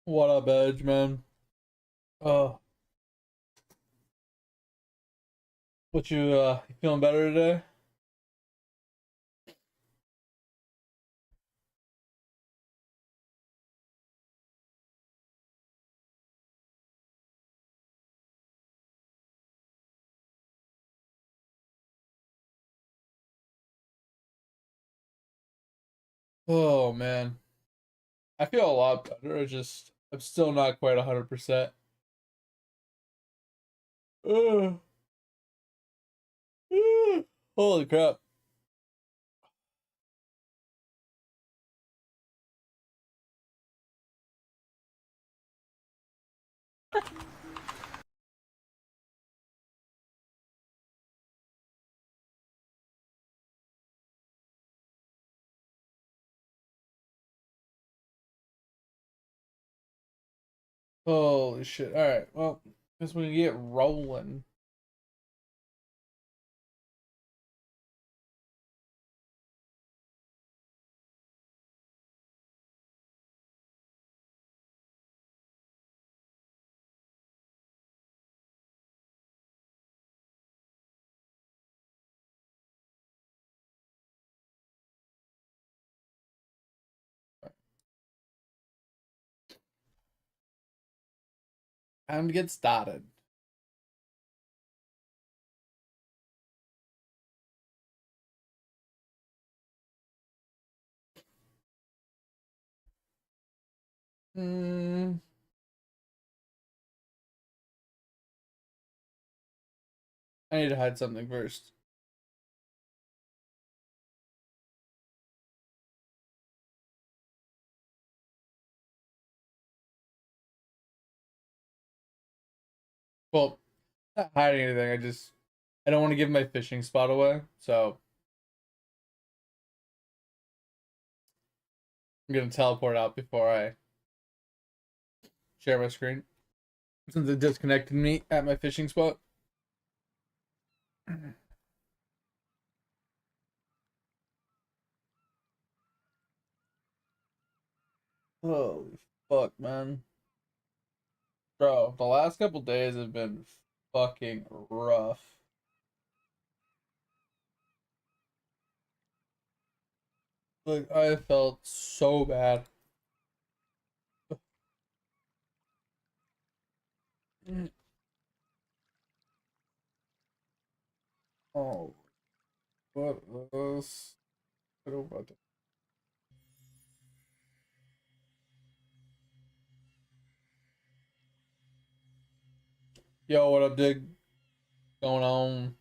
What up, Edge, man? Oh, what you feeling better today? Oh man, I feel a lot better. I'm still not quite 100%. Ugh. Ugh. Holy crap. Holy shit. All right. Well, guess we can get rolling. Time to get started. Hmm. I need to hide something first. Well, not hiding anything. I don't want to give my fishing spot away, so I'm gonna teleport out before I share my screen since it disconnected me at my fishing spot. Holy fuck, man. Bro, the last couple days have been fucking rough. Like, I felt so bad. Oh, what was... I don't know. Yo, what up, Dig? Going on?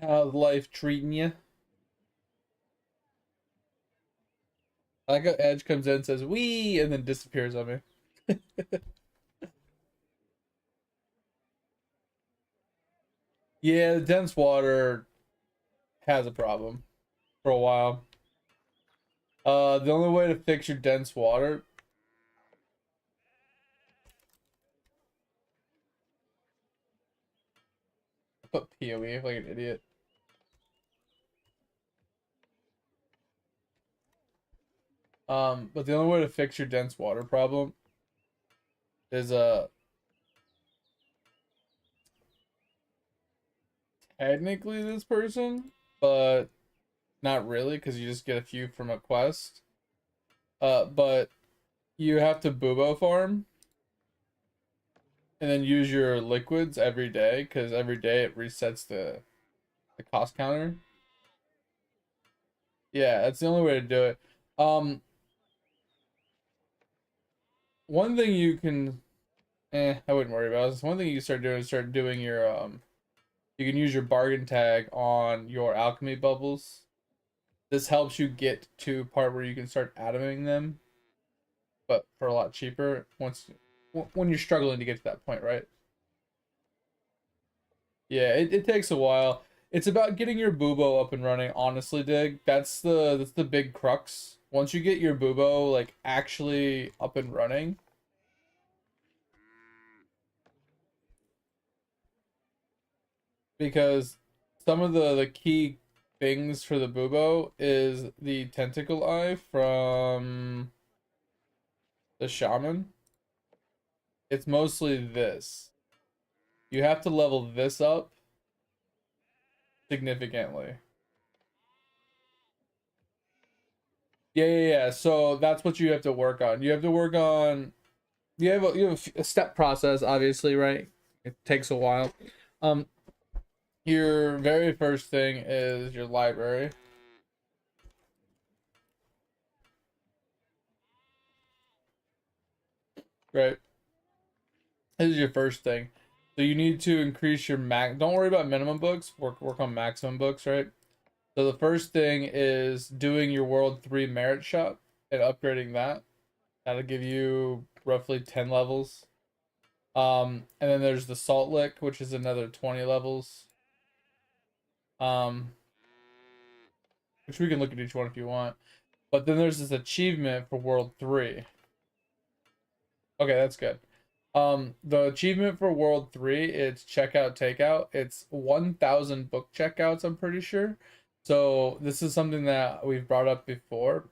How's life treating you? I like how Edge comes in and says, "Wee," and then disappears on me. Yeah, the dense water has a problem for a while. The only way to fix your dense water, put POE like an idiot. But the only way to fix your dense water problem is technically this person, but not really because you just get a few from a quest. But you have to bubo farm and then use your liquids every day because every day it resets the cost counter. Yeah, that's the only way to do it. Um, one thing you can, I wouldn't worry about this. One thing you can start doing is start doing your you can use your bargain tag on your alchemy bubbles. This helps you get to a part where you can start atoming them, but for a lot cheaper when you're struggling to get to that point, right? Yeah, it takes a while. It's about getting your bubo up and running, honestly, Dig. That's the big crux. Once you get your bubo like actually up and running, because some of the key things for the Bubo is the tentacle eye from the shaman. It's mostly this. You have to level this up significantly. Yeah. So that's what you have to work on. You have to work on. You have a step process, obviously, right? It takes a while. Um, your very first thing is your library, right? This is your first thing. So you need to increase your max. Don't worry about minimum books. Work on maximum books, right? So the first thing is doing your World 3 merit shop and upgrading that. That'll give you roughly 10 levels. And then there's the Salt Lick, which is another 20 levels. Um, which we can look at each one if you want. But then there's this achievement for World 3. Okay, that's good. The achievement for World 3, it's checkout takeout. It's 1,000 book checkouts, I'm pretty sure. So this is something that we've brought up before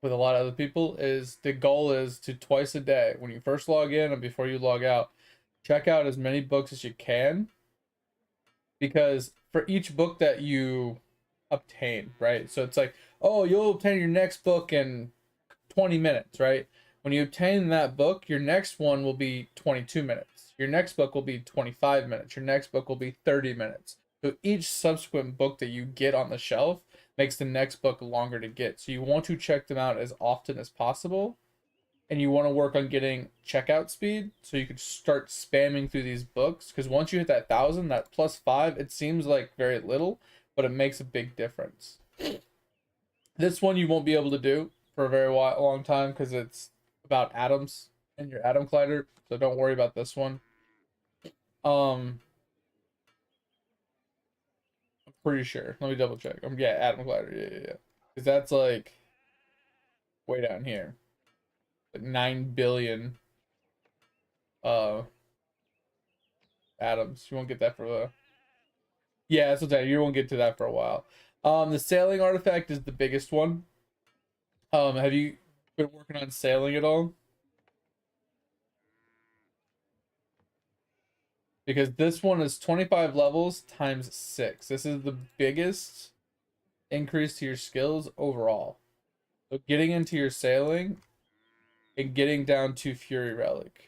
with a lot of other people, is the goal is to twice a day, when you first log in and before you log out, check out as many books as you can, because for each book that you obtain, right? So it's like, oh, you'll obtain your next book in 20 minutes, right? When you obtain that book, your next one will be 22 minutes. Your next book will be 25 minutes. Your next book will be 30 minutes. So each subsequent book that you get on the shelf makes the next book longer to get. So you want to check them out as often as possible. And you want to work on getting checkout speed so you can start spamming through these books. Because once you hit that 1,000, that +5, it seems like very little, but it makes a big difference. This one you won't be able to do for a very long time because it's about atoms in your atom collider, so don't worry about this one. I'm pretty sure. Let me double check. Yeah, atom collider. Yeah. Because that's like way down here, like 9 billion uh atoms. You won't get that for the. Yeah, that's what I'm saying. You won't get to that for a while. The sailing artifact is the biggest one. Have you been working on sailing at all? Because this one is 25 levels times 6. This is the biggest increase to your skills overall. So getting into your sailing and getting down to Fury Relic.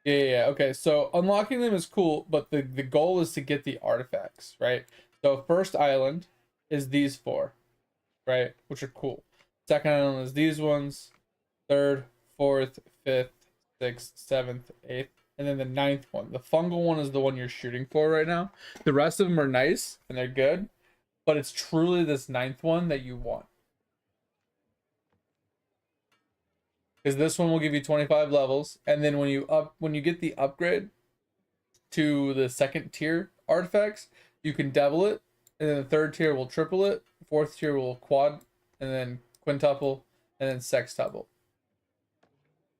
Yeah. Okay, so unlocking them is cool, but the goal is to get the artifacts, right? So first island is these four, right? Which are cool. Second island is these ones. Third, fourth, fifth, sixth, seventh, eighth, and then the ninth one. The fungal one is the one you're shooting for right now. The rest of them are nice and they're good, but it's truly this ninth one that you want. Because this one will give you 25 levels, and then when you get the upgrade to the second tier artifacts, you can double it, and then the third tier will triple it, fourth tier will quad, and then quintuple, and then sextuple.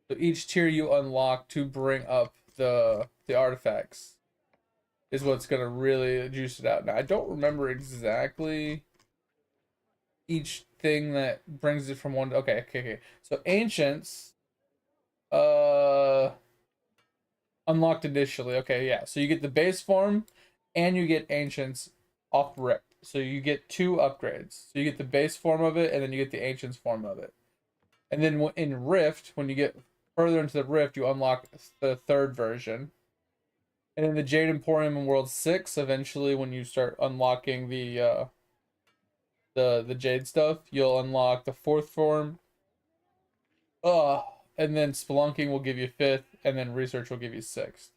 So each tier you unlock to bring up the artifacts is what's gonna really juice it out. Now I don't remember exactly each thing that brings it from one to, okay. So ancients unlocked initially. Okay, yeah. So you get the base form and you get ancients off rip. So you get two upgrades. So you get the base form of it and then you get the ancients form of it. And then in Rift, when you get further into the Rift, you unlock the third version. And in the Jade Emporium in World 6, eventually when you start unlocking the Jade stuff, you'll unlock the fourth form. And then Spelunking will give you fifth, and then Research will give you sixth.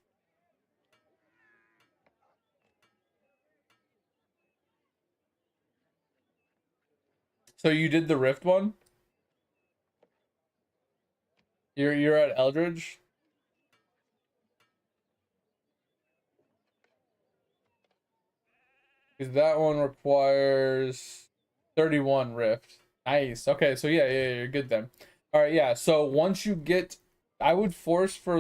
So you did the Rift one? You're at Eldridge? Because that one requires 31 Rift. Nice. Okay, so yeah, you're good then. All right, yeah. So once you get, I would force for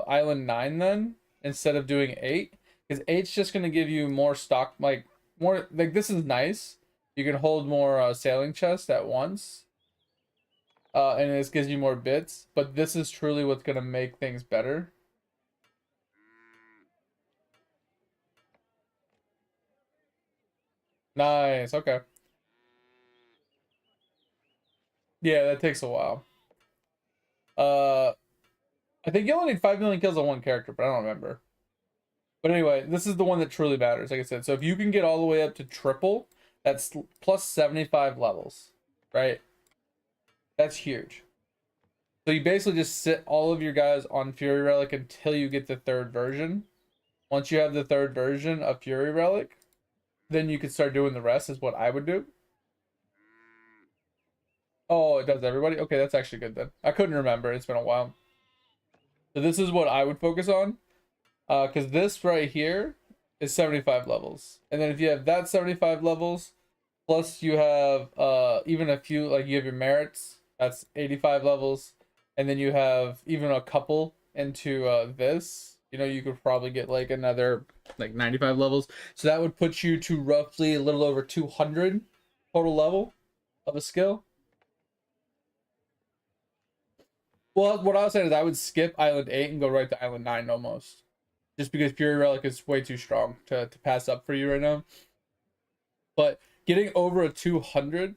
Island 9 then instead of doing 8, because 8's just gonna give you more stock, like more like this is nice. You can hold more sailing chests at once, and this gives you more bits. But this is truly what's gonna make things better. Nice. Okay. Yeah, that takes a while. Uh, I think you only need 5 million kills on one character, but I don't remember. But anyway, this is the one that truly matters, like I said. So if you can get all the way up to triple, that's plus 75 levels, right? That's huge. So you basically just sit all of your guys on Fury Relic until you get the third version. Once you have the third version of Fury Relic, then you can start doing the rest, is what I would do. Oh, it does everybody? Okay, that's actually good then. I couldn't remember. It's been a while. So this is what I would focus on. Because this right here is 75 levels. And then if you have that 75 levels, plus you have even a few, like you have your merits, that's 85 levels. And then you have even a couple into this. You know, you could probably get like another like 95 levels. So that would put you to roughly a little over 200 total level of a skill. Well, what I was saying is I would skip Island 8 and go right to Island 9 almost. Just because Fury Relic is way too strong to pass up for you right now. But getting over a 200,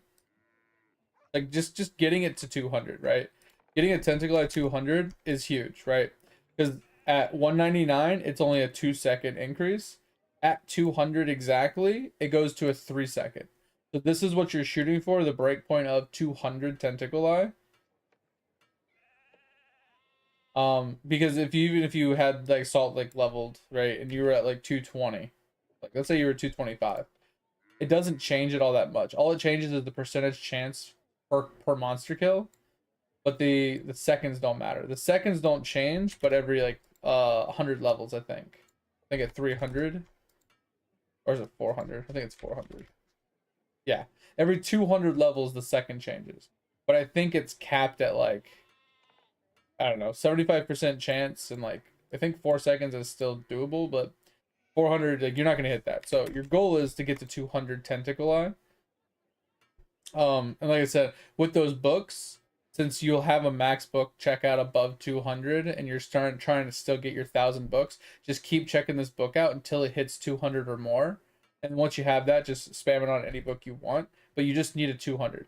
like just getting it to 200, right? Getting a tentacle at 200 is huge, right? Because at 199, it's only a 2-second increase. At 200 exactly, it goes to a 3-second. So this is what you're shooting for, the breakpoint of 200 tentacle eye. Because even if you had like Salt Lake leveled, right, and you were at like 220, like let's say you were 225, it doesn't change it all that much. All it changes is the percentage chance per monster kill, but the seconds don't matter. The seconds don't change, but every like 100 levels, I think at 300, or is it 400? I think it's 400. Yeah, every 200 levels the second changes, but I think it's capped at like, I don't know, 75% chance, and like I think 4 seconds is still doable, but 400, like you're not gonna hit that. So your goal is to get to 200 tentacle eye. And like I said, with those books, since you'll have a max book checkout above 200, and you're starting trying to still get your 1,000 books, just keep checking this book out until it hits 200 or more. And once you have that, just spam it on any book you want. But you just need a 200.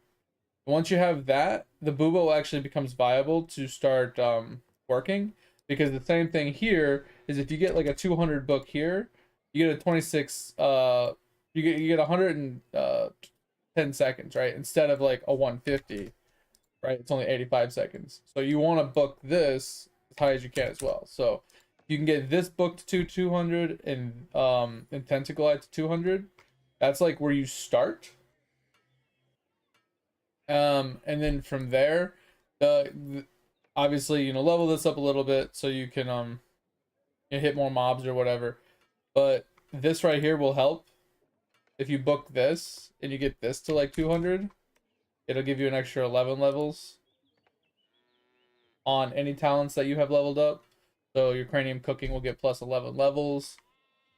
Once you have that, the Bubo actually becomes viable to start working, because the same thing here is if you get like a 200 book here, you get a 26 you get 110 seconds, right? Instead of like a 150, right? It's only 85 seconds. So you want to book this as high as you can as well. So you can get this booked to 200 and Tentacle Eye to 200. That's like where you start. And then from there, obviously, you know, level this up a little bit so you can hit more mobs or whatever. But this right here will help. If you book this and you get this to like 200, it'll give you an extra 11 levels on any talents that you have leveled up. So your cranium cooking will get plus 11 levels.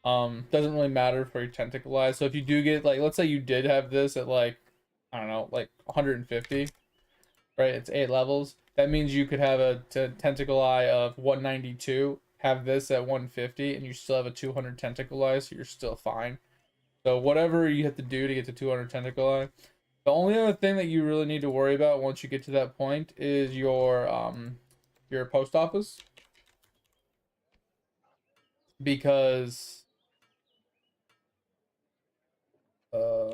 Doesn't really matter for your tentacle eye. So if you do get, like, let's say you did have this at like, I don't know, like 150, right? It's 8 levels. That means you could have a tentacle eye of 192, have this at 150, and you still have a 200 tentacle eye, so you're still fine. So whatever you have to do to get to 200 tentacle eye. The only other thing that you really need to worry about once you get to that point is your post office, because uh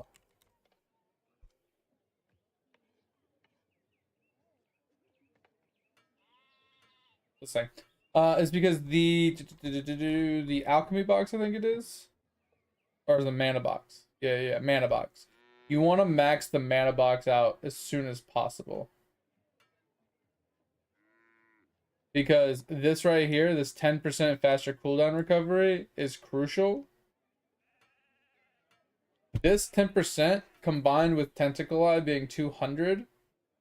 let's say is because the alchemy box, I think it is, or the mana box. Yeah, mana box. You want to max the mana box out as soon as possible, because this right here, this 10% faster cooldown recovery is crucial. This 10% combined with Tentacle Eye being 200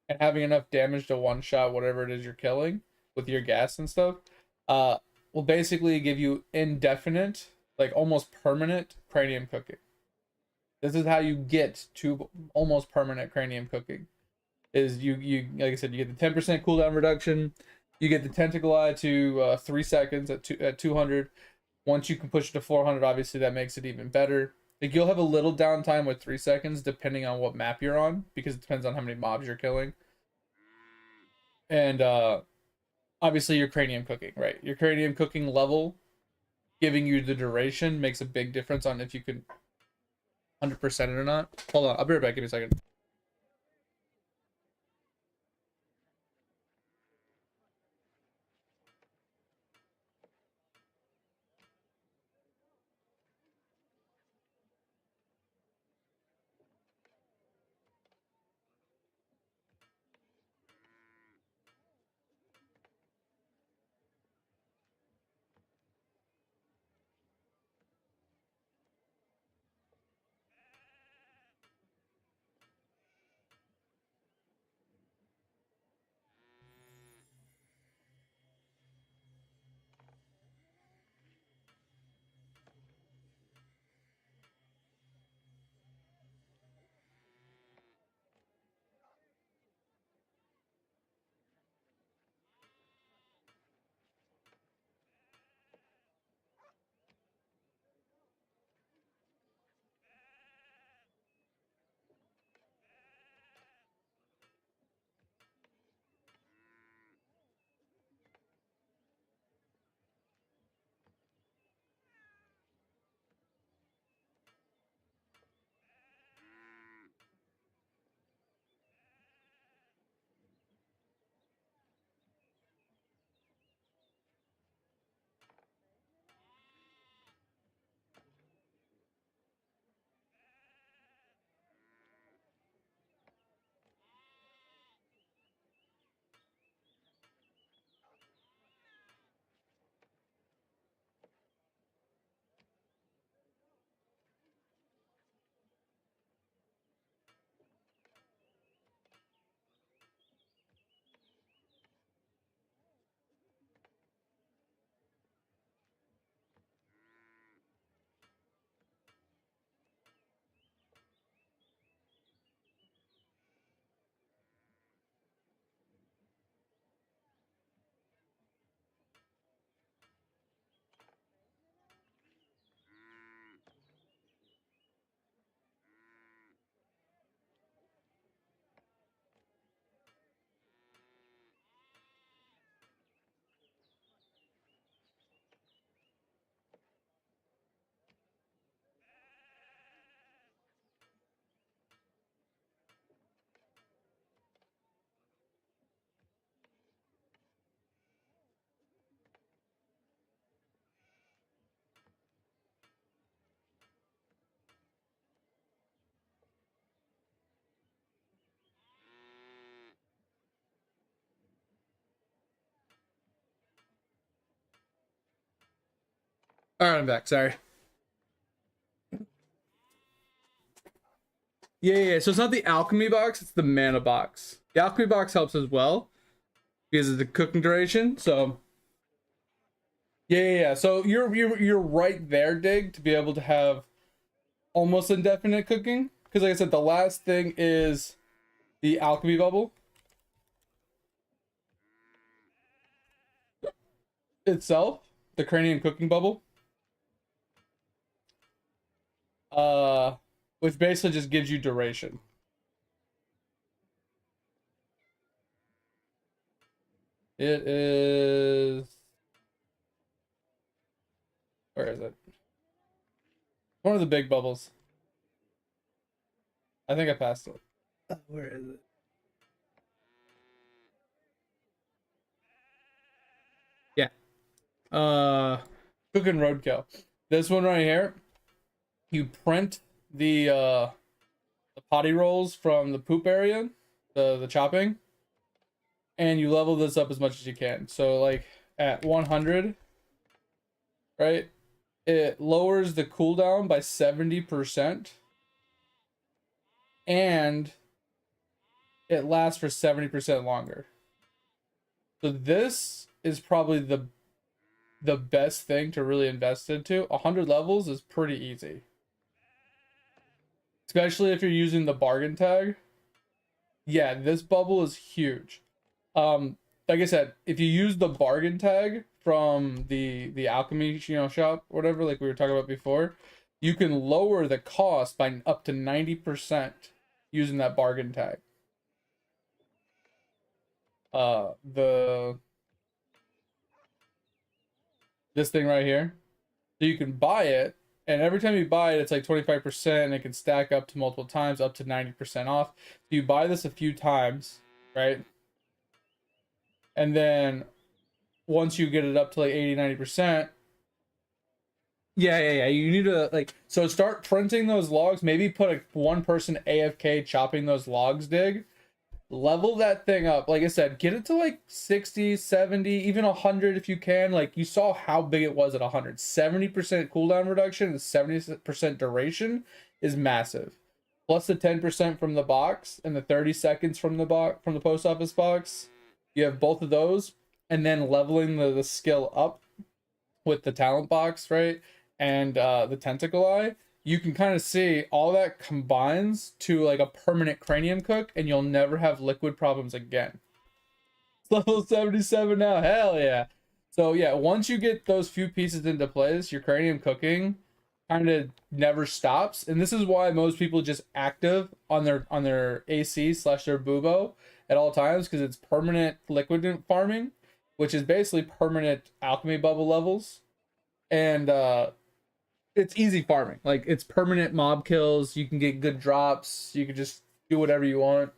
and having enough damage to one shot whatever it is you're killing with your gas and stuff, uh, will basically give you indefinite, like almost permanent cranium cooking. This is how you get to almost permanent cranium cooking. Is you like I said, you get the 10% cooldown reduction. You get the tentacle eye to 3 seconds at 200. Once you can push it to 400, obviously that makes it even better. Like you'll have a little downtime with 3 seconds depending on what map you're on, because it depends on how many mobs you're killing. And obviously your cranium cooking, right? Your cranium cooking level giving you the duration makes a big difference on if you can 100% it or not. Hold on, I'll be right back. Give me a second. All right, I'm back. Sorry. Yeah. So it's not the alchemy box; it's the mana box. The alchemy box helps as well because of the cooking duration. So yeah. So you're right there, Dig, to be able to have almost indefinite cooking. Because like I said, the last thing is the alchemy bubble itself, the cranium cooking bubble. Uh, which basically just gives you duration. It is. Where is it? One of the big bubbles. I think I passed it. Where is it? Yeah. Cooking roadkill. This one right here. You print the potty rolls from the poop area, the chopping, and you level this up as much as you can. So like at 100, right? It lowers the cooldown by 70%, and it lasts for 70% longer. So this is probably the best thing to really invest into. 100 levels is pretty easy, especially if you're using the bargain tag. Yeah, this bubble is huge. Like I said, if you use the bargain tag from the alchemy, shop, whatever, like we were talking about before, you can lower the cost by up to 90% using that bargain tag. The this thing right here. So you can buy it, and every time you buy it, it's like 25%, and it can stack up to multiple times, up to 90% off. So you buy this a few times, right? And then once you get it up to like 80, 90%, yeah. You need to like, so start printing those logs. Maybe put a one person AFK chopping those logs, dig. Level that thing up. Like I said, get it to like 60, 70, even 100 if you can. Like you saw how big it was at 100. 70% cooldown reduction and 70% duration is massive. Plus the 10% from the box and the 30 seconds from the box, from the post office box. You have both of those, and then leveling the skill up with the talent box, right? And the tentacle eye, you can kind of see all that combines to like a permanent cranium cook, and you'll never have liquid problems again. It's level 77 now, hell yeah. So yeah, once you get those few pieces into place, your cranium cooking kind of never stops. And this is why most people just active on their AC slash their bubo at all times, because it's permanent liquid farming, which is basically permanent alchemy bubble levels. And it's easy farming. Like it's permanent mob kills. You can get good drops. You can just do whatever you want.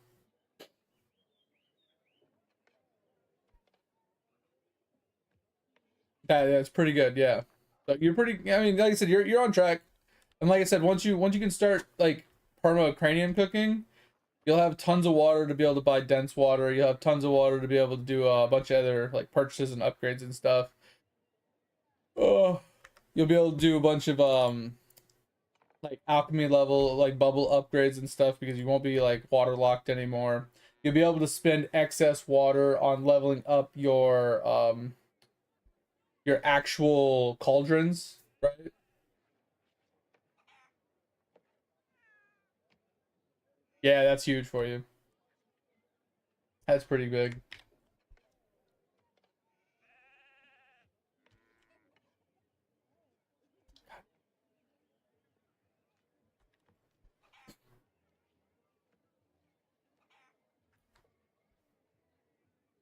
That's pretty good. Yeah. So you're pretty. I mean, like I said, you're on track. And like I said, once you can start like perma cranium cooking, you'll have tons of water to be able to buy dense water. You'll have tons of water to be able to do a bunch of other like purchases and upgrades and stuff. Oh, you'll be able to do a bunch of like alchemy level like bubble upgrades and stuff, because you won't be like waterlocked anymore. You'll be able to spend excess water on leveling up your actual cauldrons, right? Yeah, that's huge for you. That's pretty big.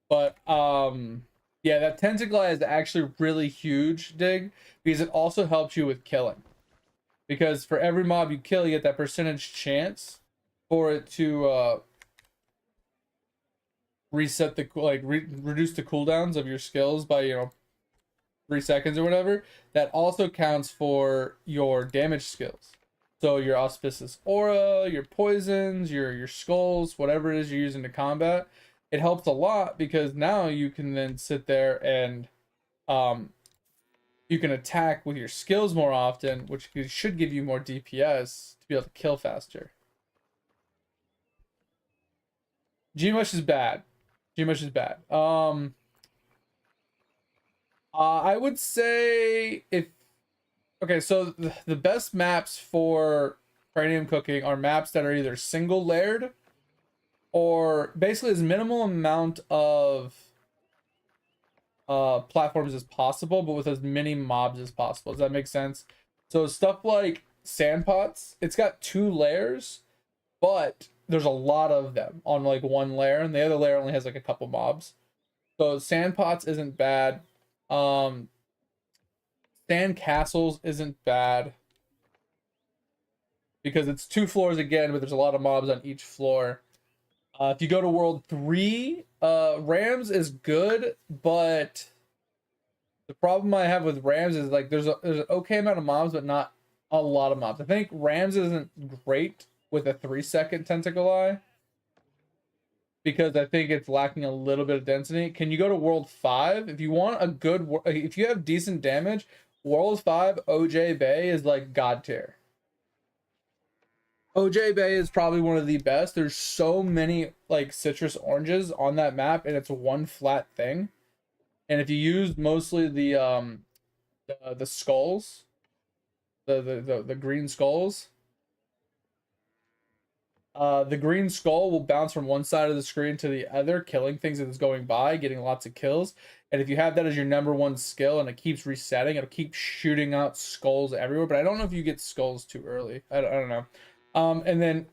But yeah, that tentacle is actually really huge, dig, because it also helps you with killing. Because for every mob you kill, you get that percentage chance for it to reset the reduce the cooldowns of your skills by 3 seconds or whatever. That also counts for your damage skills. So your auspicious aura, your poisons, your skulls, whatever it is you're using to combat, it helps a lot, because now you can then sit there and um you can attack with your skills more often, which should give you more DPS to be able to kill faster. Gmush is bad. Gmush is bad. I would say if okay, so the best maps for cranium cooking are maps that are either single layered or basically as minimal amount of platforms as possible, but with as many mobs as possible. Does that make sense? So stuff like sandpots, it's got 2 layers, but there's a lot of them on like one layer, and the other layer only has like a couple mobs. So sandpots isn't bad. Um, Sand castles isn't bad, because it's 2 floors again, but there's a lot of mobs on each floor. If you go to World 3, Rams is good, but the problem I have with Rams is like there's an okay amount of mobs, but not a lot of mobs. I think Rams isn't great with a 3-second tentacle eye, because I think it's lacking a little bit of density. Can you go to World 5? If you want a good, if you have decent damage, World 5 OJ Bay is like god tier. OJ Bay is probably one of the best. There's so many like citrus oranges on that map, and it's one flat thing. And if you use mostly the skulls, the green skulls, the green skull will bounce from one side of the screen to the other, killing things as it's going by, getting lots of kills. And if you have that as your number one skill and it keeps resetting, it'll keep shooting out skulls everywhere. But I don't know if you get skulls too early. I don't know. And then,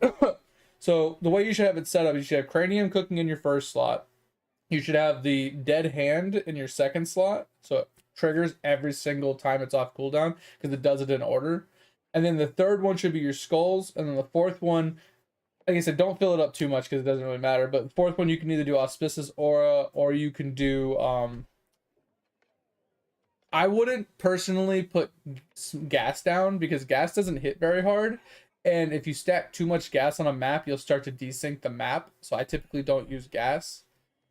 so the way you should have it set up, you should have cranium cooking in your first slot. You should have the dead hand in your second slot. So it triggers every single time it's off cooldown because it does it in order. And then the third one should be your skulls. And then the fourth one, like I said, don't fill it up too much because it doesn't really matter. But the fourth one, you can either do Auspicious Aura or you can do. I wouldn't personally put gas down because gas doesn't hit very hard. And if you stack too much gas on a map, you'll start to desync the map. So I typically don't use gas.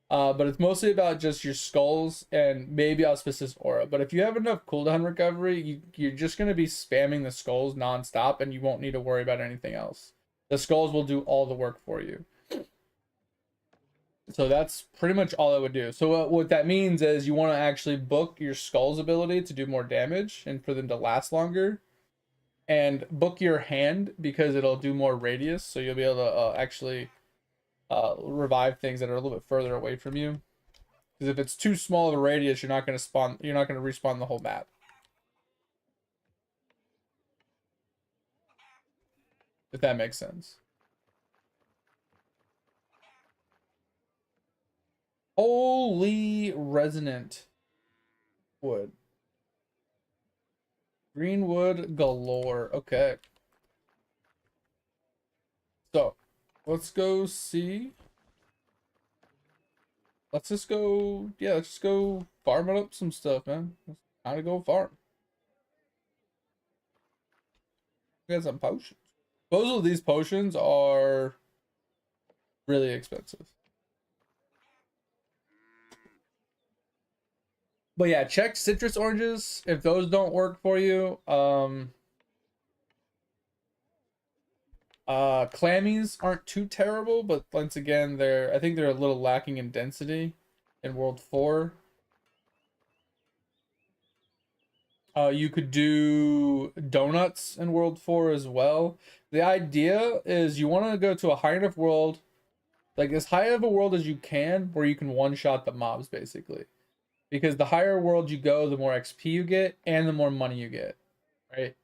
But it's mostly about just your skulls and maybe Auspicious Aura. But if you have enough cooldown recovery, you're just going to be spamming the skulls nonstop and you won't need to worry about anything else. The skulls will do all the work for you. So that's pretty much all I would do. So what that means is you want to actually book your skull's ability to do more damage and for them to last longer. And book your hand because it'll do more radius. So you'll be able to actually revive things that are a little bit further away from you. Because if it's too small of a radius, you're not going to respawn the whole map. If that makes sense. Holy resonant wood. Greenwood galore. Okay. So, let's go see. Let's just go, yeah, let's just go farming up some stuff, man. It's time to go farm. We got some potions. Both of these potions are really expensive. But yeah, check citrus oranges if those don't work for you. Clammies aren't too terrible, but once again, I think they're a little lacking in density in World 4. You could do donuts in World 4 as well. The idea is you want to go to a high enough world, like as high of a world as you can, where you can one-shot the mobs, basically. Because the higher world you go, the more XP you get, and the more money you get, right?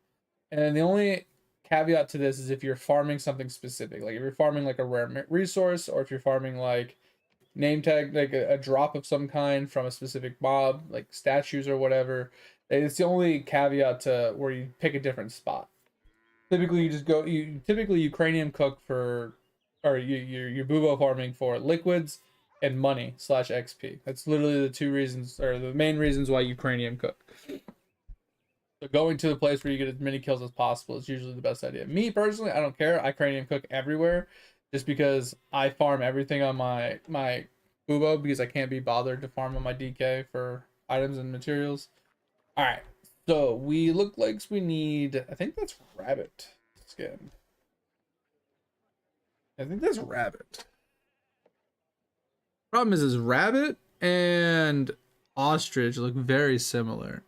And then the only caveat to this is if you're farming something specific, like if you're farming like a rare resource, or if you're farming like name tag, like a drop of some kind from a specific mob, like statues or whatever. It's the only caveat to where you pick a different spot. Typically, you cranium cook for, or you're bubo farming for liquids and money / XP. That's literally the two reasons, or the main reasons why you cranium cook. So going to the place where you get as many kills as possible is usually the best idea. Me personally, I don't care. I cranium cook everywhere just because I farm everything on my bubo because I can't be bothered to farm on my DK for items and materials. All right. So we look like we need, I think that's rabbit skin. I think that's rabbit. Problem is rabbit and ostrich look very similar.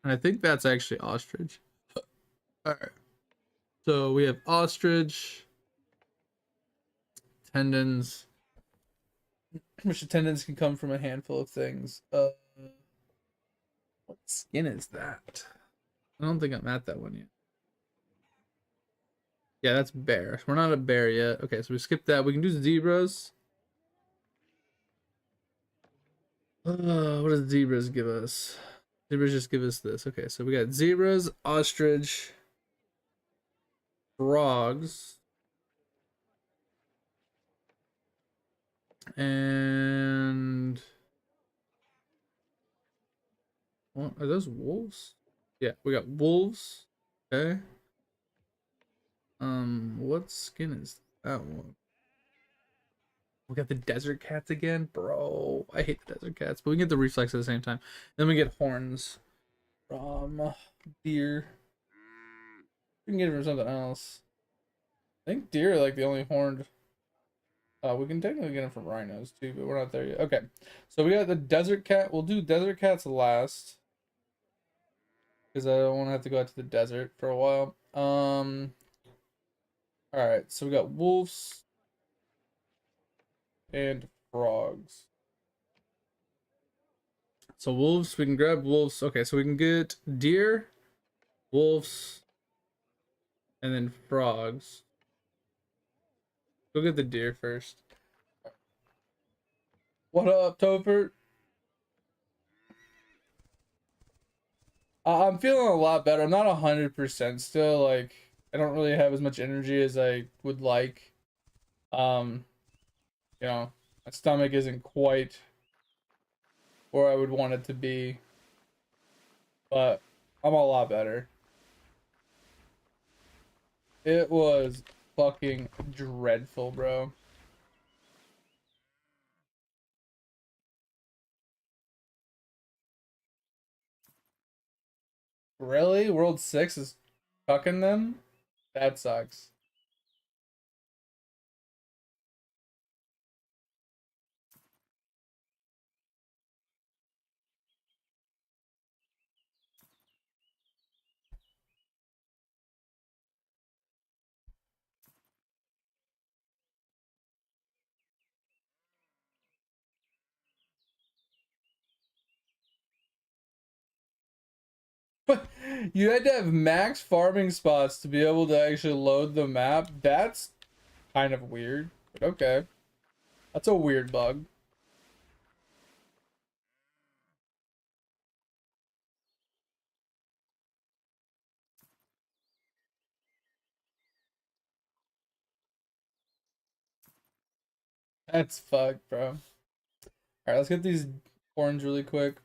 And I think that's actually ostrich. All right. So we have ostrich, tendons, which tendons can come from a handful of things. What skin is that? I don't think I'm at that one yet. Yeah, that's bear. We're not a bear yet. Okay, so we skipped that. We can do zebras. What does zebras give us? Zebras just give us this. Okay, so we got zebras, ostrich, frogs, and what are those, wolves? Yeah, we got wolves. Okay. What skin is that one? We got the desert cats again, bro. I hate the desert cats, but we get the reflex at the same time. Then we get horns from deer. We can get it from something else. I think deer are like the only horned. We can technically get them from rhinos too, but we're not there yet. Okay, so we got the desert cat. We'll do desert cats last because I don't want to have to go out to the desert for a while. All right, so we got wolves and frogs. So wolves, we can grab wolves. Okay, so we can get deer, wolves, and then frogs. Go get the deer first. What up, Topher? I'm feeling a lot better. I'm not 100% still. Like, I don't really have as much energy as I would like. Um, you know, my stomach isn't quite where I would want it to be, but I'm a lot better. It was fucking dreadful, bro. Really? World 6 is fucking them? That sucks. But you had to have max farming spots to be able to actually load the map. That's kind of weird. But okay. That's a weird bug. That's fucked, bro. Alright, let's get these horns really quick.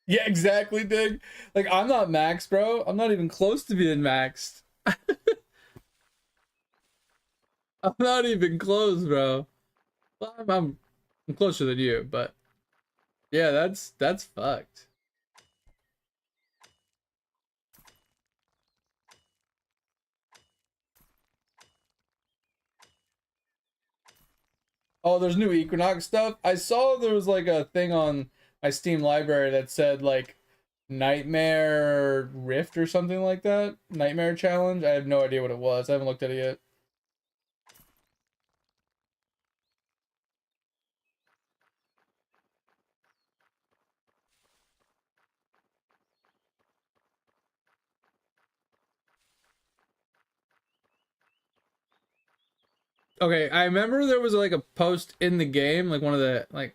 Yeah, exactly, Dig. Like, I'm not max, bro. I'm not even close to being maxed. I'm not even close, bro. Well, I'm closer than you, but yeah, that's fucked. Oh, there's new Equinox stuff. I saw there was like a thing on my Steam library that said like Nightmare Rift or something like that. Nightmare Challenge. I have no idea what it was. I haven't looked at it yet. Okay, I remember there was like a post in the game, like one of the like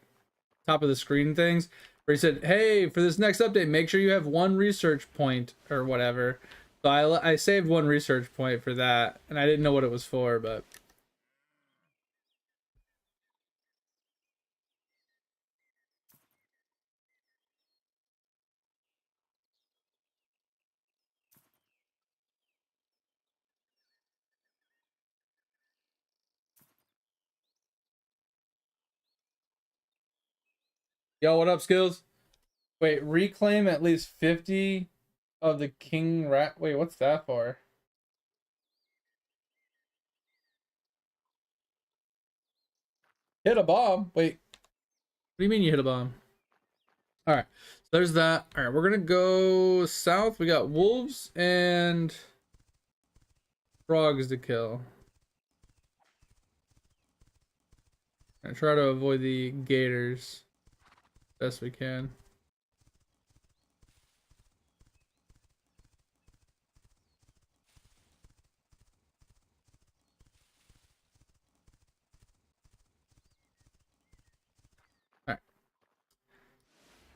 top of the screen things, where he said, "Hey, for this next update, make sure you have one research point or whatever." So I saved one research point for that, and I didn't know what it was for, but yo, what up, Skills? Wait, reclaim at least 50 of the king rat. Wait, what's that for? Hit a bomb. Wait, what do you mean you hit a bomb? All right, so there's that. All right, we're gonna go south. We got wolves and frogs to kill. And try to avoid the gators best we can.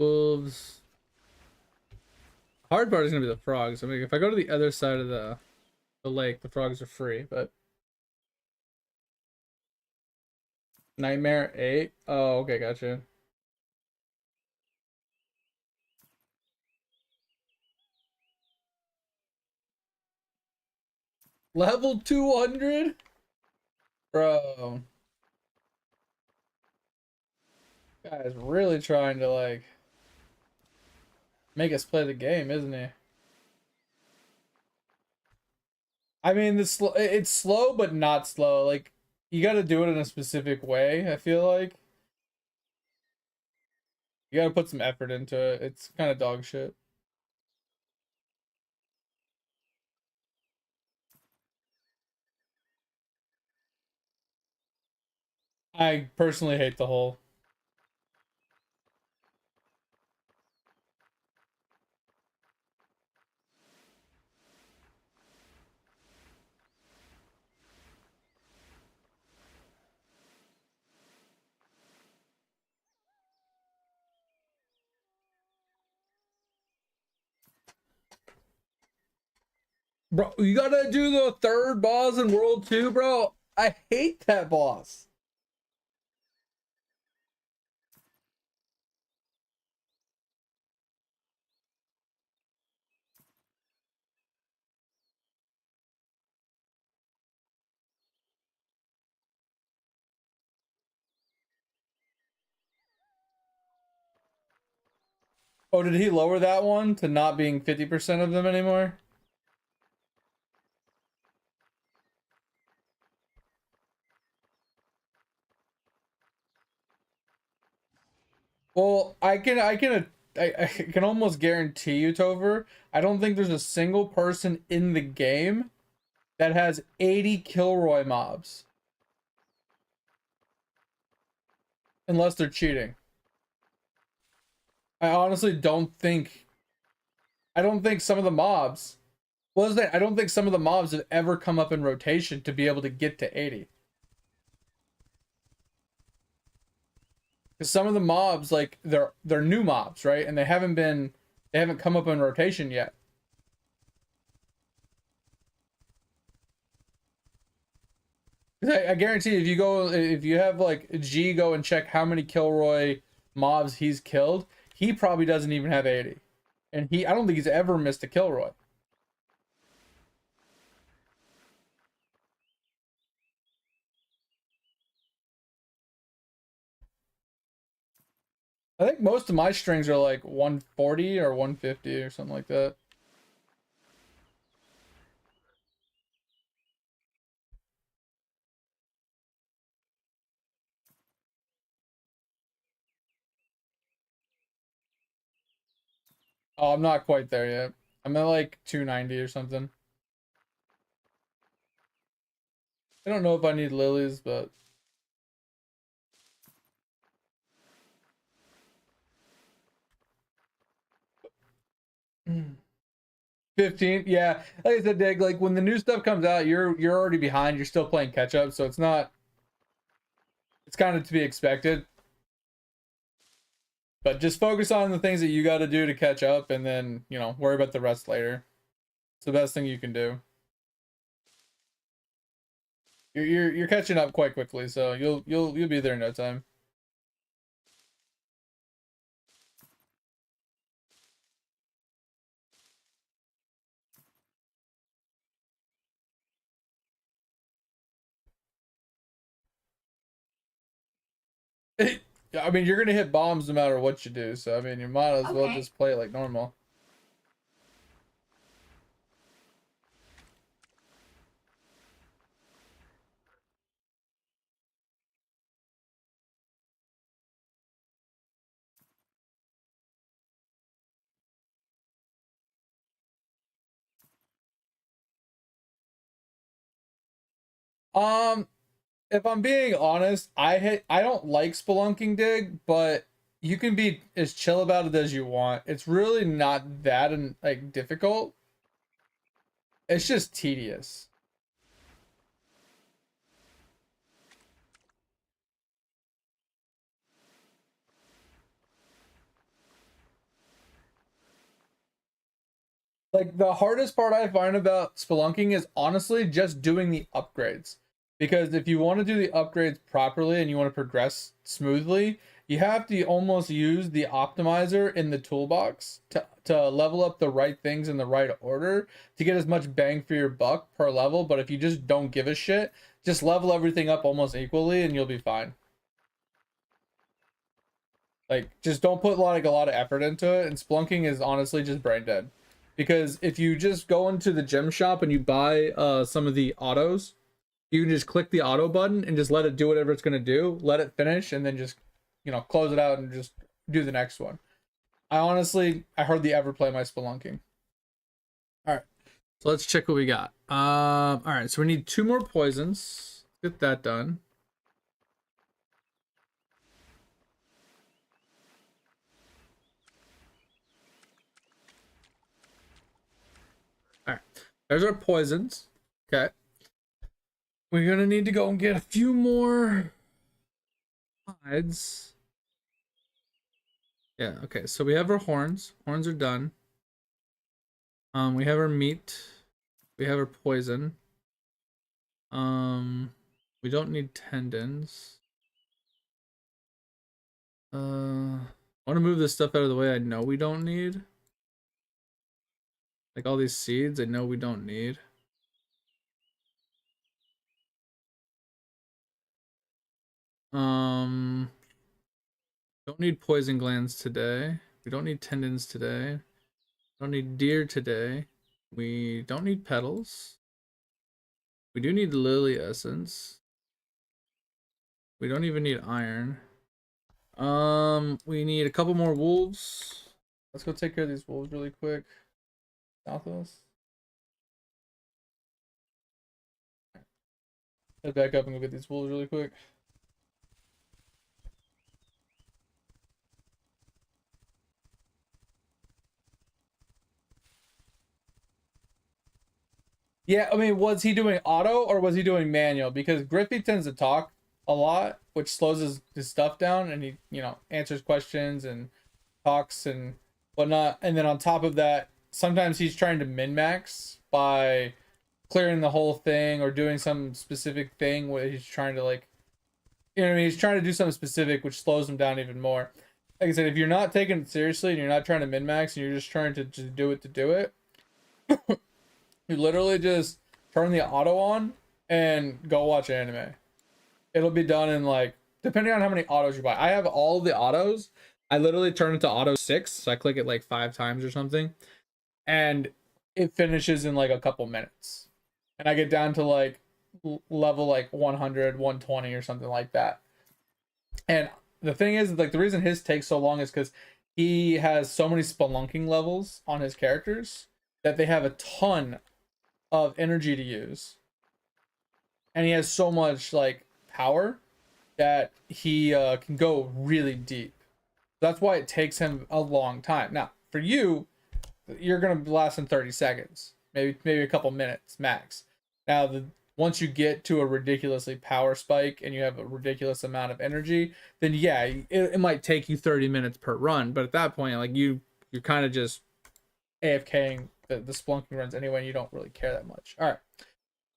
Wolves. Hard part is gonna be the frogs. I mean, if I go to the other side of the lake, the frogs are free. But Nightmare 8. Oh, okay, gotcha. Level 200, bro. Guy's really trying to like make us play the game, isn't he? I mean, it's slow, but not slow. Like you got to do it in a specific way. I feel like you got to put some effort into it. It's kind of dog shit. I personally hate the hole. Bro, you gotta do the third boss in World 2, bro. I hate that boss. Oh, did he lower that one to not being 50% of them anymore? Well, I can almost guarantee you, Tover. I don't think there's a single person in the game that has 80 Kilroy mobs, unless they're cheating. I honestly don't think. I don't think some of the mobs. What is that? I don't think some of the mobs have ever come up in rotation to be able to get to 80. Because some of the mobs, like they're new mobs, right? And they haven't come up in rotation yet. I guarantee if you have like G go and check how many Kilroy mobs he's killed, he probably doesn't even have 80. And I don't think he's ever missed a Kilroy. I think most of my strings are like 140 or 150 or something like that. Oh, I'm not quite there yet. I'm at like 290 or something. I don't know if I need lilies, but 15. Yeah, like I said, Dig, like when the new stuff comes out, you're already behind. You're still playing catch up, so it's kind of to be expected. But just focus on the things that you got to do to catch up, and then worry about the rest later. It's the best thing you can do. You're catching up quite quickly, so you'll be there in no time. I mean, you're gonna hit bombs no matter what you do, so I mean, you might as well just play it like normal. Um, if I'm being honest, I don't like spelunking dig, but you can be as chill about it as you want. It's really not that like difficult. It's just tedious. Like the hardest part I find about spelunking is honestly just doing the upgrades. Because if you want to do the upgrades properly and you want to progress smoothly, you have to almost use the optimizer in the toolbox to level up the right things in the right order to get as much bang for your buck per level. But if you just don't give a shit, just level everything up almost equally and you'll be fine. Like, just don't put like a lot of effort into it. And splunking is honestly just brain dead. Because if you just go into the gem shop and you buy some of the autos, you can just click the auto button and just let it do whatever it's gonna do, let it finish, and then just, you know, close it out and just do the next one. I hardly ever play my spelunking. All right, so let's check what we got. All right, so we need 2 more poisons. Get that done. All right, there's our poisons. Okay, we're gonna need to go and get a few more hides. Yeah, okay, so we have our horns. Horns are done. We have our meat. We have our poison. We don't need tendons. I want to move this stuff out of the way I know we don't need. Like all these seeds, I know we don't need. Don't need poison glands today. We don't need tendons today. Don't need deer today. We don't need petals. We do need lily essence. We don't even need iron. We need a couple more wolves. Let's go take care of these wolves really quick. South of us. Head back up and go get these wolves really quick. Yeah, I mean, was he doing auto or was he doing manual? Because Griffey tends to talk a lot, which slows his stuff down, and he, you know, answers questions and talks and whatnot. And then on top of that, sometimes he's trying to min max by clearing the whole thing or doing some specific thing where he's trying to, like, you know what I mean? He's trying to do something specific, which slows him down even more. Like I said, if you're not taking it seriously and you're not trying to min max and you're just trying to just do it to do it, you literally just turn the auto on and go watch anime. It'll be done in, like, depending on how many autos you buy. I have all the autos. I literally turn it to auto 6, so I click it like 5 times or something, and it finishes in like a couple minutes. And I get down to like level like 100, 120 or something like that. And the thing is, like, the reason his takes so long is because he has so many spelunking levels on his characters that they have a ton of energy to use, and he has so much like power that he can go really deep. That's why it takes him a long time. Now, for you, you're gonna last in 30 seconds, maybe a couple minutes max. Now, once you get to a ridiculously power spike and you have a ridiculous amount of energy, then yeah, it might take you 30 minutes per run. But at that point, like, you're kind of just AFKing the splunking runs anyway, and you don't really care that much. All right,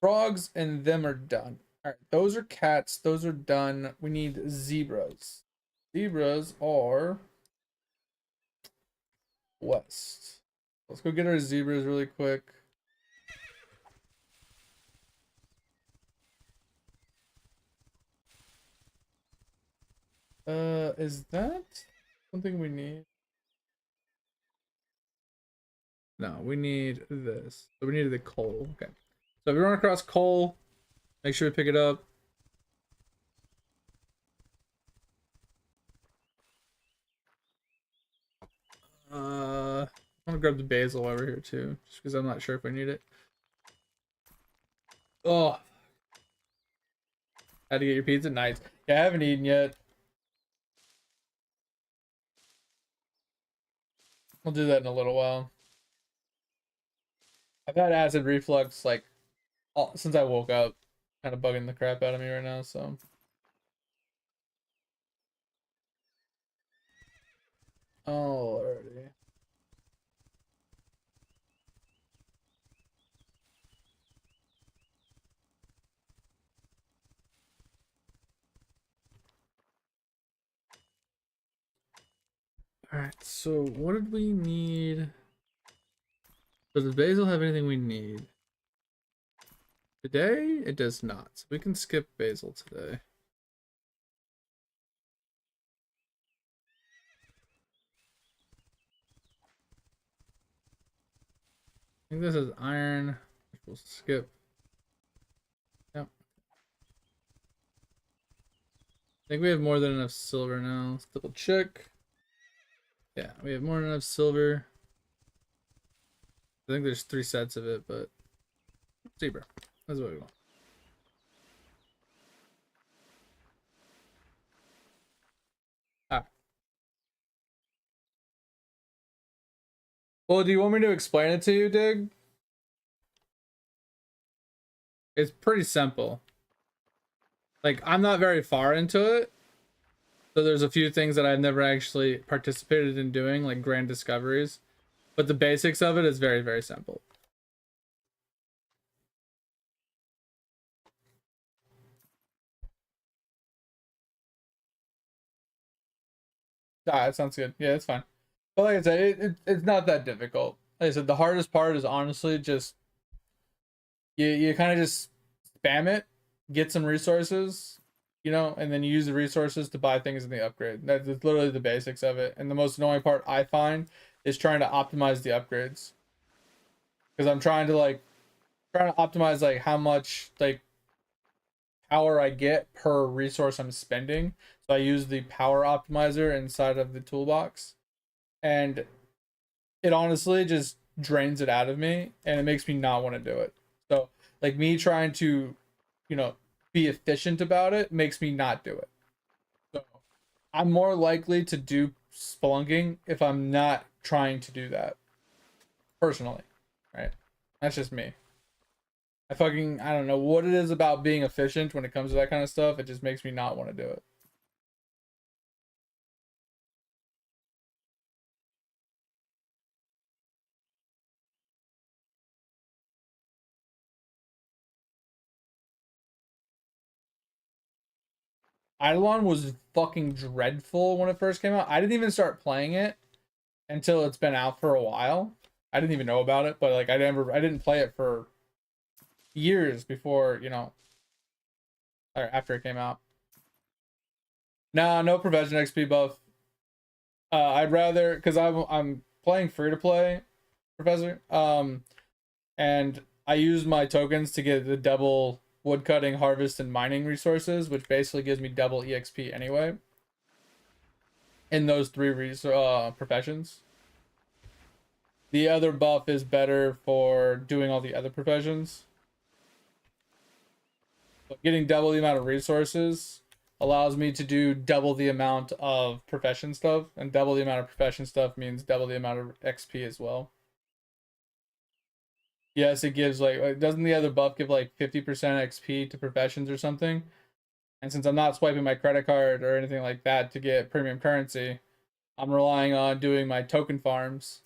frogs and them are done. All right, those are cats. Those are done. We need zebras. Zebras are west. Let's go get our zebras really quick. Is that something we need? No, we need this. So we need the coal. Okay. So if you run across coal, make sure to pick it up. I'm gonna grab the basil over here too, just because I'm not sure if I need it. Oh, had to get your pizza? Nice. Yeah, I haven't eaten yet. We'll do that in a little while. I've had acid reflux like since I woke up, kind of bugging the crap out of me right now. So, alrighty. Alright, so what did we need? Does basil have anything we need? Today, it does not. So we can skip basil today. I think this is iron, which we'll skip. Yep. I think we have more than enough silver now. Let's double check. Yeah, we have more than enough silver. I think there's 3 sets of it, but zebra. That's what we want. Ah. Well, do you want me to explain it to you, Dig? It's pretty simple. Like, I'm not very far into it. So there's a few things that I've never actually participated in doing, like grand discoveries. But the basics of it is very, very simple. Ah, that sounds good. Yeah, it's fine. But like I said, it's not that difficult. Like I said, the hardest part is honestly just you kind of just spam it, get some resources, you know, and then you use the resources to buy things in the upgrade. That's literally the basics of it. And the most annoying part I find is trying to optimize the upgrades. Because I'm trying to optimize like how much like power I get per resource I'm spending. So I use the power optimizer inside of the toolbox. And it honestly just drains it out of me and it makes me not want to do it. So like me trying to, you know, be efficient about it makes me not do it. So I'm more likely to do spelunking if I'm not trying to do that personally, right? That's just me. I don't know what it is about being efficient when it comes to that kind of stuff. It just makes me not want to do it. Eidolon was fucking dreadful when it first came out. I didn't even start playing it until it's been out for a while. I didn't even know about it, but like I didn't play it for years before, you know, or after it came out. No profession XP buff. I'd rather because I'm playing free to play, Professor. And I use my tokens to get the double woodcutting, harvest, and mining resources, which basically gives me double EXP anyway. In those 3 professions. The other buff is better for doing all the other professions. But getting double the amount of resources allows me to do double the amount of profession stuff, and double the amount of profession stuff means double the amount of XP as well. Yes, it gives like doesn't the other buff give like 50% XP to professions or something? And since I'm not swiping my credit card or anything like that to get premium currency, I'm relying on doing my token farms.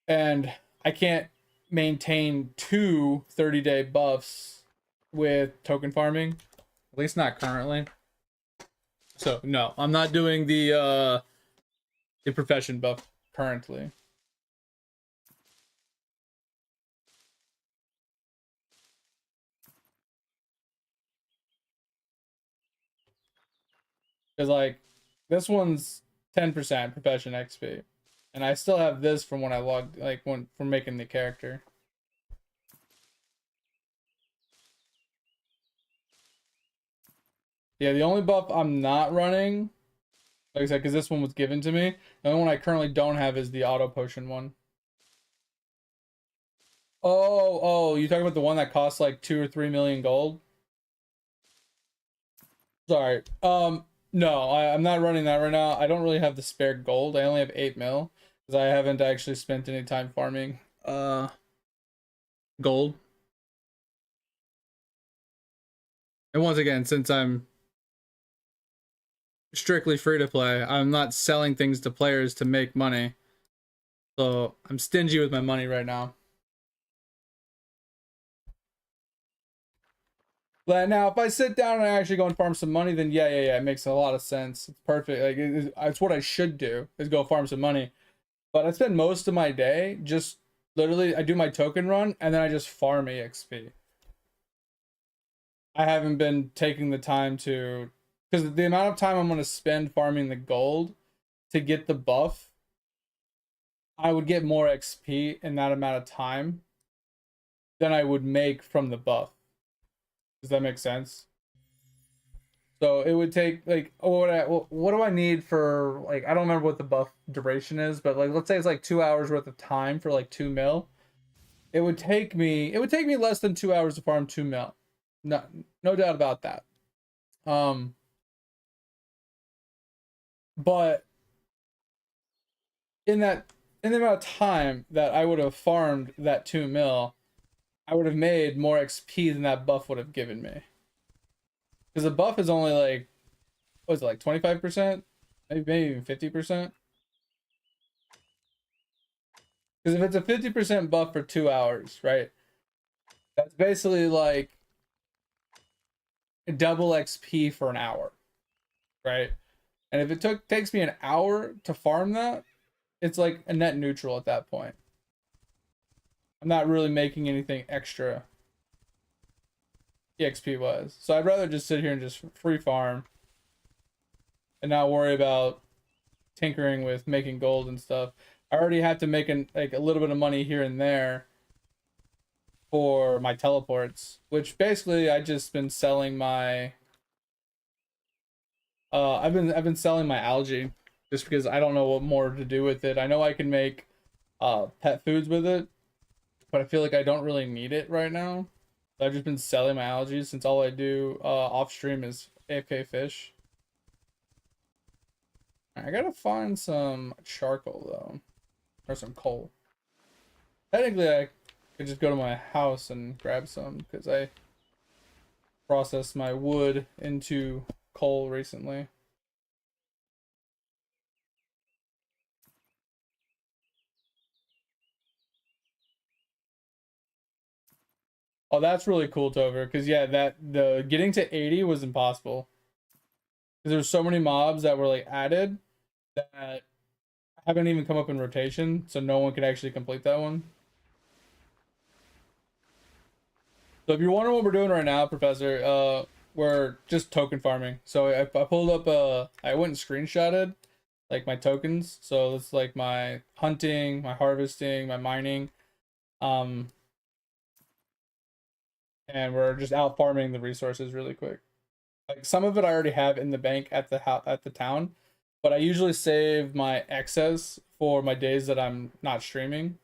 And I can't maintain 2 30-day buffs with token farming, at least not currently. So no, I'm not doing the profession buff currently. Because like this one's 10% profession XP. And I still have this from when I logged from making the character. Yeah, the only buff I'm not running, like I said, because this one was given to me. The only one I currently don't have is the auto potion one. Oh, you talking about the one that costs like 2 or 3 million gold? Sorry. No, I'm not running that right now. I don't really have the spare gold. I only have 8 mil because I haven't actually spent any time farming gold. And once again, since I'm strictly free to play, I'm not selling things to players to make money. So I'm stingy with my money right now. But now, if I sit down and I actually go and farm some money, then yeah, it makes a lot of sense. It's perfect. Like it's what I should do is go farm some money. But I spend most of my day just literally I do my token run and then I just farm EXP. I haven't been taking the time to, because the amount of time I'm going to spend farming the gold to get the buff, I would get more XP in that amount of time than I would make from the buff. Does that make sense? So it would take like, oh, what do I need for, like, I don't remember what the buff duration is, but like let's say it's like 2 hours worth of time for like 2 mil. It would take me less than 2 hours to farm 2 mil. No doubt about that. But in the amount of time that I would have farmed that 2 mil, I would have made more XP than that buff would have given me. Because the buff is only like, what is it, like 25%? Maybe even 50%? Because if it's a 50% buff for 2 hours, right? That's basically like double XP for an hour, right? And if it takes me an hour to farm that, it's like a net neutral at that point. I'm not really making anything extra EXP wise. So I'd rather just sit here and just free farm and not worry about tinkering with making gold and stuff. I already have to make like a little bit of money here and there for my teleports, which basically I just been selling my I've been selling my algae just because I don't know what more to do with it. I know I can make pet foods with it, but I feel like I don't really need it right now. So I've just been selling my algae since all I do off stream is AFK fish. I gotta find some charcoal though, or some coal. Technically, I could just go to my house and grab some because I processed my wood into coal recently. Oh, that's really cool, Tover. Because yeah, the getting to 80 was impossible. Because there's so many mobs that were like added that haven't even come up in rotation, so no one could actually complete that one. So if you're wondering what we're doing right now, Professor, we're just token farming. So I pulled up I went and screenshotted like my tokens. So it's like my hunting, my harvesting, my mining. Um, and we're just out farming the resources really quick. Like some of it I already have in the bank at the town, but I usually save my excess for my days that I'm not streaming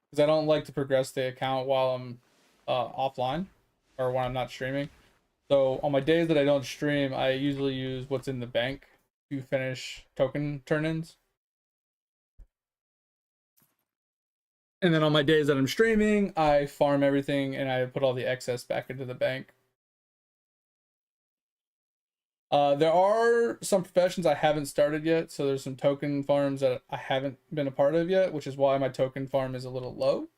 because I don't like to progress the account while I'm offline or when I'm not streaming. So on my days that I don't stream, I usually use what's in the bank to finish token turn-ins. And then on my days that I'm streaming, I farm everything and I put all the excess back into the bank. There are some professions I haven't started yet, so there's some token farms that I haven't been a part of yet, which is why my token farm is a little low.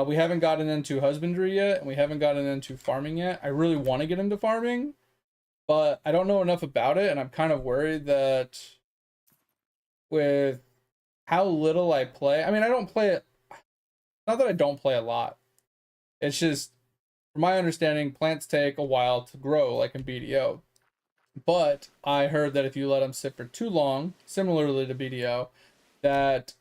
We haven't gotten into husbandry yet, and we haven't gotten into farming yet. I really want to get into farming, but I don't know enough about it, and I'm kind of worried that with how little I play, I mean, I don't play it, not that I don't play a lot. It's just, from my understanding, plants take a while to grow, like in BDO. But I heard that if you let them sit for too long, similarly to BDO, that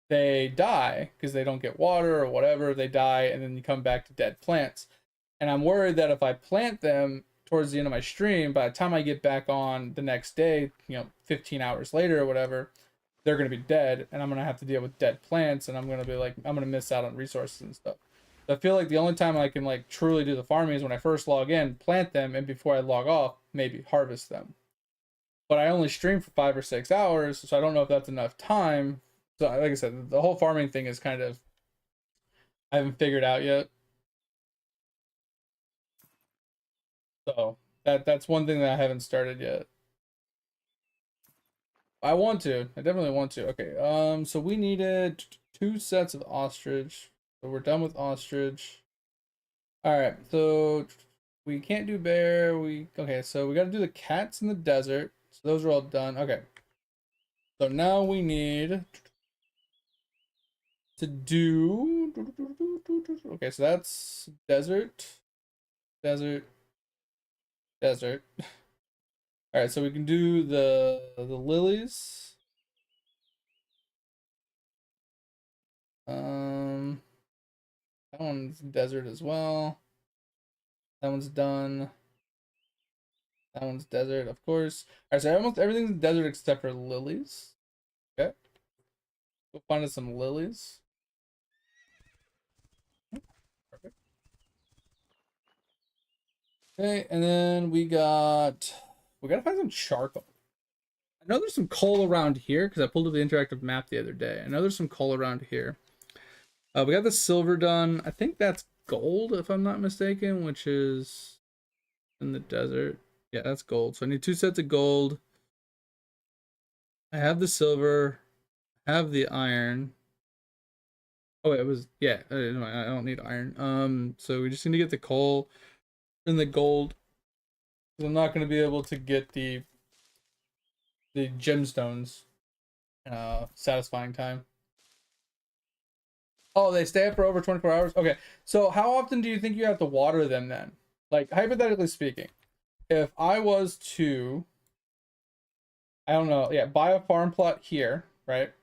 they die because they don't get water or whatever. They die and then you come back to dead plants. And I'm worried that if I plant them towards the end of my stream, by the time I get back on the next day, 15 hours later or whatever, they're going to be dead. And I'm going to have to deal with dead plants. And I'm going to be like, I'm going to miss out on resources and stuff. I feel like the only time I can like truly do the farming is when I first log in, plant them, and before I log off, maybe harvest them. But I only stream for 5 or 6 hours, so I don't know if that's enough time. So like I said, the whole farming thing is kind of, I haven't figured out yet. So that's one thing that I haven't started yet. I want to. I definitely want to. Okay. So we needed 2 sets of ostrich. So we're done with ostrich. All right. So We can't do bear. Okay, so we got to do the cats in the desert. So those are all done. Okay. So now we need to do. Okay, so that's desert, desert, desert. All right, so we can do the lilies. Um, that one's desert as well. That one's done. That one's desert, of course. All right, so almost everything's desert except for lilies. Okay, we'll find us some lilies. Perfect. Okay, and then we gotta find some charcoal. I know there's some coal around here because I pulled up the interactive map the other day. I know there's some coal around here. We got the silver done. I think that's gold, if I'm not mistaken, which is in the desert. Yeah, that's gold. So I need 2 sets of gold. I have the silver. I have the iron. Oh, it was yeah. No, I don't need iron. So we just need to get the coal and the gold. I'm not going to be able to get the gemstones. Satisfying time. Oh, they stay up for over 24 hours? Okay. So how often do you think you have to water them then? Like, hypothetically speaking, if I was to, I don't know, yeah, buy a farm plot here, right?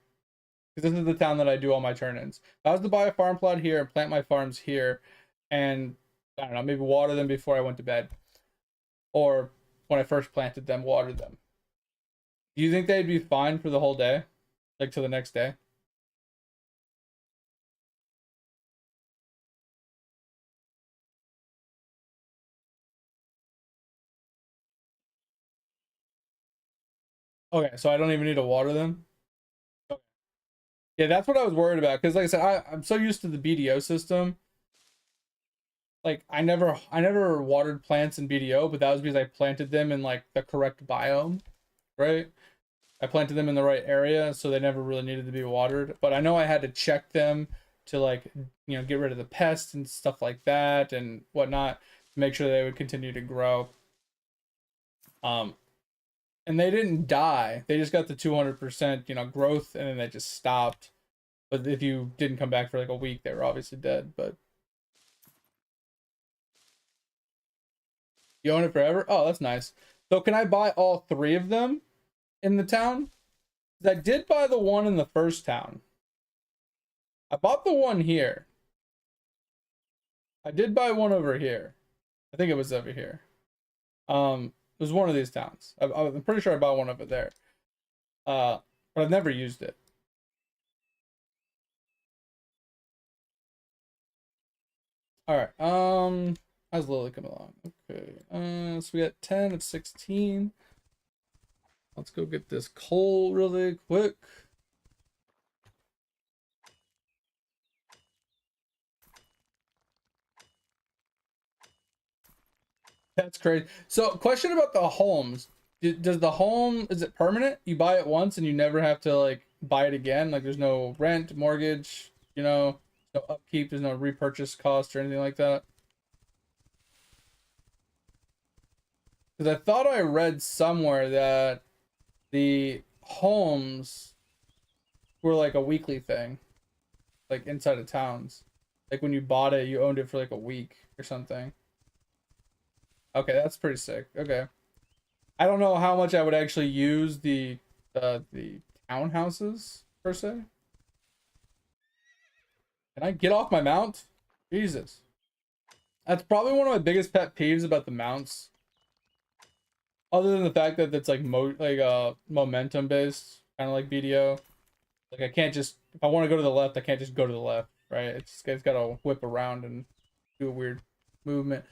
Because this is the town that I do all my turn-ins. If I was to buy a farm plot here and plant my farms here and, I don't know, maybe water them before I went to bed. Or when I first planted them, water them. Do you think they'd be fine for the whole day? Like, till the next day? Okay, so I don't even need to water them? Yeah, that's what I was worried about. Because like I said, I'm so used to the BDO system. Like I never watered plants in BDO, but that was because I planted them in like the correct biome, right? I planted them in the right area, so they never really needed to be watered. But I know I had to check them to like, get rid of the pests and stuff like that and whatnot to make sure they would continue to grow. Um, and they didn't die. They just got the 200%, growth, and then they just stopped. But if you didn't come back for like a week, they were obviously dead. But you own it forever? Oh, that's nice. So can I buy all 3 of them in the town? 'Cause I did buy the one in the first town. I bought the one here. I did buy one over here. I think it was over here. It was one of these towns. I'm pretty sure I bought one over there. Uh, but I've never used it. All right. How's Lily coming along? Okay. So we got 10 of 16. Let's go get this coal really quick. That's crazy. So, question about the homes. Does the home, is it permanent? You buy it once and you never have to like buy it again? Like there's no rent, mortgage, no upkeep, there's no repurchase cost or anything like that? Because I thought I read somewhere that the homes were like a weekly thing, like inside of towns. Like when you bought it, you owned it for like a week or something. Okay, that's pretty sick. Okay. I don't know how much I would actually use the townhouses per se. Can I get off my mount? Jesus. That's probably one of my biggest pet peeves about the mounts. Other than the fact that it's like momentum based, kind of like BDO. Like I can't just, if I want to go to the left, I can't just go to the left, right? It's got to whip around and do a weird movement.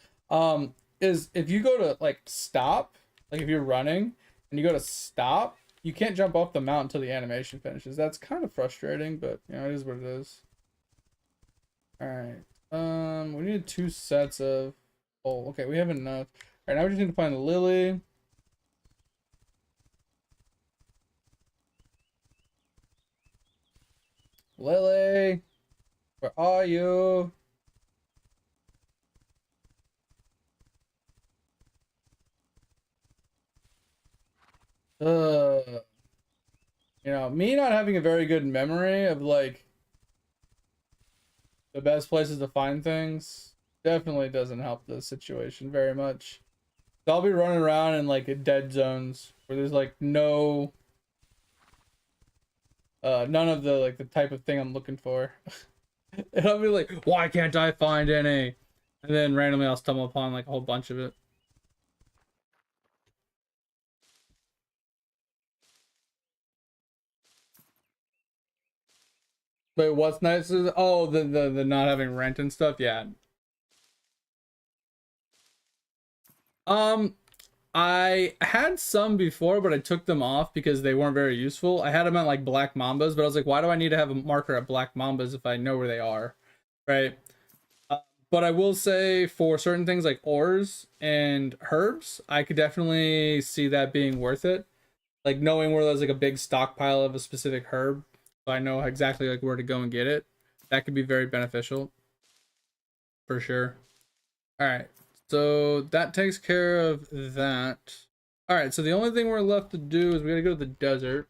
Is if you go to like stop, like if you're running and you go to stop, you can't jump off the mount until the animation finishes. That's kind of frustrating, but it is what it is. All right. We need 2 sets of. Oh, okay. We have enough. All right. Now we just need to find the lily. Lily, where are you? Uh, me not having a very good memory of like the best places to find things definitely doesn't help the situation very much. So I'll be running around in like dead zones where there's like none of the like the type of thing I'm looking for. And I'll be like, why can't I find any? And then randomly I'll stumble upon like a whole bunch of it. Wait, what's nice is the not having rent and stuff. Yeah. Um, I had some before, but I took them off because they weren't very useful. I had them at like Black Mambas, but I was like, why do I need to have a marker at Black Mambas if I know where they are, right? Uh, but I will say for certain things like ores and herbs, I could definitely see that being worth it. Like knowing where there's like a big stockpile of a specific herb, so I know exactly like where to go and get it. That could be very beneficial for sure. All right, so that takes care of that. All right, so the only thing we're left to do is we gotta go to the desert.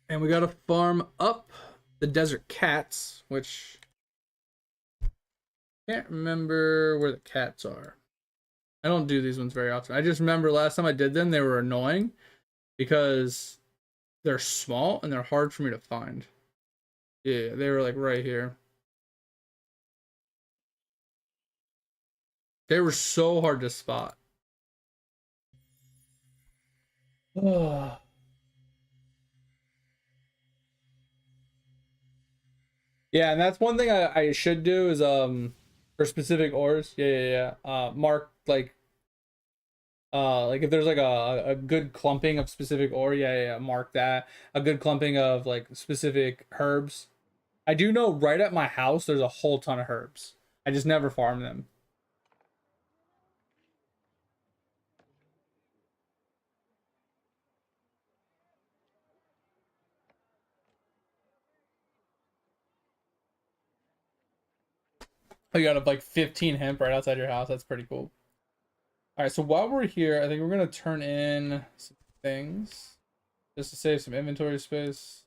And we gotta farm up the desert cats, which I can't remember where the cats are. I don't do these ones very often. I just remember last time I did them, they were annoying because they're small and they're hard for me to find. Yeah, they were like right here. They were so hard to spot. Yeah, and that's one thing I should do is for specific ores. Yeah, yeah, yeah. Mark like if there's like a good clumping of specific ore, yeah, yeah, yeah, mark that. A good clumping of like specific herbs. I do know right at my house there's a whole ton of herbs. I just never farm them. You got like 15 hemp right outside your house. That's pretty cool. All right, so while we're here, I think we're gonna turn in some things just to save some inventory space.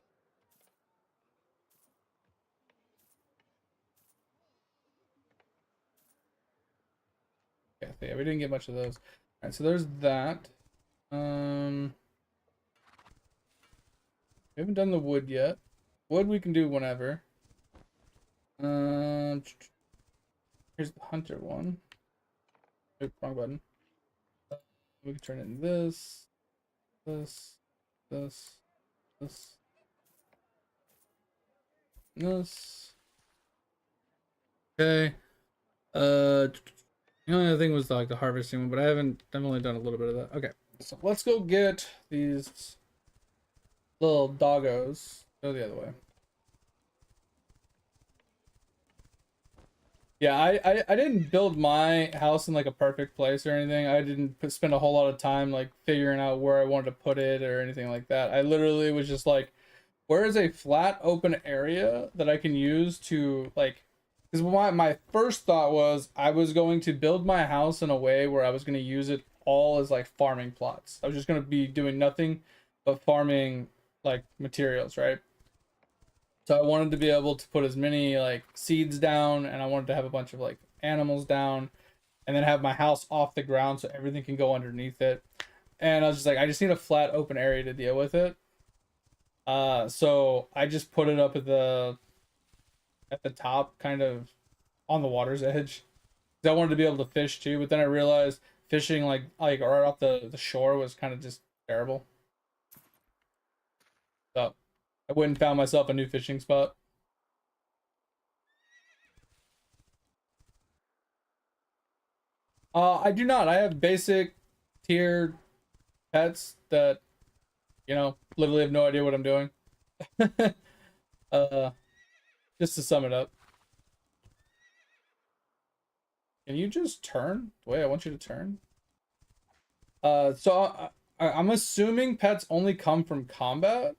Yeah, yeah, we didn't get much of those. All right, so there's that. We haven't done the wood yet. Wood we can do whenever. Um, here's the hunter one. Oops, wrong button. We can turn it into this, this, this, this, this. Okay. The only other thing was like the harvesting one, but I've only done a little bit of that. Okay, so let's go get these little doggos. Go the other way. Yeah, I didn't build my house in like a perfect place or anything. I didn't spend a whole lot of time like figuring out where I wanted to put it or anything like that. I literally was just like, where is a flat open area that I can use to like, because my first thought was I was going to build my house in a way where I was going to use it all as like farming plots. I was just going to be doing nothing but farming like materials, right? So I wanted to be able to put as many like seeds down, and I wanted to have a bunch of like animals down, and then have my house off the ground so everything can go underneath it. And I was just like, I just need a flat open area to deal with it. So I just put it up at the top, kind of on the water's edge. 'Cause I wanted to be able to fish too, but then I realized fishing like right off the shore was kind of just terrible. So I went and found myself a new fishing spot. I do not. I have basic tier pets that, literally have no idea what I'm doing. uh, just to sum it up. Can you just turn the way I want you to turn? I'm assuming pets only come from combat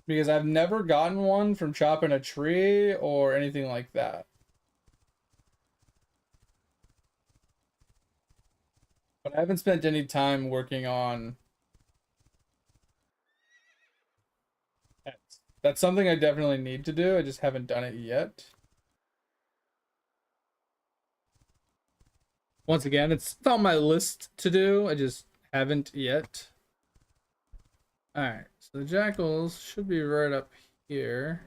because I've never gotten one from chopping a tree or anything like that. But I haven't spent any time working on pets. That's something I definitely need to do. I just haven't done it yet. Once again, it's on my list to do. I just haven't yet. Alright, so the jackals should be right up here.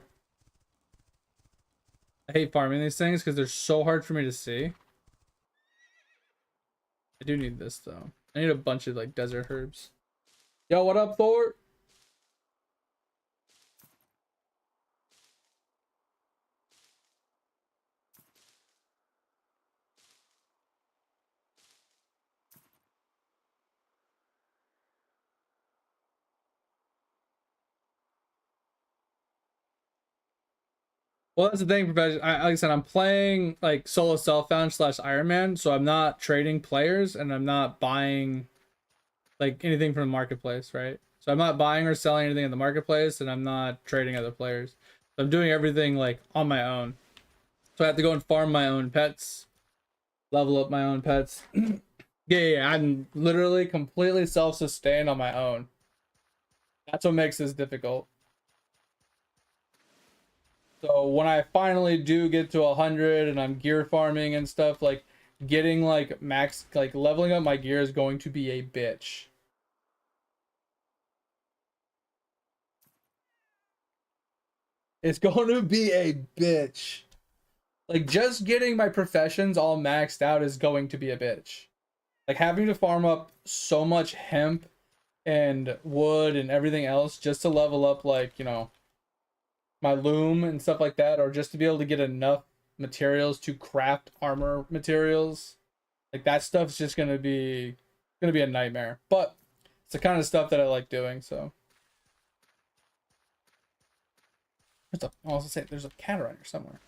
I hate farming these things because they're so hard for me to see. I do need this though. I need a bunch of like desert herbs. Yo, what up, Thor? Well, that's the thing, Professor. Like I said, I'm playing like solo self-found slash Ironman, so I'm not trading players and I'm not buying like anything from the marketplace, right? So I'm not buying or selling anything in the marketplace, and I'm not trading other players. So I'm doing everything like on my own. So I have to go and farm my own pets, level up my own pets. Yeah, I'm literally completely self-sustained on my own. That's what makes this difficult. So when I finally do get to 100 and I'm gear farming and stuff, like getting like max, like leveling up my gear is going to be a bitch. It's going to be a bitch. Like just getting my professions all maxed out is going to be a bitch. Like having to farm up so much hemp and wood and everything else just to level up, like, you know, my loom and stuff like that, or just to be able to get enough materials to craft armor materials. Like that stuff's just gonna be a nightmare. But it's the kind of stuff that I like doing, so. I was gonna say there's a cat around here somewhere.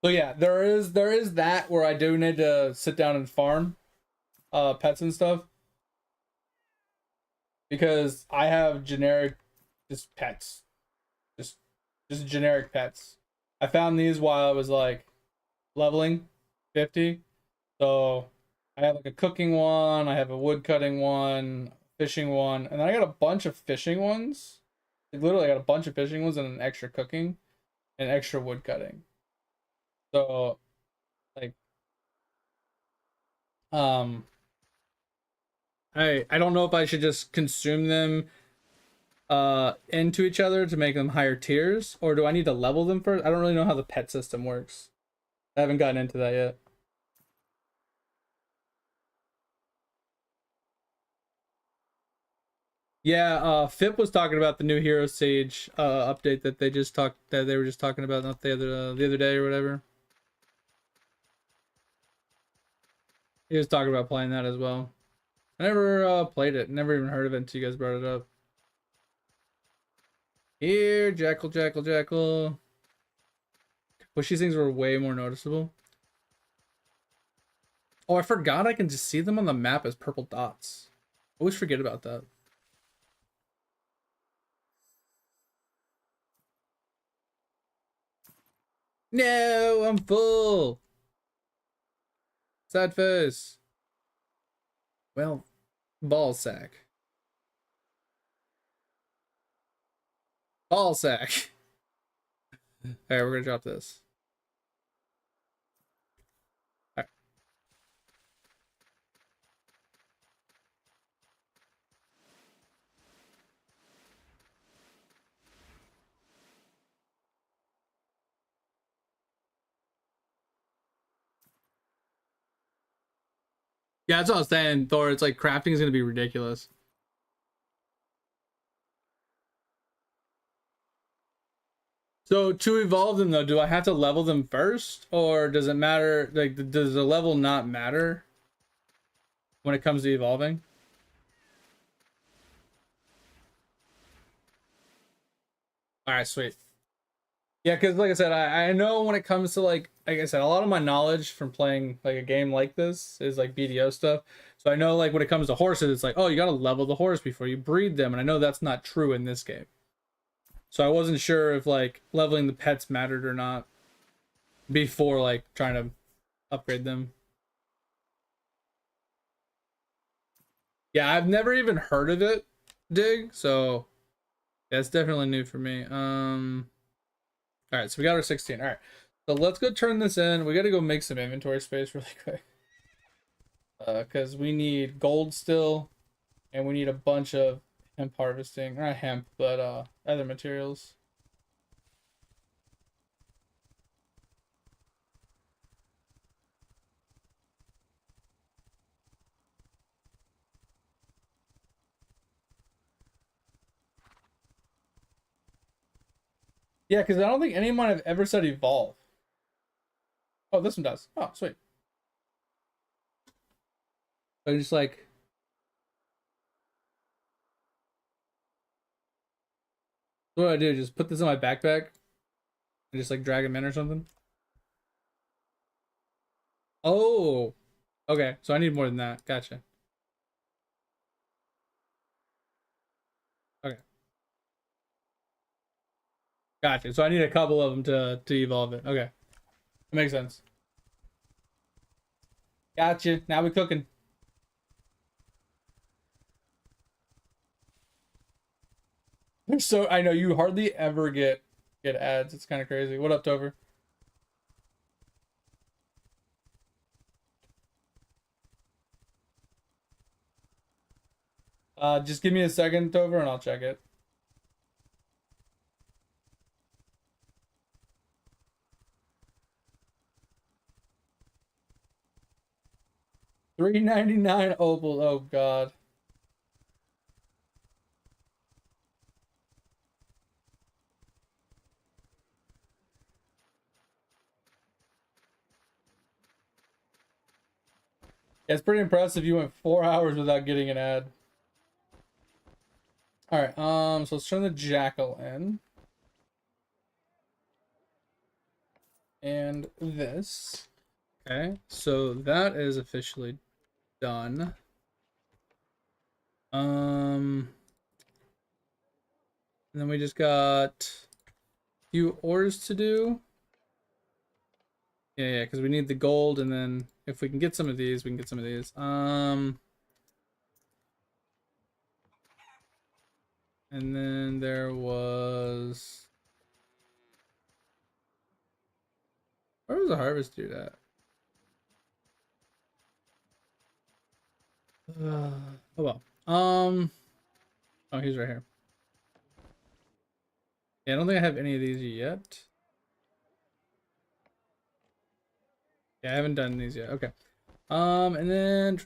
So yeah, there is that where I do need to sit down and farm pets and stuff. Because I have generic just pets. Just just generic pets. I found these while I was like leveling 50. So I have like a cooking one, I have a wood cutting one, fishing one, and then I got a bunch of fishing ones. Like literally I got a bunch of fishing ones and an extra cooking and extra wood cutting. So like um I don't know if I should just consume them into each other to make them higher tiers, or do I need to level them first? I don't really know how the pet system works. I haven't gotten into that yet. Yeah, Fip was talking about the new Hero Sage update that they were just talking about not the other day or whatever. He was talking about playing that as well. I never played it, never even heard of it until you guys brought it up. Here, Jackal, Jackal, Jackal. Wish these things were way more noticeable. Oh, I forgot I can just see them on the map as purple dots. I always forget about that. No, I'm full. Sad face. Well, ball sack. Ball sack. Alright, we're gonna drop this. All right. Yeah, that's what I was saying, Thor. It's like crafting is gonna be ridiculous. So to evolve them though, do I have to level them first, or does it matter? Like, does the level not matter when it comes to evolving? All right, sweet. Yeah, because like I said, I know when it comes to like I said, a lot of my knowledge from playing like a game like this is like BDO stuff. So I know like when it comes to horses, it's like, oh, you gotta level the horse before you breed them, and I know that's not true in this game. So I wasn't sure if like leveling the pets mattered or not before like trying to upgrade them. Yeah, I've never even heard of it, Dig, so yeah, it's definitely new for me. All right, so we got our 16. All right, so let's go turn this in. We got to go make some inventory space really quick, because we need gold still, and we need a bunch of hemp harvesting. Not hemp, but other materials. Yeah, because I don't think any of mine have ever said evolve. Oh, this one does. Oh, sweet. So just like, what do I do? Just put this in my backpack and just like drag them in or something? Oh, okay. So I need more than that. Gotcha. Okay, gotcha. So I need a couple of them to evolve it. Okay, that makes sense. Gotcha. Now we're cooking. So I know you hardly ever get ads. It's kind of crazy. What up, Tover? Just give me a second, Tover, and I'll check it. $3.99 opal. Oh God. Yeah, it's pretty impressive. You went 4 hours without getting an ad. All right. So let's turn the jackal in. And this. Okay, so that is officially done. And then we just got a few ores to do. Yeah, because we need the gold, and then if we can get some of these, we can get some of these. And then there was, where was the harvest dude at? Oh well. Oh, he's right here. Yeah, I don't think I have any of these yet. Yeah, I haven't done these yet. Okay. And then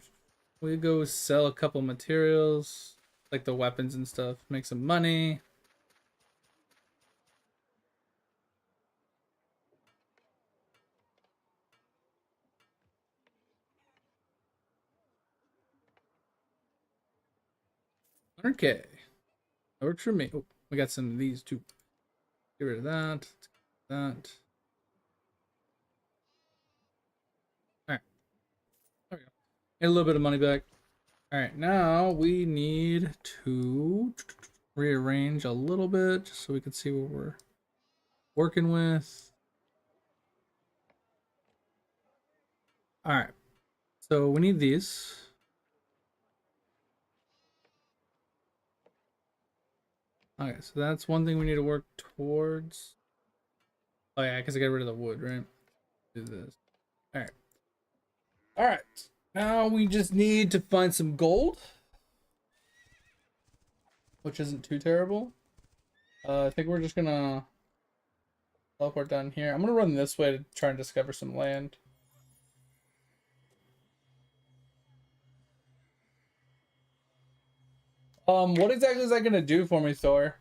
we go sell a couple materials, like the weapons and stuff, make some money. Okay. That works for me. Oh, we got some of these too. Get rid of that. That. Alright. There we go. Get a little bit of money back. Alright, now we need to rearrange a little bit just so we can see what we're working with. Alright. So we need these. Okay, so that's one thing we need to work towards. Oh yeah, because I got rid of the wood, right? Do this. Alright. Alright. Now we just need to find some gold, which isn't too terrible. I think we're just gonna teleport down here. I'm gonna run this way to try and discover some land. What exactly is that gonna do for me, Thor?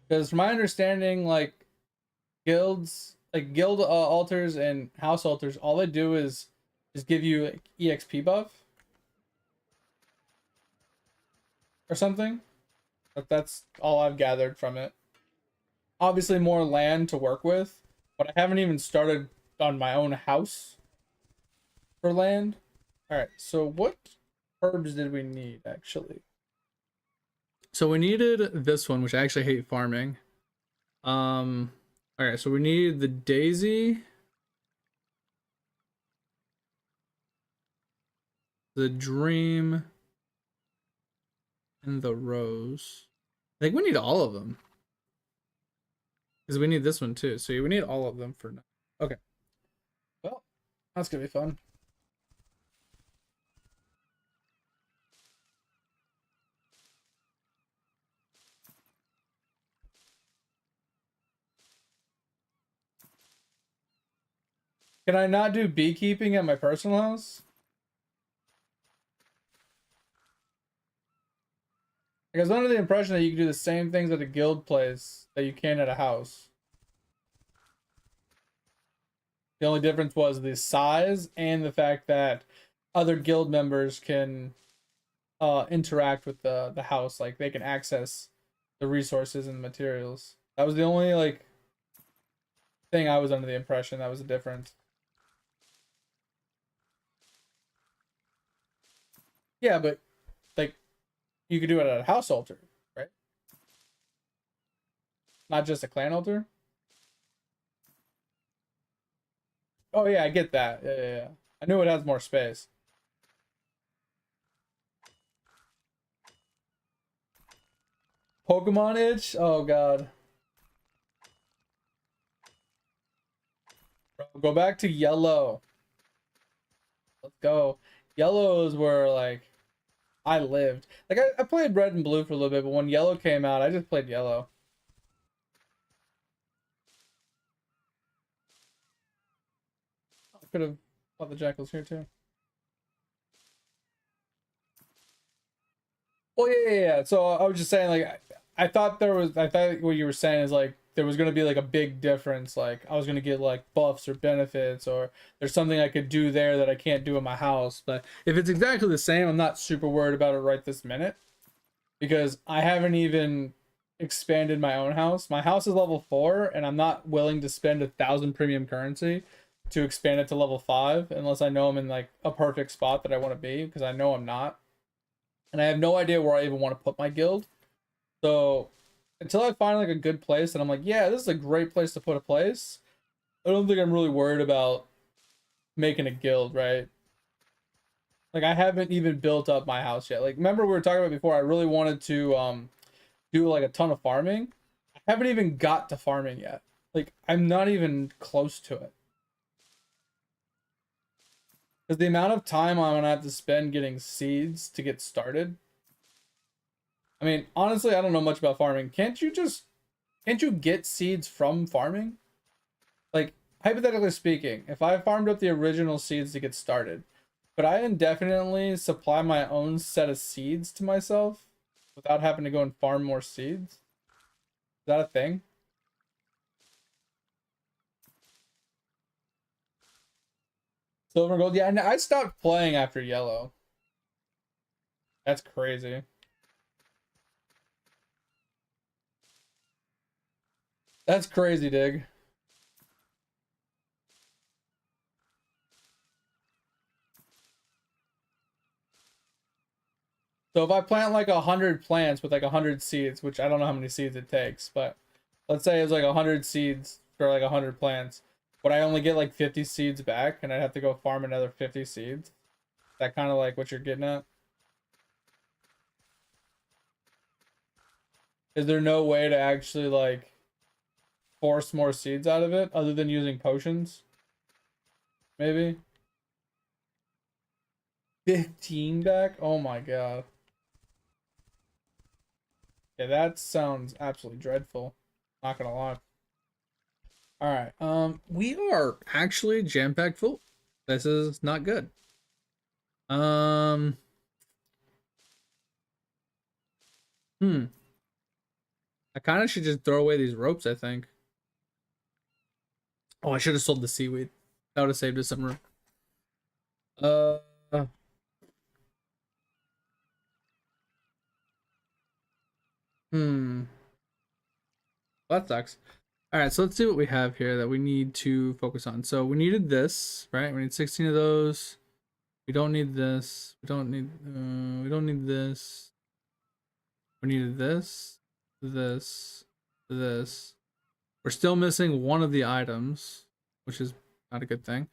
Because from my understanding, like guilds, like guild altars and house altars, all they do is just give you like EXP buff or something. But that's all I've gathered from it. Obviously, more land to work with, but I haven't even started on my own house for land. All right, so what herbs did we need actually? So we needed this one, which I actually hate farming. All right, so we need the daisy. The dream and the rose. I think we need all of them. Because we need this one too. So we need all of them for now. Okay. Well, that's gonna be fun. Can I not do beekeeping at my personal house? I was under the impression that you can do the same things at a guild place that you can at a house. The only difference was the size and the fact that other guild members can interact with the house. Like they can access the resources and the materials. That was the only like thing I was under the impression that was a difference. Yeah, but like you could do it at a house altar, right? Not just a clan altar. Oh yeah, I get that. Yeah. I knew it has more space. Pokemon itch? Oh god. Bro, go back to yellow. Let's go. Yellow is where like I lived. Like I played red and blue for a little bit, but when yellow came out, I just played yellow. I could have thought the jackals here too. Well, yeah. So I was just saying, like, I thought there was. I thought what you were saying is like there was gonna be like a big difference. Like I was gonna get like buffs or benefits, or there's something I could do there that I can't do in my house. But if it's exactly the same, I'm not super worried about it right this minute because I haven't even expanded my own house. My house is level 4, and I'm not willing to spend 1,000 premium currency to expand it to level 5 unless I know I'm in like a perfect spot that I want to be because I know I'm not and I have no idea where I even want to put my guild. So until I find like a good place and I'm like, yeah, this is a great place to put a place, I don't think I'm really worried about making a guild, right? Like I haven't even built up my house yet. Like remember we were talking about before, I really wanted to do like a ton of farming. I haven't even got to farming yet. Like I'm not even close to it. Because the amount of time I'm gonna have to spend getting seeds to get started. I mean, honestly, I don't know much about farming. Can't you get seeds from farming? Like, hypothetically speaking, if I farmed up the original seeds to get started, could I indefinitely supply my own set of seeds to myself without having to go and farm more seeds? Is that a thing? Silver and gold? Yeah, and I stopped playing after yellow. That's crazy. That's crazy, Dig. So if I plant like 100 plants with like 100 seeds, which I don't know how many seeds it takes, but let's say it's like 100 seeds for like 100 plants, but I only get like 50 seeds back, and I'd have to go farm another 50 seeds. That kind of like what you're getting at? Is there no way to actually like force more seeds out of it other than using potions? Maybe 15 back. Oh my god. Yeah, that sounds absolutely dreadful. Not gonna lie. All right. We are actually jam-packed full. This is not good. Um, hmm. I kind of should just throw away these ropes, I think. Oh, I should have sold the seaweed. That would have saved us some room. Uh, hmm. Well, that sucks. All right, so let's see what we have here that we need to focus on. So we needed this, right? We need 16 of those. We don't need this. We don't need this. We needed this, this, this. We're still missing one of the items, which is not a good thing.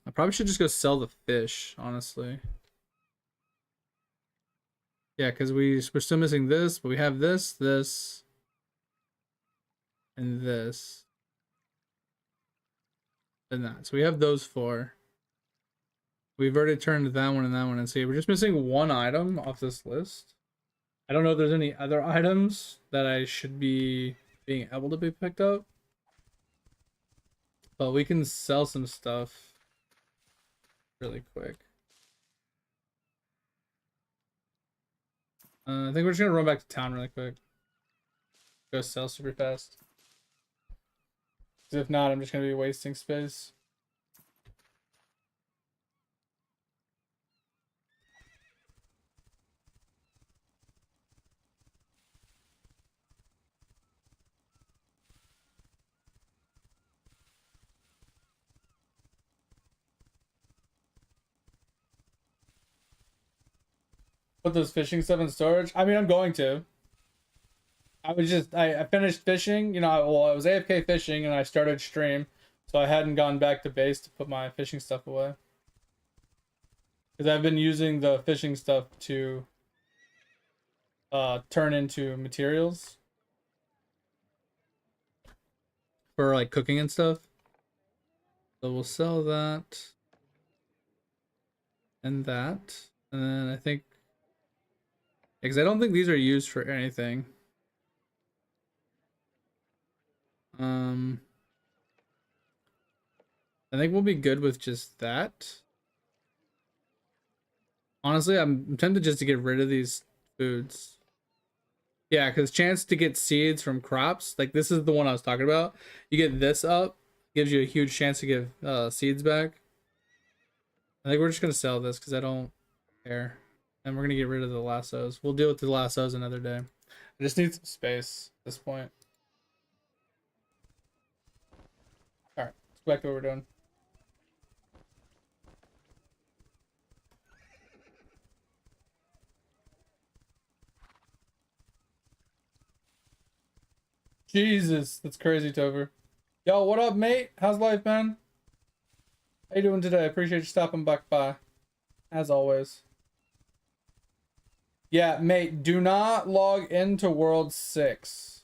I probably should just go sell the fish, honestly. Yeah, because we're still missing this, but we have this, this, and this, and that. So we have those four. We've already turned that one and that one, and see, we're just missing one item off this list. I don't know if there's any other items that I should be being able to be picked up, but we can sell some stuff really quick. I think we're just gonna run back to town really quick. Go sell super fast. Because if not, I'm just gonna be wasting space. Put those fishing stuff in storage. I mean, I'm going to. I finished fishing. You know, I was AFK fishing and I started stream, so I hadn't gone back to base to put my fishing stuff away. Because I've been using the fishing stuff to turn into materials for like cooking and stuff. So we'll sell that and that, and then I think, because I don't think these are used for anything. I think we'll be good with just that. Honestly, I'm tempted just to get rid of these foods. Yeah, because chance to get seeds from crops, like this is the one I was talking about. You get this up, gives you a huge chance to get seeds back. I think we're just gonna sell this because I don't care. And we're gonna get rid of the lassos. We'll deal with the lassos another day. I just need some space at this point. Alright, let's go back to what we're doing. Jesus, that's crazy, Tover. Yo, what up, mate? How's life, man? How you doing today? Appreciate you stopping back by, as always. Yeah, mate, do not log into World 6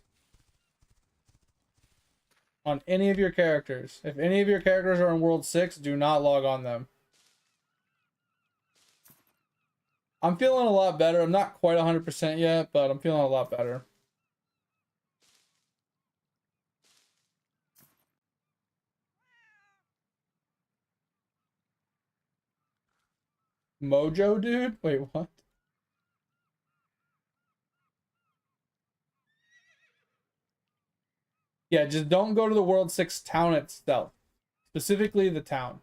on any of your characters. If any of your characters are in World 6, do not log on them. I'm feeling a lot better. I'm not quite 100% yet, but I'm feeling a lot better. Mojo, dude? Wait, what? Yeah, just don't go to the World 6 town itself. Specifically the town.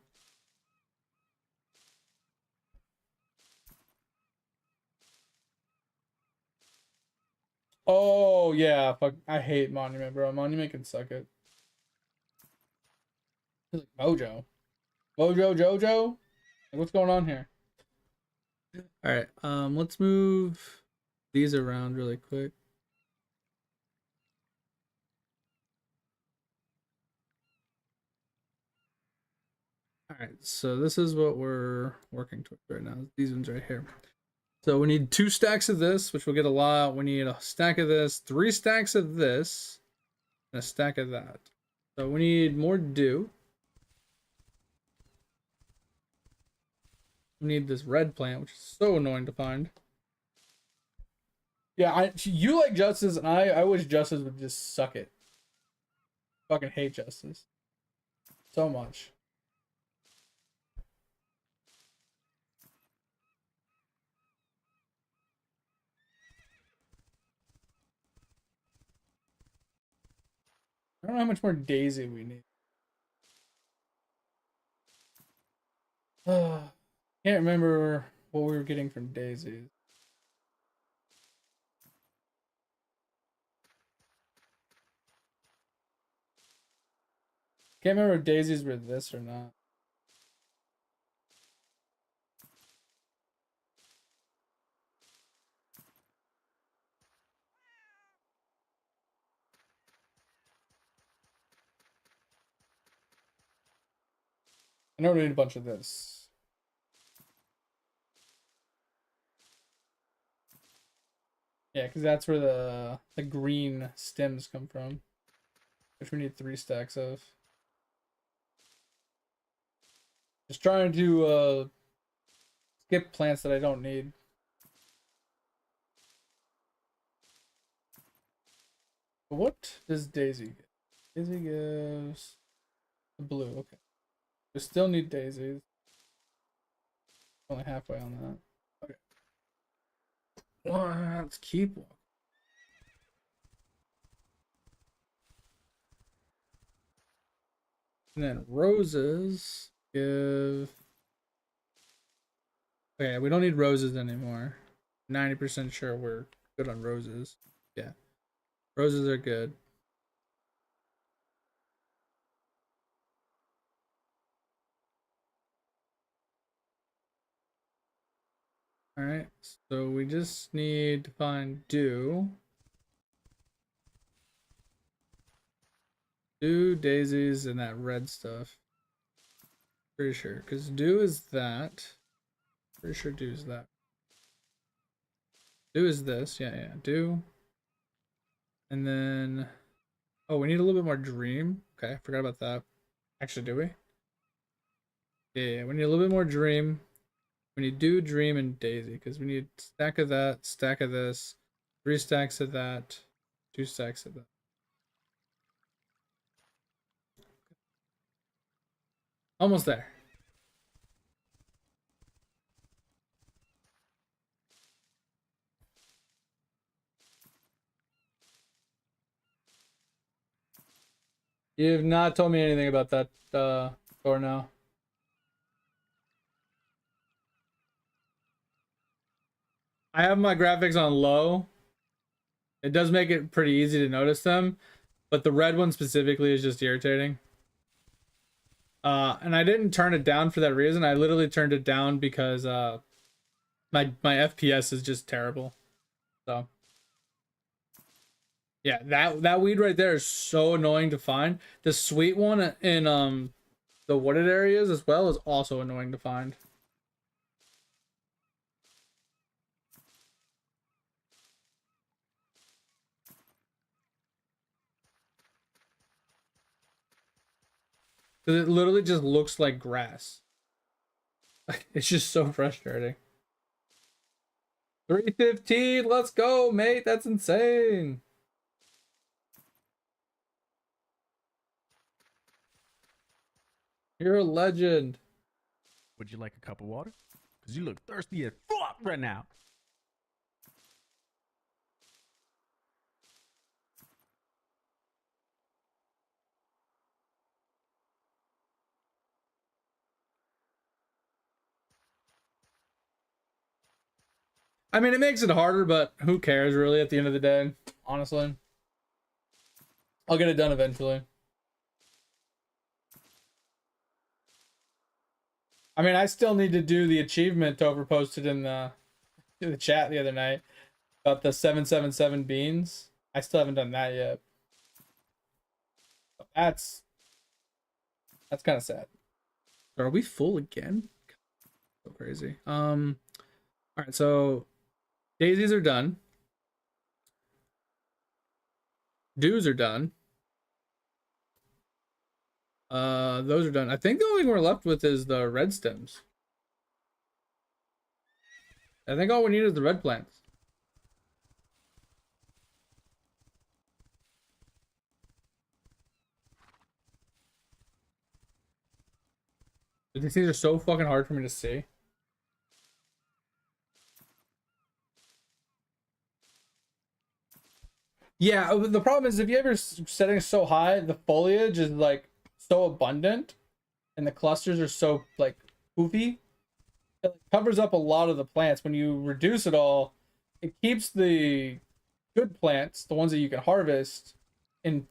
Oh, yeah. Fuck, I hate Monument, bro. Monument can suck it. Like Mojo. Mojo Jojo? Like, what's going on here? Alright, let's move these around really quick. Alright, so this is what we're working towards right now. These ones right here. So we need 2 stacks of this, which we'll get a lot. We need a stack of this, 3 stacks of this, and a stack of that. So we need more dew. We need this red plant, which is so annoying to find. Yeah, you like Justice, and I wish Justice would just suck it. Fucking hate Justice so much. I don't know how much more Daisy we need. Can't remember what we were getting from Daisy. Can't remember if Daisies were this or not. I know we need a bunch of this. Yeah, because that's where the green stems come from, which we need 3 stacks of. Just trying to skip plants that I don't need. But what does Daisy get? Daisy gives the blue. Okay. We still need daisies. Only halfway on that. Okay. Let's keep walking. And then roses give. Okay, we don't need roses anymore. 90% sure we're good on roses. Yeah. Roses are good. Alright, so we just need to find dew. Dew, daisies, and that red stuff. Pretty sure, because dew is that. Pretty sure dew is that. Dew is this, yeah, dew. And then, oh, we need a little bit more dream. Okay, forgot about that. Actually, do we? Yeah, we need a little bit more dream. We need dew, dream, and daisy, because we need stack of that, stack of this, 3 stacks of that, 2 stacks of that. Almost there. You've not told me anything about that door now. I have my graphics on low. It does make it pretty easy to notice them, but the red one specifically is just irritating. And I didn't turn it down for that reason. I literally turned it down because my FPS is just terrible. So yeah, that weed right there is so annoying to find. The sweet one in the wooded areas as well is also annoying to find. Because it literally just looks like grass. It's just so frustrating. 315, let's go, mate. That's insane. You're a legend. Would you like a cup of water? Because you look thirsty as fuck right now. I mean, it makes it harder, but who cares really at the end of the day? Honestly. I'll get it done eventually. I mean, I still need to do the achievement Tover posted in the chat the other night about the 777 beans. I still haven't done that yet. That's kind of sad. Are we full again? So crazy. All right, so daisies are done. Dews are done. Those are done. I think the only thing we're left with is the red stems. I think all we need is the red plants. These things are so fucking hard for me to see. Yeah, the problem is if you have your settings so high, the foliage is like so abundant and the clusters are so like poofy. It covers up a lot of the plants. When you reduce it all, it keeps the good plants, the ones that you can harvest, in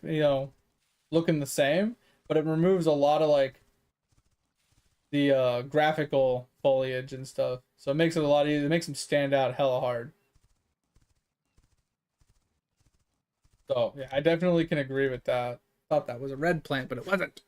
looking the same, but it removes a lot of like the graphical foliage and stuff. So it makes it a lot easier. It makes them stand out hella hard. So yeah, I definitely can agree with that. Thought that was a red plant, but it wasn't.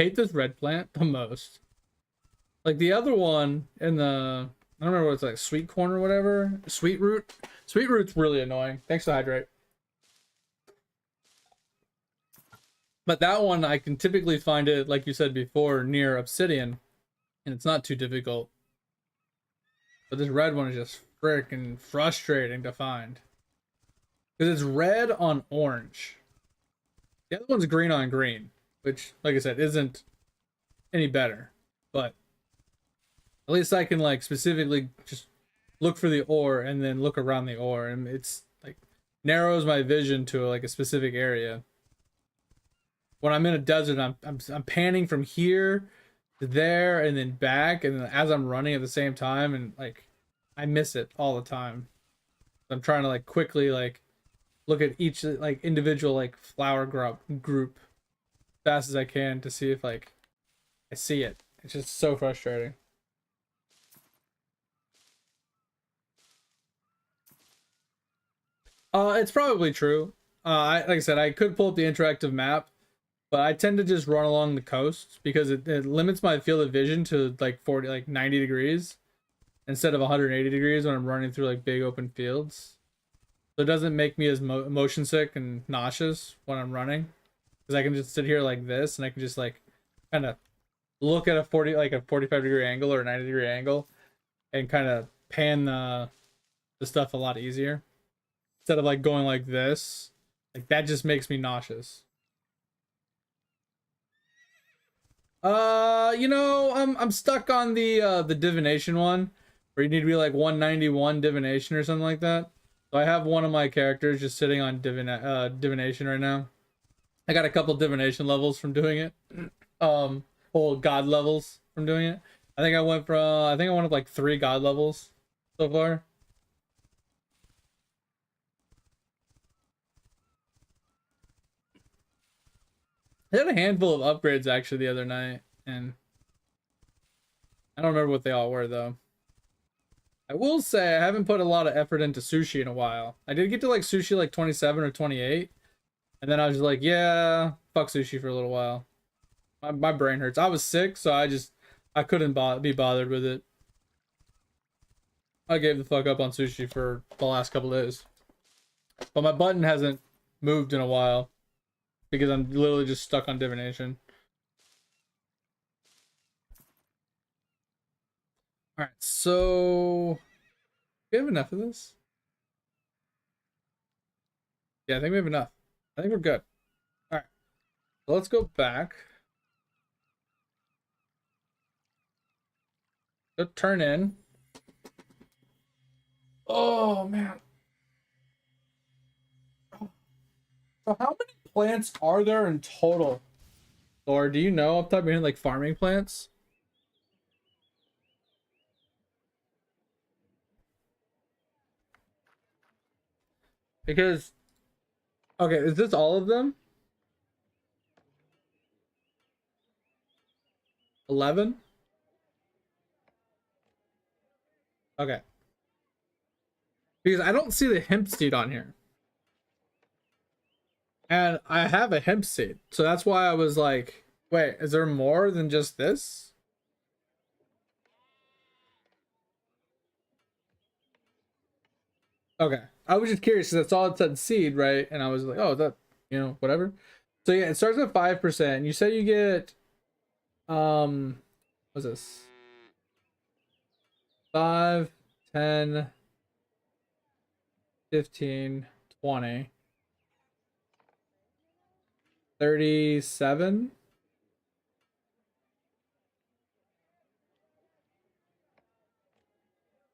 hate this red plant the most. Like the other one in the, I don't remember what it's like, sweet corn or whatever. Sweet root. Sweet root's really annoying. Thanks to hydrate. But that one I can typically find it, like you said before, near obsidian, and it's not too difficult. But this red one is just freaking frustrating to find. Because it's red on orange. The other one's green on green, which, like I said, isn't any better. But at least I can like specifically just look for the ore and then look around the ore, and it's like narrows my vision to like a specific area. When I'm in a desert, I'm panning from here to there and then back, and then as I'm running at the same time, and like I miss it all the time. I'm trying to like quickly like look at each like individual like flower group fast as I can to see if like I see it. It's just so frustrating. It's probably true. Like I said, I could pull up the interactive map, but I tend to just run along the coast because it limits my field of vision to like 40, like 90 degrees instead of 180 degrees when I'm running through like big open fields. So it doesn't make me as motion sick and nauseous when I'm running, because I can just sit here like this and I can just like kind of look at a 45-degree angle or a 90-degree angle and kind of pan the stuff a lot easier instead of like going like this. Like that just makes me nauseous. I'm stuck on the divination one, where you need to be like 191 divination or something like that. So I have one of my characters just sitting on divination right now. I got a couple divination levels from doing it. Well, god levels from doing it. I think I went up like 3 god levels so far. I had a handful of upgrades actually the other night, and I don't remember what they all were though. I will say I haven't put a lot of effort into sushi in a while. I did get to like sushi like 27 or 28, and then I was just like, yeah, fuck sushi for a little while. My brain hurts. I was sick, so I couldn't be bothered with it. I gave the fuck up on sushi for the last couple days. But my button hasn't moved in a while because I'm literally just stuck on divination. All right, so we have enough of this. Yeah, I think we have enough. I think we're good. All right, so let's go back. Go turn in. Oh man. So how many plants are there in total? Or do you know off the top of your head, like farming plants? Because okay, is this all of them? 11? Okay. Because I don't see the hemp seed on here. And I have a hemp seed. So that's why I was like, wait, is there more than just this? Okay. I was just curious because that's all it said seed, right? And I was like, oh, that, whatever. So yeah, it starts at 5%. You said you get, what's this? 5, 10, 15, 20, 37.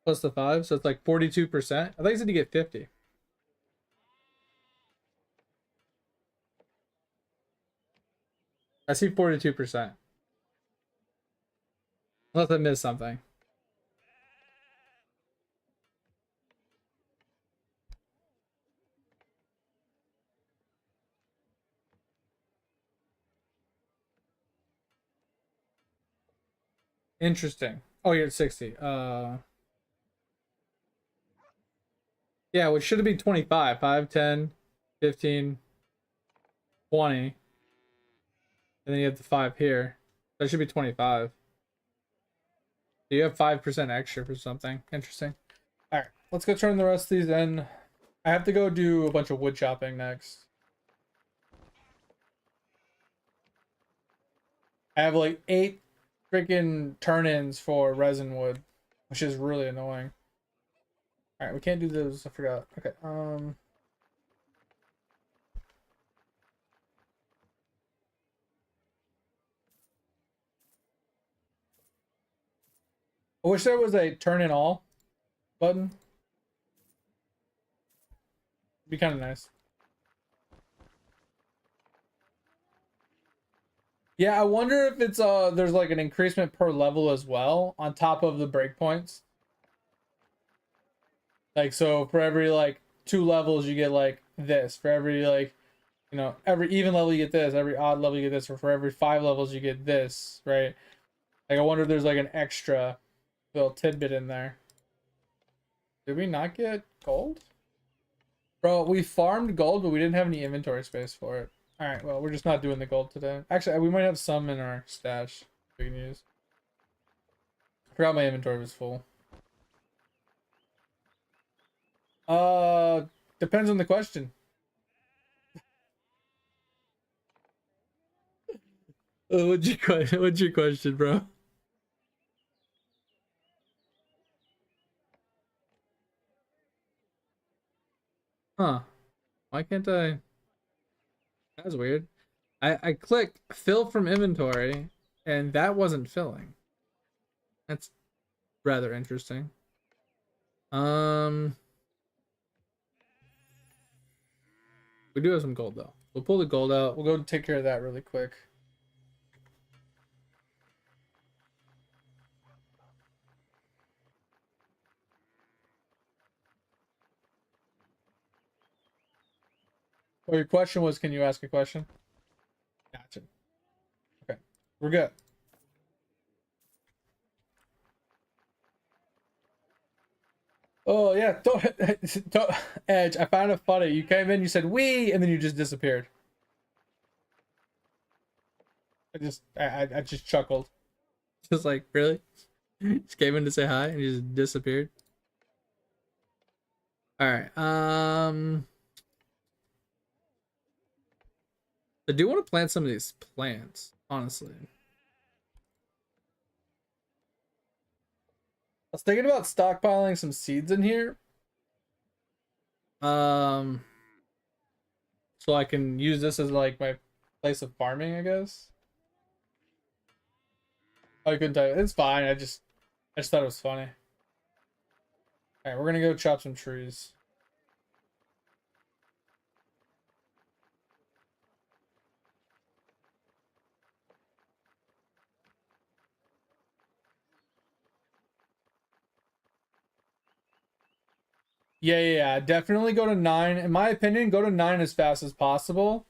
Plus the 5, so it's like 42%. I thought you said you get 50. I see 42%. Unless I missed something. Interesting. Oh, you're at 60. Yeah, which should be 25. 5, 10, 15, 20. And then you have the 5 here. That should be 25. So you have 5% extra for something. Interesting. All right, let's go turn the rest of these in. I have to go do a bunch of wood chopping next. I have like 8 freaking turn-ins for resin wood, which is really annoying. All right, we can't do those. I forgot. Okay. I wish there was a turn in all button. It'd be kind of nice. Yeah, I wonder if it's there's like an increasement per level as well on top of the breakpoints. Like, so for every like 2 levels you get like this. For every like, you know, every even level you get this, every odd level you get this, or for every 5 levels you get this, right? Like, I wonder if there's like an extra little tidbit in there. Did we not get gold? Bro, we farmed gold, but we didn't have any inventory space for it. Alright, well, we're just not doing the gold today. Actually, we might have some in our stash we can use. I forgot my inventory was full. Uh, Depends on the question. What's your question, bro? Huh. Why can't I? That's weird. I clicked fill from inventory and that wasn't filling. That's rather interesting. Um, we do have some gold though. We'll pull the gold out. We'll go take care of that really quick. Well, your question was, can you ask a question? Gotcha. Okay, we're good. Oh yeah, don't Edge. I found it funny. You came in, you said "we," and then you just disappeared. I just chuckled. Just like, really? Just came in to say hi and you just disappeared. All right. I do want to plant some of these plants, honestly. I was thinking about stockpiling some seeds in here. Um, so I can use this as like my place of farming, I guess. Oh, I couldn't tell you. It's fine. I just thought it was funny. All right, we're gonna go chop some trees. Yeah. Definitely go to 9. In my opinion, go to 9 as fast as possible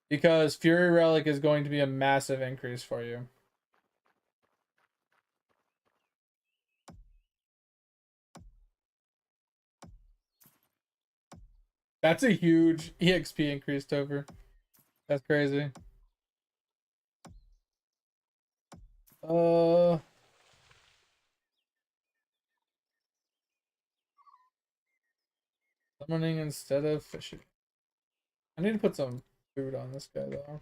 because Fury Relic is going to be a massive increase for you. That's a huge EXP increase, Topher. That's crazy. Uh, Summoning instead of fishing. I need to put some food on this guy though.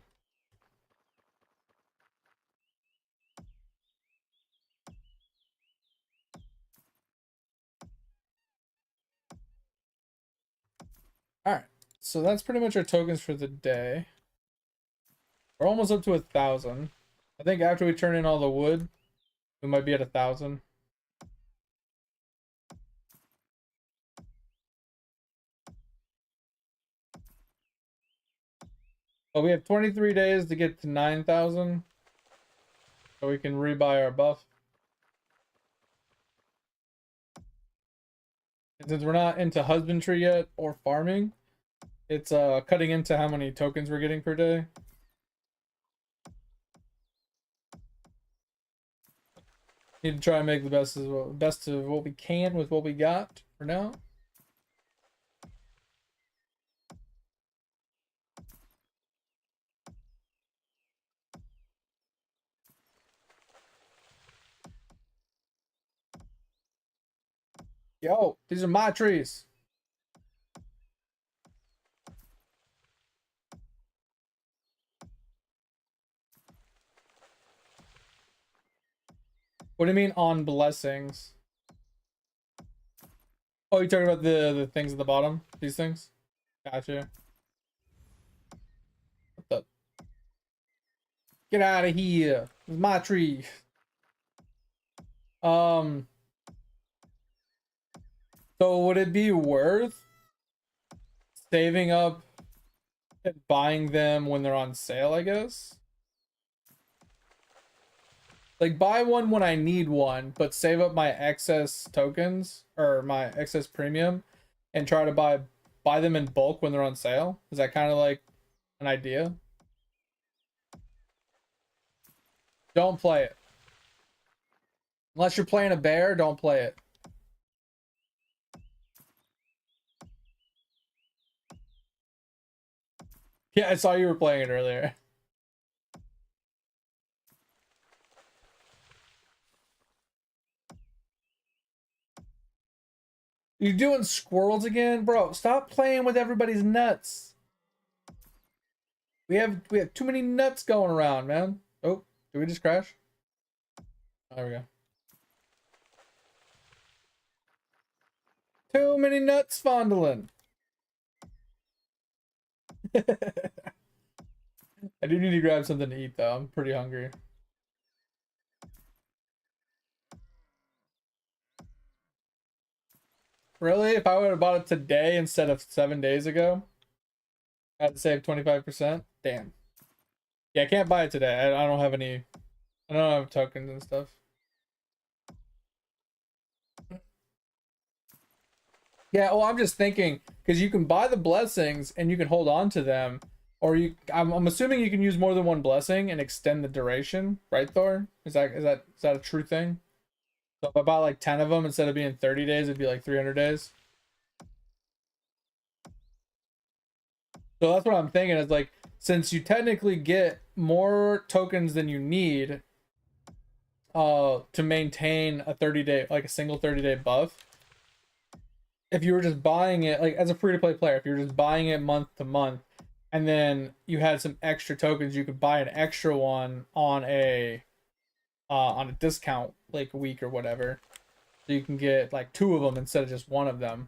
All right, so that's pretty much our tokens for the day. We're almost up to 1,000. I think after we turn in all the wood, we might be at 1,000. But we have 23 days to get to 9,000, so we can rebuy our buff. And since we're not into husbandry yet or farming, it's cutting into how many tokens we're getting per day. Need to try and make the best of what we can with what we got for now. Yo, these are my trees. What do you mean on blessings? Oh, you're talking about the things at the bottom? These things? Gotcha. What the? Get out of here. It's my tree. Um, so would it be worth saving up and buying them when they're on sale, I guess? Like buy one when I need one, but save up my excess tokens or my excess premium and try to buy them in bulk when they're on sale. Is that kind of like an idea? Don't play it. Unless you're playing a bear, don't play it. Yeah, I saw you were playing it earlier. You doing squirrels again? Bro, stop playing with everybody's nuts. We have too many nuts going around, man. Oh, did we just crash? There we go. Too many nuts fondling. I do need to grab something to eat though. I'm pretty hungry. Really? If I would have bought it today instead of 7 days ago, I'd save 25%. Damn. Yeah, I can't buy it today. I don't have any. I don't have tokens and stuff. Yeah, well, I'm just thinking because you can buy the blessings and you can hold on to them, or I'm assuming you can use more than one blessing and extend the duration, right, Thor? Is that a true thing? So if I buy like 10 of them instead of being 30 days, it'd be like 300 days. So that's what I'm thinking is like, since you technically get more tokens than you need to maintain a 30-day, like a single 30-day buff, if you were just buying it like as a free-to-play player, if you were just buying it month to month and then you had some extra tokens, you could buy an extra one on a discount like a week or whatever, so you can get like 2 of them instead of just 1 of them.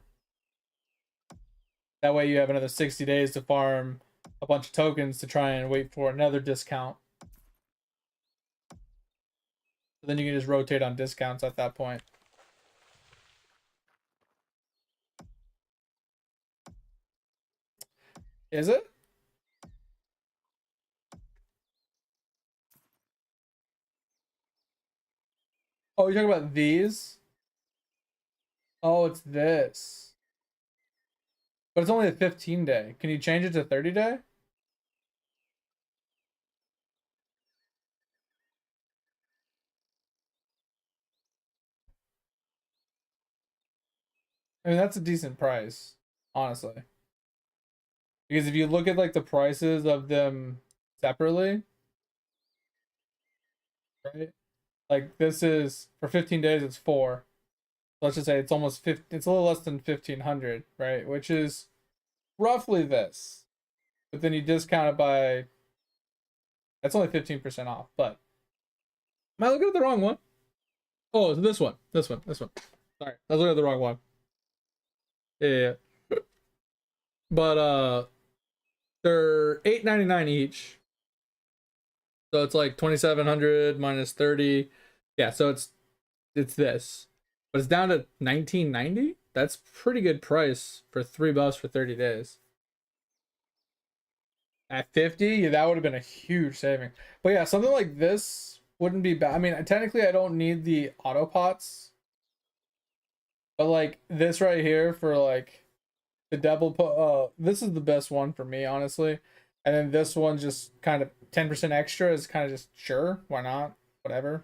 That way you have another 60 days to farm a bunch of tokens to try and wait for another discount. So then you can just rotate on discounts at that point. Is it? Oh, you're talking about these? Oh, it's this. But it's only a 15 day. Can you change it to 30 day? I mean, that's a decent price, honestly. Because if you look at like the prices of them separately, right? Like this is for 15 days, it's 4. Let's just say it's almost 50, it's a little less than 1500, right? Which is roughly this. But then you discount it by, that's only 15% off. But am I looking at the wrong one? Oh, it's this one. This one. This one. Sorry, I was looking at the wrong one. Yeah. But they're $8.99 each. So it's like 2,700 minus 30. Yeah, so it's this. But it's down to 19.90. That's pretty good price for $3 for 30 days. At 50, yeah, that would have been a huge saving. But yeah, something like this wouldn't be bad. I mean, technically I don't need the auto pots. But like this right here for like the double this is the best one for me, honestly. And then this one just kind of 10% extra is kind of just sure, why not? Whatever.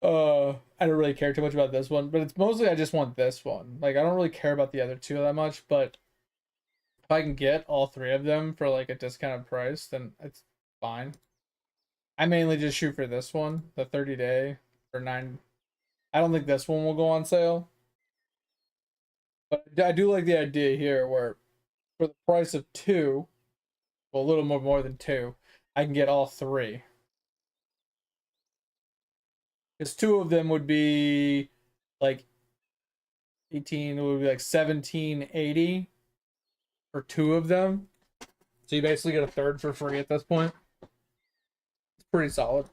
I don't really care too much about this one, but it's mostly I just want this one. Like I don't really care about the other 2 that much, but if I can get all 3 of them for like a discounted price, then it's fine. I mainly just shoot for this one, the 30 day for 9. I don't think this one will go on sale. But I do like the idea here where for the price of two, well, a little more than two, I can get all three. Because two of them would be like 18, it would be like 1780 for two of them. So you basically get a third for free at this point. It's pretty solid.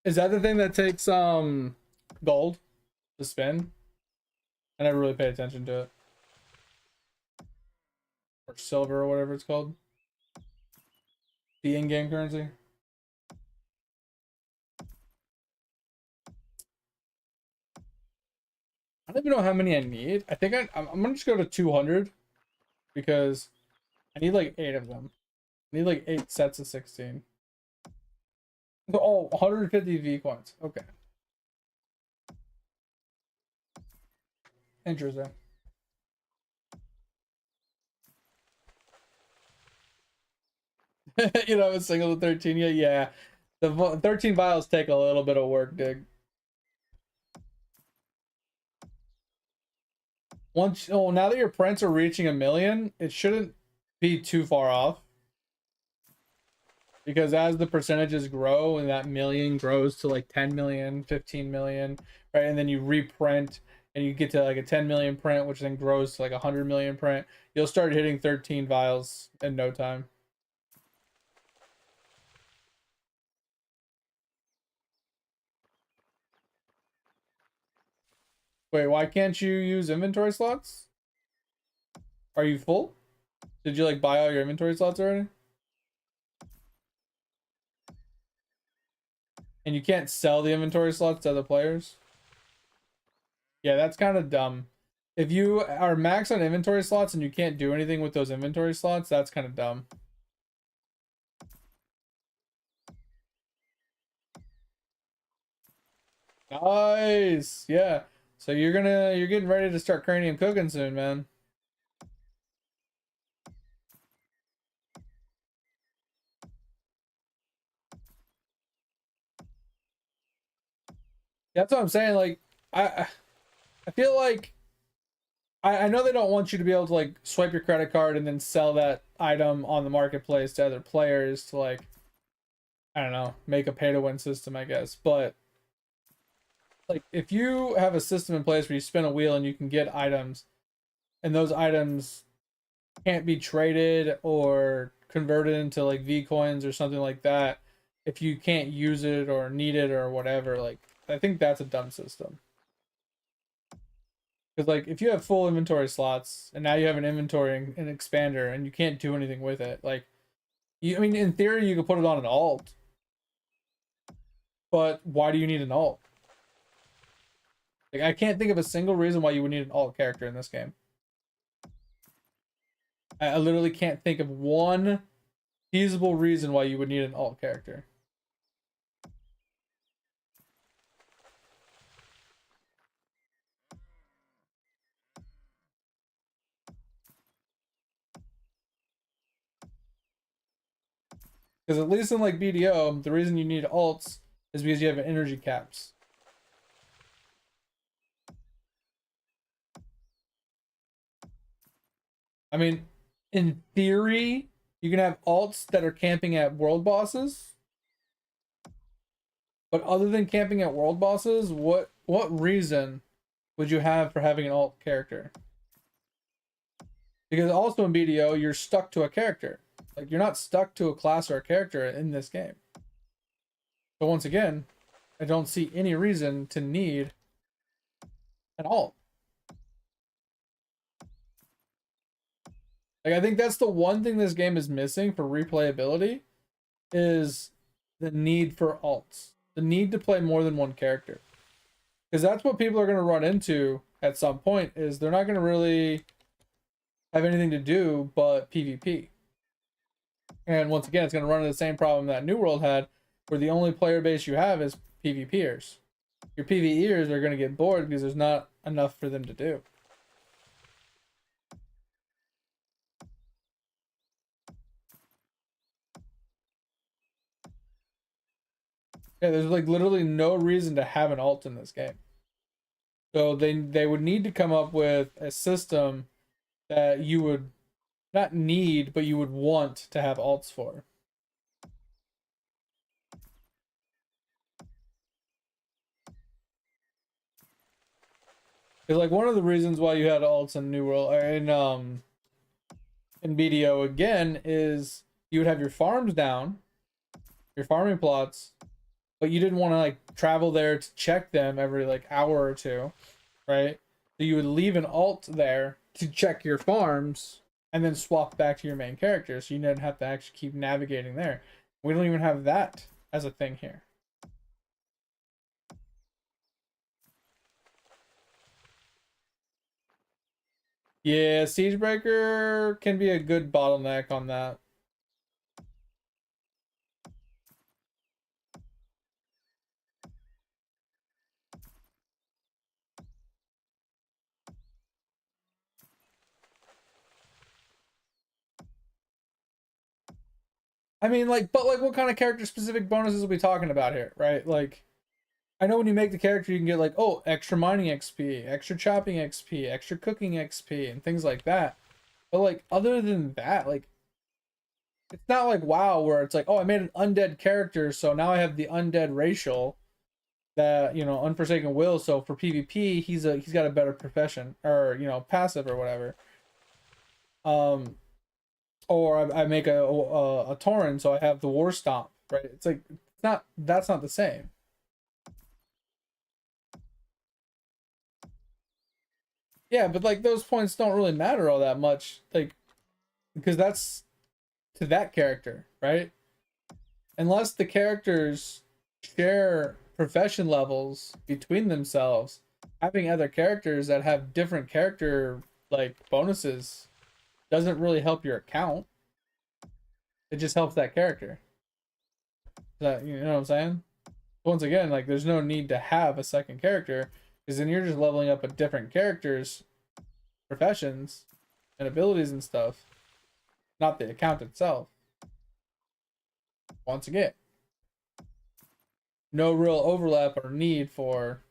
Is that the thing that takes gold to spin? I never really paid attention to it. Or silver or whatever it's called. The in-game currency. I don't even know how many I need. I think I'm gonna just go to 200 because I need like 8 of them. I need like 8 sets of 16. Oh, 150 V coins. Okay. Interesting. You know, a single to 13. Yeah. The 13 vials take a little bit of work, dude. Once, oh, now that your prints are reaching 1 million, it shouldn't be too far off. Because as the percentages grow and that million grows to like 10 million, 15 million, right? And then you reprint and you get to like a 10 million print, which then grows to like 100 million print, you'll start hitting 13 vials in no time. Wait, why can't you use inventory slots? Are you full? Did you like buy all your inventory slots already? And you can't sell the inventory slots to other players? Yeah, that's kind of dumb. If you are max on inventory slots and you can't do anything with those inventory slots, that's kind of dumb. Nice. Yeah. So you're getting ready to start cranium cooking soon, man. That's what I'm saying. Like, I feel like I know they don't want you to be able to like swipe your credit card and then sell that item on the marketplace to other players to like, I don't know, make a pay to win system, I guess. But like if you have a system in place where you spin a wheel and you can get items and those items can't be traded or converted into like V coins or something like that, if you can't use it or need it or whatever, like I think that's a dumb system. Because like if you have full inventory slots and now you have an inventory and an expander and you can't do anything with it, like I mean in theory you could put it on an alt, but why do you need an alt? Like I can't think of a single reason why you would need an alt character in this game. I literally can't think of one feasible reason why you would need an alt character. Because at least in like BDO, the reason you need alts is because you have energy caps. I mean, in theory, you can have alts that are camping at world bosses. But other than camping at world bosses, what reason would you have for having an alt character? Because also in BDO, you're stuck to a character. Like you're not stuck to a class or a character in this game. But once again, I don't see any reason to need an alt. Like I think that's the one thing this game is missing for replayability is the need for alts. The need to play more than one character. Because that's what people are going to run into at some point is they're not going to really have anything to do but PvP. And once again, it's going to run into the same problem that New World had, where the only player base you have is PvPers. Your PvEers are going to get bored because there's not enough for them to do. Yeah, there's like literally no reason to have an alt in this game. So they would need to come up with a system that you would not need, but you would want to have alts for. Because like one of the reasons why you had alts in New World or in BDO again is you would have your farms down, your farming plots, but you didn't want to like travel there to check them every like hour or two, right? So you would leave an alt there to check your farms and then swap back to your main character, so you didn't have to actually keep navigating there. We don't even have that as a thing here. Yeah, Siegebreaker can be a good bottleneck on that. I mean, like, but like, what kind of character specific bonuses are we talking about here, right? Like, I know when you make the character, you can get like, oh, extra mining XP, extra chopping XP, extra cooking XP, and things like that. But like, other than that, like, it's not like WoW where it's like, oh, I made an undead character, so now I have the undead racial that unforsaken will. So for PvP, he's got a better profession or passive or whatever. Um, or I make a Tauren, so I have the War Stomp, right? It's like that's not the same. Yeah, but like those points don't really matter all that much, like because that's to that character, right? Unless the characters share profession levels between themselves, having other characters that have different character like bonuses doesn't really help your account. It just helps that character. That you know what I'm saying? Once again, like there's no need to have a second character because then you're just leveling up a different character's professions and abilities and stuff, not the account itself. Once again, no real overlap or need for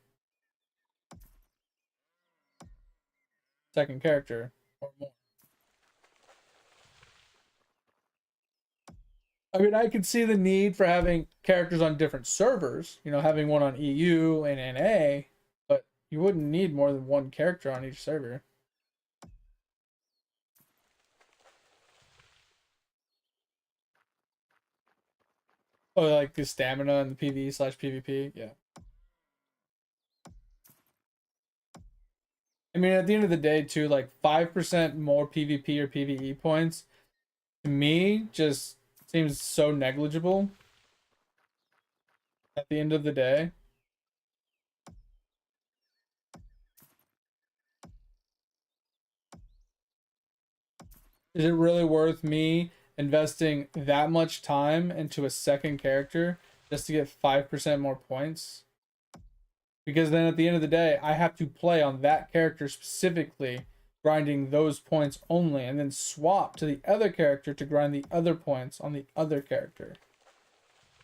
second character or more. I mean, I could see the need for having characters on different servers, having one on EU and NA, but you wouldn't need more than one character on each server. Oh, like the stamina and the PvE/PvP, yeah. I mean, at the end of the day, too, like 5% more PvP or PvE points to me just seems so negligible at the end of the day. Is it really worth me investing that much time into a second character just to get 5% more points? Because then at the end of the day, I have to play on that character specifically, grinding those points only, and then swap to the other character to grind the other points on the other character.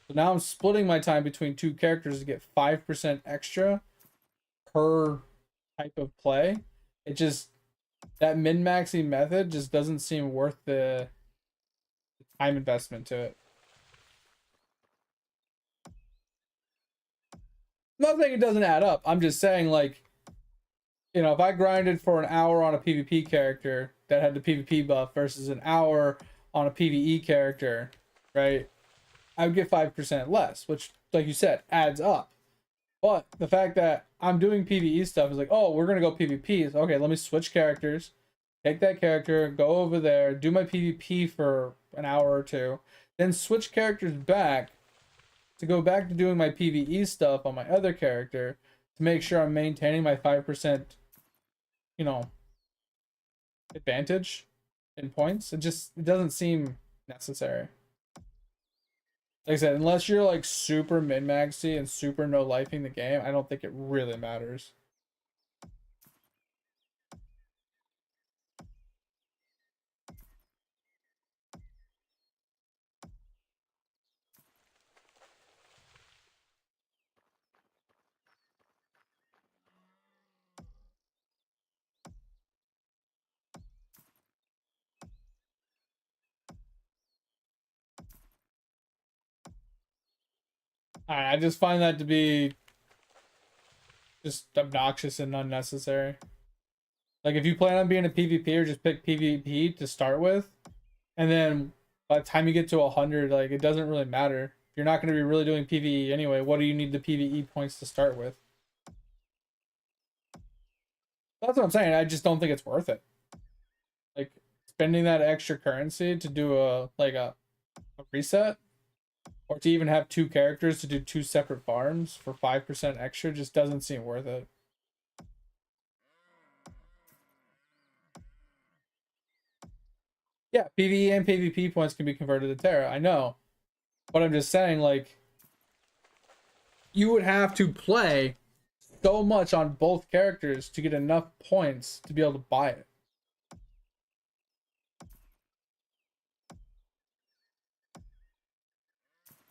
So now I'm splitting my time between two characters to get 5% extra per type of play. It just, that min-maxing method just doesn't seem worth the time investment to it. I'm not saying it doesn't add up. I'm just saying, like, if I grinded for an hour on a PvP character that had the PvP buff versus an hour on a PvE character, right? I would get 5% less, which, like you said, adds up. But the fact that I'm doing PvE stuff is like, oh, we're gonna go PvP. So, okay, let me switch characters, take that character, go over there, do my PvP for an hour or two, then switch characters back to go back to doing my PvE stuff on my other character to make sure I'm maintaining my 5%, you know, advantage in points. It doesn't seem necessary. Like I said, unless you're like super min-maxy and super no lifing the game, I don't think it really matters. I just find that to be just obnoxious and unnecessary. Like, if you plan on being a PvPer, just pick PvP to start with, and then by the time you get to 100, like, it doesn't really matter. If you're not going to be really doing PvE anyway, what do you need the PvE points to start with? That's what I'm saying. I just don't think it's worth it. Like, spending that extra currency to do a reset, or to even have two characters to do two separate farms for 5% extra just doesn't seem worth it. Yeah, PvE and PvP points can be converted to Terra. I know. But I'm just saying, like, you would have to play so much on both characters to get enough points to be able to buy it.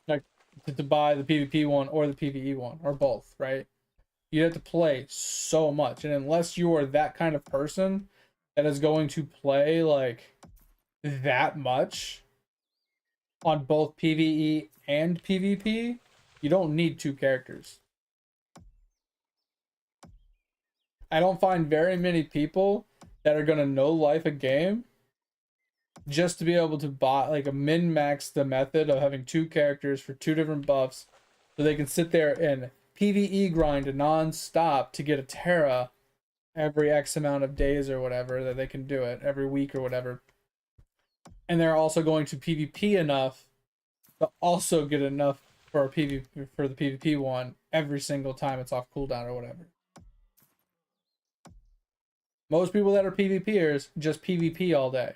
Like, to buy the PvP one or the PvE one, or both, right? You have to play so much. And unless you are that kind of person that is going to play, like, that much on both PvE and PvP, you don't need two characters. I don't find very many people that are gonna know life a game just to be able to buy, like, a min-max the method of having two characters for two different buffs, so they can sit there and PvE grind non-stop to get a Terra every X amount of days or whatever that they can do it, every week or whatever. And they're also going to PvP enough to also get enough for a for the PvP one every single time it's off cooldown or whatever. Most people that are PvPers just PvP all day.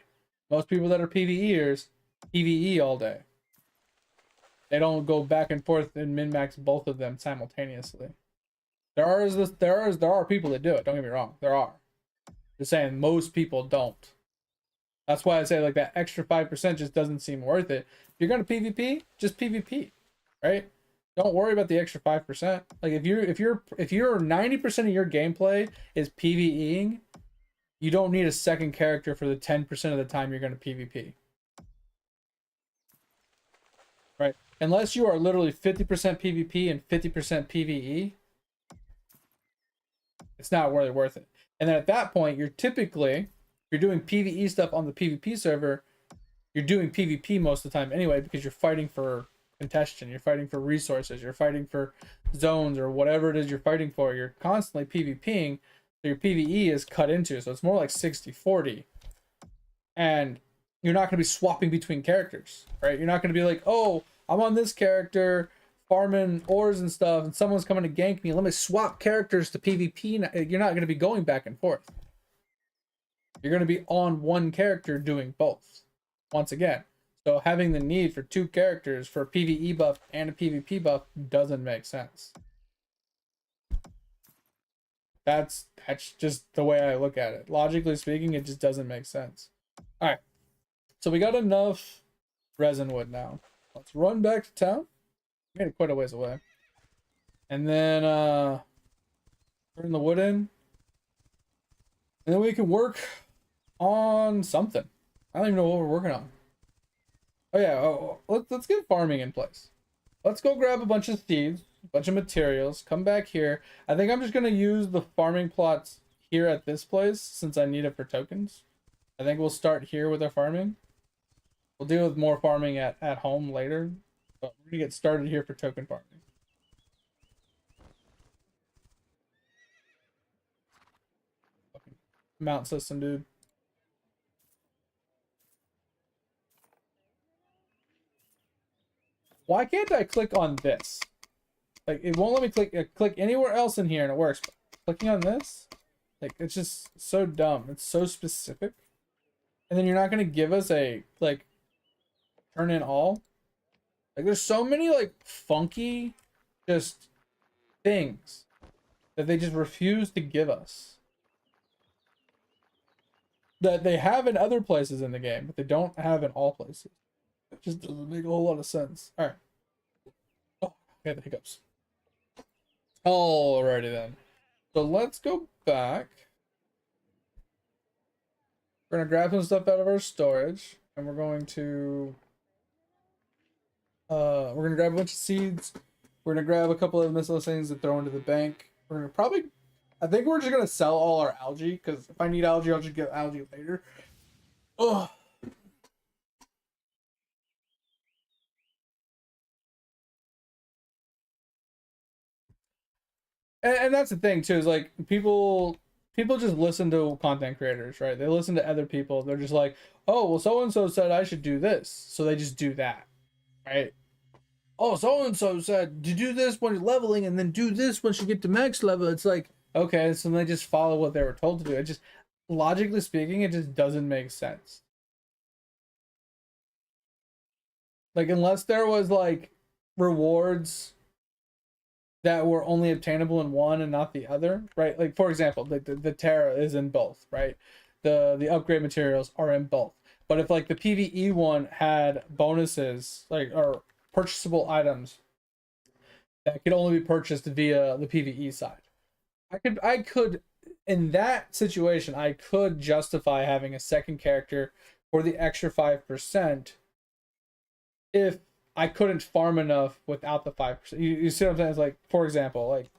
Most people that are PvEers PvE all day. They don't go back and forth and min-max both of them simultaneously. There are people that do it. Don't get me wrong. There are. Just saying, most people don't. That's why I say, like, that extra 5% just doesn't seem worth it. If you're gonna PvP, just PvP, right? Don't worry about the extra 5%. Like, if you're 90% of your gameplay is PvEing, you don't need a second character for the 10% of the time you're gonna PvP. Right? Unless you are literally 50% PvP and 50% PvE, it's not really worth it. And then at that point, you're doing PvE stuff on the PvP server, you're doing PvP most of the time anyway, because you're fighting for contention, you're fighting for resources, you're fighting for zones or whatever it is you're fighting for. You're constantly PvPing, so your PvE is cut into, so it's more like 60-40. And you're not going to be swapping between characters, right? You're not going to be like, oh, I'm on this character farming ores and stuff, and someone's coming to gank me. Let me swap characters to PvP. You're not going to be going back and forth. You're going to be on one character doing both. Once again. So having the need for two characters for a PvE buff and a PvP buff doesn't make sense. That's just the way I look at it. Logically speaking, it just doesn't make sense. All right. So we got enough resin wood now. Let's run back to town. We made it quite a ways away. And then turn the wood in. And then we can work on something. I don't even know what we're working on. Oh yeah, let's get farming in place. Let's go grab a bunch of seeds, a bunch of materials, come back here. I think I'm just gonna use the farming plots here at this place since I need it for tokens. I think we'll start here with our farming. We'll deal with more farming at home later, but we're gonna get started here for token farming. Fucking mount system, dude. Why can't I click on this? Like, it won't let me click anywhere else in here and it works. But clicking on this, like, it's just so dumb. It's so specific. And then you're not gonna give us a, like, turn in all. Like, there's so many, like, funky just things that they just refuse to give us. That they have in other places in the game, but they don't have in all places. It just doesn't make a whole lot of sense. Alright. Oh, okay, the hiccups. Alrighty then. So let's go back. We're gonna grab some stuff out of our storage, and we're gonna grab a bunch of seeds. We're gonna grab a couple of miscellaneous things to throw into the bank. We're gonna probably, I think we're just gonna sell all our algae because if I need algae, I'll just get algae later. Oh. And that's the thing too, is like people just listen to content creators, right? They listen to other people. They're just like, oh well, so and so said I should do this, so they just do that, right? Oh, so and so said to do this when you're leveling, and then do this once you get to max level. It's like, okay, so they just follow what they were told to do. It just, logically speaking, it just doesn't make sense. Like unless there was like rewards that were only obtainable in one and not the other, right? Like for example, like the Terra is in both, right? The upgrade materials are in both. But if like the PvE one had bonuses, like or purchasable items that could only be purchased via the PvE side, I could in that situation I could justify having a second character for the extra 5% if I couldn't farm enough without the 5%. You see what I'm saying? It's like, for example, like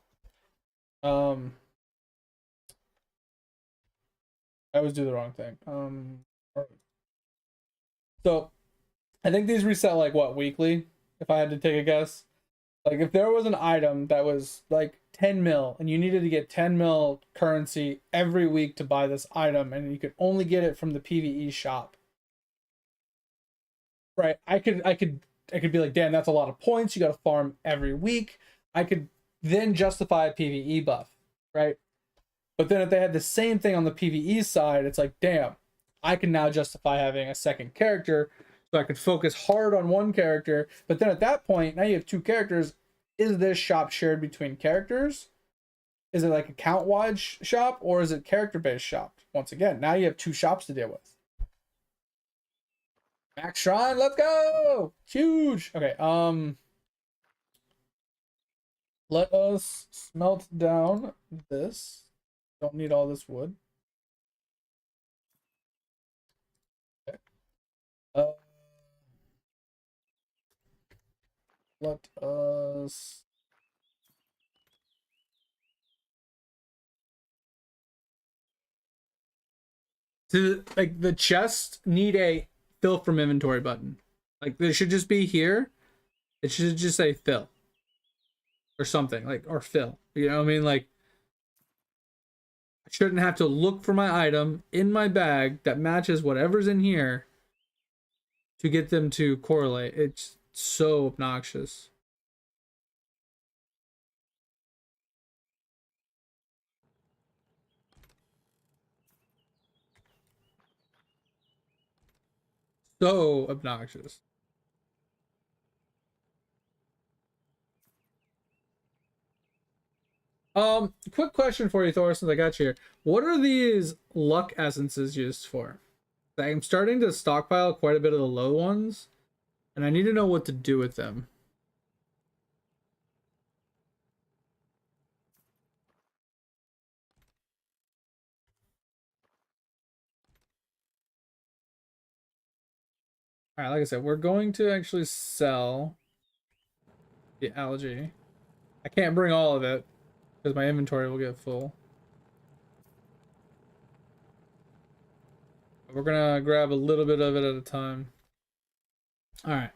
um I always do the wrong thing. So I think these reset like what, weekly, if I had to take a guess. Like if there was an item that was like 10 mil and you needed to get 10 mil currency every week to buy this item and you could only get it from the PvE shop. Right? I could be like, damn, that's a lot of points. You got to farm every week. I could then justify a PvE buff, right? But then if they had the same thing on the PvE side, it's like, damn, I can now justify having a second character so I could focus hard on one character. But then at that point, now you have two characters. Is this shop shared between characters? Is it like account wide shop or is it character based shop? Once again, now you have two shops to deal with. Max Shrine, let's go! Huge. Okay, let us smelt down this. Don't need all this wood. Okay. Uh, let us to like the chests need a fill from inventory button. Like there should just be here. It should just say fill or something like or fill. You know what I mean? Like I shouldn't have to look for my item in my bag that matches whatever's in here to get them to correlate. It's so obnoxious. So obnoxious. Quick question for you, Thor, since I got you here. What are these luck essences used for? I'm starting to stockpile quite a bit of the low ones, and I need to know what to do with them. All right, like I said, we're going to actually sell the algae. I can't bring all of it because my inventory will get full. We're gonna grab a little bit of it at a time. All right.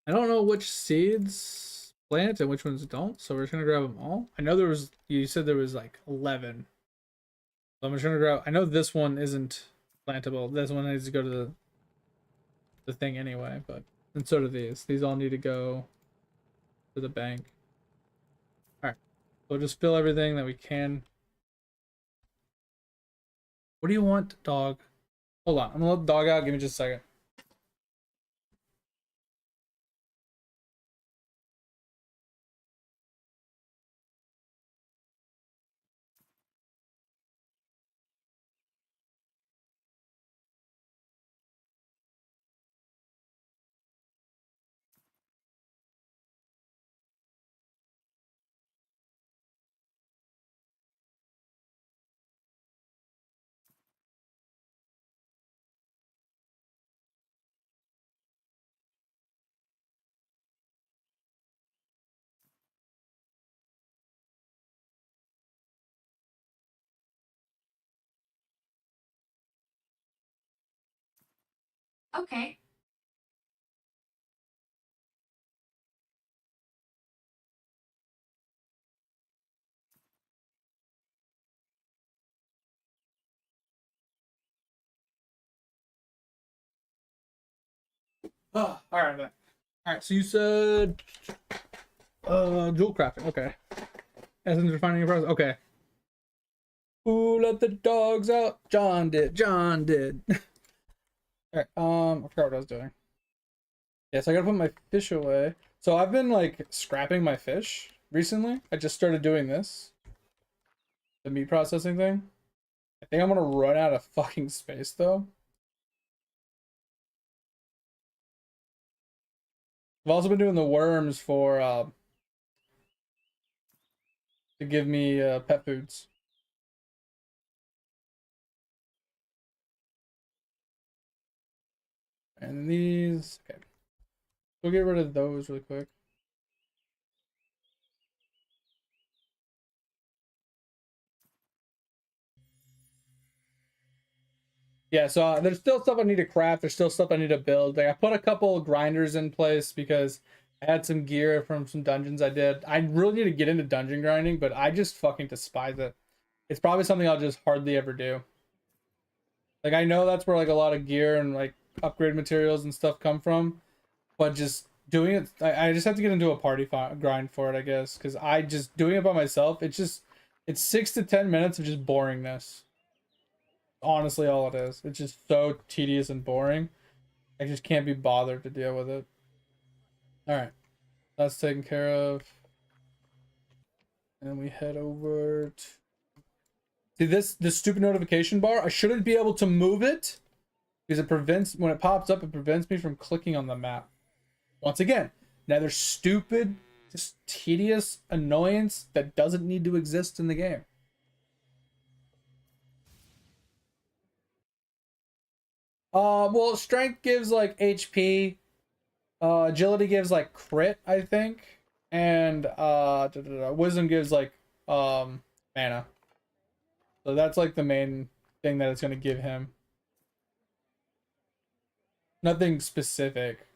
I don't know which seeds plant and which ones don't, so we're just gonna grab them all. I know there was, you said there was like 11. So I'm just gonna grab, I know this one isn't plantable. This one needs to go to the thing anyway, but, and so do these. These all need to go to the bank. All right. So we'll just fill everything that we can. What do you want, dog? Hold on. I'm gonna let the dog out. Give me just a second. Okay. Oh, all right. All right. So you said jewel crafting. Okay. Essence refining your process. Okay. Who let the dogs out? John did. John did. All right. I forgot what I was doing. Yeah, so I gotta put my fish away. So I've been like scrapping my fish recently. I just started doing this, the meat processing thing. I think I'm gonna run out of fucking space though. I've also been doing the worms for to give me pet foods. And these, okay. We'll get rid of those really quick. Yeah, so there's still stuff I need to craft. There's still stuff I need to build. Like I put a couple grinders in place because I had some gear from some dungeons I did. I really need to get into dungeon grinding, but I just fucking despise it. It's probably something I'll just hardly ever do. Like I know that's where like a lot of gear and like upgrade materials and stuff come from, but just doing it, I just have to get into a grind for it, I guess, because I just doing it by myself. It's 6 to 10 minutes of just boringness. Honestly, all it is. It's just so tedious and boring. I just can't be bothered to deal with it. All right, that's taken care of, and we head over to see this stupid notification bar. I shouldn't be able to move it because it prevents when it pops up. It prevents me from clicking on the map. Once again, another stupid, just tedious annoyance that doesn't need to exist in the game. Well, strength gives like HP. Agility gives like crit, I think, and wisdom gives like mana. So that's like the main thing that it's gonna give him. Nothing specific.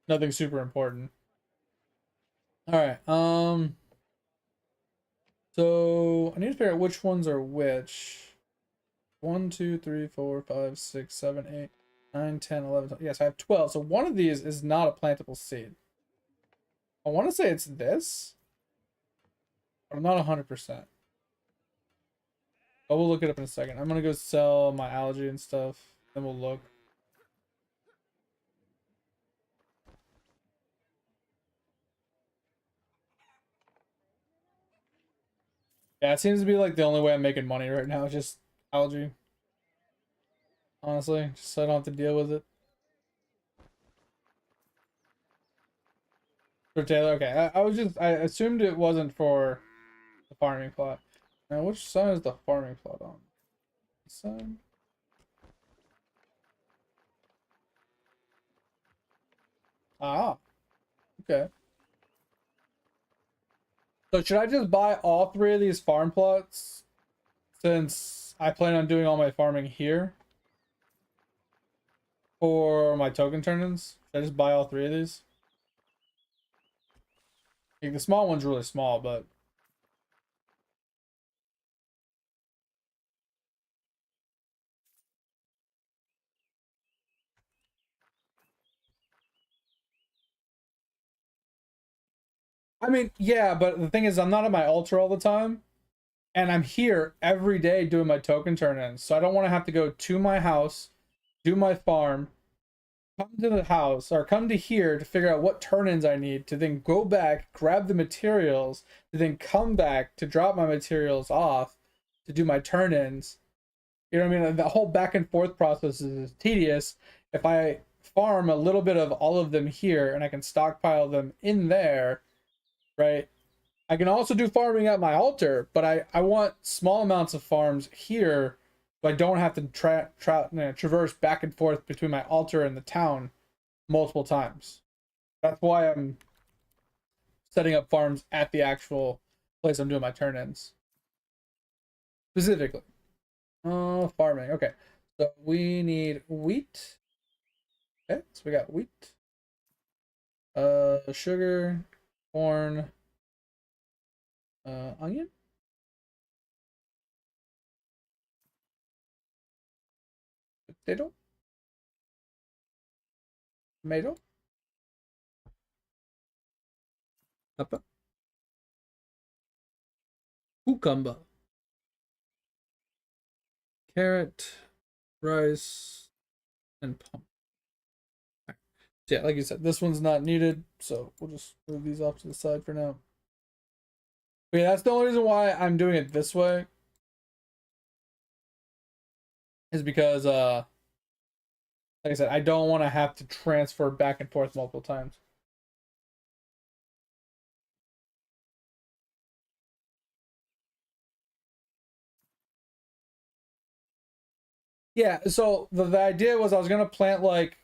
Nothing super important. All right. So I need to figure out which ones are which. 1, 2, 3, 4, 5, 6, 7, 8, 9, 10, 11. 12. Yes, I have 12. So one of these is not a plantable seed. I want to say it's this, but I'm not 100%. But we'll look it up in a second. I'm going to go sell my algae and stuff. Then we'll look. Yeah, it seems to be like the only way I'm making money right now. Just algae. Honestly, just so I don't have to deal with it. For Taylor, okay. I assumed it wasn't for the farming plot. Now, which side is the farming plot on? This side? Ah, okay. So should I just buy all 3 of these farm plots since I plan on doing all my farming here for my token turn-ins? Should I just buy all 3 of these? Like, the small one's really small, but I mean, yeah, but the thing is I'm not at my altar all the time and I'm here every day doing my token turn-ins. So I don't want to have to go to my house, do my farm, come to the house or come to here to figure out what turn-ins I need to then go back, grab the materials, to then come back to drop my materials off to do my turn-ins. You know what I mean? The whole back and forth process is tedious. If I farm a little bit of all of them here and I can stockpile them in there, right? I can also do farming at my altar, but I want small amounts of farms here so I don't have to traverse back and forth between my altar and the town multiple times. That's why I'm setting up farms at the actual place I'm doing my turn-ins. Specifically. Farming. Okay. So we need wheat. Okay, so we got wheat. Sugar, corn, onion, potato, tomato, pepper, cucumber, carrot, rice, and pumpkin. So yeah, like you said, this one's not needed, so we'll just move these off to the side for now. But yeah, that's the only reason why I'm doing it this way. Is because like I said, I don't want to have to transfer back and forth multiple times. Yeah, so the idea was I was gonna plant like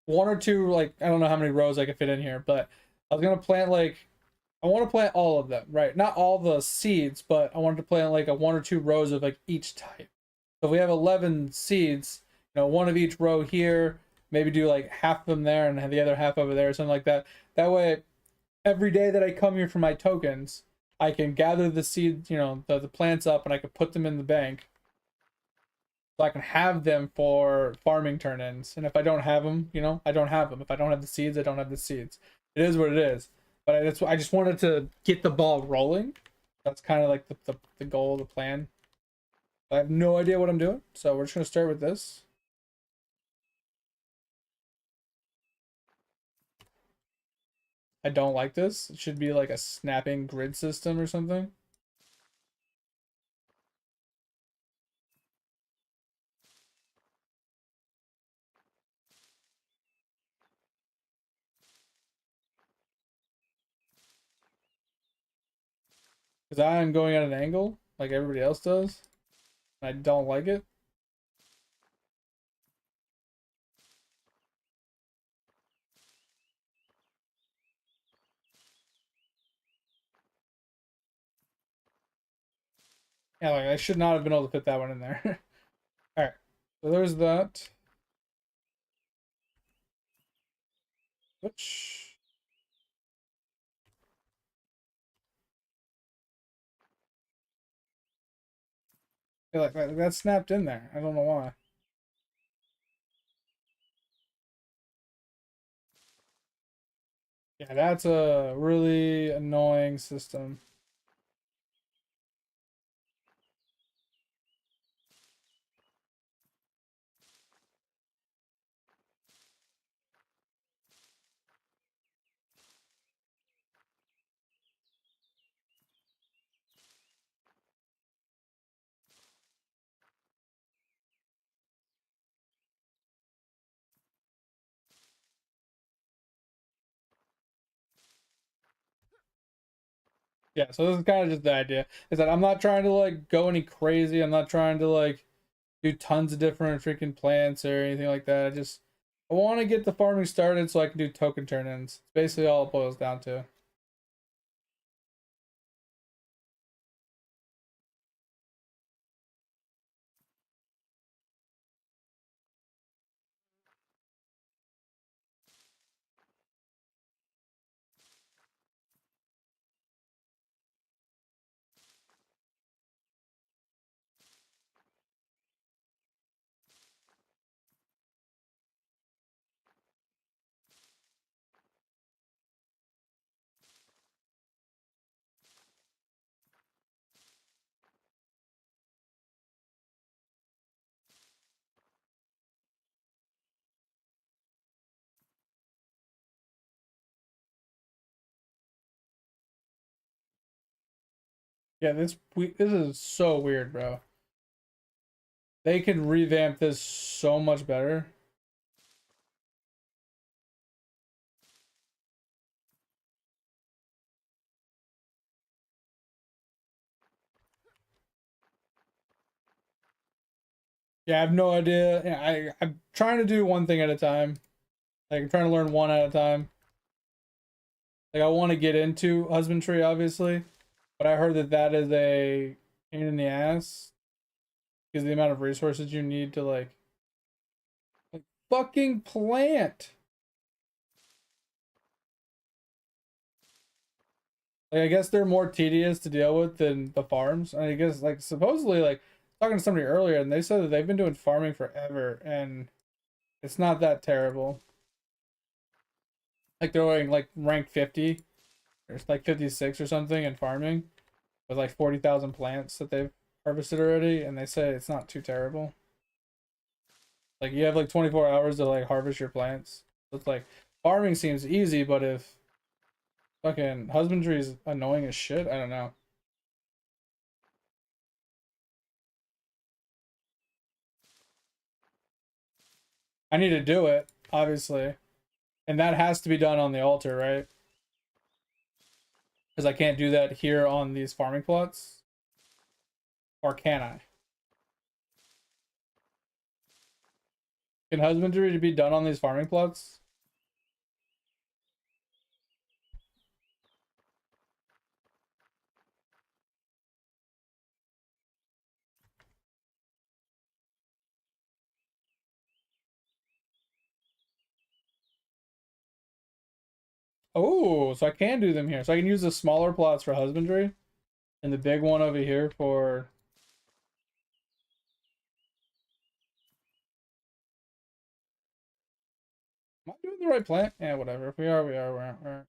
one or two, like I don't know how many rows I could fit in here, but I was gonna plant like I want to plant all of them, right? Not all the seeds, but I wanted to plant like a one or two rows of like each type. So if we have 11 seeds, you know, one of each row here, maybe do like half of them there and have the other half over there, or something like that. That way, every day that I come here for my tokens, I can gather the seeds, you know, the plants up, and I can put them in the bank so I can have them for farming turn-ins. And if I don't have them, you know, I don't have them. If I don't have the seeds, I don't have the seeds. It is what it is. But I just wanted to get the ball rolling. That's kind of like the goal, the plan. I have no idea what I'm doing, so we're just gonna start with this. I don't like this. It should be like a snapping grid system or something. Because I'm going at an angle like everybody else does. I don't like it. Yeah, like I should not have been able to fit that one in there. Alright. So there's that. Which yeah, like that snapped in there. I don't know why. Yeah, that's a really annoying system. Yeah, so this is kind of just the idea. Is that I'm not trying to like go any crazy. I'm not trying to like do tons of different freaking plants or anything like that. I want to get the farming started so I can do token turn-ins. It's basically all it boils down to. Yeah, this is so weird, bro. They can revamp this so much better. Yeah, I have no idea. Yeah, I'm trying to do one thing at a time. Like I'm trying to learn one at a time. Like I want to get into husbandry, obviously, but I heard that that is a pain in the ass. because the amount of resources you need to like fucking plant. Like I guess they're more tedious to deal with than the farms. And I guess like supposedly like talking to somebody earlier and they said that they've been doing farming forever and it's not that terrible. Like they're like rank 50 or it's like 56 or something in farming with like 40,000 plants that they've harvested already and they say it's not too terrible. Like you have like 24 hours to like harvest your plants. So it's like farming seems easy, but if fucking husbandry is annoying as shit, I don't know. I need to do it, obviously. And that has to be done on the altar, right? Because I can't do that here on these farming plots. Or can I? Can husbandry be done on these farming plots? Oh, so I can do them here. So I can use the smaller plots for husbandry and the big one over here for... Am I doing the right plant? Yeah, whatever. If we are, we are. We're...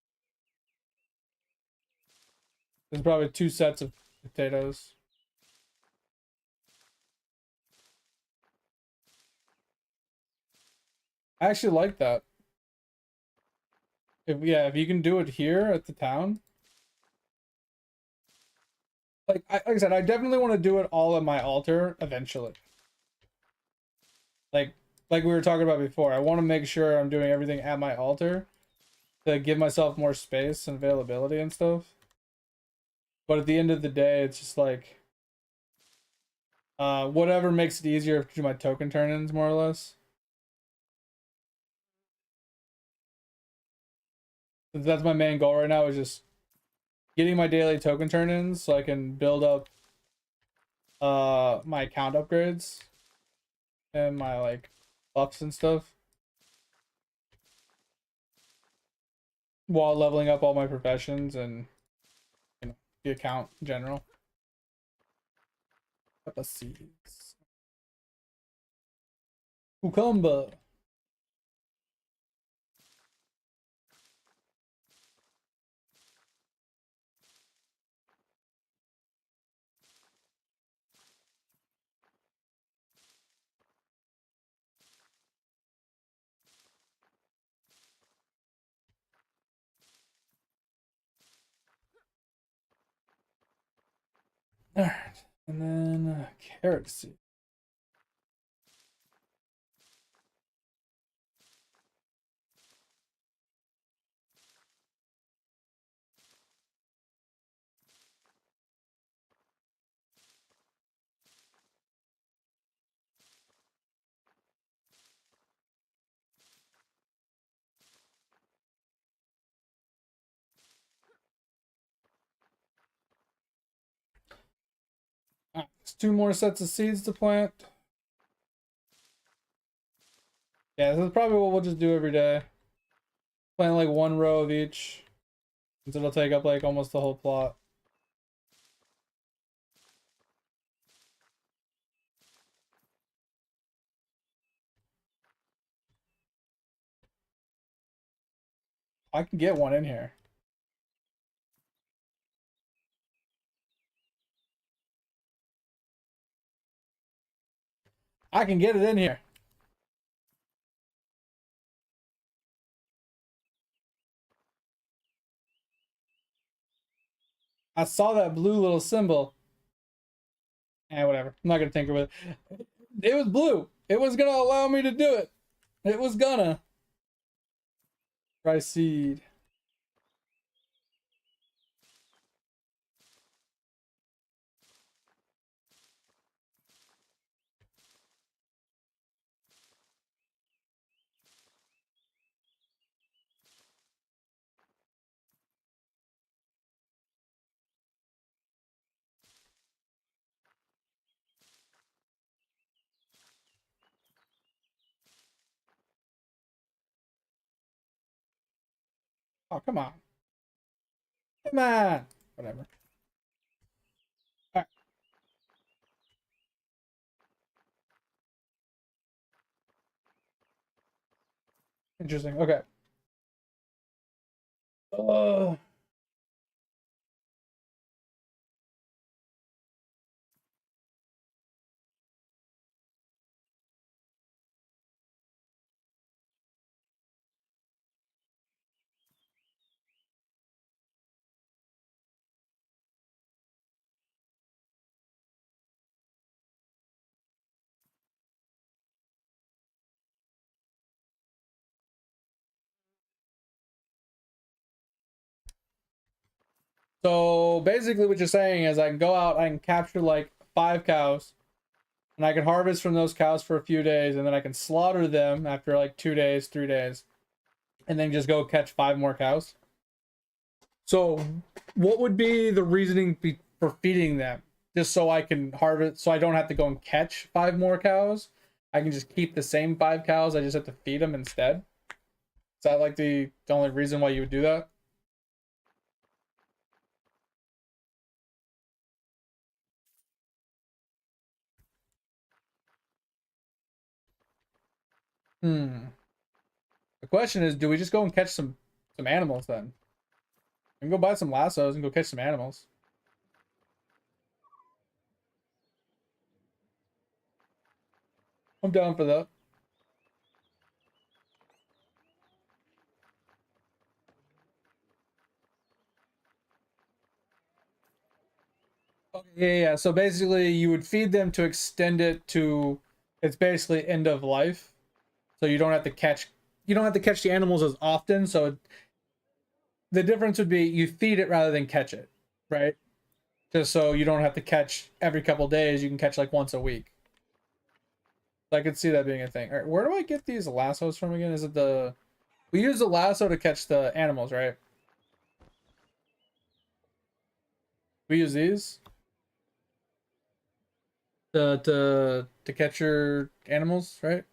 There's probably 2 sets of potatoes. I actually like that. If yeah, if you can do it here at the town. Like I said, I definitely want to do it all at my altar eventually. Like like we were talking about before, I want to make sure I'm doing everything at my altar to give myself more space and availability and stuff. But at the end of the day, it's just like whatever makes it easier to do my token turn-ins more or less. That's my main goal right now is just getting my daily token turn-ins so I can build up my account upgrades and my like buffs and stuff while leveling up all my professions and you know the account in general. Peppa seeds. Cucumber. Alright. And then carrot seed. Alright, there's 2 more sets of seeds to plant. Yeah, this is probably what we'll just do every day. Plant like 1 row of each. Since it'll take up like almost the whole plot. I can get one in here. I can get it in here. I saw that blue little symbol. Whatever. I'm not gonna tinker with it. It was blue. It was gonna allow me to do it. It was gonna. Try seed. Oh, come on. Come on. Whatever. All right. Interesting. Okay. Uh, so basically what you're saying is I can go out, I can capture like 5 cows, and I can harvest from those cows for a few days, and then I can slaughter them after like 2 days, 3 days, and then just go catch 5 more cows. So what would be the reasoning for feeding them? Just so I can harvest, so I don't have to go and catch 5 more cows. I can just keep the same 5 cows. I just have to feed them instead. Is that like the only reason why you would do that? Hmm. The question is, do we just go and catch some animals then? We can go buy some lassos and go catch some animals. I'm down for that. Okay, yeah. So basically, you would feed them to extend it to it's basically end of life. So you don't have to catch the animals as often. So the difference would be you feed it rather than catch it, right? Just so you don't have to catch every couple days. You can catch like once a week. So I could see that being a thing. All right, where do I get these lassos from again? Is it the we use the lasso to catch the animals, right? We use these to catch your animals, right?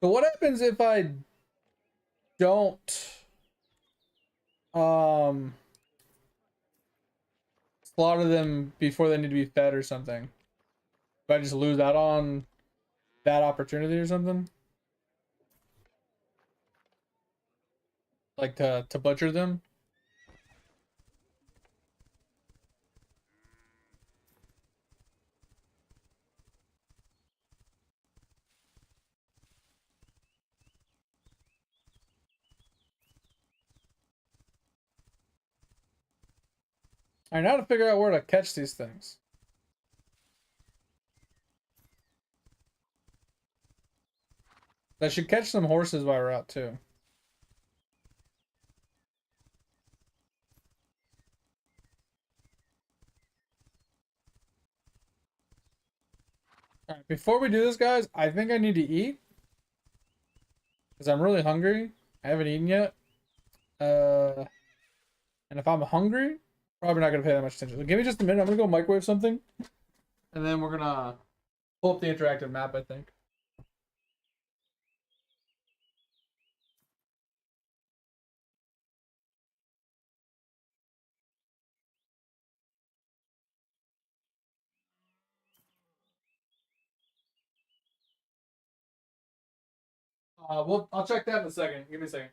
So what happens if I don't um slaughter them before they need to be fed or something? Do I just lose out on that opportunity or something? Like to butcher them? I know how to figure out where to catch these things. I should catch some horses while we're out too. All right, before we do this, guys, I think I need to eat because I'm really hungry. I haven't eaten yet. Uh, and if I'm hungry, probably not gonna pay that much attention. So give me just a minute. I'm gonna go microwave something, and then we're gonna pull up the interactive map, I think. I'll check that in a second. Give me a second.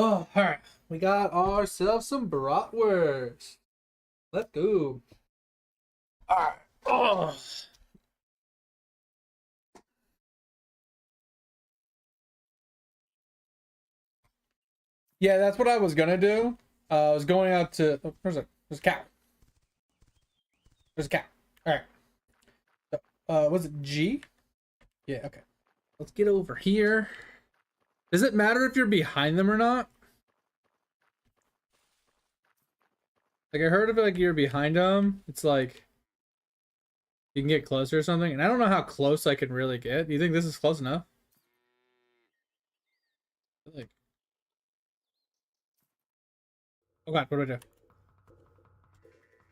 Oh, all right. We got ourselves some bratwurst. Let's go. All right. Oh. Yeah, that's what I was gonna do. I was going out to. Oh, there's a cow. There's a cow. All right. Was it G? Yeah. Okay. Let's get over here. Does it matter if you're behind them or not? Like I heard if like you're behind them, it's like you can get closer or something. And I don't know how close I can really get. Do you think this is close enough? Like, oh god, what do I do?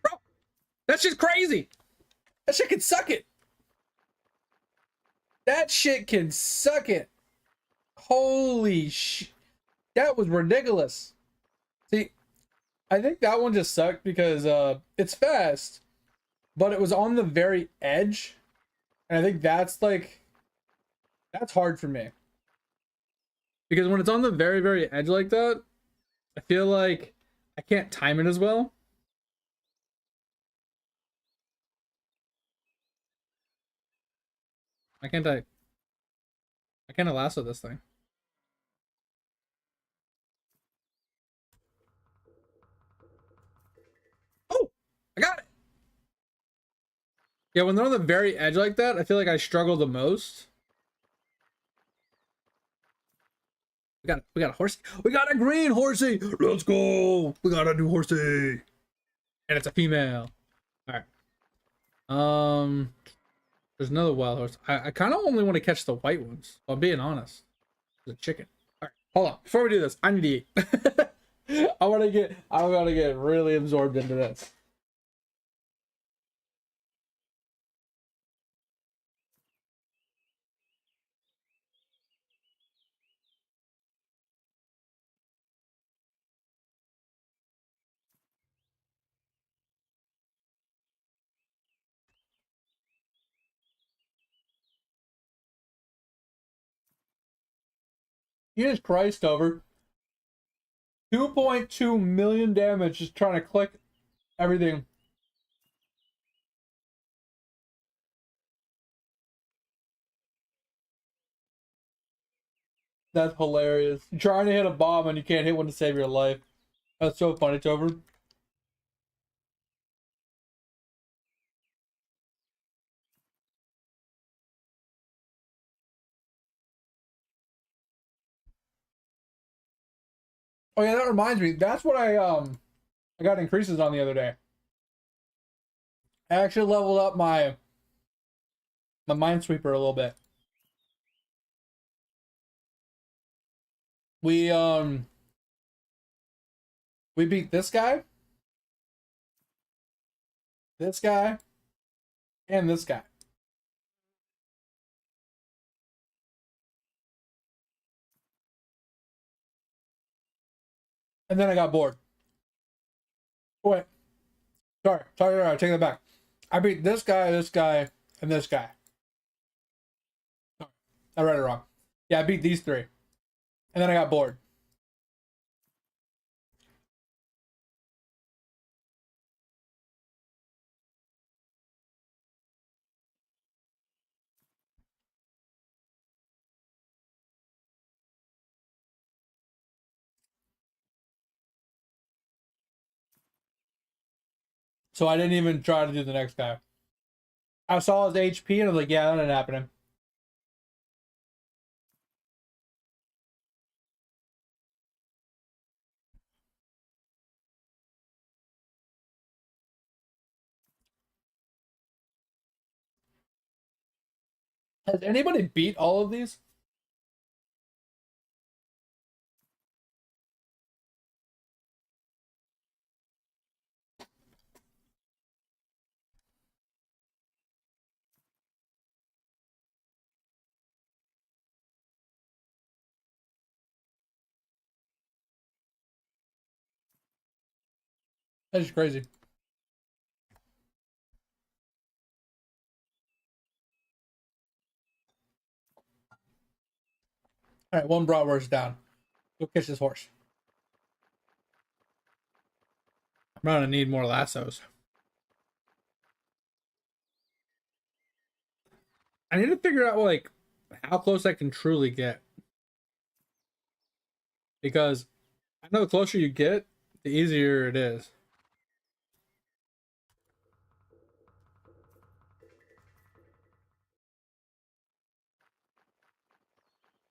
Bro, that shit's crazy. That shit can suck it. That shit can suck it. Holy sh! That was ridiculous. See, I think that one just sucked because it's fast, but it was on the very edge, and I think that's like that's hard for me because when it's on the very edge like that, I feel like I can't time it as well. I can't I can't lasso this thing. Oh, I got it. Yeah, when they're on the very edge like that, I feel like I struggle the most. We got a horsey. We got a green horsey. Let's go. We got a new horsey. And it's a female. All right. There's another wild horse. I kind of only want to catch the white ones. If I'm being honest. The chicken. All right. Hold on. Before we do this, I need to eat. I want to get really absorbed into this. Jesus Christ, over 2.2 million damage just trying to click everything. That's hilarious. You're trying to hit a bomb and you can't hit one to save your life. That's so funny, Tover. Oh yeah, that reminds me. That's what I got increases on the other day. I actually leveled up my Minesweeper a little bit. We we beat this guy, and this guy. And then I got bored. Oh, wait. Sorry, take that back. I beat this guy, and this guy. I read it wrong. Yeah, I beat these three. And then I got bored. So I didn't even try to do the next guy. I saw his HP and I was like, yeah, that ain't happening. Has anybody beat all of these? That's just crazy. All right, one bratwurst down. Go catch this horse. I'm gonna need more lassos. I need to figure out like how close I can truly get. Because I know the closer you get, the easier it is.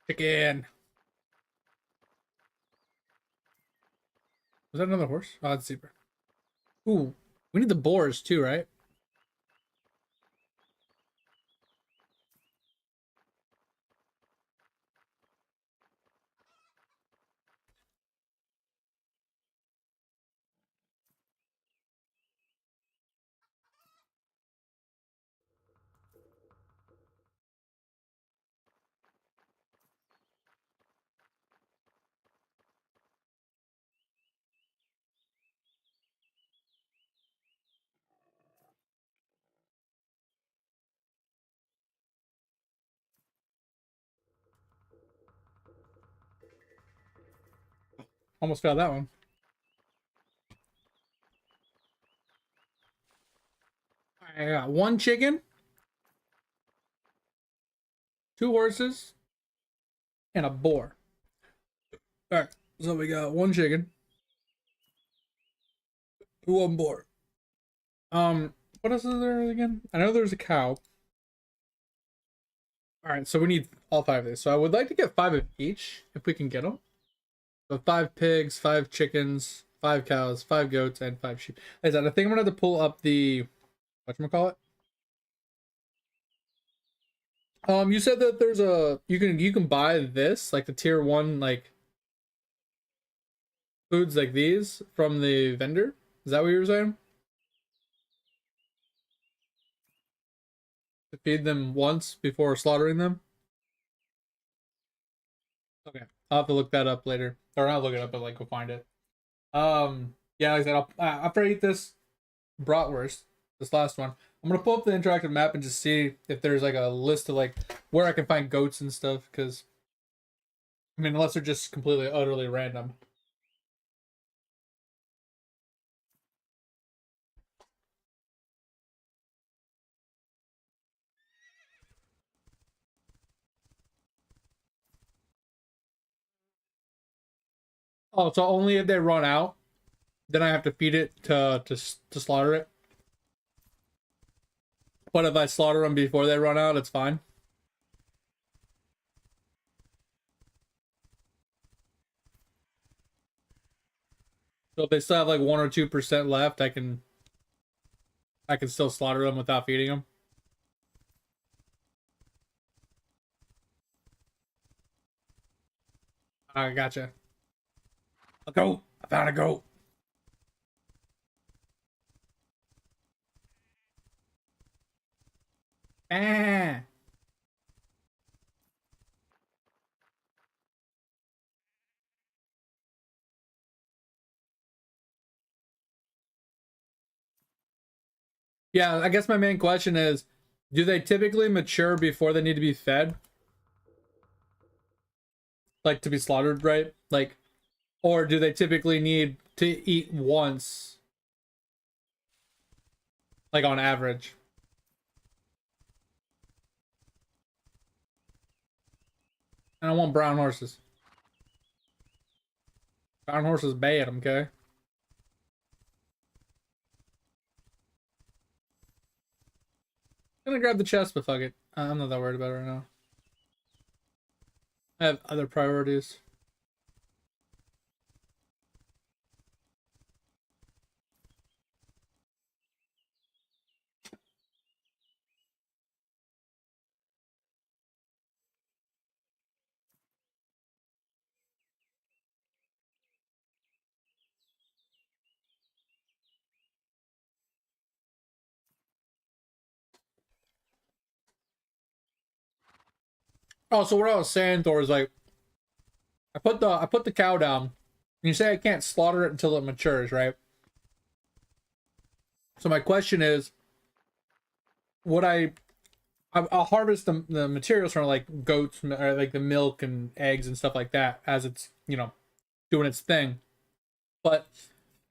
Chicken. Was that another horse? Oh, that's zebra. Ooh, we need the boars too, right? Almost got that one. I got one chicken, two horses, and a boar. All right, so we got one chicken, one boar. What else is there again? I know there's a cow. All right, so we need all five of these. So I would like to get five of each if we can get them. So 5 pigs, 5 chickens, 5 cows, 5 goats, and 5 sheep. Like I said, I think I'm gonna have to pull up the whatchamacallit. You said that there's a you can buy this like the tier 1 like foods like these from the vendor. Is that what you were saying? To feed them once before slaughtering them. Okay, I'll have to look that up later, or I'll look it up, but like go find it. Yeah, like I said, after I eat this bratwurst, this last one, I'm gonna pull up the interactive map and just see if there's like a list of like where I can find goats and stuff. Because I mean, unless they're just completely utterly random. Oh, so only if they run out, then I have to feed it to slaughter it. But if I slaughter them before they run out, it's fine. So if they still have like 1 or 2% left, I can still slaughter them without feeding them. I gotcha. A goat. I found a goat. Ah. Yeah, I guess my main question is, do they typically mature before they need to be fed? Like to be slaughtered, right? Like, or do they typically need to eat once, like on average? And I want brown horses. Brown horses bad, okay? I'm gonna grab the chest, but fuck it. I'm not that worried about it right now. I have other priorities. Oh, so what I was saying, Thor, is like I put the cow down. And you say I can't slaughter it until it matures, right? So my question is, would I'll harvest the materials from like goats or like the milk and eggs and stuff like that as it's doing its thing. But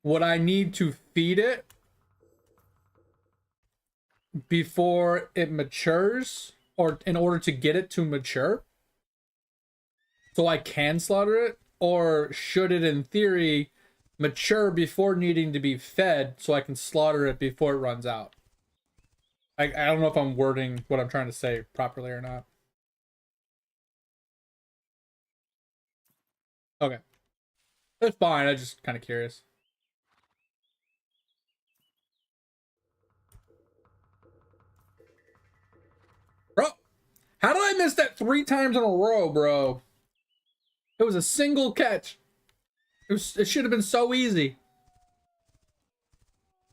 would I need to feed it before it matures, or in order to get it to mature so I can slaughter it? Or should it in theory mature before needing to be fed so I can slaughter it before it runs out? I don't know if I'm wording what I'm trying to say properly or not. Okay. It's fine. I'm just kind of curious. Bro, how did I miss that 3 times in a row, bro? It was a single catch. It should have been so easy.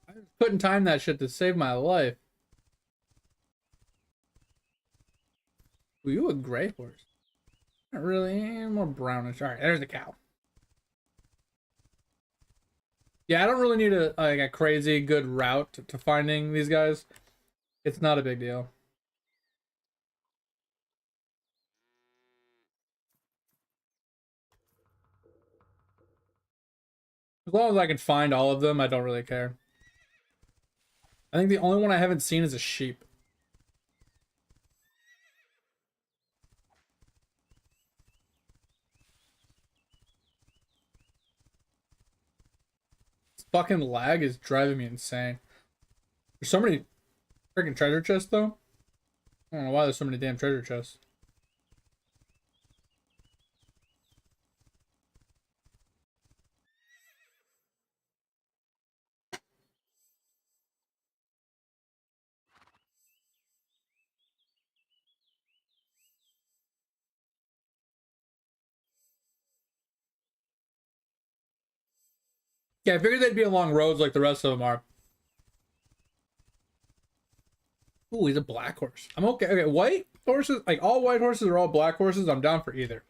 I couldn't time that shit to save my life. Were you a gray horse? Not really, more brownish. All right, there's the cow. Yeah, I don't really need a crazy good route to finding these guys. It's not a big deal. As long as I can find all of them, I don't really care. I think the only one I haven't seen is a sheep. This fucking lag is driving me insane. There's so many freaking treasure chests, though. I don't know why there's so many damn treasure chests. Yeah, I figured they'd be along roads like the rest of them are. Ooh, he's a black horse. I'm okay. Okay, white horses, like all white horses are all black horses. I'm down for either.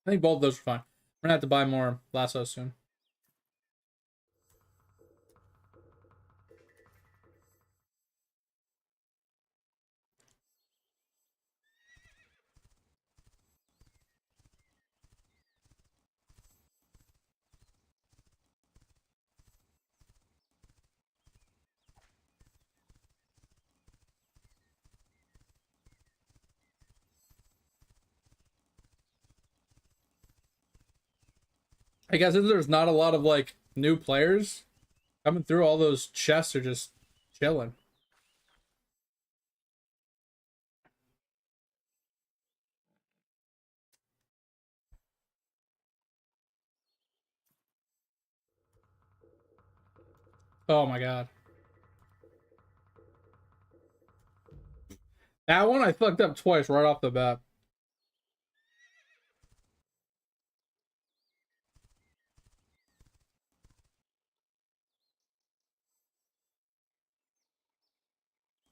I think both of those are fine. We're gonna have to buy more lassos soon. I guess if there's not a lot of like new players coming through, all those chests are just chilling. Oh my god. That one I fucked up twice right off the bat.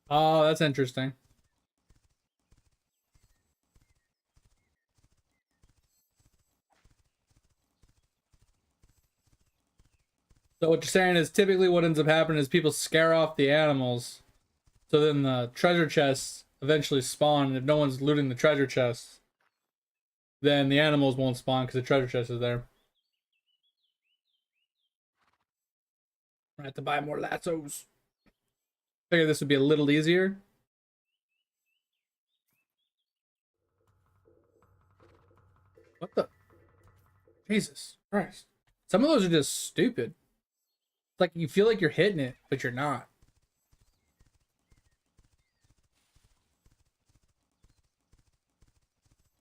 Oh, that's interesting. So what you're saying is typically what ends up happening is people scare off the animals. So then the treasure chests eventually spawn, and if no one's looting the treasure chests, then the animals won't spawn because the treasure chest is there. I have to buy more lassos. Figure this would be a little easier. What the? Jesus Christ. Some of those are just stupid. It's like you feel like you're hitting it, but you're not.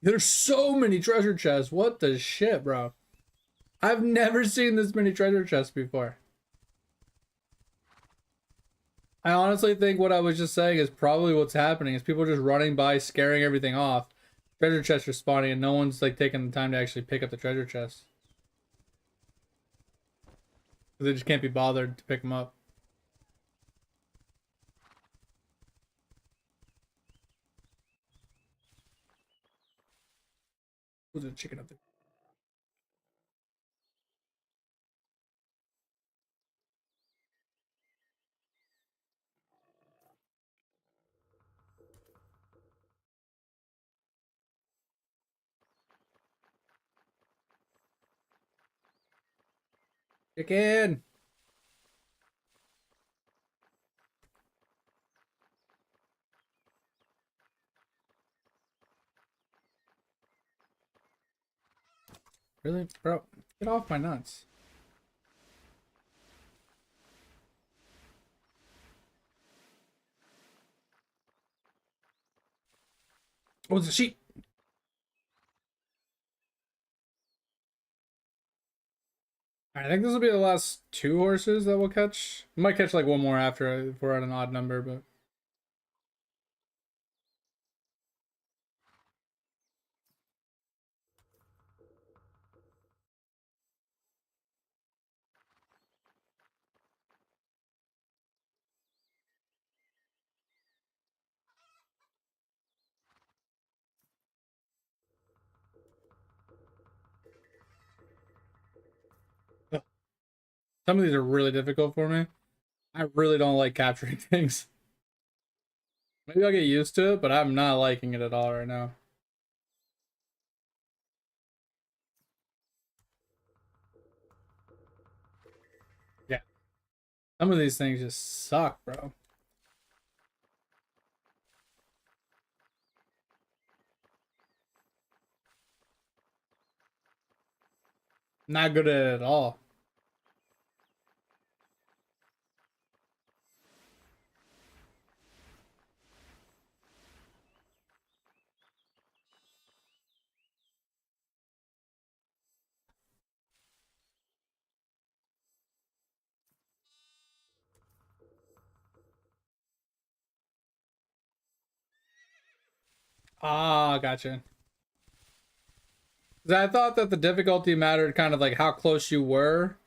There's so many treasure chests. What the shit, bro? I've never seen this many treasure chests before. I honestly think what I was just saying is probably what's happening is people are just running by, scaring everything off. Treasure chests are spawning and no one's like taking the time to actually pick up the treasure chests. They just can't be bothered to pick them up. Who's a chicken up there? Chicken. Really, bro? Get off my nuts. Oh, it's a sheep. I think this will be the last 2 horses that we'll catch. We might catch like one more after if we're at an odd number, but. Some of these are really difficult for me. I really don't like capturing things. Maybe I'll get used to it, but I'm not liking it at all right now. Yeah. Some of these things just suck, bro. Not good at it at all. Ah, gotcha. 'Cause I thought that the difficulty mattered kind of like how close you were,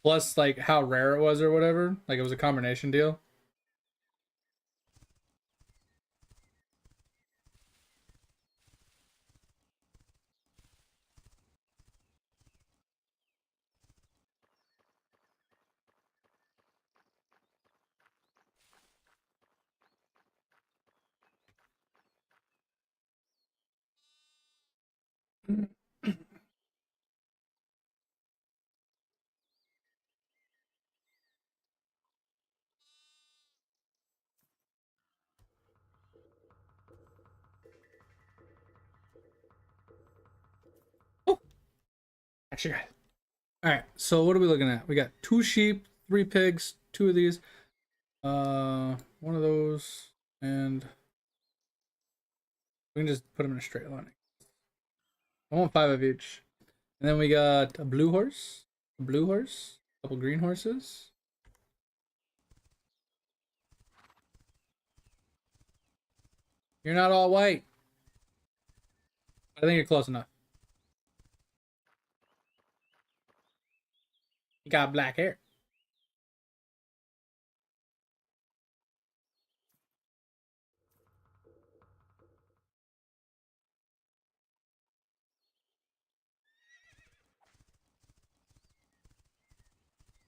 plus like how rare it was or whatever. Like it was a combination deal. Oh, actually, got it. All right. So what are we looking at? We got 2 sheep, 3 pigs, 2 of these, one of those, and we can just put them in a straight line. I want 5 of each. And then we got a blue horse, a couple green horses. You're not all white. I think you're close enough. You got black hair.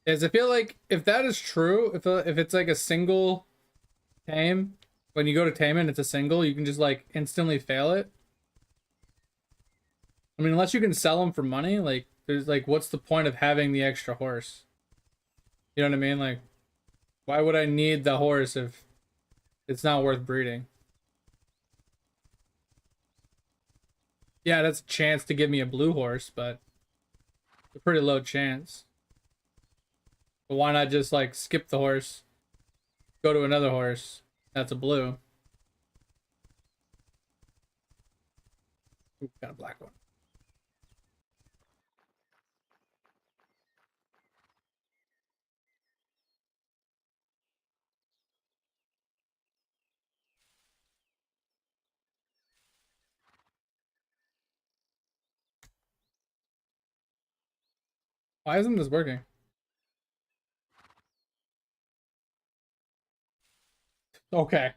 Yes, I feel like if that is true, if it's like a single tame, when you go to tame it, it's a single, you can just like instantly fail it. I mean, unless you can sell them for money, like there's like, what's the point of having the extra horse? You know what I mean? Like, why would I need the horse if it's not worth breeding? Yeah, that's a chance to give me a blue horse, but it's a pretty low chance. But why not just like skip the horse, go to another horse that's a blue? Ooh, got a black one. Why isn't this working? Okay.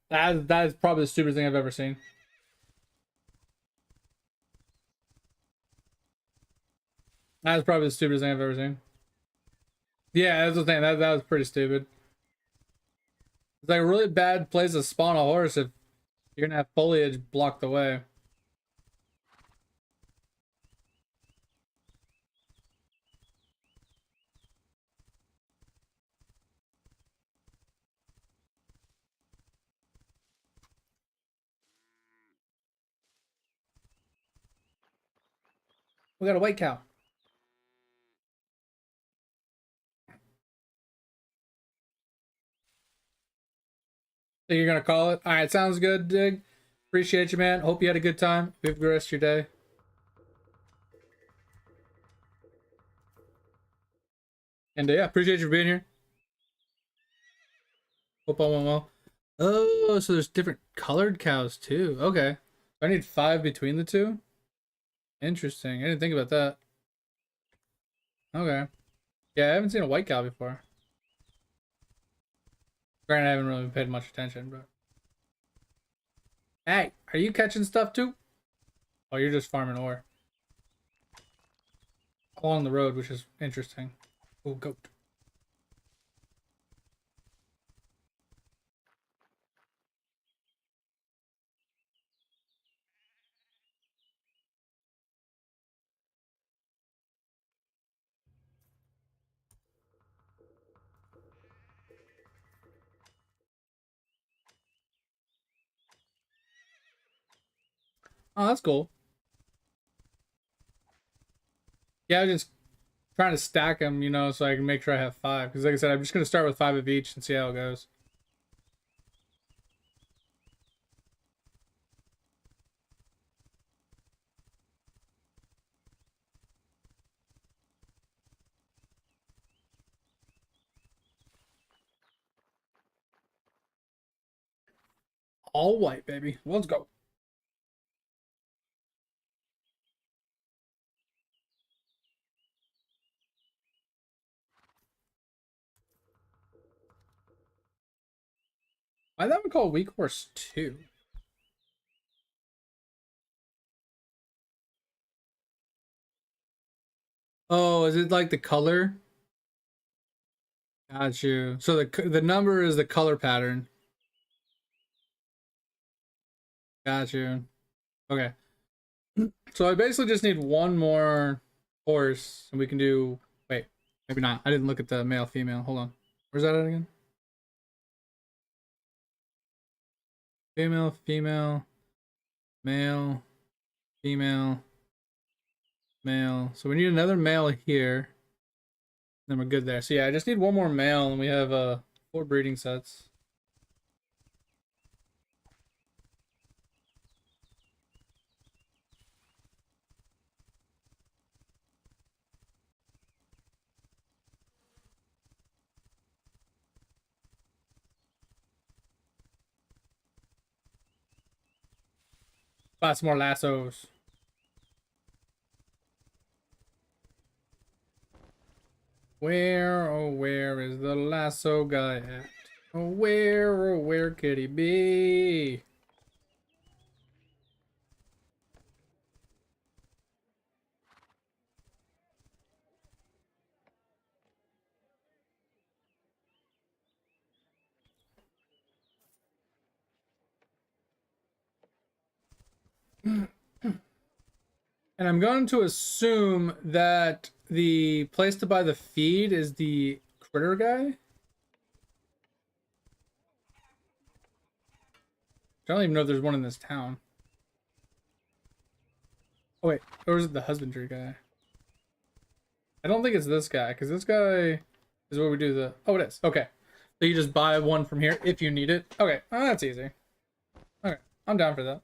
That is probably the stupidest thing I've ever seen. That is probably the stupidest thing I've ever seen. Yeah, that's the thing. That was pretty stupid. It's like a really bad place to spawn a horse if you're gonna have foliage block the way. We got a white cow. Think you're gonna call it? All right, sounds good, Dig. Appreciate you, man. Hope you had a good time. Have a good rest of your day. And yeah, appreciate you for being here. Hope all went well. Oh, so there's different colored cows too. Okay. I need 5 between the two? Interesting. I didn't think about that. Okay. Yeah, I haven't seen a white cow before. Granted, I haven't really paid much attention, but... Hey, are you catching stuff too? Oh, you're just farming ore. Along the road, which is interesting. Oh, goat. Oh, that's cool. Yeah, I was just trying to stack them, you know, so I can make sure I have 5. Because like I said, I'm just going to start with 5 of each and see how it goes. All white, baby. Let's go. Why that one called Weak Horse 2? Oh, is it like the color? Got you. So the number is the color pattern. Got you. Okay. So I basically just need one more horse, and we can do... Wait, maybe not. I didn't look at the male, female. Hold on. Where's that at again? Female, female, male, female, male. So we need another male here. Then we're good there. So yeah, I just need one more male, and we have 4 breeding sets. Buy some more lassos. Where, oh, where is the lasso guy at? Oh, where could he be? And I'm going to assume that the place to buy the feed is the critter guy. I don't even know if there's one in this town. Oh wait, or is it the husbandry guy? I don't think it's this guy, because this guy is where we do the... Oh, it is. Okay. So you just buy one from here if you need it. Okay, oh, that's easy. Okay, I'm down for that.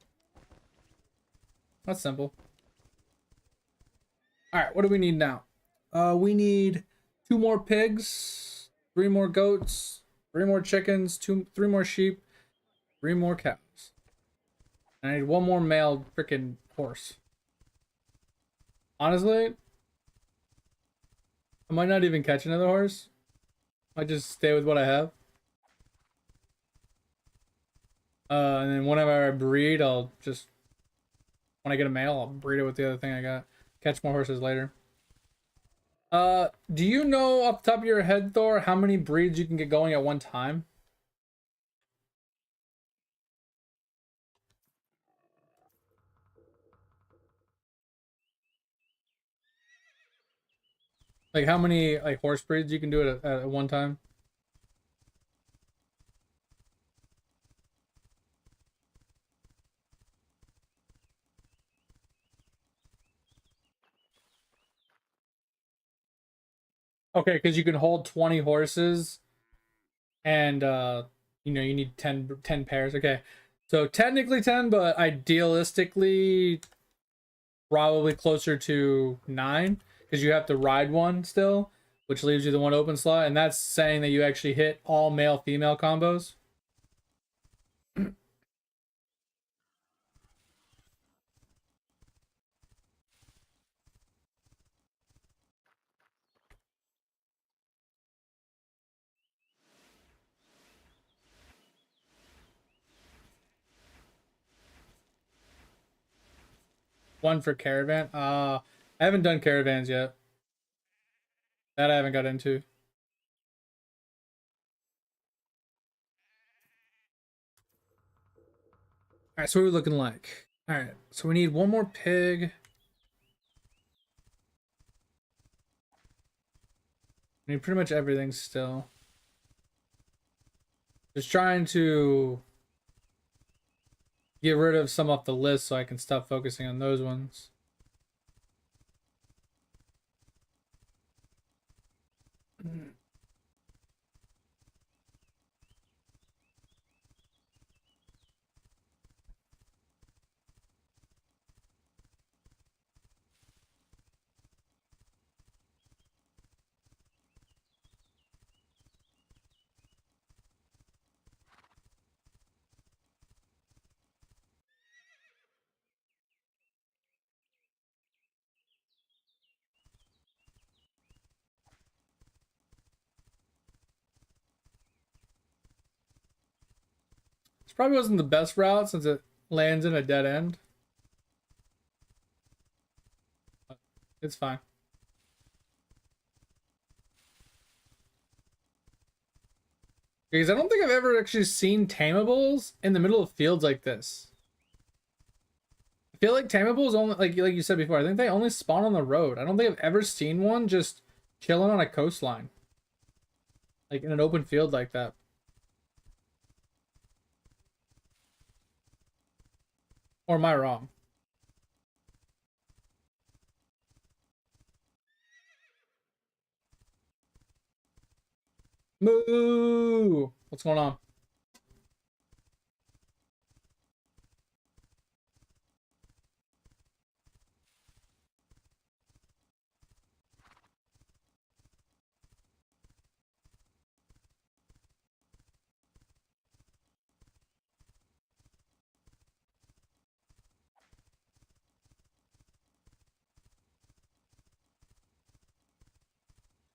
That's simple. Alright, what do we need now? We need 2 more pigs, 3 more goats, 3 more chickens, 3 more sheep, 3 more cows. And I need 1 more male freaking horse. Honestly, I might not even catch another horse. I might just stay with what I have. And then whenever I breed, I'll just... When I get a male, I'll breed it with the other thing I got. Catch more horses later. Do you know off the top of your head, Thor, how many breeds you can get going at one time? Like how many like horse breeds you can do it at one time? Okay, because you can hold 20 horses and you know, you need 10 pairs. Okay. So technically 10, but idealistically probably closer to 9 because you have to ride one still, which leaves you the one open slot, and that's saying that you actually hit all male female combos. One for caravan. I haven't done caravans yet. That I haven't got into. All right, so what are we looking like? All right, so we need one more pig. We need pretty much everything still. Just trying to get rid of some off the list so I can stop focusing on those ones. This probably wasn't the best route since it lands in a dead end. But it's fine. Because I don't think I've ever actually seen tamables in the middle of fields like this. I feel like tamables only, like you said before, I think they only spawn on the road. I don't think I've ever seen one just chilling on a coastline. Like in an open field like that. Or am I wrong? Moo! What's going on?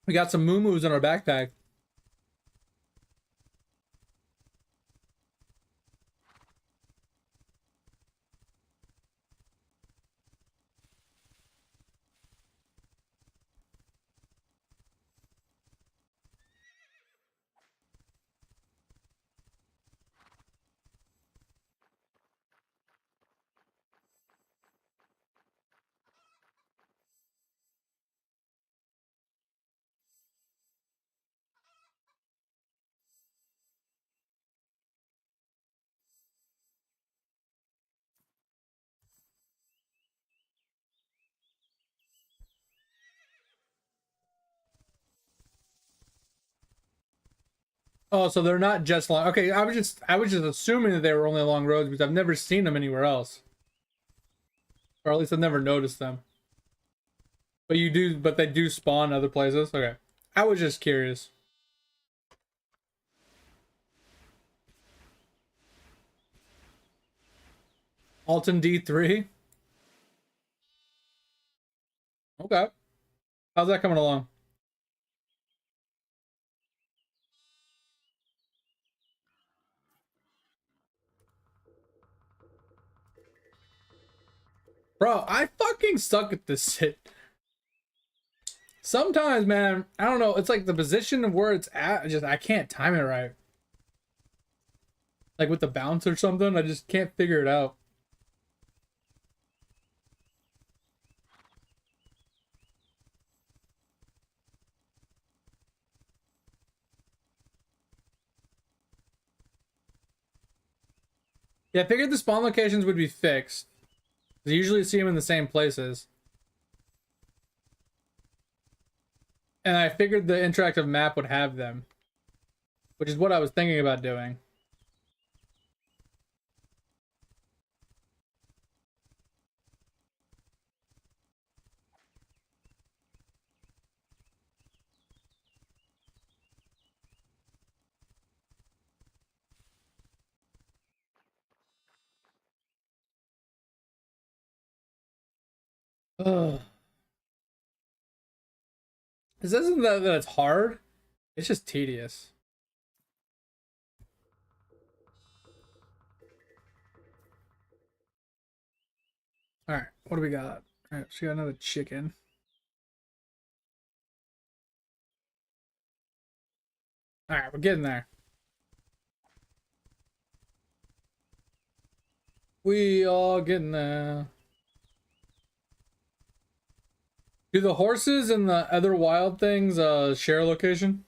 We got some moo-moos in our backpack. Oh, so they're not just long. Okay, I was just assuming that they were only along roads because I've never seen them anywhere else. Or at least I've never noticed them. But they do spawn other places. Okay. I was just curious. Alton D3. Okay. How's that coming along? Bro, I fucking suck at this shit. Sometimes, man, I don't know. It's like the position of where it's at. I can't time it right. Like with the bounce or something, I just can't figure it out. Yeah, I figured the spawn locations would be fixed. You usually see them in the same places. And I figured the interactive map would have them, which is what I was thinking about doing. Ugh. This isn't that it's hard. It's just tedious. All right, what do we got? All right, so we got another chicken. All right, we're getting there. We are getting there. Do the horses and the other wild things share a location?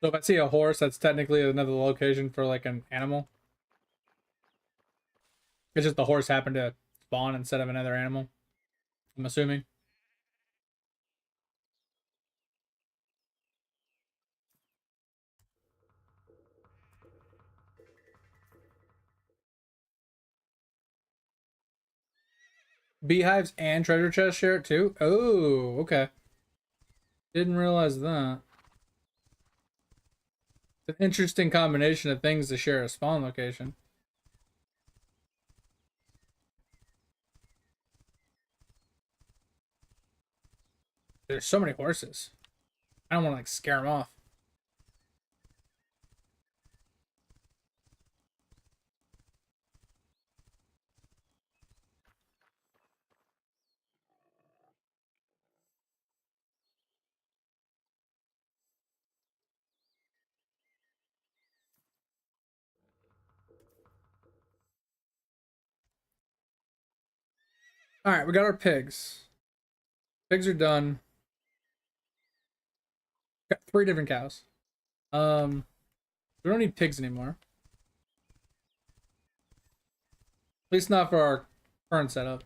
So if I see a horse, that's technically another location for like an animal. It's just the horse happened to spawn instead of another animal, I'm assuming. Beehives and treasure chest share it too? Oh, okay. Didn't realize that. It's an interesting combination of things to share a spawn location. There's so many horses. I don't want to like scare them off. All right, we got our pigs. Pigs are done. Got 3 different cows. We don't need pigs anymore. At least not for our current setup.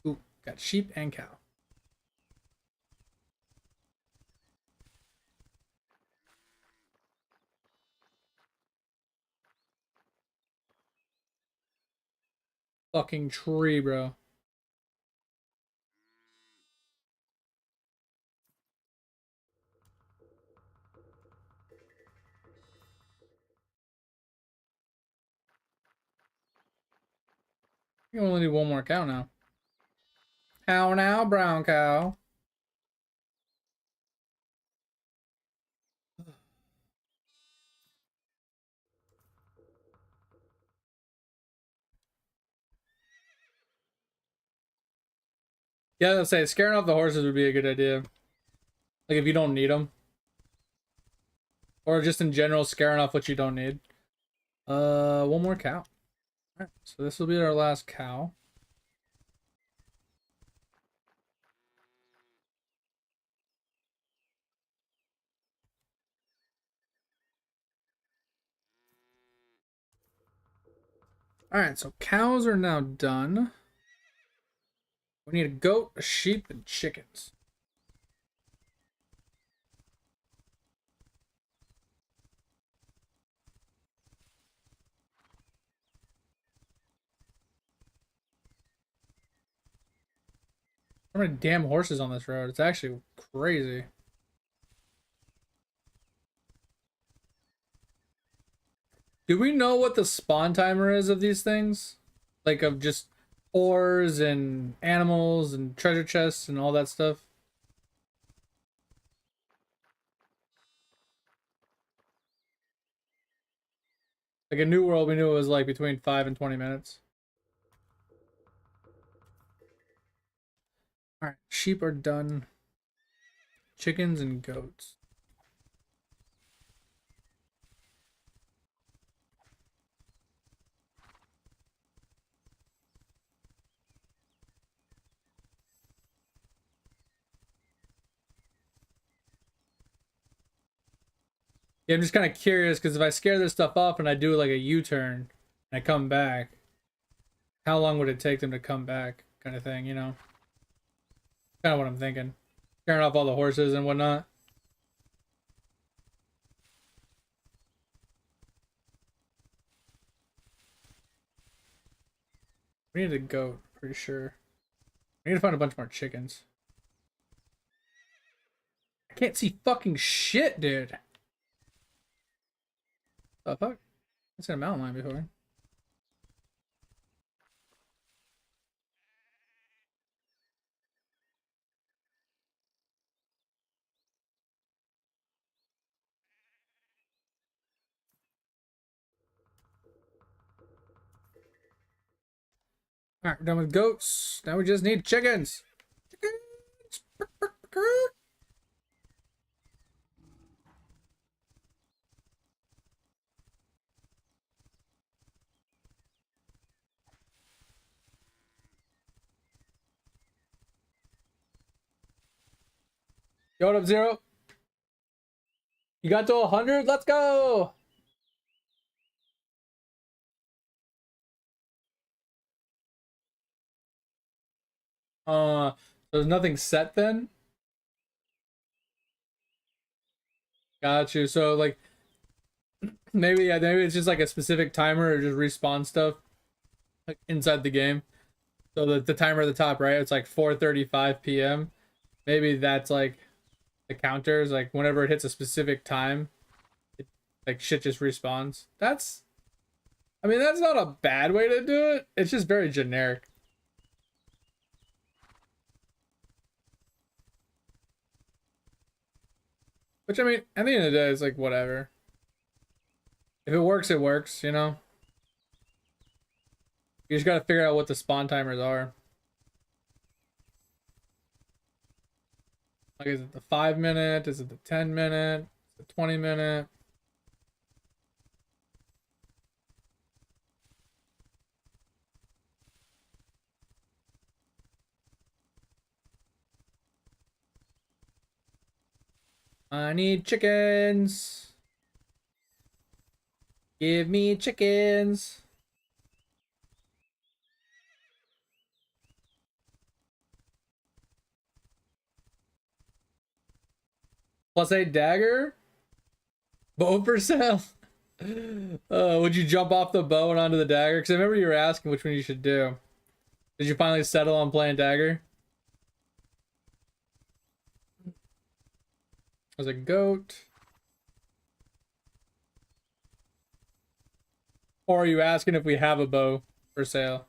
Ooh, got sheep and cow. Fucking tree, bro. You only need 1 more cow now. Cow now, brown cow. Yeah, I'd say scaring off the horses would be a good idea. Like if you don't need them. Or just in general, scaring off what you don't need. 1 more cow. Alright, so this will be our last cow. Alright, so cows are now done. We need a goat, a sheep, and chickens. How many damn horses on this road? It's actually crazy. Do we know what the spawn timer is of these things? Like of just ores and animals and treasure chests and all that stuff? Like a New World, we knew it was like between 5 and 20 minutes. Alright, sheep are done. Chickens and goats. Yeah, I'm just kind of curious because if I scare this stuff off and I do like a U-turn and I come back, how long would it take them to come back, kind of thing, you know? Kind of what I'm thinking. Carrying off all the horses and whatnot. We need a goat, pretty sure. We need to find a bunch more chickens. I can't see fucking shit, dude. The fuck? I've seen a mountain lion before. Alright, we're done with goats. Now we just need chickens. Chickens. Yo, what up, Zero? You got to 100? Let's go! There's nothing set then? Got you. So, like, maybe, yeah, maybe it's just like a specific timer or just respawn stuff like inside the game. So the timer at the top, right? It's like 4:35 p.m. Maybe that's like the counters, like whenever it hits a specific time, it, like shit just respawns. I mean, that's not a bad way to do it. It's just very generic. Which, I mean, at the end of the day, it's like whatever. If it works, you know? You just gotta figure out what the spawn timers are. Like, is it the 5 minute? Is it the 10 minute? The 20 minute? I need chickens. Give me chickens. +8 dagger? Bow for sale? Would you jump off the bow and onto the dagger? Because I remember you were asking which one you should do. Did you finally settle on playing dagger? As a goat. Or are you asking if we have a bow for sale?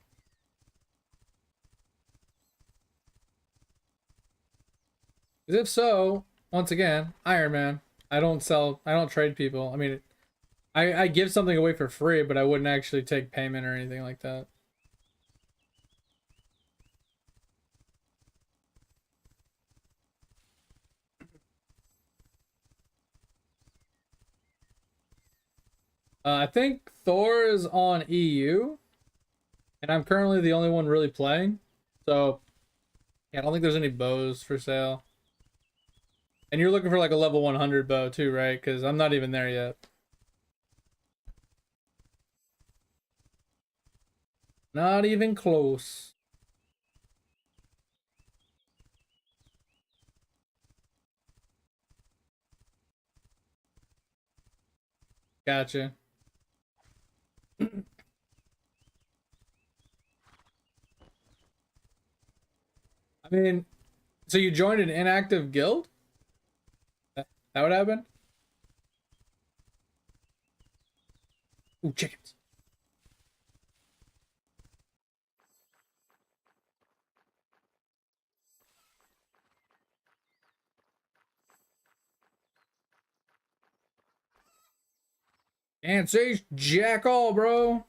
Because if so, once again, Iron Man. I don't trade people. I mean, I give something away for free, but I wouldn't actually take payment or anything like that. I think Thor is on EU, and I'm currently the only one really playing. So, yeah, I don't think there's any bows for sale. And you're looking for like a level 100 bow too, right? Because I'm not even there yet. Not even close. Gotcha. I mean, so you joined an inactive guild? That would happen? Ooh, chickens. Can't say jack all, bro.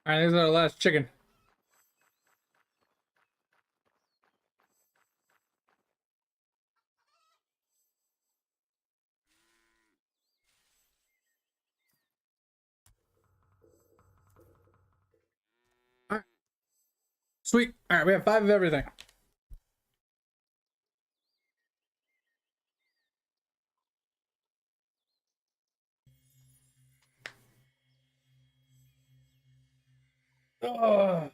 All right, this is our last chicken. All right, sweet. All right, we have 5 of everything. Oh.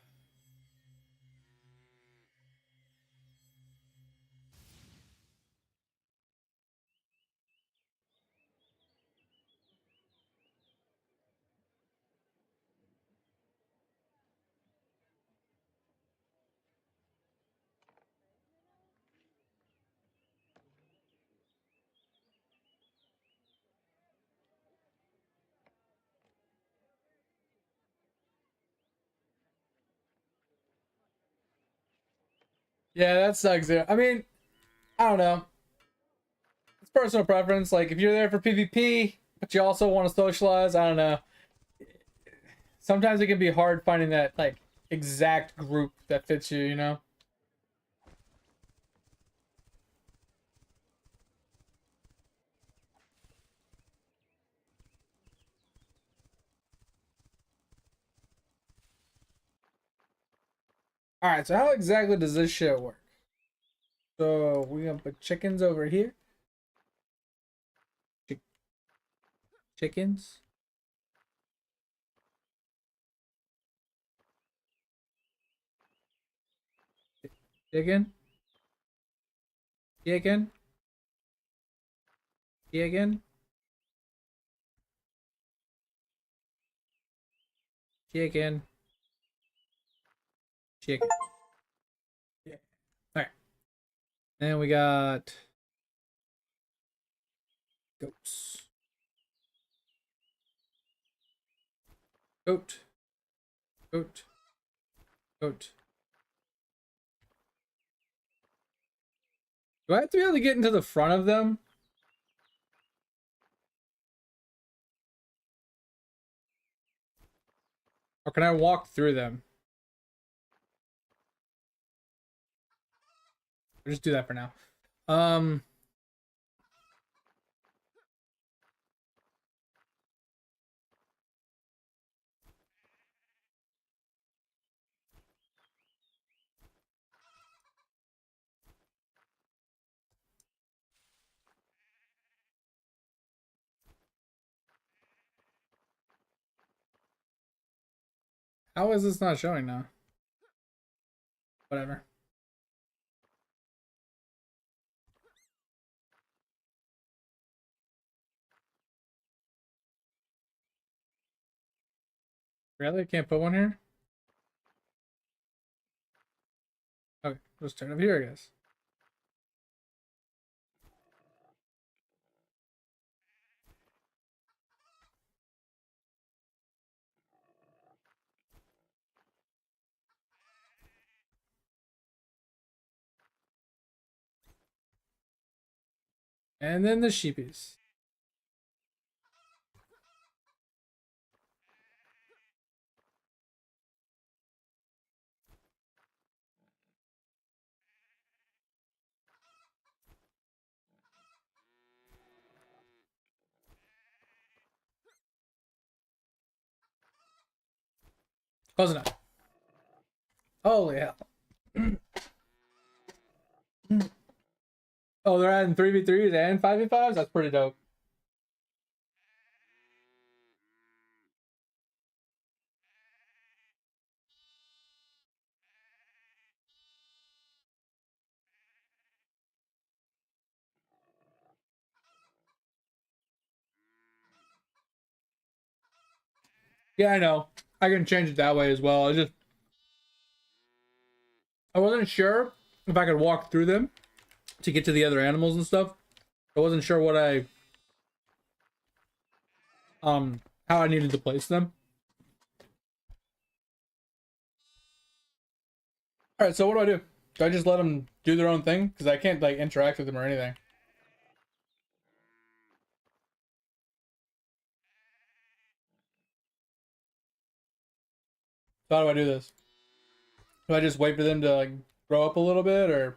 Yeah, that sucks. I mean, I don't know. It's personal preference. Like, if you're there for PvP, but you also want to socialize, I don't know. Sometimes it can be hard finding that, like, exact group that fits you, you know? Alright, so how exactly does this shit work? So, we're gonna put chickens over here. Chickens. Chicken. Chicken. Chicken. Chicken. Chicken. Yeah. Alright. Then we got goats. Goat. Goat. Goat. Do I have to be able to get into the front of them? Or can I walk through them? I'll just do that for now. Um, how is this not showing now? Whatever. Really? I can't put one here? Okay, let's turn it over here, I guess. And then the sheepies. Close enough. Holy hell. Oh, they're adding 3v3s and 5v5s? That's pretty dope. Yeah, I know. I can change it that way as well. I wasn't sure if I could walk through them to get to the other animals and stuff. I wasn't sure what how I needed to place them. All right, so what do? Do I just let them do their own thing? Because I can't like interact with them or anything. So how do I do this? Do I just wait for them to like grow up a little bit, or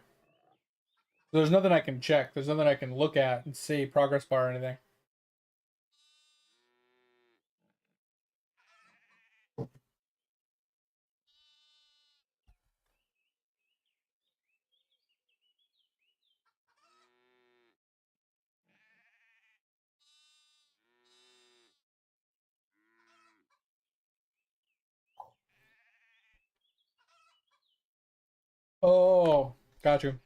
there's nothing I can check? There's nothing I can look at and see progress bar or anything. Oh, got you.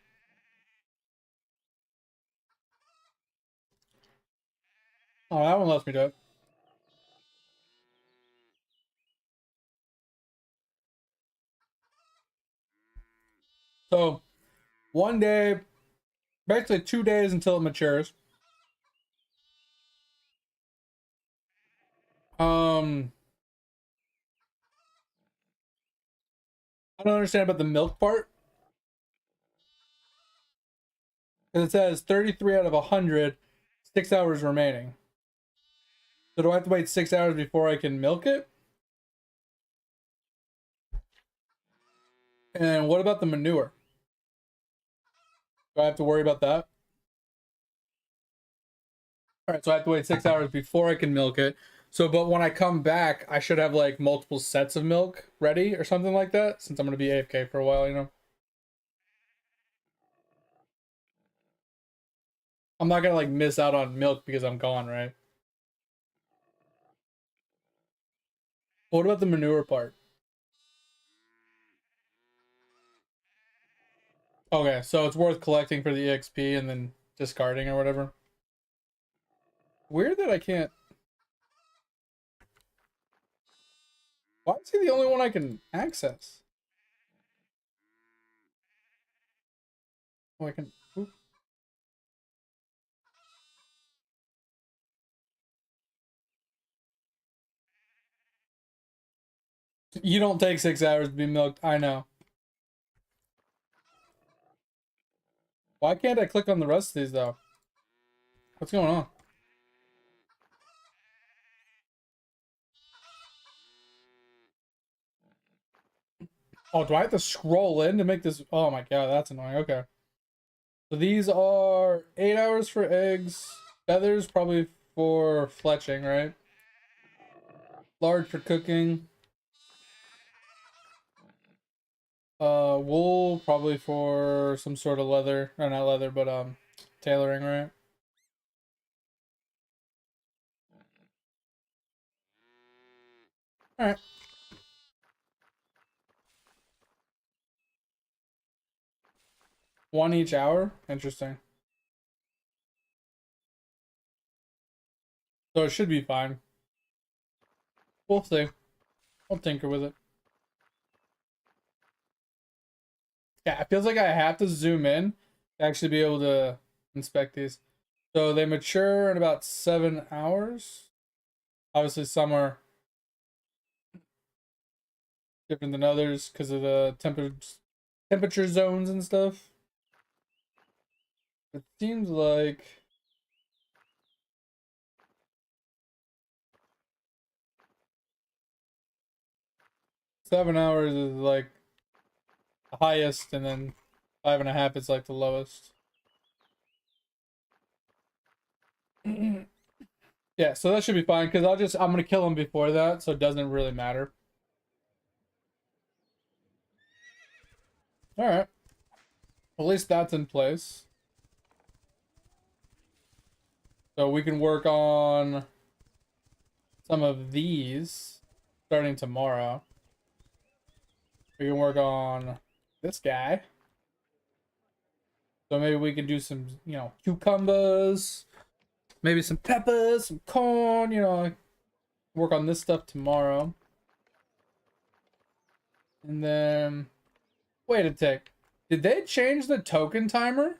Oh, that one lets me do it. So one day, basically 2 days until it matures. I don't understand about the milk part. Because it says 33 out of 100, 6 hours remaining. So do I have to wait 6 hours before I can milk it? And what about the manure? Do I have to worry about that? All right, so I have to wait 6 hours before I can milk it. So, but when I come back, I should have like multiple sets of milk ready or something like that, since I'm going to be AFK for a while, you know? I'm not going to like miss out on milk because I'm gone, right? What about the manure part? Okay, so it's worth collecting for the EXP and then discarding or whatever. Weird that I can't. Why is he the only one I can access? Oh, I can. Oop. You don't take 6 hours to be milked. I know. Why can't I click on the rest of these though? What's going on? Oh, do I have to scroll in to make this? Oh my god, that's annoying. Okay. So these are 8 hours for eggs. Feathers probably for fletching, right? Large for cooking. Wool probably for some sort of leather. Or not leather, but tailoring, right? Alright. One each hour? Interesting. So it should be fine. We'll see. I'll tinker with it. Yeah, it feels like I have to zoom in to actually be able to inspect these. So they mature in about 7 hours. Obviously, some are different than others because of the temperature zones and stuff. It seems like 7 hours is like the highest, and then 5.5 is like the lowest. Yeah, so that should be fine because I'm gonna kill him before that, so it doesn't really matter. All right, at least that's in place. So we can work on some of these starting tomorrow. We can work on this guy. So maybe we can do some, cucumbers, maybe some peppers, some corn, work on this stuff tomorrow. And then, wait a tick. Did they change the token timer?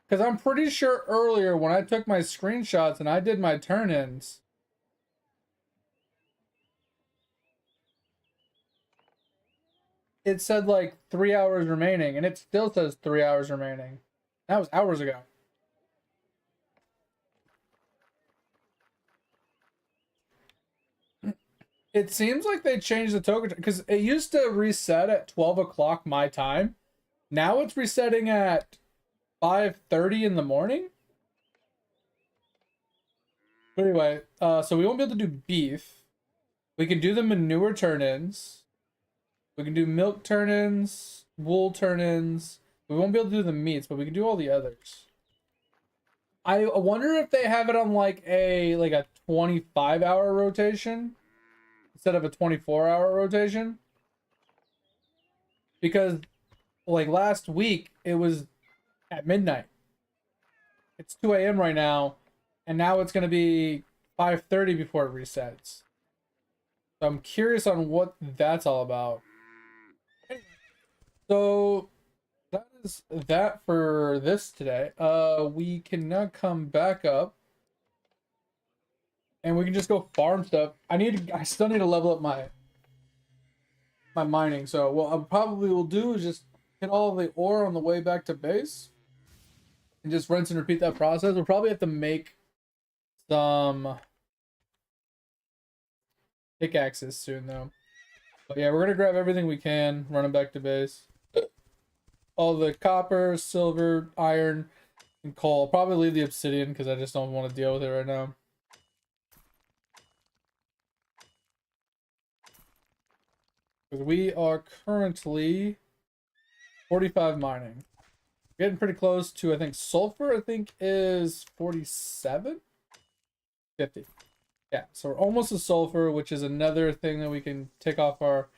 Because I'm pretty sure earlier when I took my screenshots and I did my turn-ins, it said like 3 hours remaining, and it still says 3 hours remaining. That was hours ago. It seems like they changed the token because it used to reset at 12 o'clock my time. Now it's resetting at 5:30 in the morning. But anyway, so we won't be able to do beef. We can do the manure turn-ins. We can do milk turn-ins, wool turn-ins. We won't be able to do the meats, but we can do all the others. I wonder if they have it on like a 25-hour rotation instead of a 24-hour rotation. Because like last week it was at midnight. It's 2 a.m. right now, and now it's gonna be 5:30 before it resets. So I'm curious on what that's all about. So that is that for this today. We can now come back up and we can just go farm stuff. I still need to level up my mining. So what I probably will do is just hit all of the ore on the way back to base and just rinse and repeat that process. We'll probably have to make some pickaxes soon though. But yeah, we're gonna grab everything we can, running back to base. All the copper, silver, iron, and coal. I'll probably leave the obsidian because I just don't want to deal with it right now. Because we are currently 45 mining. Getting pretty close to, I think, sulfur, I think, is 47? 50. Yeah, so we're almost to sulfur, which is another thing that we can take off our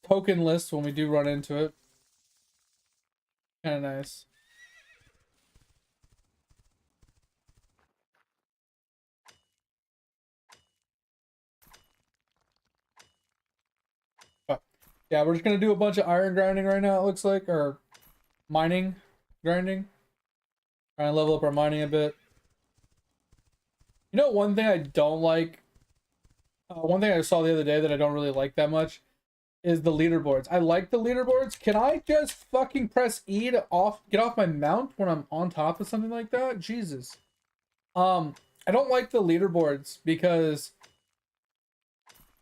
token list when we do run into it. Kind of nice. But yeah, we're just gonna do a bunch of iron grinding right now, it looks like, or mining grinding. Trying to level up our mining a bit. You know, one thing I don't like, one thing I saw the other day that I don't really like that much is the leaderboards. I like the leaderboards. Can I just fucking press E to get off my mount when I'm on top of something like that? Jesus. I don't like the leaderboards because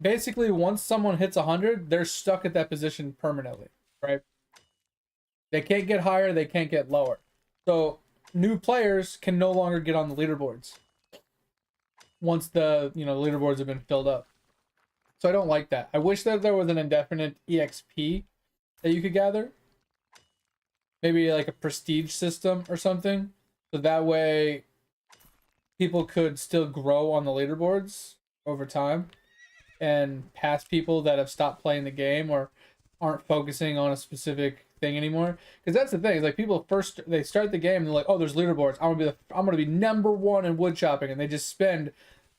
basically once someone hits 100, they're stuck at that position permanently, right? They can't get higher, they can't get lower. So new players can no longer get on the leaderboards once the leaderboards have been filled up. So I don't like that. I wish that there was an indefinite EXP that you could gather. Maybe like a prestige system or something. So that way people could still grow on the leaderboards over time and pass people that have stopped playing the game or aren't focusing on a specific thing anymore. Because that's the thing, is like people they start the game and they're like, oh, there's leaderboards. I'm gonna be #1 in wood chopping, and they just spend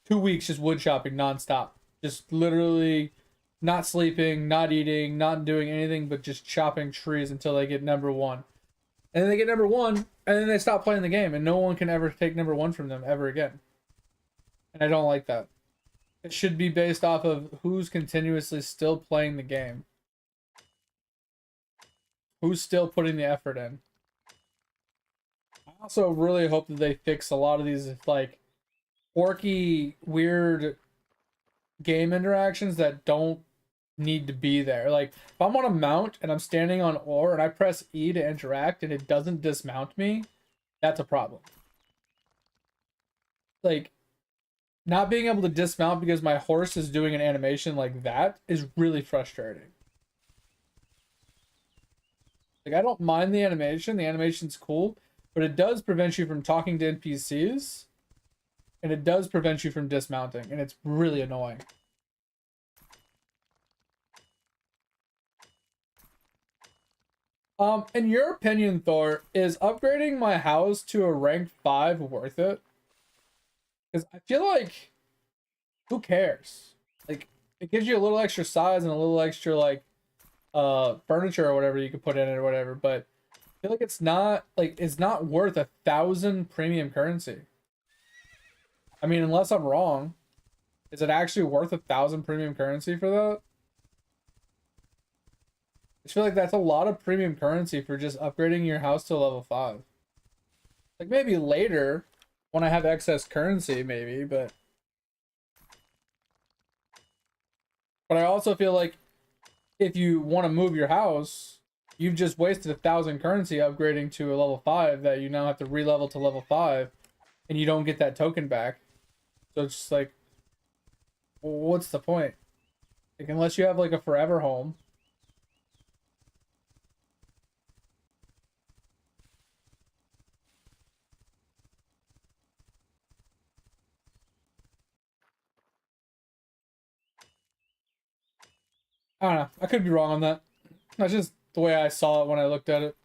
2 weeks just wood chopping nonstop. Just literally not sleeping, not eating, not doing anything but just chopping trees until they get #1. And then they get #1, and then they stop playing the game, and no one can ever take #1 from them ever again. And I don't like that. It should be based off of who's continuously still playing the game. Who's still putting the effort in. I also really hope that they fix a lot of these, like, quirky, weird game interactions that don't need to be there. Like, if I'm on a mount and I'm standing on ore and I press E to interact and it doesn't dismount me, that's a problem. Like, not being able to dismount because my horse is doing an animation like that is really frustrating. Like, I don't mind the animation. The animation's cool, but it does prevent you from talking to NPCs, and it does prevent you from dismounting, and it's really annoying. In your opinion, Thor, is upgrading my house to a rank 5 worth it? Because I feel like, who cares? Like, it gives you a little extra size and a little extra, like, furniture or whatever you could put in it or whatever, but I feel like it's not worth 1,000 premium currency. I mean, unless I'm wrong, is it actually worth 1,000 premium currency for that? I feel like that's a lot of premium currency for just upgrading your house to level 5. Like, maybe later when I have excess currency, maybe, but But I also feel like if you want to move your house, you've just wasted 1,000 currency upgrading to a level 5 that you now have to re-level to level 5, and you don't get that token back. So it's just like, what's the point? Like, unless you have like a forever home. I don't know. I could be wrong on that. That's just the way I saw it when I looked at it.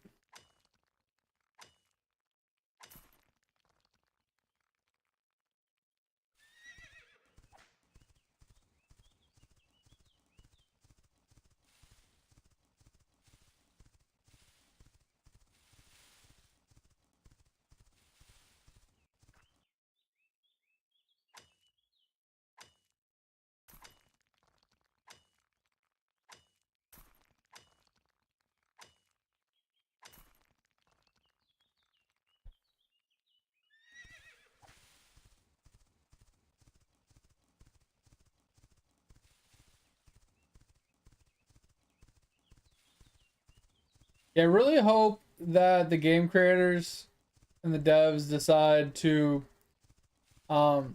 Yeah, I really hope that the game creators and the devs decide to um,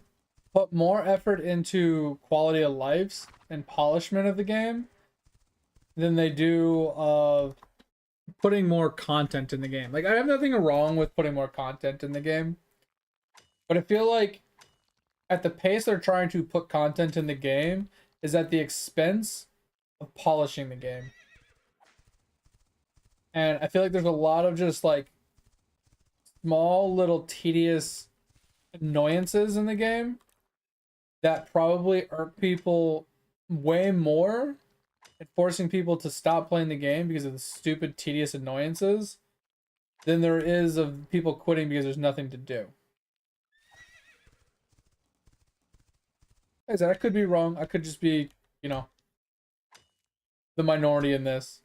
put more effort into quality of lives and polishment of the game than they do of putting more content in the game. Like, I have nothing wrong with putting more content in the game, but I feel like at the pace they're trying to put content in the game is at the expense of polishing the game. And I feel like there's a lot of just like small little tedious annoyances in the game that probably irk people way more and forcing people to stop playing the game because of the stupid tedious annoyances than there is of people quitting because there's nothing to do. Like I said, I could be wrong. I could just be, you know, the minority in this.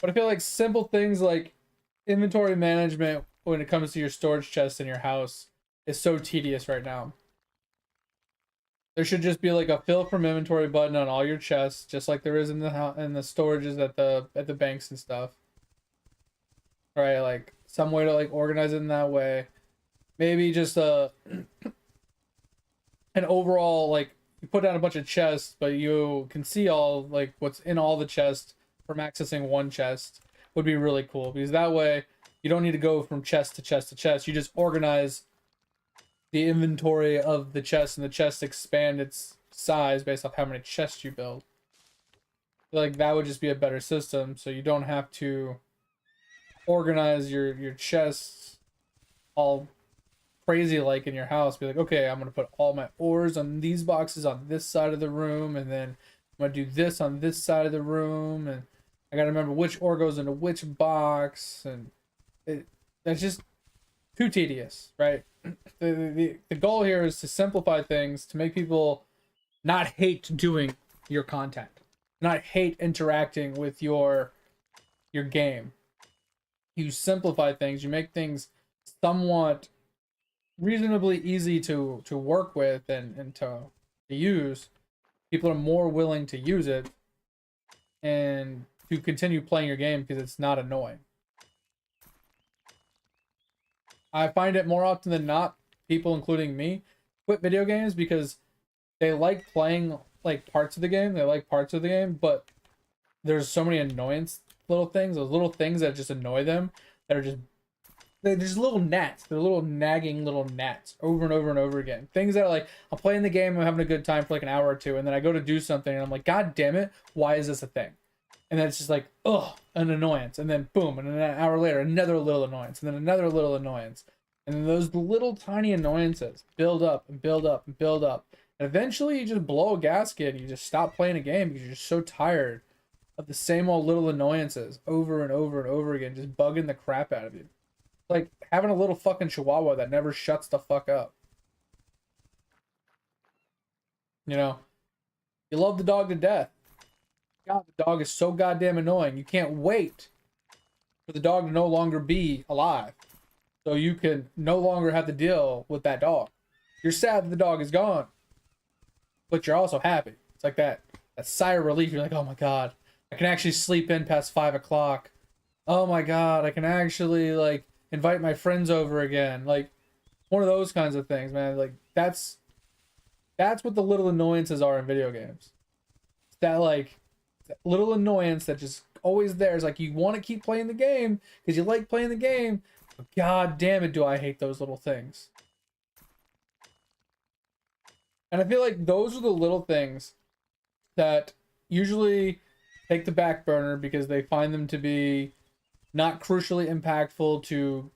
But I feel like simple things like inventory management when it comes to your storage chest in your house is so tedious right now. There should just be like a fill from inventory button on all your chests, just like there is in the storages at the banks and stuff. Right, like some way to like organize it in that way. Maybe just an overall, like, you put down a bunch of chests, but you can see all like what's in all the chests from accessing one chest would be really cool, because that way you don't need to go from chest to chest to chest. You just organize the inventory of the chest, and the chest expand its size based off how many chests you build. Like, that would just be a better system, so you don't have to organize your chests all crazy like in your house. Be like, okay, I'm gonna put all my ores on these boxes on this side of the room, and then I'm gonna do this on this side of the room, and I gotta remember which ore goes into which box, and that's just too tedious, right? The goal here is to simplify things, to make people not hate doing your content, not hate interacting with your game. You simplify things, you make things somewhat reasonably easy to work with and to use. People are more willing to use it and to continue playing your game because it's not annoying. I find it more often than not, people, including me, quit video games because they like playing like parts of the game. They like parts of the game, but there's so many annoyance little things, those little things that just annoy them, that are just, they're just little gnats. They're little nagging little gnats over and over and over again. Things that are like, I'm playing the game, I'm having a good time for like an hour or two, and then I go to do something and I'm like, God damn it, why is this a thing? And then it's just like, ugh, an annoyance. And then boom, and then an hour later, another little annoyance, and then another little annoyance. And then those little tiny annoyances build up and build up and build up. And eventually you just blow a gasket and you just stop playing a game because you're just so tired of the same old little annoyances over and over and over again, just bugging the crap out of you. Like having a little fucking chihuahua that never shuts the fuck up. You know, you love the dog to death. God, the dog is so goddamn annoying. You can't wait for the dog to no longer be alive, so you can no longer have to deal with that dog. You're sad that the dog is gone, but you're also happy. It's like that that sigh of relief. You're like, oh my god, I can actually sleep in past 5 o'clock. Oh my god, I can actually like invite my friends over again. Like one of those kinds of things, man. Like that's what the little annoyances are in video games. That like that little annoyance that just always there is like you want to keep playing the game because you like playing the game, but god damn it, do I hate those little things. And I feel like those are the little things that usually take the back burner because they find them to be not crucially impactful to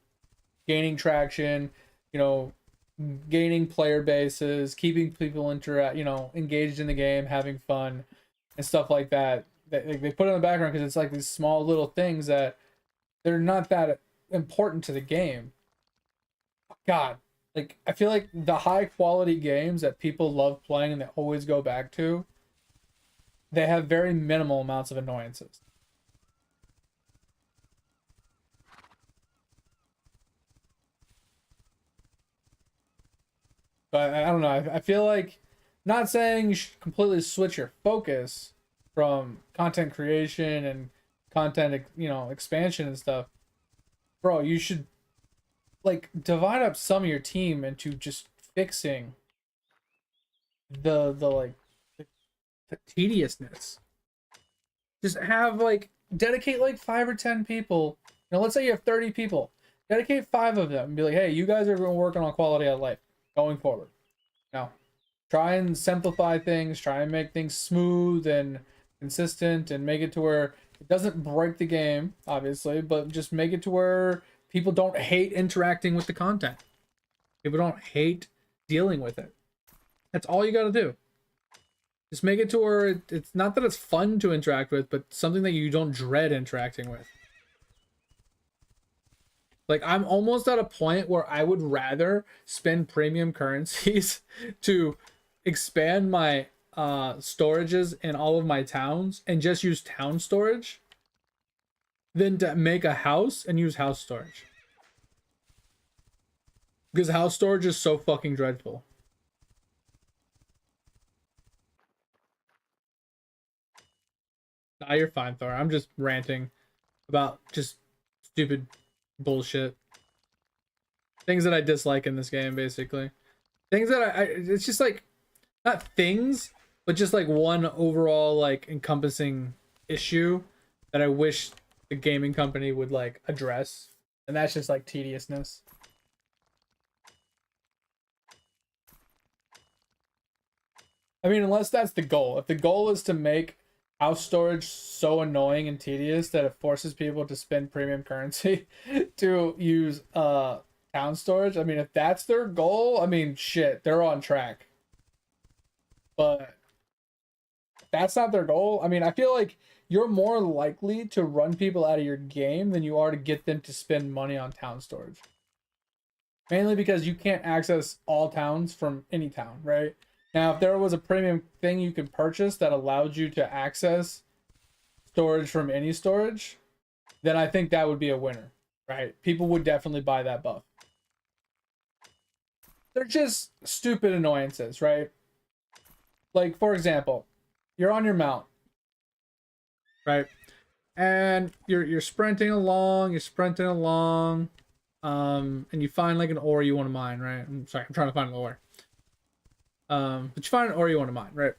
gaining traction, you know, gaining player bases, keeping people engaged in the game, having fun, and stuff like that. They put it in the background because it's like these small little things that they're not that important to the game. God, like I feel like the high quality games that people love playing and they always go back to, they have very minimal amounts of annoyances. But I don't know. I feel like, not saying you should completely switch your focus from content creation and content, expansion and stuff. Bro, you should like divide up some of your team into just fixing the tediousness. Just have like dedicate like 5 or 10 people. Let's say you have 30 people. Dedicate 5 of them and be like, hey, you guys are going to work on quality of life going forward. Now, try and simplify things, try and make things smooth and consistent and make it to where it doesn't break the game, obviously, but just make it to where people don't hate interacting with the content. People don't hate dealing with it. That's all you got to do. Just make it to where it's not that it's fun to interact with, but something that you don't dread interacting with. Like, I'm almost at a point where I would rather spend premium currencies to expand my storages in all of my towns and just use town storage than to make a house and use house storage. Because house storage is so fucking dreadful. Nah, you're fine, Thor. I'm just ranting about just stupid bullshit. Things that I dislike in this game, basically. Things that it's just like, not things, but just like one overall like encompassing issue that I wish the gaming company would like address. And that's just like tediousness. I mean, unless that's the goal. If the goal is to make house storage so annoying and tedious that it forces people to spend premium currency to use town storage, I mean, if that's their goal, I mean, shit, they're on track. But if that's not their goal, I mean, I feel like you're more likely to run people out of your game than you are to get them to spend money on town storage. Mainly because you can't access all towns from any town, right? Now, if there was a premium thing you could purchase that allowed you to access storage from any storage, then I think that would be a winner, right? People would definitely buy that buff. They're just stupid annoyances, right? Like, for example, you're on your mount, right? And you're sprinting along, and you find like an ore you want to mine, right? I'm sorry, I'm trying to find an ore. But you find an ore you want to mine, right?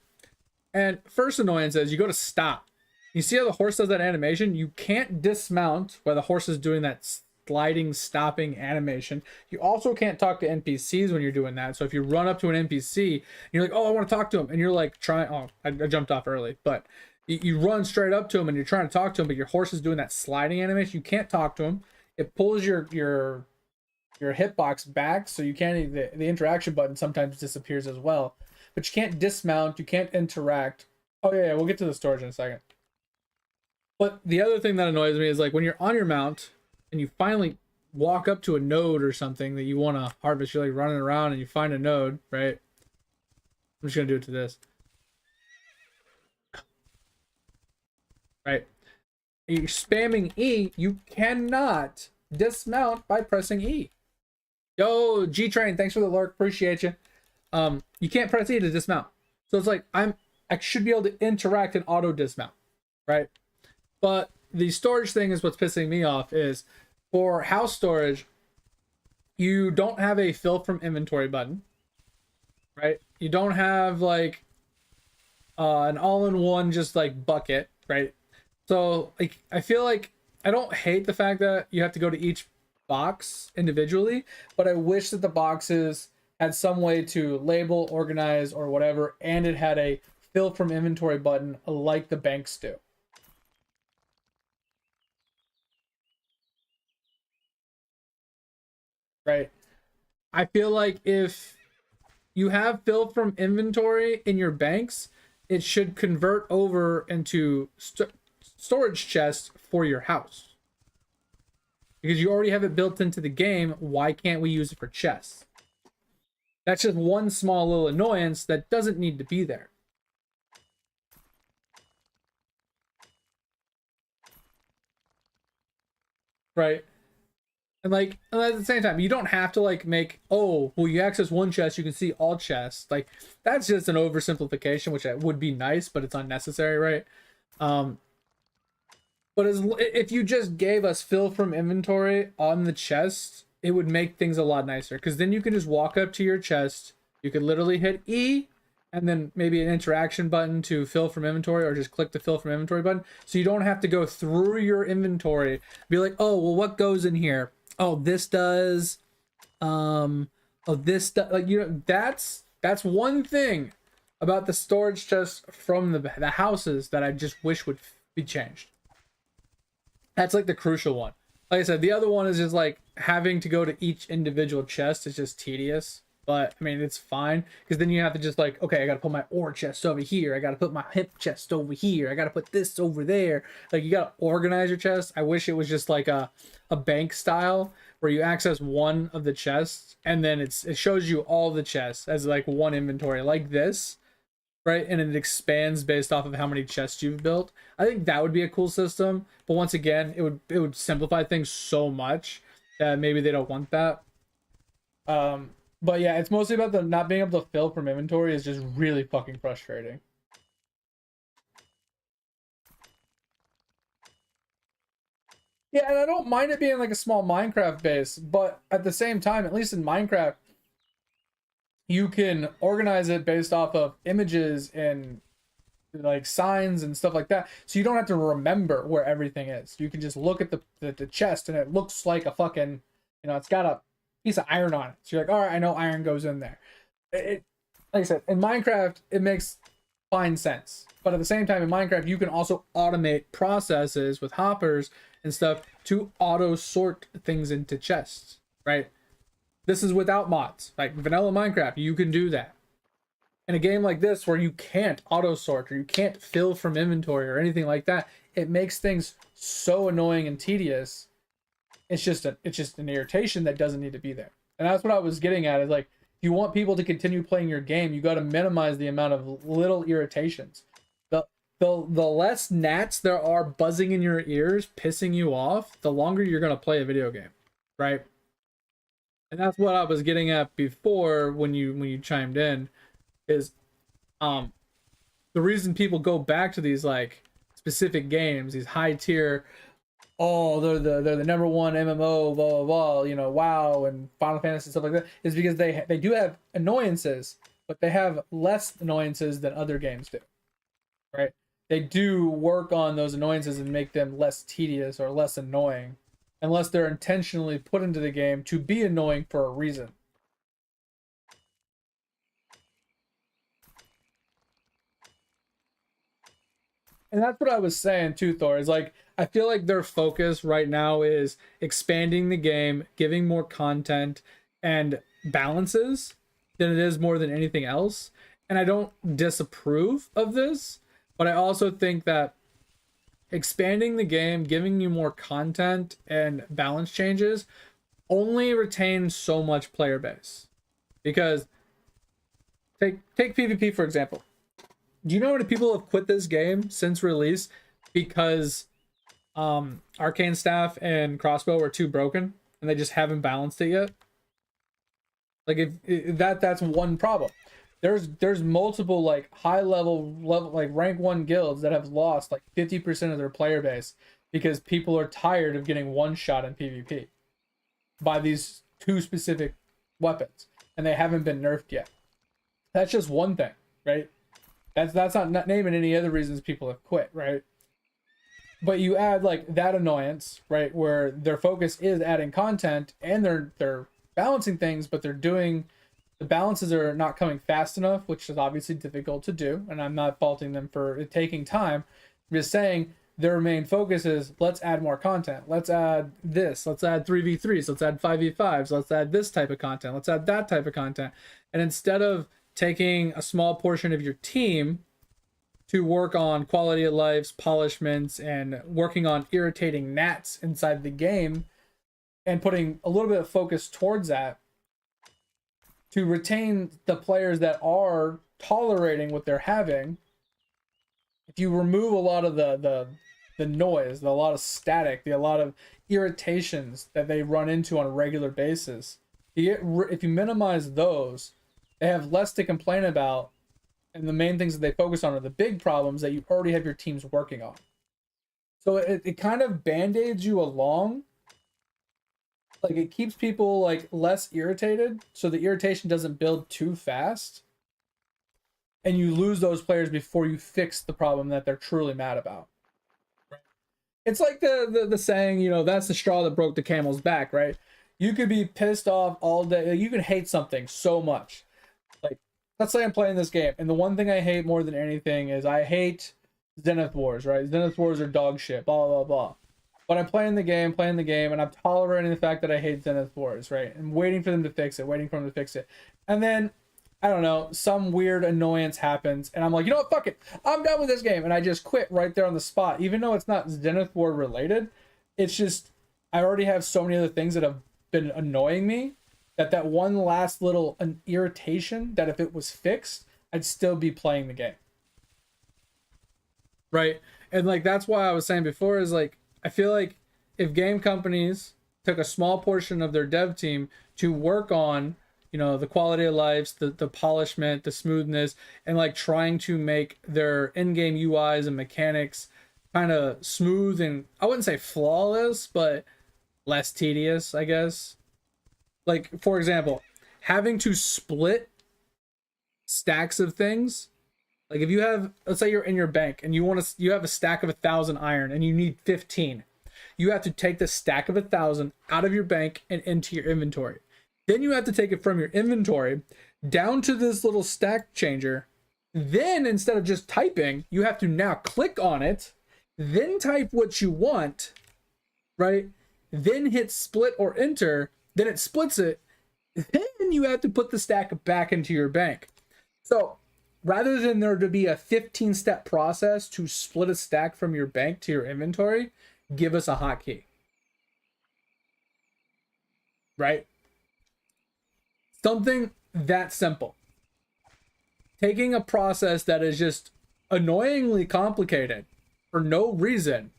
And first annoyance is you go to stop. You see how the horse does that animation? You can't dismount while the horse is doing that sliding, stopping animation. You also can't talk to NPCs when you're doing that. So if you run up to an NPC, and you're like, oh, I want to talk to him. And you're like, I jumped off early. But you run straight up to him and you're trying to talk to him, but your horse is doing that sliding animation. You can't talk to him. It pulls your hitbox back, so you can't, the interaction button sometimes disappears as well. But you can't dismount, you can't interact. Oh yeah, we'll get to the storage in a second. But the other thing that annoys me is like when you're on your mount and you finally walk up to a node or something that you want to harvest, you're like running around and you find a node, right? I'm just gonna do it to this. Right. You're spamming E, you cannot dismount by pressing E. Yo, G-Train, thanks for the lurk, appreciate you. You can't press E to dismount. So it's like I should be able to interact and auto dismount, right? But the storage thing is what's pissing me off. Is for house storage, you don't have a fill from inventory button, right? You don't have like an all-in-one just like bucket, right? So like I feel like I don't hate the fact that you have to go to each box individually, but I wish that the boxes had some way to label, organize, or whatever, and it had a fill from inventory button like the banks do. Right? I feel like if you have fill from inventory in your banks, it should convert over into storage chests for your house. Because you already have it built into the game, why can't we use it for chests? That's just one small little annoyance that doesn't need to be there. Right? And like, and at the same time, you don't have to like make, oh, well, you access one chest, you can see all chests. Like, that's just an oversimplification, which would be nice, but it's unnecessary, right? But if you just gave us fill from inventory on the chest, it would make things a lot nicer. Because then you can just walk up to your chest, you could literally hit E, and then maybe an interaction button to fill from inventory, or just click the fill from inventory button. So you don't have to go through your inventory, be like, oh, well, what goes in here? Oh, this does, oh, this does, like, you know, that's one thing about the storage chest from the houses that I just wish would be changed. That's like the crucial one. Like I said, the other one is just like having to go to each individual chest is just tedious. But I mean, it's fine because then you have to just like, okay, I got to put my ore chest over here. I got to put my hip chest over here. I got to put this over there. Like, you got to organize your chest. I wish it was just like a bank style where you access one of the chests and then it shows you all the chests as like one inventory like this, right? And it expands based off of how many chests you've built. I think that would be a cool system. But once again, it would simplify things so much that maybe they don't want that. But yeah, it's mostly about the not being able to fill from inventory is just really fucking frustrating. Yeah, and I don't mind it being like a small Minecraft base, but at the same time, at least in Minecraft, you can organize it based off of images and like signs and stuff like that. So you don't have to remember where everything is. You can just look at the chest and it looks like a fucking, you know, it's got a piece of iron on it. So you're like, all right, I know iron goes in there. Like I said, in Minecraft, it makes fine sense. But at the same time, in Minecraft, you can also automate processes with hoppers and stuff to auto sort things into chests, right? This is without mods. Like vanilla Minecraft, you can do that. In a game like this where you can't auto sort or you can't fill from inventory or anything like that, it makes things so annoying and tedious. It's just an irritation that doesn't need to be there. And that's what I was getting at, is like, if you want people to continue playing your game, you got to minimize the amount of little irritations. The less gnats there are buzzing in your ears, pissing you off, the longer you're going to play a video game, right? And that's what I was getting at before when you chimed in, is the reason people go back to these like specific games, these high tier, oh, they're the number one MMO, blah blah blah, you know, WoW and Final Fantasy stuff like that, is because they do have annoyances, but they have less annoyances than other games do, right? They do work on those annoyances and make them less tedious or less annoying, unless they're intentionally put into the game to be annoying for a reason. And that's what I was saying too, Thor, is like, I feel like their focus right now is expanding the game, giving more content and balances than it is more than anything else. And I don't disapprove of this, but I also think that expanding the game, giving you more content and balance changes only retains so much player base. Because take PvP for example. Do you know how many people have quit this game since release because arcane staff and crossbow are too broken and they just haven't balanced it yet? Like, if that's one problem. there's multiple like high level like rank 1 guilds that have lost like 50% of their player base because people are tired of getting one shot in PvP by these 2 specific weapons, and they haven't been nerfed yet. That's just one thing, right? That's not naming any other reasons people have quit, right? But you add like that annoyance, right, where their focus is adding content and they're balancing things, but they're doing the balances are not coming fast enough, which is obviously difficult to do, and I'm not faulting them for it taking time. I'm just saying their main focus is let's add more content. Let's add this. Let's add 3v3s. Let's add 5v5s. Let's add this type of content. Let's add that type of content. And instead of taking a small portion of your team to work on quality of lives, polishments, and working on irritating gnats inside the game and putting a little bit of focus towards that to retain the players that are tolerating what they're having. If you remove a lot of the noise, a lot of static, a lot of irritations that they run into on a regular basis, if you minimize those, they have less to complain about. And the main things that they focus on are the big problems that you already have your teams working on. So it kind of band-aids you along. Like it keeps people like less irritated, so the irritation doesn't build too fast. And you lose those players before you fix the problem that they're truly mad about. It's like the saying, you know, that's the straw that broke the camel's back, right? You could be pissed off all day. You can hate something so much. Like, let's say I'm playing this game, and the one thing I hate more than anything is I hate Zenith Wars, right? Zenith Wars are dog shit, blah, blah, blah. But I'm playing the game, and I'm tolerating the fact that I hate Zenith Wars, right? I'm waiting for them to fix it, And then, I don't know, some weird annoyance happens, and I'm like, you know what, fuck it. I'm done with this game, and I just quit right there on the spot. Even though it's not Zenith War related, it's just, I already have so many other things that have been annoying me that one last little irritation that if it was fixed, I'd still be playing the game. Right? And like, that's why I was saying before is like, I feel like if game companies took a small portion of their dev team to work on, you know, the quality of life, the polishment, the smoothness, and like trying to make their in-game UIs and mechanics kind of smooth and I wouldn't say flawless, but less tedious, I guess. Like, for example, having to split stacks of things. Like if you have, let's say you're in your bank and you have a stack of 1,000 iron and you need 15. You have to take the stack of 1,000 out of your bank and into your inventory. Then you have to take it from your inventory down to this little stack changer. Then instead of just typing, you have to now click on it, then type what you want, right? Then hit split or enter, then it splits it. Then you have to put the stack back into your bank. So rather than there to be a 15-step process to split a stack from your bank to your inventory, give us a hotkey. Right? Something that simple. Taking a process that is just annoyingly complicated for no reason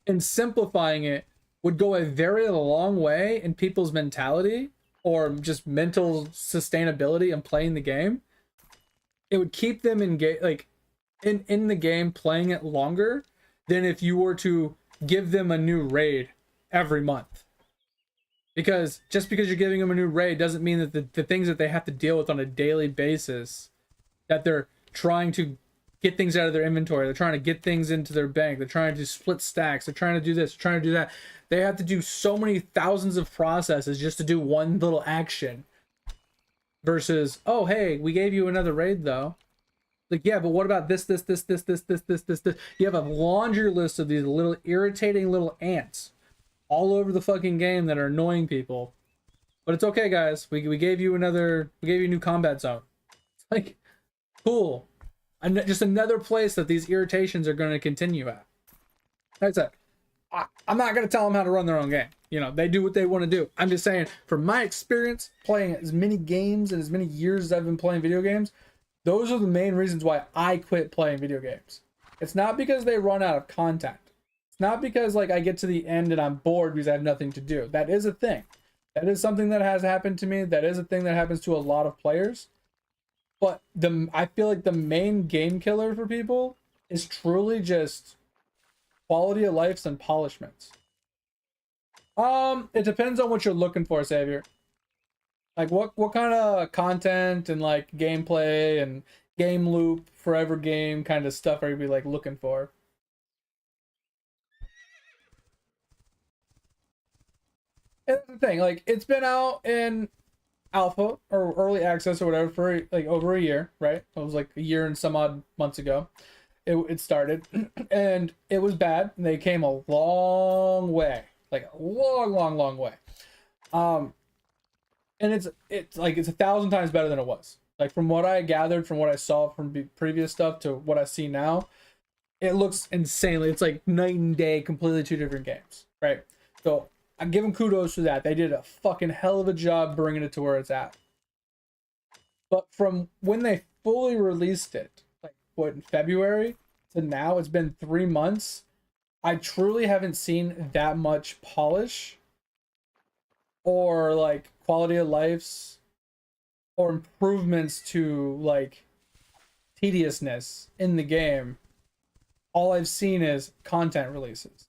and simplifying it would go a very long way in people's mentality or just mental sustainability in playing the game. It would keep them engaged, like in the game, playing it longer than if you were to give them a new raid every month. Because just because you're giving them a new raid doesn't mean that the things that they have to deal with on a daily basis, that they're trying to get things out of their inventory, they're trying to get things into their bank, they're trying to split stacks, they're trying to do this, they're trying to do that. They have to do so many thousands of processes just to do one little action. Versus, oh, hey, we gave you another raid though. Like, yeah, but what about this? You have a laundry list of these little irritating little ants all over the fucking game that are annoying people. But it's okay, guys. We gave you a new combat zone. It's like, cool. And just another place that these irritations are going to continue at. That's it. I'm not going to tell them how to run their own game. You know, they do what they want to do. I'm just saying, from my experience playing as many games and as many years as I've been playing video games, those are the main reasons why I quit playing video games. It's not because they run out of content. It's not because like I get to the end and I'm bored because I have nothing to do. That is a thing. That is something that has happened to me. That is a thing that happens to a lot of players. But I feel like the main game killer for people is truly just quality of life and polishments. It depends on what you're looking for, Savior. Like what kind of content and like gameplay and game loop, forever game kind of stuff are you be like looking for? And that's the thing, like it's been out in alpha or early access or whatever for like over a year, right? It was like a year and some odd months ago. It started and it was bad. And they came a long way, like a long way. And it's like it's 1,000 times better than it was. Like from what I gathered, from what I saw from previous stuff to what I see now, it looks insanely. It's like night and day, completely two different games, right? So I give them kudos for that. They did a fucking hell of a job bringing it to where it's at. But from when they fully released it, like what in February to now, it's been 3 months. I truly haven't seen that much polish or like quality of lives or improvements to like tediousness in the game. All I've seen is content releases.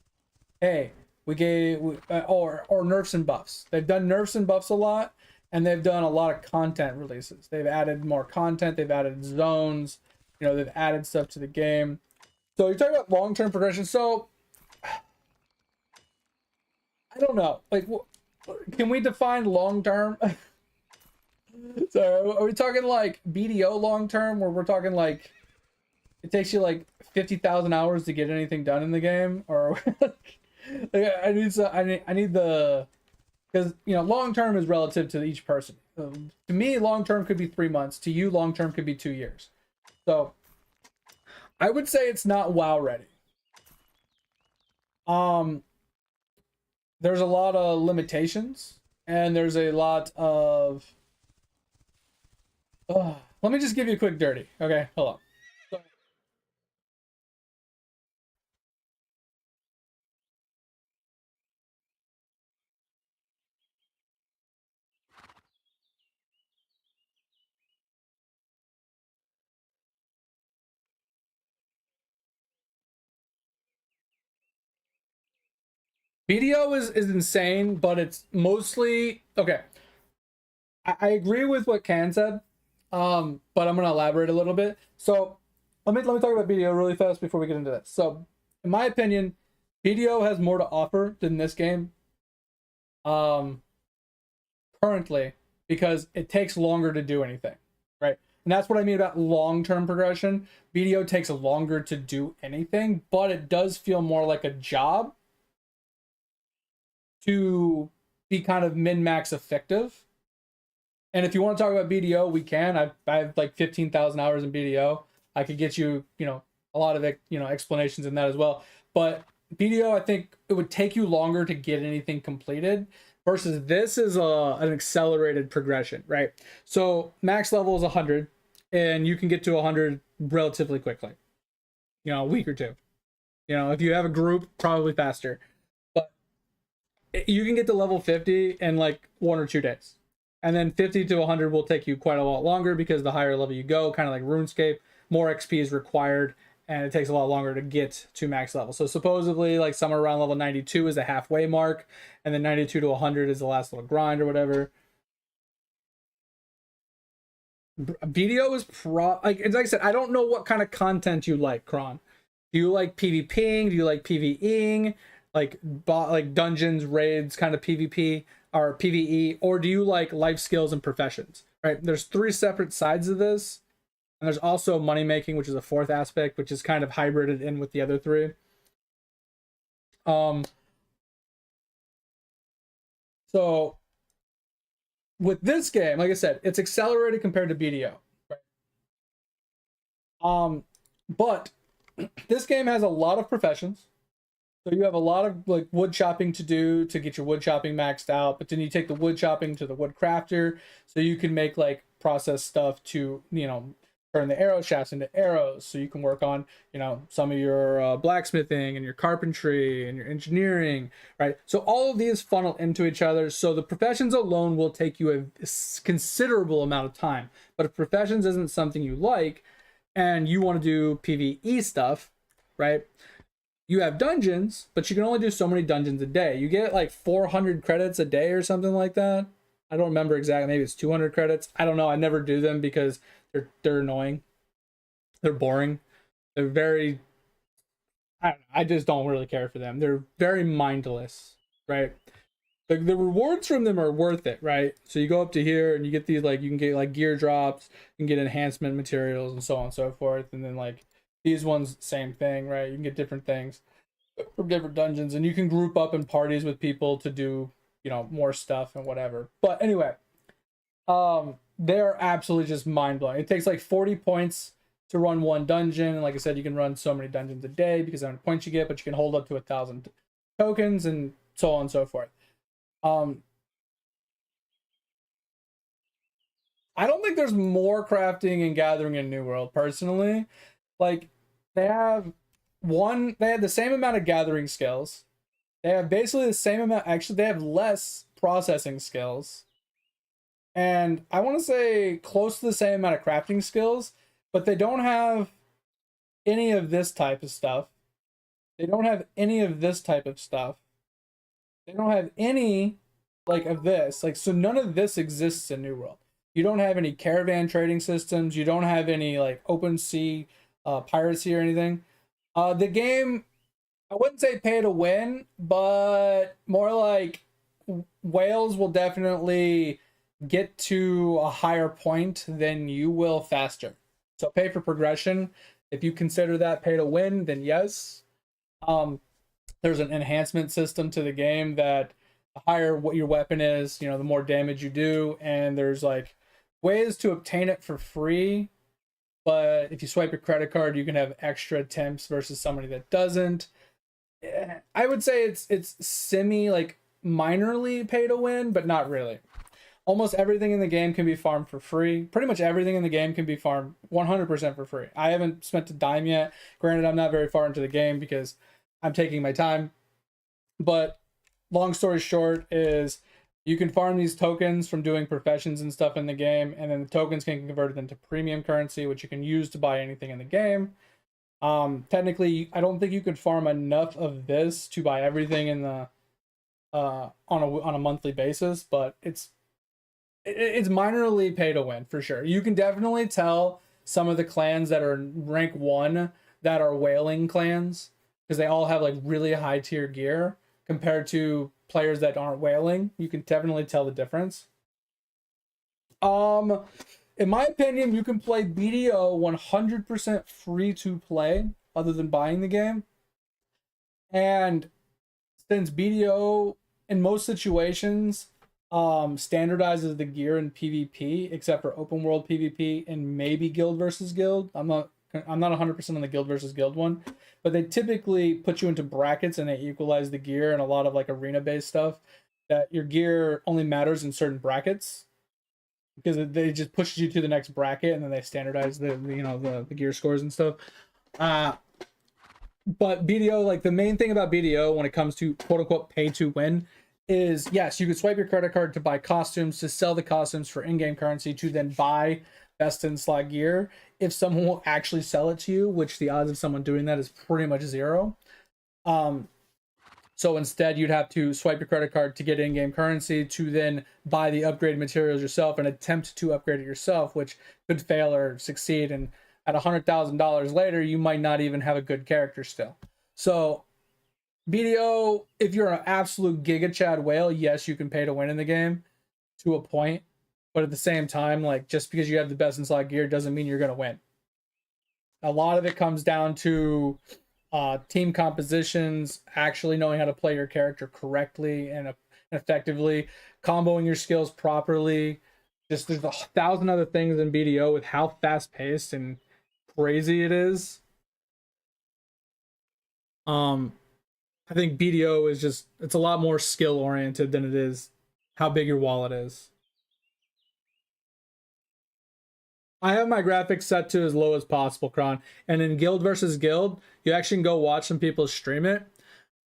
Hey, or nerfs and buffs. They've done nerfs and buffs a lot, and they've done a lot of content releases. They've added more content. They've added zones. You know, they've added stuff to the game. So you're talking about long-term progression. So I don't know. Like, can we define long-term? So are we talking like BDO long-term, where we're talking like it takes you like 50,000 hours to get anything done in the game, or like, I need the, because you know long term is relative to each person. To me, long term could be 3 months. To you, long term could be 2 years. So I would say it's not WoW ready. There's a lot of limitations, and there's a lot of. Let me just give you a quick dirty. Okay, hold on. BDO is insane, but it's mostly okay. I agree with what Ken said, but I'm gonna elaborate a little bit. So let me talk about BDO really fast before we get into this. So in my opinion, BDO has more to offer than this game. Currently, because it takes longer to do anything, right? And that's what I mean about long-term progression. BDO takes longer to do anything, but it does feel more like a job to be kind of min-max effective. And if you want to talk about BDO, we can. I have like 15,000 hours in BDO. I could get you, you know, a lot of it, you know, explanations in that as well. But BDO, I think it would take you longer to get anything completed versus this is an accelerated progression, right? So max level is 100 and you can get to 100 relatively quickly, you know, a week or two. You know, if you have a group, probably faster. But you can get to level 50 in like 1 or 2 days. And then 50 to 100 will take you quite a lot longer because the higher level you go, kind of like RuneScape, more XP is required and it takes a lot longer to get to max level. So supposedly like somewhere around level 92 is the halfway mark, and then 92 to 100 is the last little grind or whatever. BDO is like I said, I don't know what kind of content you like, Kron. Do you like PvPing? Do you like PvEing? Like dungeons, raids, kind of PvP or PvE, or do you like life skills and professions? Right? There's 3 separate sides of this. And there's also money making, which is a 4th aspect, which is kind of hybrided in with the other 3. So with this game, like I said, it's accelerated compared to BDO. Right? But this game has a lot of professions. So you have a lot of like wood chopping to do to get your wood chopping maxed out, but then you take the wood chopping to the wood crafter so you can make like process stuff to, you know, turn the arrow shafts into arrows so you can work on, you know, some of your blacksmithing and your carpentry and your engineering, right? So all of these funnel into each other. So the professions alone will take you a considerable amount of time But if professions isn't something you like and you want to do PvE stuff, right? You have dungeons, but you can only do so many dungeons a day. You get like 400 credits a day or something like that. I don't remember exactly. Maybe it's 200 credits. I don't know. I never do them because they're annoying. They're boring. They're very... I just don't really care for them. They're very mindless, right? The rewards from them are worth it, right? So you go up to here and you get these, like, you can get like gear drops, you can get enhancement materials and so on and so forth. And then like these ones, same thing, right? You can get different things from different dungeons, and you can group up in parties with people to do, you know, more stuff and whatever. But anyway, they're absolutely just mind-blowing. It takes like 40 points to run one dungeon, and like I said, you can run so many dungeons a day because of how many points you get, but you can hold up to 1,000 tokens and so on and so forth. I don't think there's more crafting and gathering in New World, personally. Like, they have the same amount of gathering skills. They have basically the same amount, actually they have less processing skills. And I want to say close to the same amount of crafting skills, but they don't have any of this type of stuff. They don't have any of this type of stuff. They don't have any, like, of this. Like, so none of this exists in New World. You don't have any caravan trading systems. You don't have any, like, open sea piracy or anything. The game, I wouldn't say pay to win, but more like whales will definitely get to a higher point than you will faster. So pay for progression. If you consider that pay to win, then yes. There's an enhancement system to the game that the higher what your weapon is, you know, the more damage you do, and there's like ways to obtain it for free. But if you swipe your credit card, you can have extra attempts versus somebody that doesn't. I would say it's semi, like, minorly pay to win, but not really. Almost everything in the game can be farmed for free. Pretty much everything in the game can be farmed 100% for free. I haven't spent a dime yet. Granted, I'm not very far into the game because I'm taking my time. But long story short is you can farm these tokens from doing professions and stuff in the game, and then the tokens can be converted into premium currency, which you can use to buy anything in the game. Technically, I don't think you could farm enough of this to buy everything in the on a monthly basis, but it's minorly pay to win for sure. You can definitely tell some of the clans that are rank 1 that are whaling clans, because they all have like really high tier gear compared to players that aren't whaling. You can definitely tell the difference. In my opinion, you can play BDO 100% free to play other than buying the game. And since BDO in most situations standardizes the gear in PvP, except for open world PvP and maybe guild versus guild. I'm not 100% on the guild versus guild one, but they typically put you into brackets and they equalize the gear, and a lot of like arena based stuff that your gear only matters in certain brackets because they just push you to the next bracket, and then they standardize the gear scores and stuff. But BDO, like, the main thing about BDO when it comes to quote unquote pay to win is, yes, you can swipe your credit card to buy costumes, to sell the costumes for in-game currency, to then buy best in slot gear. If someone will actually sell it to you, which the odds of someone doing that is pretty much zero. So instead, you'd have to swipe your credit card to get in-game currency, to then buy the upgraded materials yourself and attempt to upgrade it yourself, which could fail or succeed. And at $100,000 later, you might not even have a good character still. So BDO, if you're an absolute Giga Chad whale, yes, you can pay to win in the game to a point. But at the same time, like, just because you have the best in slot gear doesn't mean you're going to win. A lot of it comes down to team compositions, actually knowing how to play your character correctly and effectively, comboing your skills properly. Just there's 1,000 other things in BDO with how fast-paced and crazy it is. I think BDO is just, it's a lot more skill oriented than it is how big your wallet is. I have my graphics set to as low as possible, Kron. And in Guild versus Guild, you actually can go watch some people stream it.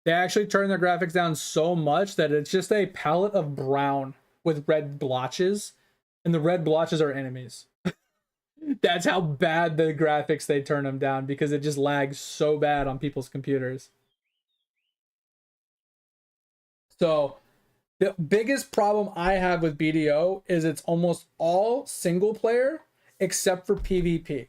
They actually turn their graphics down so much that it's just a palette of brown with red blotches. And the red blotches are enemies. That's how bad the graphics they turn them down, because it just lags so bad on people's computers. So the biggest problem I have with BDO is it's almost all single player except for PvP.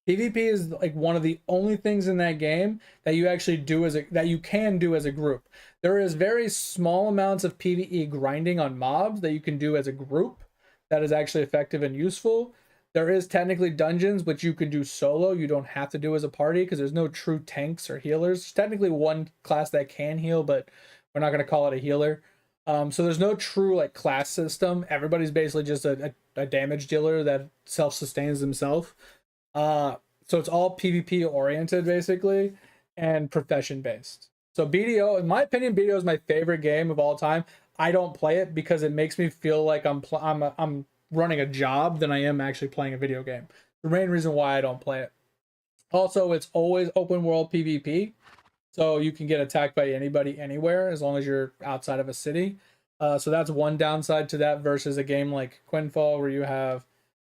PvP is like one of the only things in that game that you actually do that you can do as a group. There is very small amounts of PvE grinding on mobs that you can do as a group that is actually effective and useful. There is technically dungeons which you can do solo. You don't have to do as a party because there's no true tanks or healers. There's technically one class that can heal, but we're not going to call it a healer. So there's no true like class system. Everybody's basically just a damage dealer that self-sustains himself. So it's all PvP oriented basically and profession based. So BDO, in my opinion, BDO is my favorite game of all time. I don't play it because it makes me feel like I'm running a job than I am actually playing a video game. The main reason why I don't play it. Also, it's always open world PvP. So you can get attacked by anybody anywhere as long as you're outside of a city. So that's one downside to that versus a game like Quinfall where you have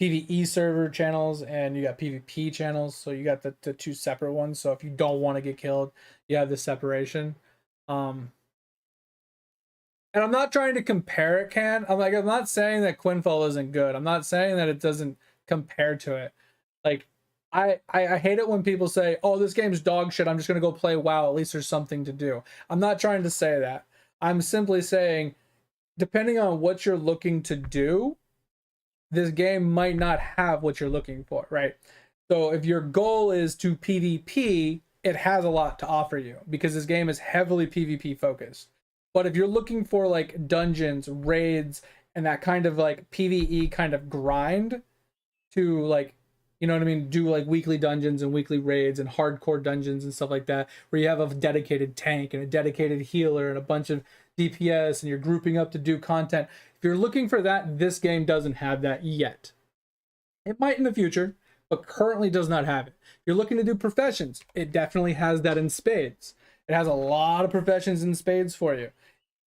PvE server channels and you got PvP channels. So you got the two separate ones. So if you don't want to get killed, you have this separation. And I'm not trying to compare it, I'm not saying that Quinfall isn't good. I'm not saying that it doesn't compare to it. Like, I hate it when people say, oh, this game's dog shit, I'm just going to go play WoW, at least there's something to do. I'm not trying to say that. I'm simply saying, depending on what you're looking to do, this game might not have what you're looking for, right? So if your goal is to PvP, it has a lot to offer you because this game is heavily PvP focused. But if you're looking for like dungeons, raids, and that kind of like PvE kind of grind to like, you know what I mean, do like weekly dungeons and weekly raids and hardcore dungeons and stuff like that, where you have a dedicated tank and a dedicated healer and a bunch of DPS and you're grouping up to do content. If you're looking for that, this game doesn't have that yet. It might in the future, but currently does not have it. You're looking to do professions. It definitely has that in spades. It has a lot of professions in spades for you.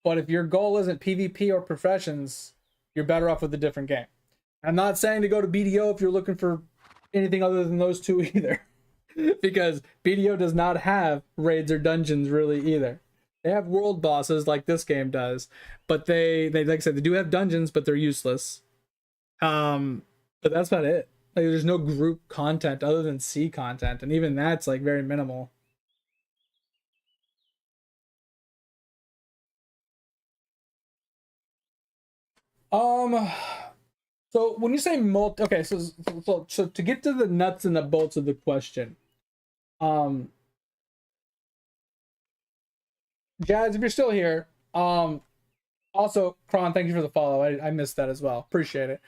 But if your goal isn't PvP or professions, you're better off with a different game. I'm not saying to go to BDO if you're looking for anything other than those two either. Because BDO does not have raids or dungeons really either. They have world bosses like this game does, but they like I said, they do have dungeons, but they're useless. But that's about it. Like, there's no group content other than C content, and even that's like very minimal. So when you say multi, okay, so to get to the nuts and the bolts of the question, Jazz, if you're still here, also Kron, thank you for the follow. I missed that as well. Appreciate it.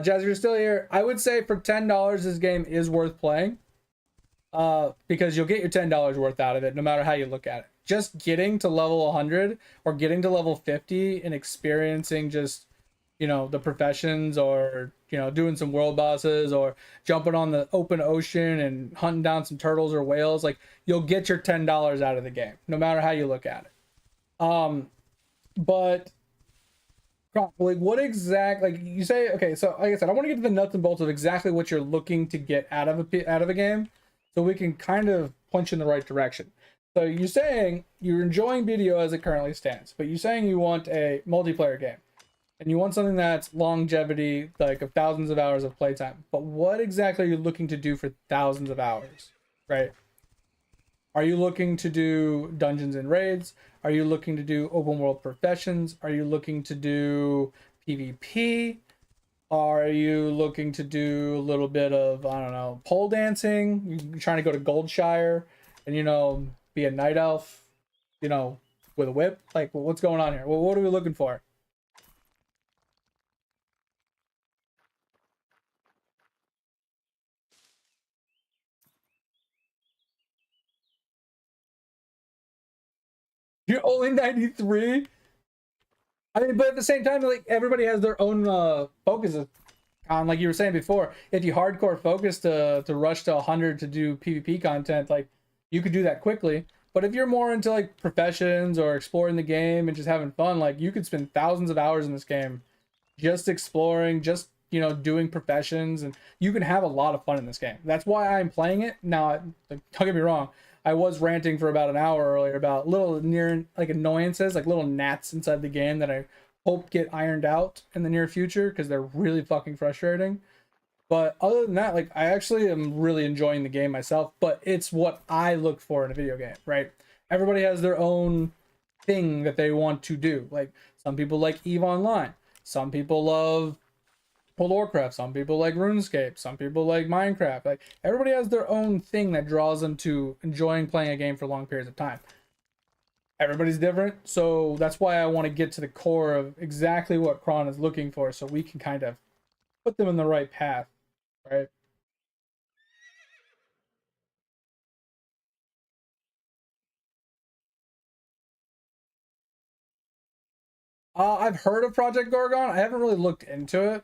Jazz, if you're still here, I would say for $10, this game is worth playing. Because you'll get your $10 worth out of it, no matter how you look at it. Just getting to level 100 or getting to level 50 and experiencing just, you know, the professions or, you know, doing some world bosses or jumping on the open ocean and hunting down some turtles or whales, like, you'll get your $10 out of the game, no matter how you look at it. But like, what exactly, like you say, okay, so like I said, I want to get to the nuts and bolts of exactly what you're looking to get out of a game, so we can kind of point you in the right direction. So you're saying you're enjoying BDO as it currently stands, but you're saying you want a multiplayer game, and you want something that's longevity, like of thousands of hours of playtime. But what exactly are you looking to do for thousands of hours, right? Are you looking to do dungeons and raids? Are you looking to do open world professions? Are you looking to do PvP? Are you looking to do a little bit of, I don't know, pole dancing? You're trying to go to Goldshire and, you know, be a night elf, you know, with a whip? Like, what's going on here? Well, what are we looking for? You're only 93? I mean, but at the same time, like, everybody has their own focuses on, like you were saying before. If you hardcore focus to rush to 100 to do PvP content, like, you could do that quickly. But if you're more into like professions or exploring the game and just having fun, like, you could spend thousands of hours in this game just exploring, just you know, doing professions, and you can have a lot of fun in this game. That's why I'm playing it now. Don't get me wrong, I was ranting for about an hour earlier about little near like annoyances, like little gnats inside the game that I hope get ironed out in the near future because they're really fucking frustrating. But other than that, like I actually am really enjoying the game myself, but it's what I look for in a video game, right? Everybody has their own thing that they want to do. Like some people like EVE Online, some people love World of Warcraft, some people like RuneScape, some people like Minecraft. Like everybody has their own thing that draws them to enjoying playing a game for long periods of time. Everybody's different, so that's why I want to get to the core of exactly what Kron is looking for, so we can kind of put them in the right path, right? I've heard of Project Gorgon. I haven't really looked into it.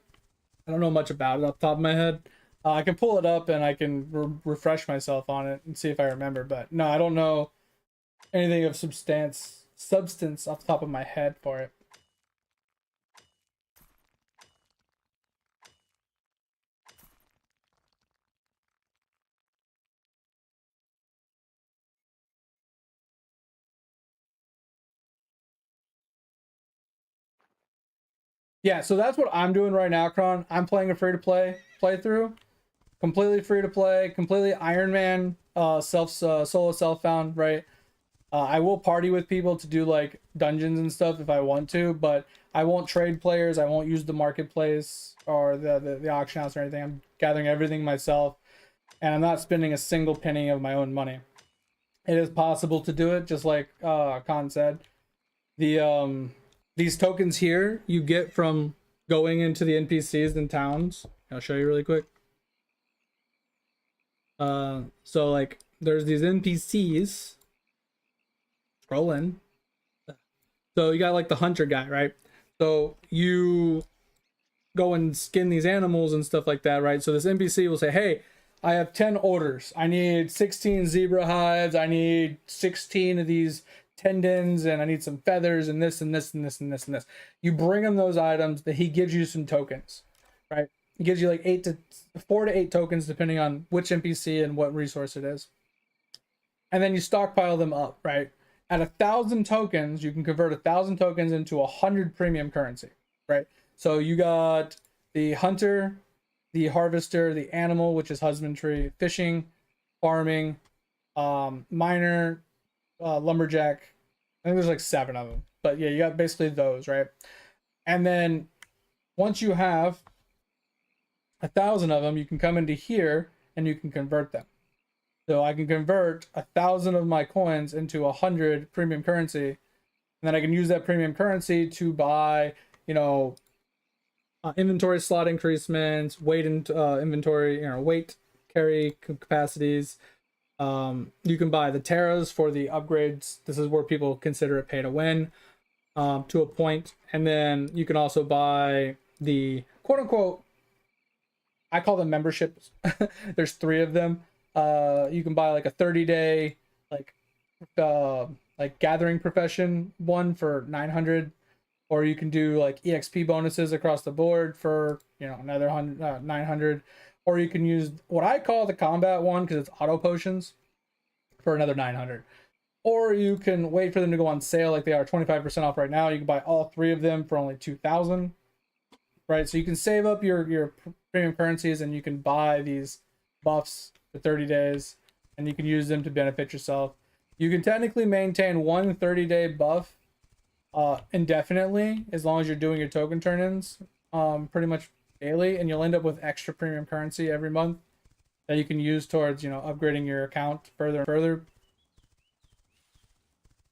I don't know much about it off the top of my head. I can pull it up and I can refresh myself on it and see if I remember. But no, I don't know anything of substance off the top of my head for it. Yeah, so that's what I'm doing right now, Kron. I'm playing a free-to-play playthrough. Completely free-to-play, completely Ironman, solo self-found, right? I will party with people to do like dungeons and stuff if I want to, but I won't trade players. I won't use the marketplace or the auction house or anything. I'm gathering everything myself, and I'm not spending a single penny of my own money. It is possible to do it, just like Khan said. These tokens here you get from going into the NPCs in towns. I'll show you really quick. So like there's these NPCs. Scroll in. So you got like the hunter guy, right? So you go and skin these animals and stuff like that, right? So this NPC will say, hey, I have 10 orders. I need 16 zebra hides. I need 16 of these tendons, and I need some feathers and this and this and this and this and this. You bring him those items, that he gives you some tokens, right? He gives you like 4 to 8 tokens depending on which NPC and what resource it is. And then you stockpile them up, right? At 1,000 tokens, you can convert 1,000 tokens into 100 premium currency, right? So you got the hunter, the harvester, the animal, which is husbandry, fishing, farming, miner, lumberjack. I think there's like 7 of them, but yeah, you got basically those, right? And then once you have 1,000 of them, you can come into here and you can convert them. So I can convert 1,000 of my coins into 100 premium currency, and then I can use that premium currency to buy, you know, inventory slot increasements, weight and inventory, you know, weight carry capacities. You can buy the Terras for the upgrades. This is where people consider it pay to win, to a point. And then you can also buy the quote unquote, I call them memberships. There's 3 of them. You can buy like a 30-day like gathering profession one for 900, or you can do like EXP bonuses across the board for, you know, another 900, or you can use what I call the combat one because it's auto potions for another 900, or you can wait for them to go on sale like they are 25% off right now. You can buy all 3 of them for only 2,000, right? So you can save up your premium currencies and you can buy these buffs for 30 days and you can use them to benefit yourself. You can technically maintain one 30-day buff indefinitely as long as you're doing your token turn-ins pretty much daily, and you'll end up with extra premium currency every month that you can use towards, you know, upgrading your account further and further.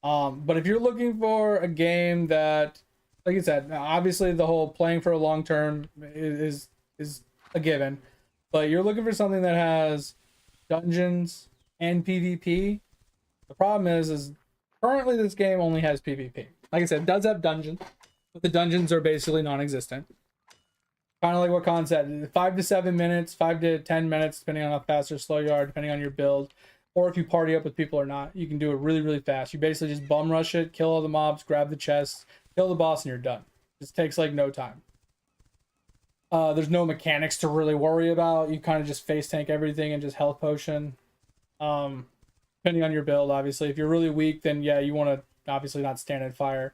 But if you're looking for a game that, like you said, obviously the whole playing for a long term is a given, but you're looking for something that has dungeons and PvP. The problem is currently this game only has PvP. Like I said, it does have dungeons, but the dungeons are basically non-existent. Kind of like what Khan said, 5 to 7 minutes, 5 to 10 minutes, depending on how fast or slow you are, depending on your build, or if you party up with people or not. You can do it really, really fast. You basically just bum rush it, kill all the mobs, grab the chests, kill the boss, and you're done. This takes like no time. There's no mechanics to really worry about. You kind of just face tank everything and just health potion. Depending on your build, obviously. If you're really weak, then yeah, you want to obviously not stand in fire.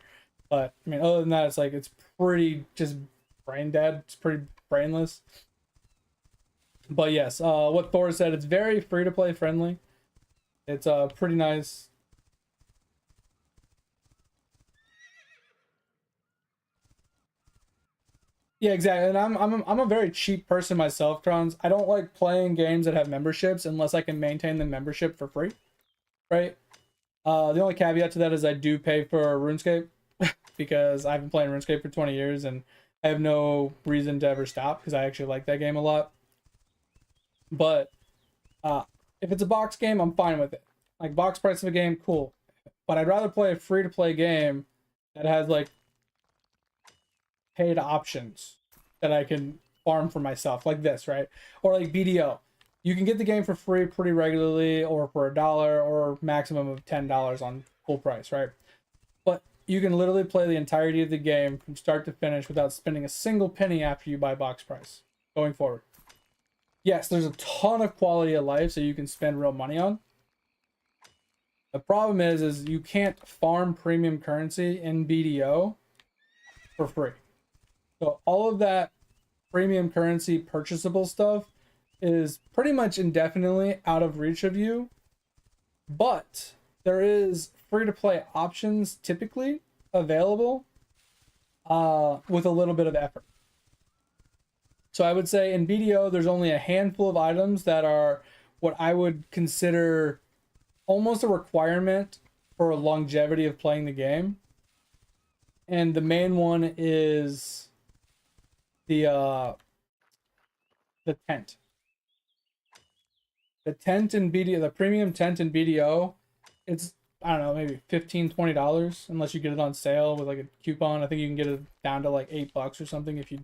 But I mean, other than that, it's like it's pretty just brain dead. It's pretty brainless. But yes, what Thor said, it's very free to play friendly. It's pretty nice. Yeah, exactly. And I'm a very cheap person myself, Trons. I don't like playing games that have memberships unless I can maintain the membership for free, right? The only caveat to that is I do pay for RuneScape because I've been playing RuneScape for 20 years and I have no reason to ever stop because I actually like that game a lot. But if it's a box game, I'm fine with it. Like box price of a game, cool. But I'd rather play a free to play game that has like paid options that I can farm for myself, like this, right? Or like BDO. You can get the game for free pretty regularly or for $1 or maximum of $10 on full price, right? But you can literally play the entirety of the game from start to finish without spending a single penny after you buy box price going forward. Yes, there's a ton of quality of life so you can spend real money on. The problem is you can't farm premium currency in BDO for free. So all of that premium currency purchasable stuff is pretty much indefinitely out of reach of you. But there is free to play options typically available with a little bit of effort. So I would say in BDO, there's only a handful of items that are what I would consider almost a requirement for longevity of playing the game. And the main one is the tent. The tent in BDO, the premium tent in BDO, it's, I don't know, maybe $15-$20 unless you get it on sale with like a coupon. I think you can get it down to like $8 or something if you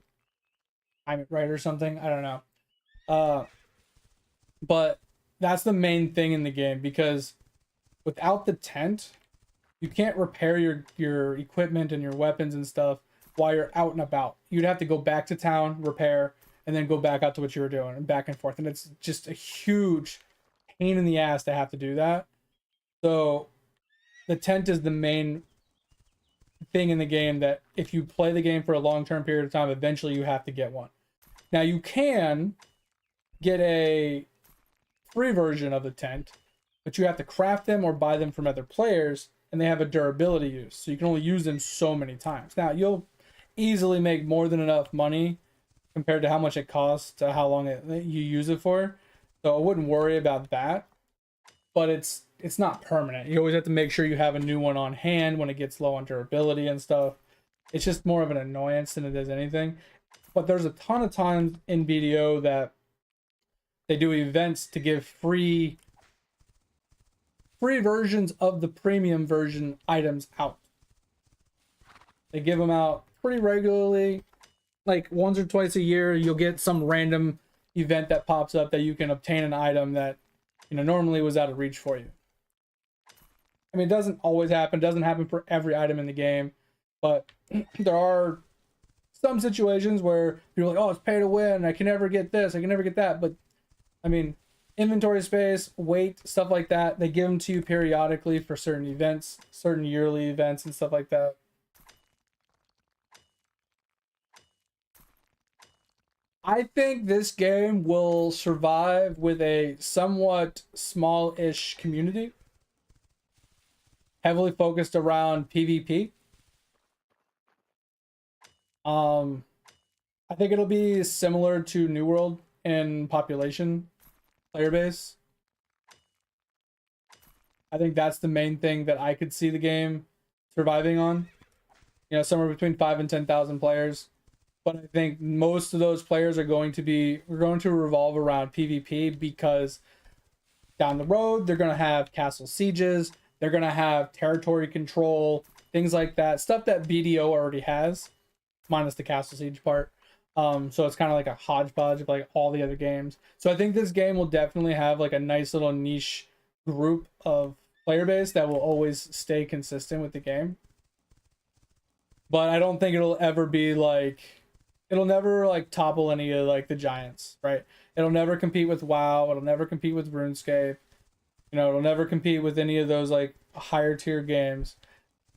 time it right or something. I don't know. But that's the main thing in the game because without the tent, you can't repair your equipment and your weapons and stuff while you're out and about. You'd have to go back to town, repair, and then go back out to what you were doing and back and forth. And it's just a huge pain in the ass to have to do that. So the tent is the main thing in the game that if you play the game for a long-term period of time, eventually you have to get one. Now you can get a free version of the tent, but you have to craft them or buy them from other players, and they have a durability use. So you can only use them so many times. Now you'll easily make more than enough money compared to how much it costs to how long you use it for. So I wouldn't worry about that, but it's not permanent. You always have to make sure you have a new one on hand when it gets low on durability and stuff. It's just more of an annoyance than it is anything. But there's a ton of times in BDO that they do events to give free versions of the premium version items out. They give them out pretty regularly, like once or twice a year. You'll get some random event that pops up that you can obtain an item that, you know, normally was out of reach for you. I mean, it doesn't always happen. It doesn't happen for every item in the game, but there are some situations where you're like, oh, it's pay to win. I can never get this. I can never get that. But I mean, inventory space, weight, stuff like that, they give them to you periodically for certain events, certain yearly events and stuff like that. I think this game will survive with a somewhat small-ish community, heavily focused around PvP. I think it'll be similar to New World in population, player base. I think that's the main thing that I could see the game surviving on. You know, somewhere between 5,000 and 10,000 players. But I think most of those players are going to revolve around PvP because down the road they're going to have castle sieges, they're going to have territory control, things like that, stuff that BDO already has, minus the castle siege part. So it's kind of like a hodgepodge of like all the other games. So I think this game will definitely have like a nice little niche group of player base that will always stay consistent with the game. But I don't think it'll ever be like It'll never like topple any of like the giants, right? It'll never compete with WoW. It'll never compete with RuneScape. You know, it'll never compete with any of those like higher tier games.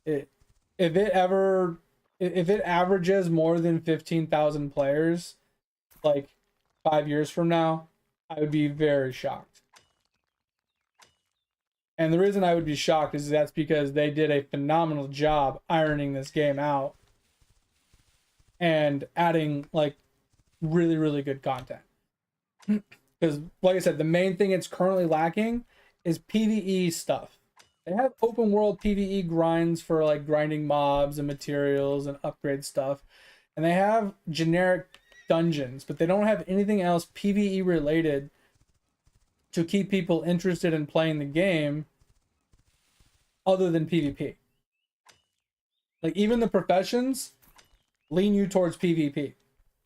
It if it ever if it averages more than 15,000 players, like 5 years from now, I would be very shocked. And the reason I would be shocked is that's because they did a phenomenal job ironing this game out and adding like really, really good content. Because, like I said, the main thing it's currently lacking is PvE stuff. They have open world PvE grinds for like grinding mobs and materials and upgrade stuff. And they have generic dungeons, but they don't have anything else PvE related to keep people interested in playing the game other than PvP. Like even the professions lean you towards PvP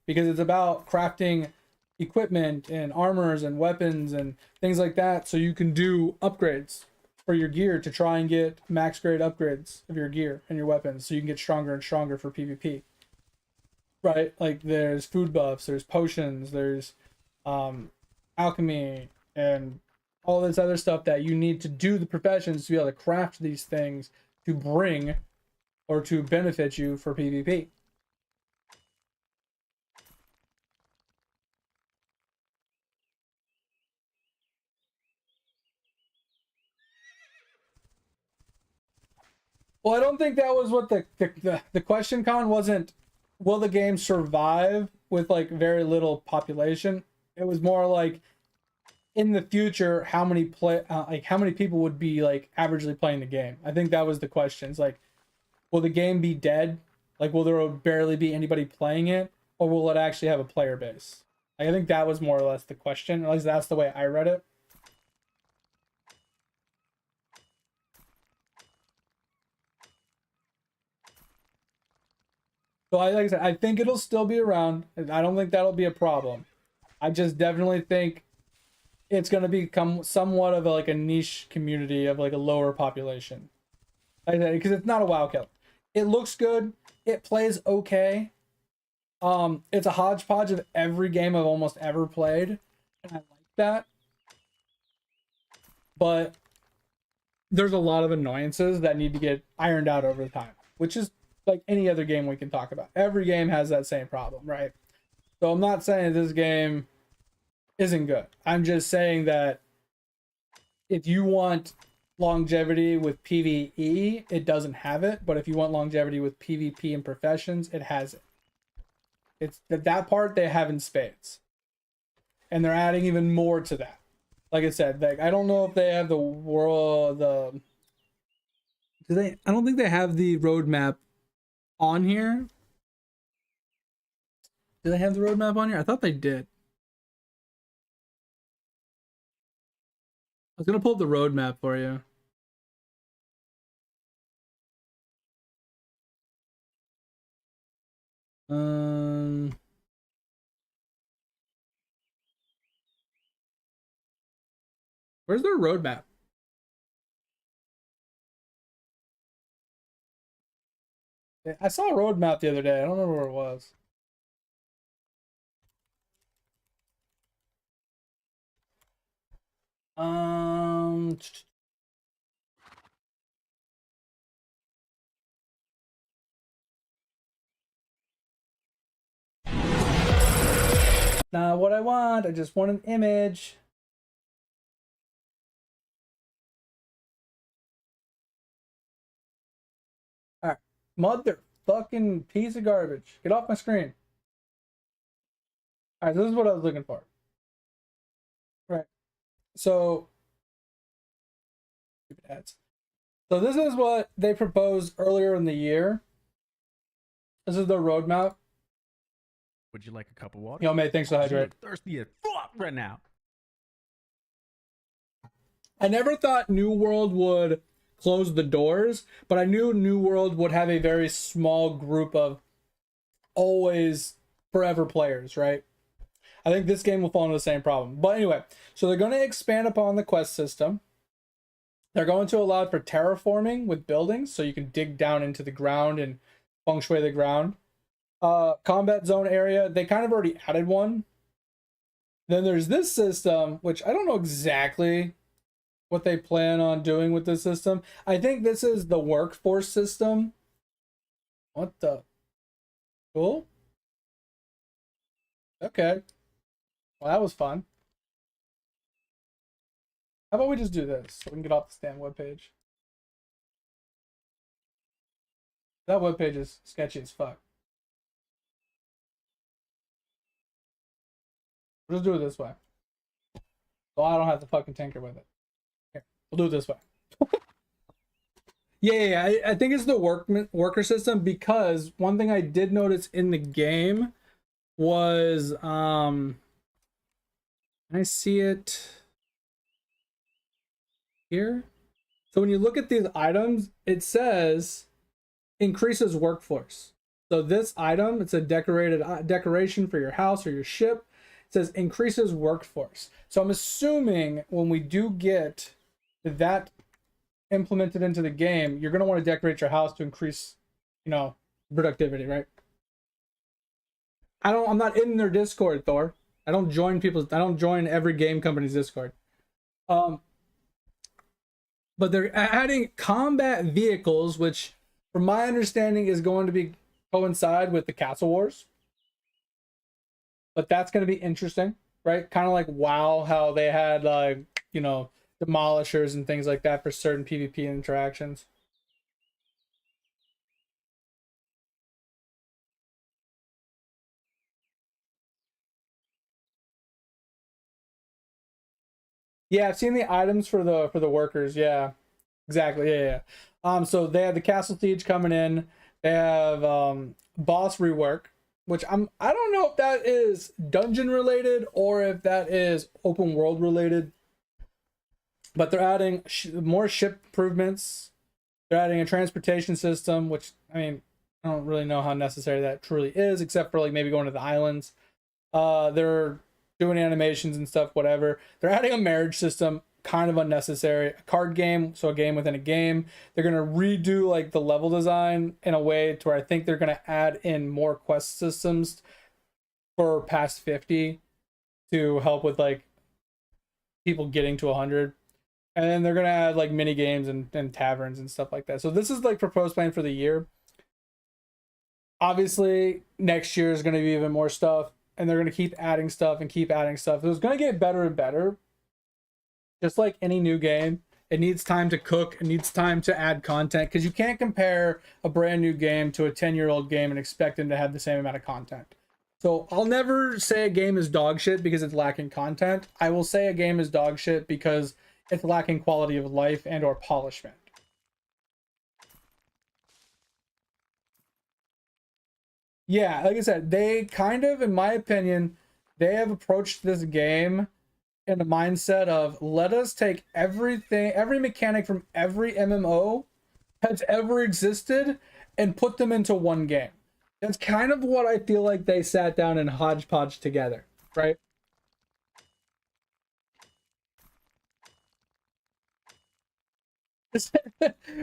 because it's about crafting equipment and armors and weapons and things like that so you can do upgrades for your gear to try and get max grade upgrades of your gear and your weapons so you can get stronger and stronger for PvP. Right? Like there's food buffs, there's potions, there's alchemy and all this other stuff that you need to do the professions to be able to craft these things to bring or to benefit you for PvP. Well, I don't think that was what the question, Con, wasn't will the game survive with like very little population? It was more like in the future how many how many people would be like averagely playing the game. I think that was the question. It's like will the game be dead? Like will there barely be anybody playing it or will it actually have a player base? Like, I think that was more or less the question. At least that's the way I read it. So like I said, I think it'll still be around. I don't think that'll be a problem. I just definitely think it's going to become somewhat of like a niche community of like a lower population. Like because it's not a WoW kill. It looks good. It plays okay. It's a hodgepodge of every game I've almost ever played, and I like that. But there's a lot of annoyances that need to get ironed out over time, which is like any other game we can talk about. Every game has that same problem, right? So I'm not saying this game isn't good. I'm just saying that if you want longevity with PvE, it doesn't have it. But if you want longevity with PvP and professions, it has it. It's that part they have in spades. And they're adding even more to that. Like I said, like I don't know if they have the world I don't think they have the roadmap on here. Do they have the roadmap on here? I thought they did. I was gonna pull up the roadmap for you. Where's their roadmap? I saw a roadmap the other day. I don't remember where it was. Um. Not what I want. I just want an image. All right, motherfucking piece of garbage. Get off my screen. All right, so this is what I was looking for. Right. So, stupid ads. So this is what they proposed earlier in the year. This is their roadmap. Would you like a cup of water? Yo, mate, thanks for You hydrating. look thirsty as fuck right now. I never thought New World would close the doors, but I knew New World would have a very small group of always forever players, right? I think this game will fall into the same problem. But anyway, so they're going to expand upon the quest system. They're going to allow for terraforming with buildings, so you can dig down into the ground and feng shui the ground. combat zone area. They kind of already added one. Then there's this system, which I don't know exactly what they plan on doing with this system. I think this is the workforce system. What the? Cool. Okay. Well, that was fun. How about we just do this so we can get off the stand webpage? That webpage is sketchy as fuck. We'll just do it this way. So I don't have to fucking tinker with it. Here, we'll do it this way. Yeah. I think it's the worker system, because one thing I did notice in the game was I see it here. So when you look at these items, it says increases workforce. So this item, it's a decoration for your house or your ship. It says increases workforce. So I'm assuming when we do get that implemented into the game, you're going to want to decorate your house to increase, productivity, right? I'm not in their Discord, Thor. I don't join every game company's Discord. But they're adding combat vehicles, which from my understanding is going to coincide with the Castle Wars. But that's going to be interesting, right? Kind of like WoW, how they had demolishers and things like that for certain PvP interactions. Yeah, I've seen the items for the workers. Yeah, exactly. Yeah. So they have the Castle Siege coming in. They have boss rework, which I don't know if that is dungeon related or if that is open world related. But they're adding more ship improvements. They're adding a transportation system, which, I don't really know how necessary that truly is, except for maybe going to the islands. They're doing animations and stuff, whatever. They're adding a marriage system, kind of unnecessary. A card game, so a game within a game. They're going to redo the level design in a way to where I think they're going to add in more quest systems for past 50 to help with people getting to 100. And then they're going to add mini games and taverns and stuff like that. So this is proposed plan for the year. Obviously, next year is going to be even more stuff. And they're going to keep adding stuff and keep adding stuff. It's going to get better and better. Just like any new game, it needs time to cook. It needs time to add content. Because you can't compare a brand new game to a 10-year-old game and expect them to have the same amount of content. So I'll never say a game is dog shit because it's lacking content. I will say a game is dog shit because it's lacking quality of life and or polishment. Yeah, like I said, they kind of, in my opinion, they have approached this game in the mindset of, let us take everything, every mechanic from every MMO that's ever existed and put them into one game. That's kind of what I feel like they sat down and hodgepodge together, right?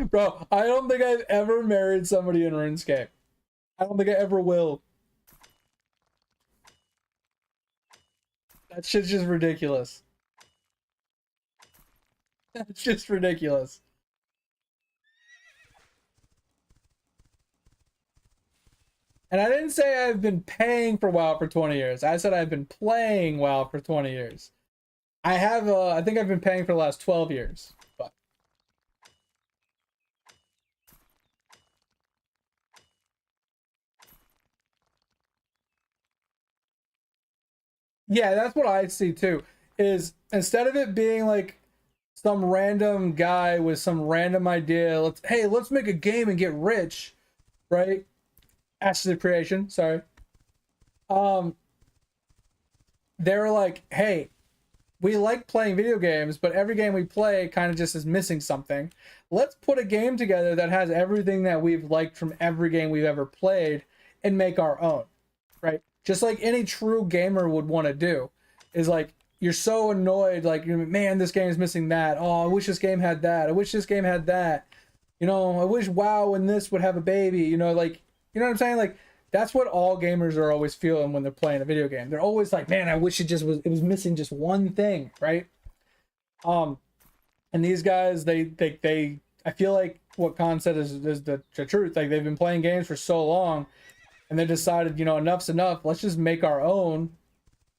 Bro, I don't think I've ever married somebody in RuneScape. I don't think I ever will. That shit's just ridiculous. That's just ridiculous. And I didn't say I've been paying for WoW for 20 years. I said I've been playing WoW for 20 years. I think I've been paying for the last 12 years. But yeah, that's what I see too. Is instead of it being some random guy with some random idea, let's make a game and get rich, right? Ashes of Creation, sorry. They're like, hey, we like playing video games, but every game we play kind of just is missing something. Let's put a game together that has everything that we've liked from every game we've ever played and make our own, right? Just like any true gamer would want to do. Is you're so annoyed, man, this game is missing that. Oh, I wish this game had that. I wish this game had that. I wish WoW and this would have a baby. You know what I'm saying? that's what all gamers are always feeling when they're playing a video game. They're always like, man, I wish it was missing just one thing, right? And these guys, they I feel like what Khan said is the truth. Like, they've been playing games for so long, and they decided, enough's enough. Let's just make our own.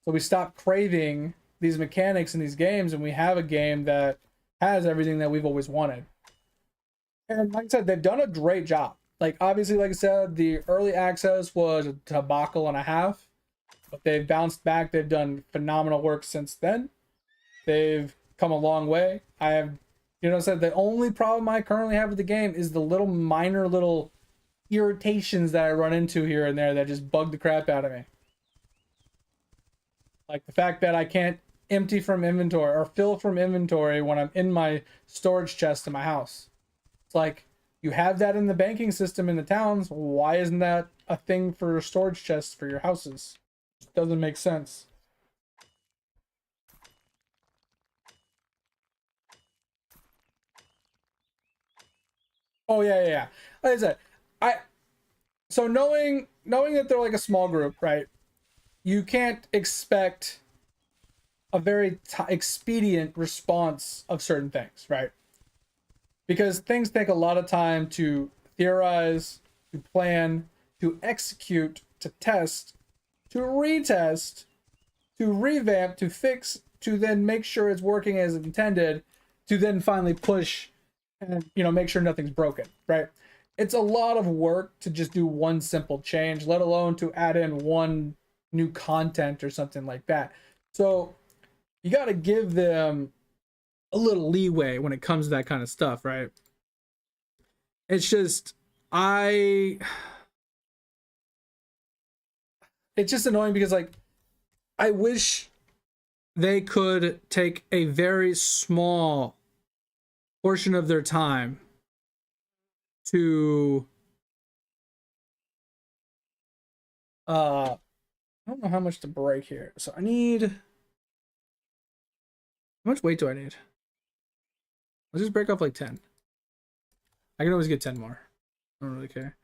So we stop craving these mechanics in these games, and we have a game that has everything that we've always wanted. And like I said, they've done a great job. Like, obviously, like I said, the early access was a debacle and a half, but they've bounced back. They've done phenomenal work since then. They've come a long way. I have, said the only problem I currently have with the game is the minor little irritations that I run into here and there that just bug the crap out of me. Like the fact that I can't empty from inventory or fill from inventory when I'm in my storage chest in my house. It's like, you have that in the banking system in the towns. Why isn't that a thing for storage chests for your houses? It doesn't make sense. Oh yeah. Like I said, so knowing that they're like a small group, right? You can't expect a very expedient response of certain things, right? Because things take a lot of time to theorize, to plan, to execute, to test, to retest, to revamp, to fix, to then make sure it's working as intended, to then finally push and make sure nothing's broken, right? It's a lot of work to just do one simple change, let alone to add in one new content or something like that. So you got to give them a little leeway when it comes to that kind of stuff, right? It's just, it's just annoying because, like, I wish they could take a very small portion of their time to I don't know how much to break here. So I need, how much weight do I need? Let's just break off like 10. I can always get 10 more. I don't really care.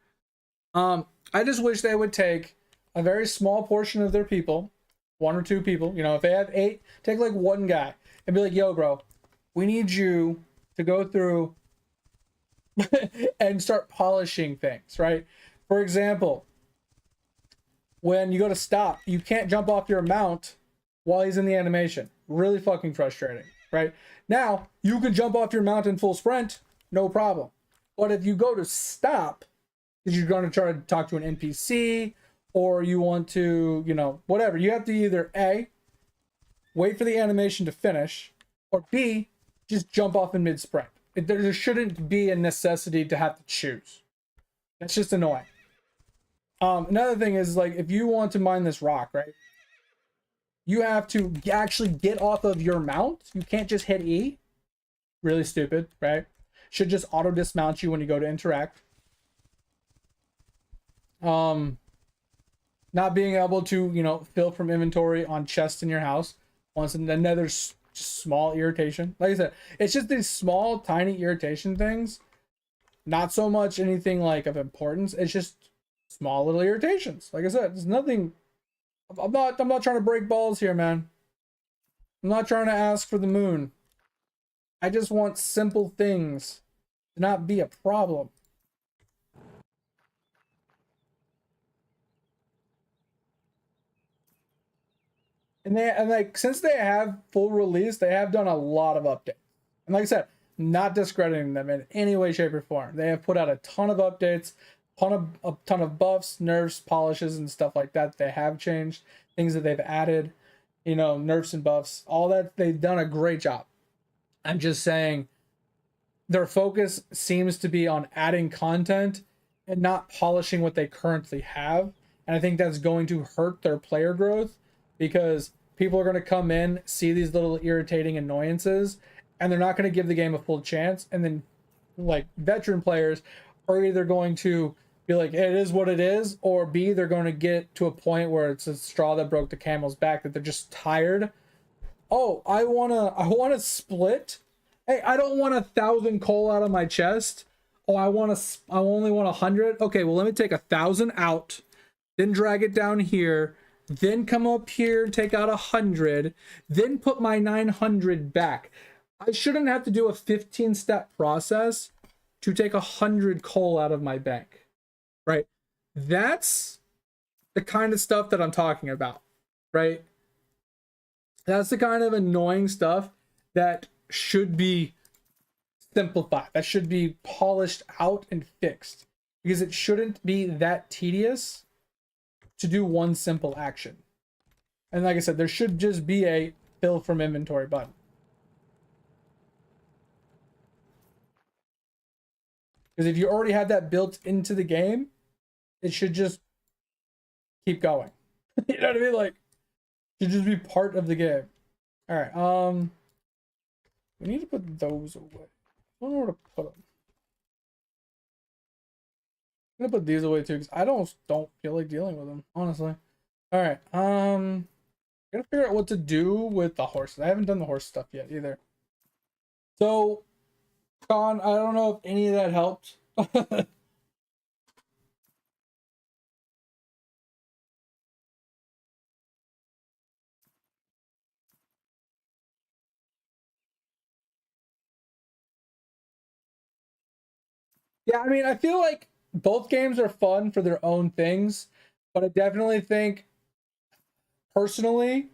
I just wish they would take a very small portion of their people, 1 or 2 people. If they have 8, take like 1 guy and be like, yo, bro, we need you to go through and start polishing things, right? For example, when you go to stop, you can't jump off your mount while he's in the animation. Really fucking frustrating, right? Now, you can jump off your mount in full sprint, no problem. But if you go to stop, because you're going to try to talk to an NPC, or you want to, whatever, you have to either A, wait for the animation to finish, or B, just jump off in mid-sprint. There shouldn't be a necessity to have to choose. That's just annoying. Another thing is, like, if you want to mine this rock, right, you have to actually get off of your mount. You can't just hit E. Really stupid, right? Should just auto dismount you when you go to interact. Not being able to, fill from inventory on chests in your house. Once another just small irritation. Like I said, it's just these small, tiny irritation things. Not so much anything like of importance. It's just small little irritations. Like I said, there's nothing. I'm not trying to break balls here, man. I'm not trying to ask for the moon. I just want simple things to not be a problem. And like, since they have full release, they have done a lot of updates. And like I said, not discrediting them in any way, shape, or form. They have put out a ton of updates, a ton of buffs, nerfs, polishes, and stuff like that. They have changed things that they've added, nerfs and buffs, all that. They've done a great job. I'm just saying their focus seems to be on adding content and not polishing what they currently have. And I think that's going to hurt their player growth, because people are going to come in, see these little irritating annoyances, and they're not going to give the game a full chance. And then, like, veteran players are either going to be like, it is what it is, or B, they're going to get to a point where it's a straw that broke the camel's back, that they're just tired. Oh, I want to split. Hey, I don't want 1,000 coal out of my chest. Oh, I only want 100. Okay, well, let me take 1,000 out. then drag it down here, then come up here and take out 100, then put my 900 back. I shouldn't have to do a 15-step process to take 100 coal out of my bank, right? That's the kind of stuff that I'm talking about, right? That's the kind of annoying stuff that should be simplified, that should be polished out and fixed, because it shouldn't be that tedious to do one simple action. And like I said, there should just be a fill from inventory button. Because if you already had that built into the game, it should just keep going. You know what I mean? Like, it should just be part of the game. All right. We need to put those away. I don't know where to put them. I'm gonna put these away too, because I don't feel like dealing with them, honestly. All right. Gotta figure out what to do with the horses. I haven't done the horse stuff yet either. So, Con, I don't know if any of that helped. Yeah, I mean, I feel like both games are fun for their own things, but I definitely think, personally,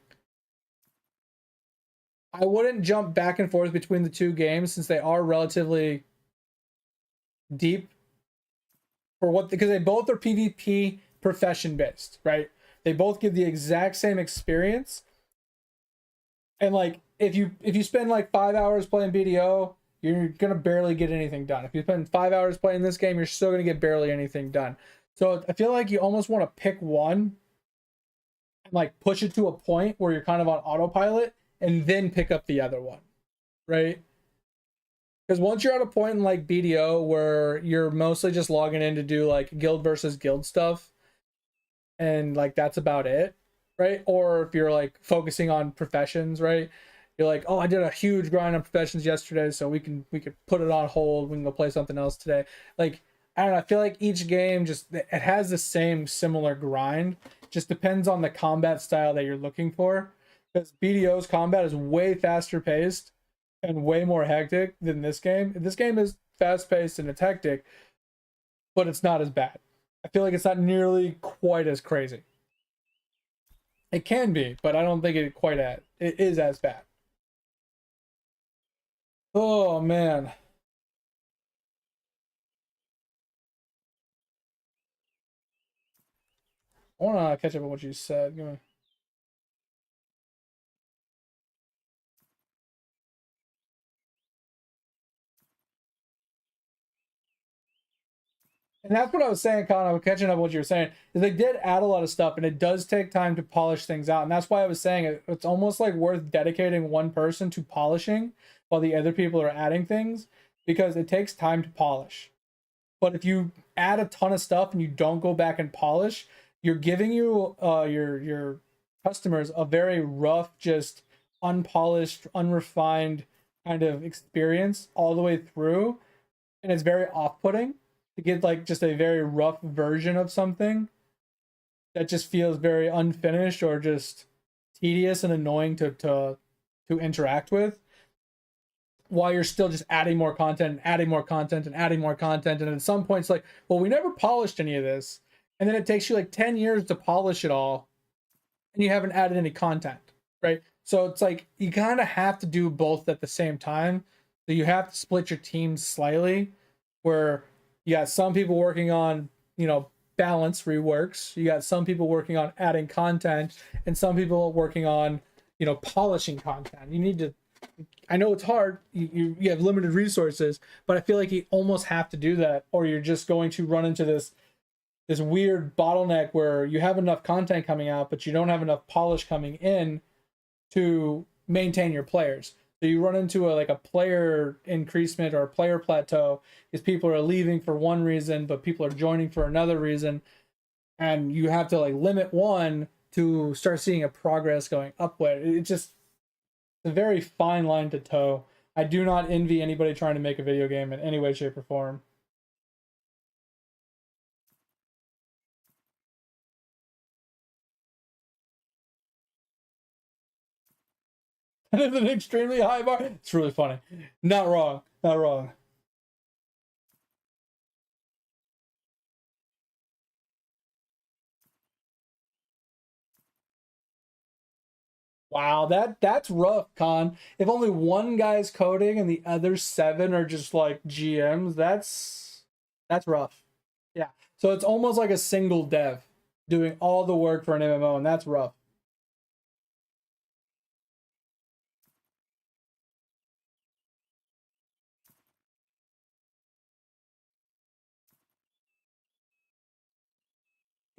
I wouldn't jump back and forth between the two games since they are relatively deep for what, because they both are PvP profession based, right? They both give the exact same experience. And like if you spend like 5 hours playing BDO, you're gonna barely get anything done. If you spend 5 hours playing this game, you're still gonna get barely anything done. So I feel like you almost want to pick one and like push it to a point where you're kind of on autopilot and then pick up the other one, right? Because once you're at a point in like BDO where you're mostly just logging in to do like guild versus guild stuff, and like that's about it, right? Or if you're like focusing on professions, right? You're like, oh, I did a huge grind on professions yesterday, so we could put it on hold. We can go play something else today. Like, I don't know. I feel like each game just, it has the same similar grind. Just depends on the combat style that you're looking for. Because BDO's combat is way faster paced and way more hectic than this game. This game is fast paced and it's hectic, but it's not as bad. I feel like it's not nearly quite as crazy. It can be, but I don't think it is as bad. Oh man. I wanna catch up on what you said. Give me... And that's what I was saying, Colin. I was catching up on what you were saying. Is they did add a lot of stuff, and it does take time to polish things out. And that's why I was saying it's almost like worth dedicating one person to polishing while the other people are adding things, because it takes time to polish. But if you add a ton of stuff and you don't go back and polish, you're giving your customers a very rough, just unpolished, unrefined kind of experience all the way through, and it's very off-putting to get like just a very rough version of something that just feels very unfinished or just tedious and annoying to interact with, while you're still just adding more content and adding more content and adding more content. And at some point it's like, well, we never polished any of this, and then it takes you like 10 years to polish it all and you haven't added any content, right? So it's like you kind of have to do both at the same time. So you have to split your teams slightly, where you got some people working on, balance reworks. You got some people working on adding content, and some people working on, polishing content. You need to, I know it's hard. You have limited resources, but I feel like you almost have to do that, or you're just going to run into this weird bottleneck where you have enough content coming out, but you don't have enough polish coming in to maintain your players. So you run into a player increasement or a player plateau, because people are leaving for one reason, but people are joining for another reason. And you have to like limit one to start seeing a progress going upward. It's just a very fine line to toe. I do not envy anybody trying to make a video game in any way, shape, or form. And it's an extremely high bar. It's really funny. Not wrong. Not wrong. Wow, that's rough, Con. If only one guy's coding and the other 7 are just like GMs, that's rough. Yeah. So it's almost like a single dev doing all the work for an MMO, and that's rough.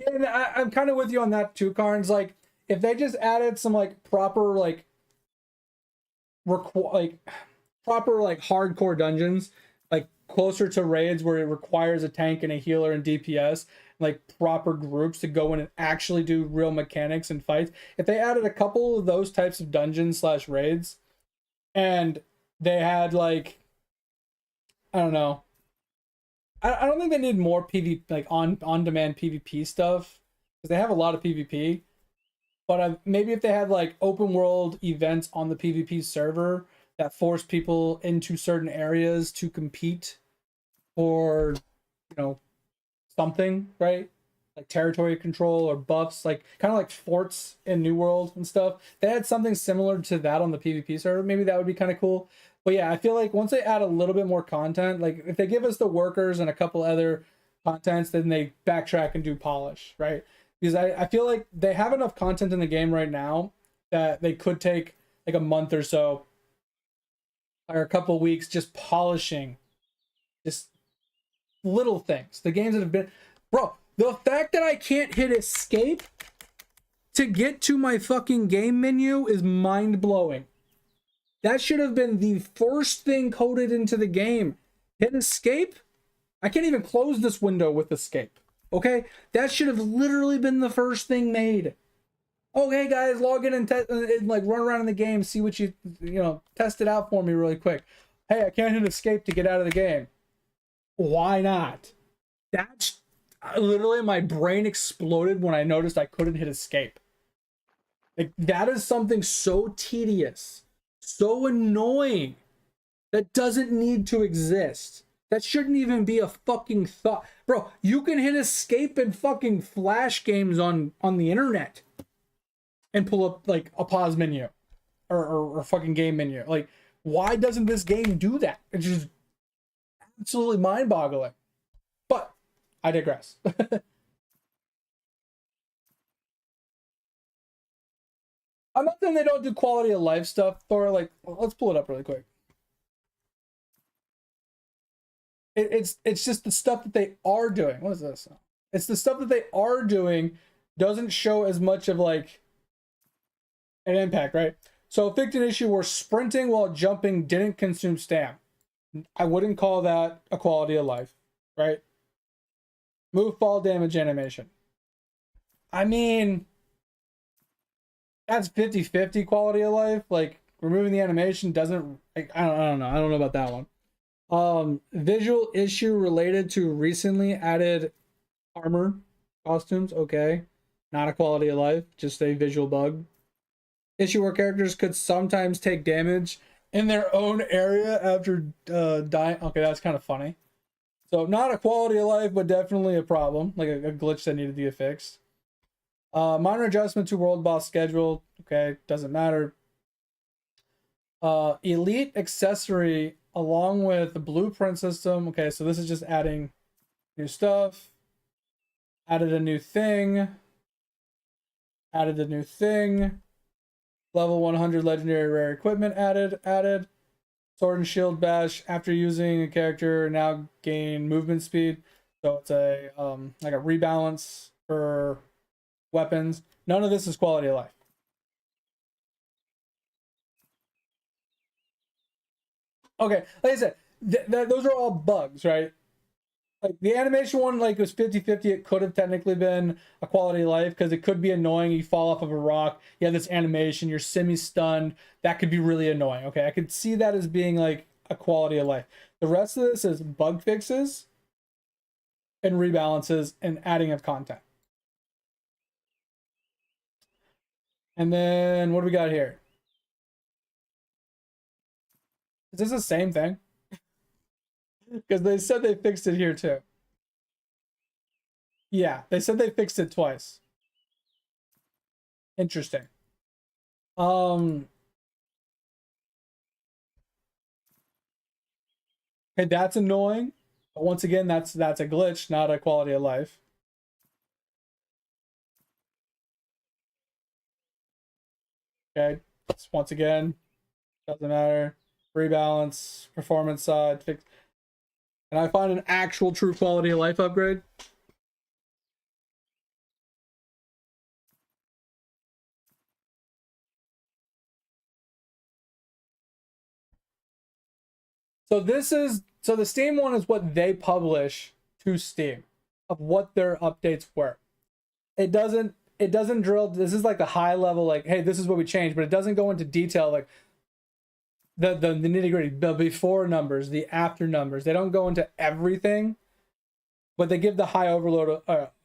And I'm kind of with you on that too, Carnes. Like, if they just added some like proper like proper like hardcore dungeons, like closer to raids where it requires a tank and a healer and DPS, like proper groups to go in and actually do real mechanics and fights. If they added a couple of those types of dungeons slash raids, and they had like, I don't know, I don't think they need more PvP, like on demand PvP stuff, because they have a lot of PvP. But maybe if they had like open world events on the PvP server that force people into certain areas to compete for, something, right? Like territory control or buffs, like kind of like forts in New World and stuff. They had something similar to that on the PvP server. Maybe that would be kind of cool. But yeah, I feel like once they add a little bit more content, like if they give us the workers and a couple other contents, then they backtrack and do polish, right? Because I feel like they have enough content in the game right now that they could take like a month or so or a couple weeks just polishing just little things. The games that have been, bro, the fact that I can't hit escape to get to my fucking game menu is mind-blowing. That should have been the first thing coded into the game. Hit escape? I can't even close this window with escape. Okay? That should have literally been the first thing made. Okay, guys, log in and like run around in the game, see what you test it out for me really quick. Hey, I can't hit escape to get out of the game. Why not? That's literally, my brain exploded when I noticed I couldn't hit escape. Like, that is something so tedious, so annoying, that doesn't need to exist. That shouldn't even be a fucking thought. Bro, you can hit escape in fucking Flash games on the internet and pull up like a pause menu or fucking game menu. Like, why doesn't this game do that? It's just absolutely mind-boggling. But I digress. I'm not saying they don't do quality of life stuff, Thor. Like, let's pull it up really quick. It's just the stuff that they are doing. What is this? It's the stuff that they are doing doesn't show as much of like an impact, right? So a fixed issue where sprinting while jumping didn't consume stam. I wouldn't call that a quality of life, right? Move fall damage animation. I mean, that's 50-50 quality of life. Like, removing the animation doesn't, like, I don't know. I don't know about that one. Visual issue related to recently added armor costumes. Okay. Not a quality of life, just a visual bug. Issue where characters could sometimes take damage in their own area after dying. Okay, that's kind of funny. So not a quality of life, but definitely a problem, like a glitch that needed to be fixed. Minor adjustment to world boss schedule. Okay, doesn't matter. Elite accessory along with the blueprint system. Okay, so this is just adding new stuff. Added a new thing. Added a new thing. Level 100 legendary rare equipment added. Sword and shield bash after using a character now gain movement speed. So it's a like a rebalance for weapons. None of this is quality of life. Okay, like I said, those are all bugs, right? Like the animation one, like was 50-50. It could have technically been a quality of life because it could be annoying. You fall off of a rock, you have this animation, you're semi-stunned. That could be really annoying. Okay, I could see that as being like a quality of life. The rest of this is bug fixes and rebalances and adding of content. And then what do we got here? Is this the same thing? Because they said they fixed it here too. Yeah, they said they fixed it twice. Interesting. Okay, that's annoying. But once again, that's a glitch, not a quality of life. Okay, once again, doesn't matter. Rebalance, performance side, fix. Can I find an actual true quality of life upgrade? So the Steam one is what they publish to Steam of what their updates were. It doesn't drill. This is like the high level, like, hey, this is what we changed, but it doesn't go into detail like the nitty gritty, the before numbers, the after numbers. They don't go into everything, but they give the high overload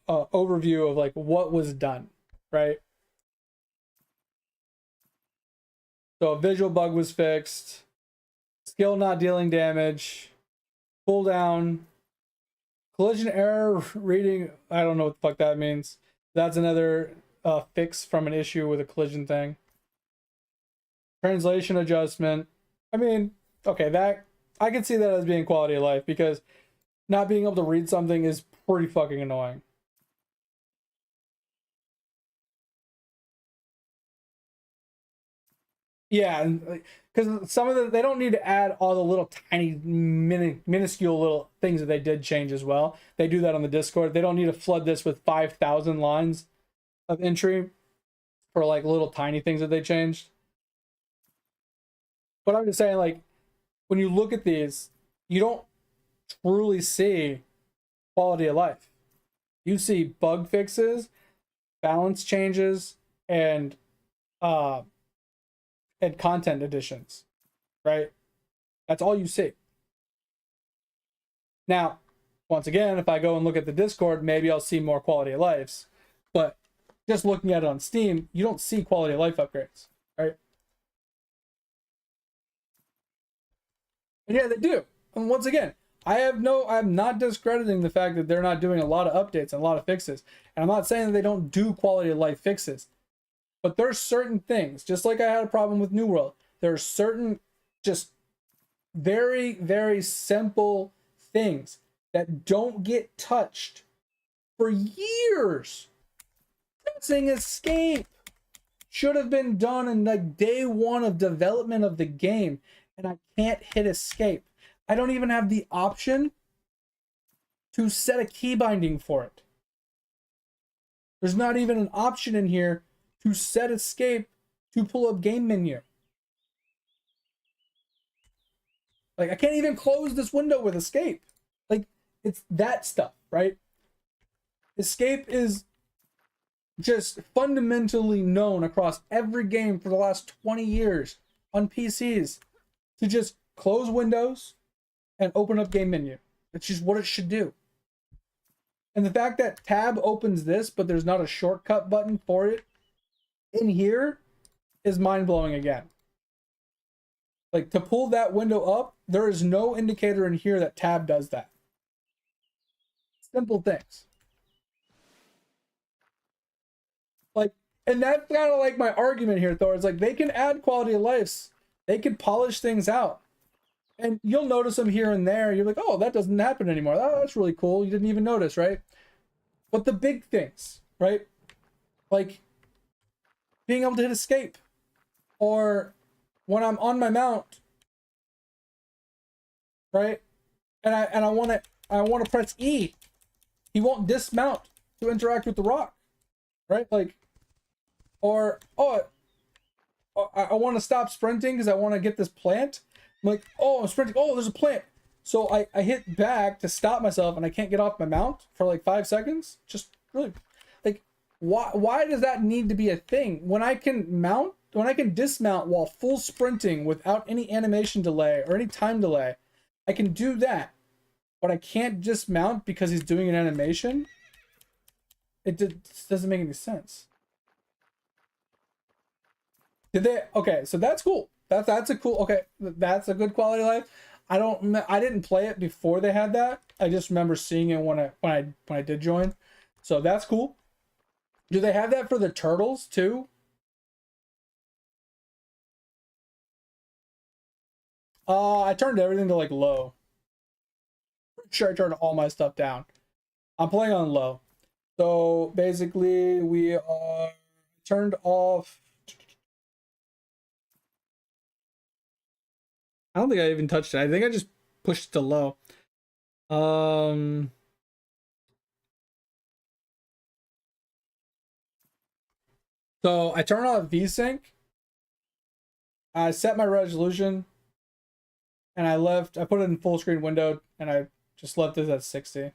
overview of like what was done, right? So a visual bug was fixed, skill not dealing damage, cooldown, collision error reading. I don't know what the fuck that means. That's another fix from an issue with a collision thing. Translation adjustment. I mean, okay, that I can see that as being quality of life, because not being able to read something is pretty fucking annoying. Yeah, because some of they don't need to add all the little tiny minuscule little things that they did change as well. They do that on the Discord. They don't need to flood this with 5,000 lines of entry for like little tiny things that they changed. But I'm just saying, like, when you look at these, you don't truly see quality of life. You see bug fixes, balance changes, and content additions, right? That's all you see. Now, once again, if I go and look at the Discord, maybe I'll see more quality of lives. But just looking at it on Steam, you don't see quality of life upgrades, right? And yeah, they do. And once again, I'm not discrediting the fact that they're not doing a lot of updates and a lot of fixes. And I'm not saying that they don't do quality of life fixes. But there's certain things, just like I had a problem with New World, there are certain just very, very simple things that don't get touched for years. Pressing escape should have been done in like day one of development of the game, and I can't hit escape. I don't even have the option to set a key binding for it. There's not even an option in here to set escape to pull up game menu. Like, I can't even close this window with escape. Like, it's that stuff, right? Escape is just fundamentally known across every game for the last 20 years on PCs to just close windows and open up game menu. It's just what it should do. And the fact that tab opens this, but there's not a shortcut button for it in here is mind-blowing again. Like, to pull that window up, there is no indicator in here that tab does that. Simple things. Like, and that's kind of like my argument here, Thor. It's like, they can add quality of life. They can polish things out. And you'll notice them here and there. You're like, oh, that doesn't happen anymore. Oh, that's really cool. You didn't even notice, right? But the big things, right? Like, being able to hit escape, or when I'm on my mount, right, and I want to press E, he won't dismount to interact with the rock, right? Like, or I want to stop sprinting because I want to get this plant. I'm like, oh, I'm sprinting. Oh, there's a plant. So I hit back to stop myself, and I can't get off my mount for like 5 seconds. Just really, like, why does that need to be a thing when I can dismount while full sprinting without any animation delay or any time delay? I can do that, but I can't dismount because he's doing an animation. It doesn't make any sense. Okay, so that's cool. That's a cool. Okay, that's a good quality of life. I didn't play it before they had that. I just remember seeing it when I did join. So that's cool. Do they have that for the turtles too? I turned everything to like low. Sure, I turned all my stuff down. I'm playing on low. So basically, we are turned off. I don't think I even touched it. I think I just pushed it to low. So I turn off VSync. I set my resolution, and I put it in full screen window, and I just left this at 60.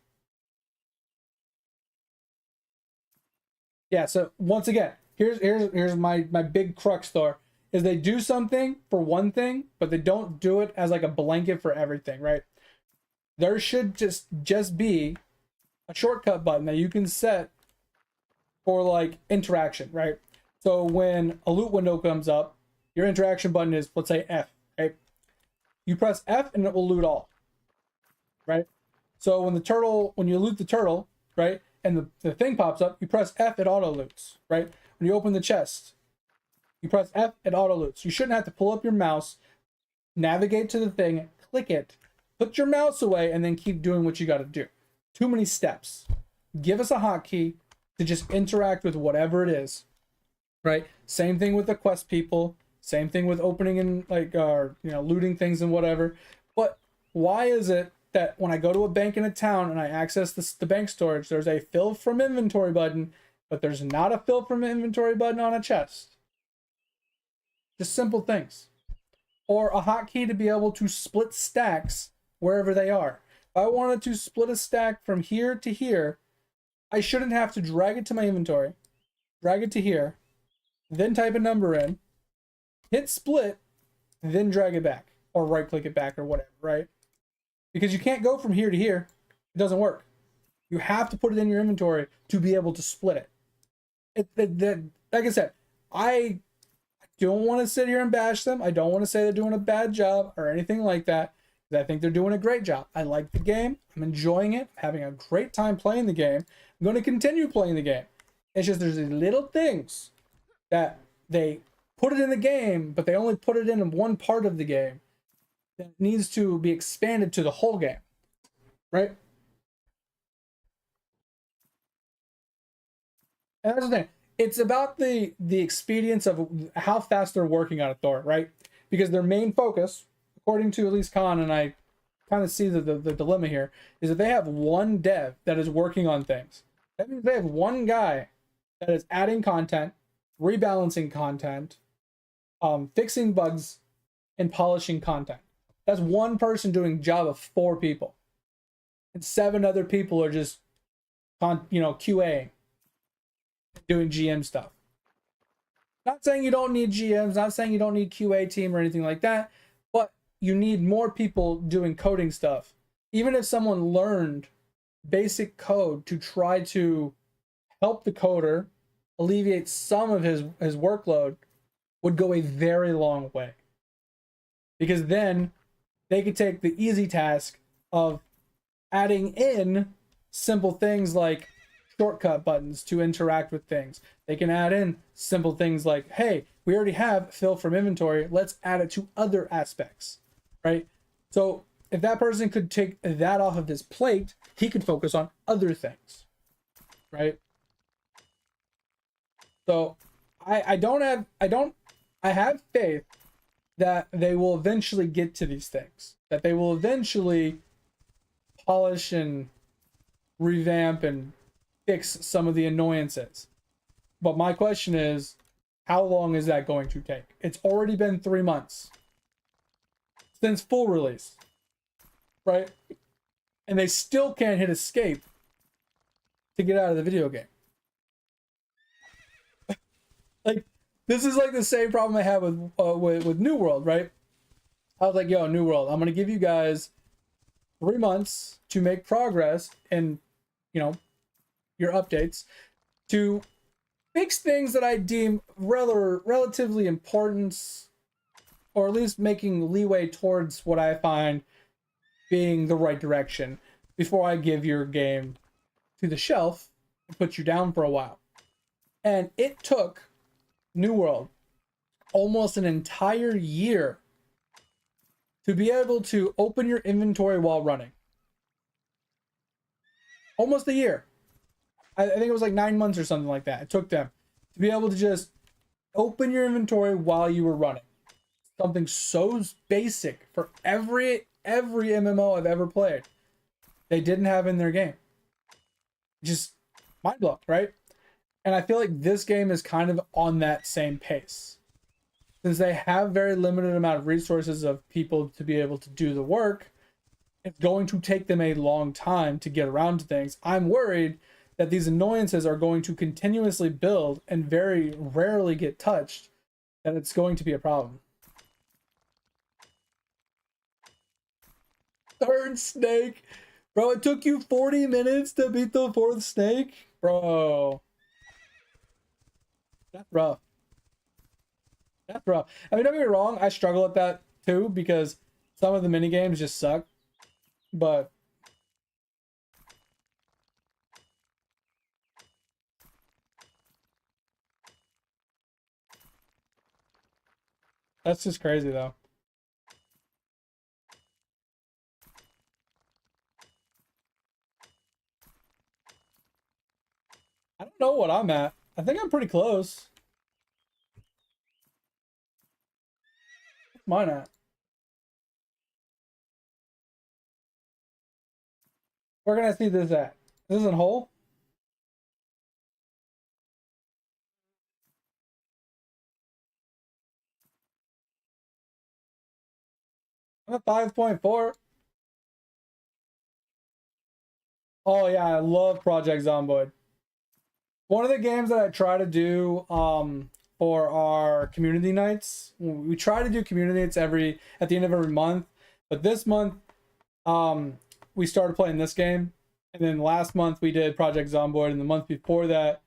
Yeah, so once again, here's my big crux though, is they do something for one thing, but they don't do it as like a blanket for everything, right? There should just be a shortcut button that you can set for like interaction, right? So when a loot window comes up, your interaction button is, let's say, F, right? You press F and it will loot all, right? So when you loot the turtle, right, and the thing pops up, you press F, it auto loots, right? When you open the chest, you press F, it auto loots. You shouldn't have to pull up your mouse, navigate to the thing, click it, put your mouse away, and then keep doing what you got to do. Too many steps. Give us a hotkey to just interact with whatever it is, right? Same thing with the quest people. Same thing with opening and like, looting things and whatever. But why is it that when I go to a bank in a town and I access the bank storage, there's a fill from inventory button, but there's not a fill from inventory button on a chest? Just simple things. Or a hotkey to be able to split stacks wherever they are. If I wanted to split a stack from here to here, I shouldn't have to drag it to my inventory, drag it to here, then type a number in, hit split, then drag it back, or right click it back or whatever, right? Because you can't go from here to here. It doesn't work. You have to put it in your inventory to be able to split it. Like I said, I don't want to sit here and bash them. I don't want to say they're doing a bad job or anything like that. I think they're doing a great job. I like the game. I'm enjoying it. I'm having a great time playing the game. I'm going to continue playing the game. It's just there's these little things that they put it in the game, but they only put it in one part of the game that needs to be expanded to the whole game, right? And that's the thing. It's about the expedience of how fast they're working on it, Thor, right? Because their main focus, according to at least Khan, and I kind of see the dilemma here, is that they have one dev that is working on things. That means they have one guy that is adding content, rebalancing content, fixing bugs, and polishing content. That's one person doing a job of 4 people. And 7 other people are just, QAing, doing GM stuff. Not saying you don't need GMs, not saying you don't need QA team or anything like that, but you need more people doing coding stuff. Even if someone learned basic code to try to help the coder alleviate some of his workload, would go a very long way. Because then they could take the easy task of adding in simple things like shortcut buttons to interact with things. They can add in simple things like, hey, we already have fill from inventory, let's add it to other aspects, right? So if that person could take that off of his plate, he could focus on other things, right? So I have faith that they will eventually get to these things, that they will eventually polish and revamp and fix some of the annoyances. But my question is, how long is that going to take? It's already been 3 months since full release, right? And they still can't hit escape to get out of the video game. Like, this is like the same problem I had with New World, right? I was like, yo, New World, I'm gonna give you guys 3 months to make progress in, your updates, to fix things that I deem relatively important or at least making leeway towards what I find being the right direction before I give your game to the shelf and put you down for a while. And it took New World almost an entire year to be able to open your inventory while running. Almost a year. I think it was like 9 months or something like that. It took them to be able to just open your inventory while you were running. Something so basic for every MMO I've ever played. They didn't have in their game. Just mind blowing, right? And I feel like this game is kind of on that same pace. Since they have very limited amount of resources of people to be able to do the work, it's going to take them a long time to get around to things. I'm worried that these annoyances are going to continuously build and very rarely get touched, that it's going to be a problem. Third snake. Bro, it took you 40 minutes to beat the fourth snake? Bro. That's rough. That's rough. I mean, don't get me wrong, I struggle at that too because some of the mini games just suck. But that's just crazy though. I don't know what I'm at. I think I'm pretty close. What's mine at? Where can I see this at? This is in whole? I'm at 5.4. Oh yeah, I love Project Zomboid. One of the games that I try to do for our community nights, we try to do community nights at the end of every month, but this month we started playing this game, and then last month we did Project Zomboid, and the month before that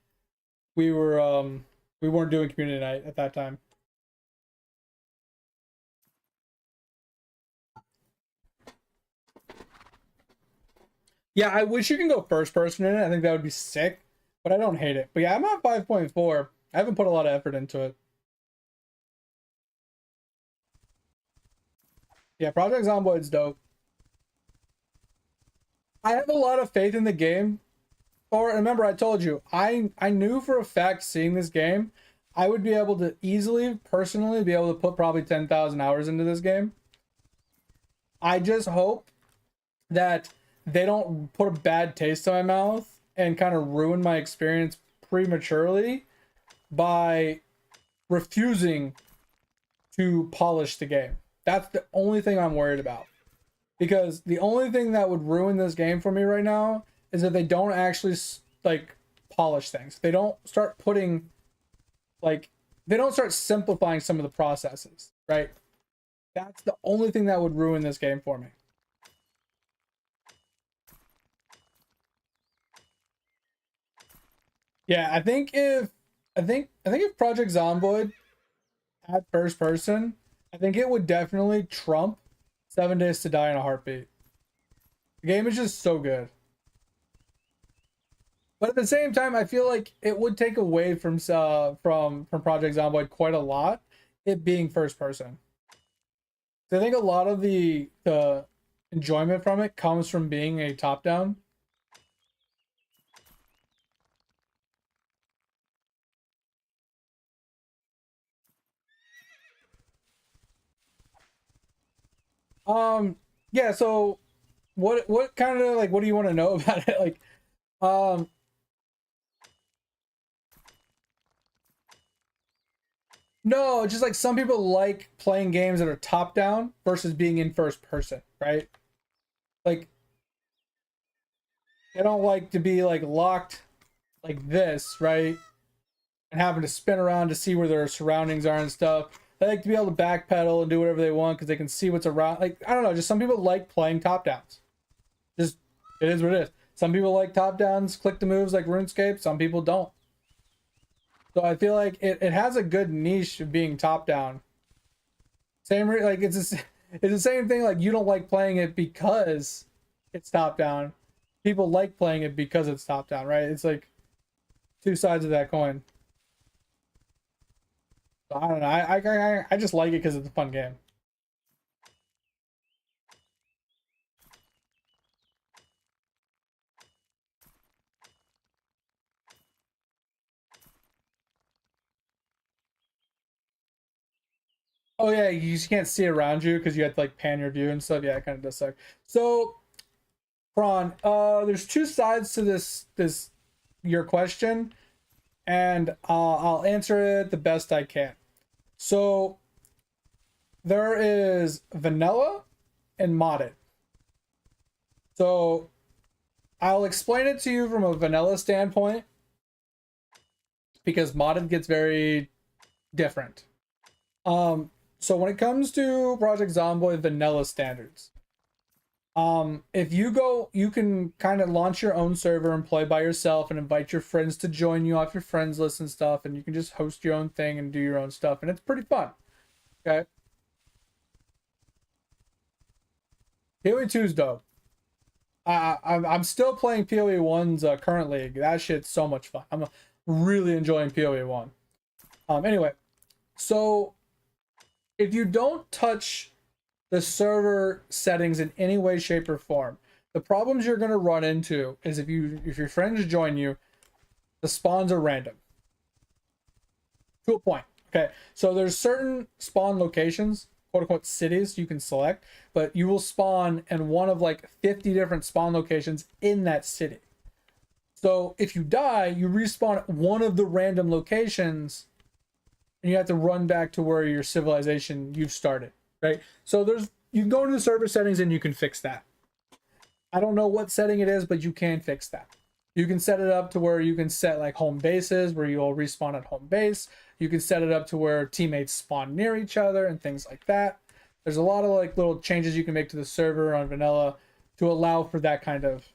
we weren't doing community night at that time. Yeah, I wish you can go first person in it. I think that would be sick, but I don't hate it. But yeah, I'm at 5.4. I haven't put a lot of effort into it. Yeah, Project Zomboid's dope. I have a lot of faith in the game. Or remember, I told you, I knew for a fact seeing this game, I would be able to easily, personally, be able to put probably 10,000 hours into this game. I just hope that they don't put a bad taste in my mouth and kind of ruin my experience prematurely by refusing to polish the game. That's the only thing I'm worried about. Because the only thing that would ruin this game for me right now is that they don't actually like polish things. They don't start putting they don't start simplifying some of the processes, right? That's the only thing that would ruin this game for me. Yeah, I think if Project Zomboid had first person, I think it would definitely trump 7 Days to Die in a Heartbeat. The game is just so good. But at the same time, I feel like it would take away from Project Zomboid quite a lot, it being first person. So I think a lot of the enjoyment from it comes from being a top down. Yeah, so what kind of like what do you want to know about it? Like no, just like some people like playing games that are top down versus being in first person, right? Like they don't like to be like locked like this, right? And having to spin around to see where their surroundings are and stuff. They like to be able to backpedal and do whatever they want because they can see what's around. Like, I don't know, just some people like playing top downs. Just, it is what it is. Some people like top downs, click the moves like RuneScape. Some people don't. So I feel like it has a good niche of being top down. Like it's the same thing. Like you don't like playing it because it's top down. People like playing it because it's top down, right? It's like two sides of that coin. So I don't know. I just like it because it's a fun game. Oh yeah, you just can't see around you because you have to like pan your view and stuff. Yeah, it kind of does suck. So, Prawn, there's two sides to this your question, and I'll answer it the best I can. So there is vanilla and modded. So I'll explain it to you from a vanilla standpoint because modded gets very different. So when it comes to Project Zomboid vanilla standards, if you go, you can kind of launch your own server and play by yourself and invite your friends to join you off your friends list and stuff, and you can just host your own thing and do your own stuff, and it's pretty fun. Okay. PoE 2's dope. I'm still playing PoE 1's currently. That shit's so much fun. I'm really enjoying PoE 1. Anyway, so if you don't touch the server settings in any way, shape, or form, the problems you're gonna run into is if your friends join you, the spawns are random. To a point. Okay. So there's certain spawn locations, quote unquote cities you can select, but you will spawn in one of like 50 different spawn locations in that city. So if you die, you respawn at one of the random locations and you have to run back to where your civilization you've started, right? So you can go into the server settings and you can fix that. I don't know what setting it is, but you can fix that. You can set it up to where you can set like home bases where you'll respawn at home base. You can set it up to where teammates spawn near each other and things like that. There's a lot of like little changes you can make to the server on vanilla to allow for that kind of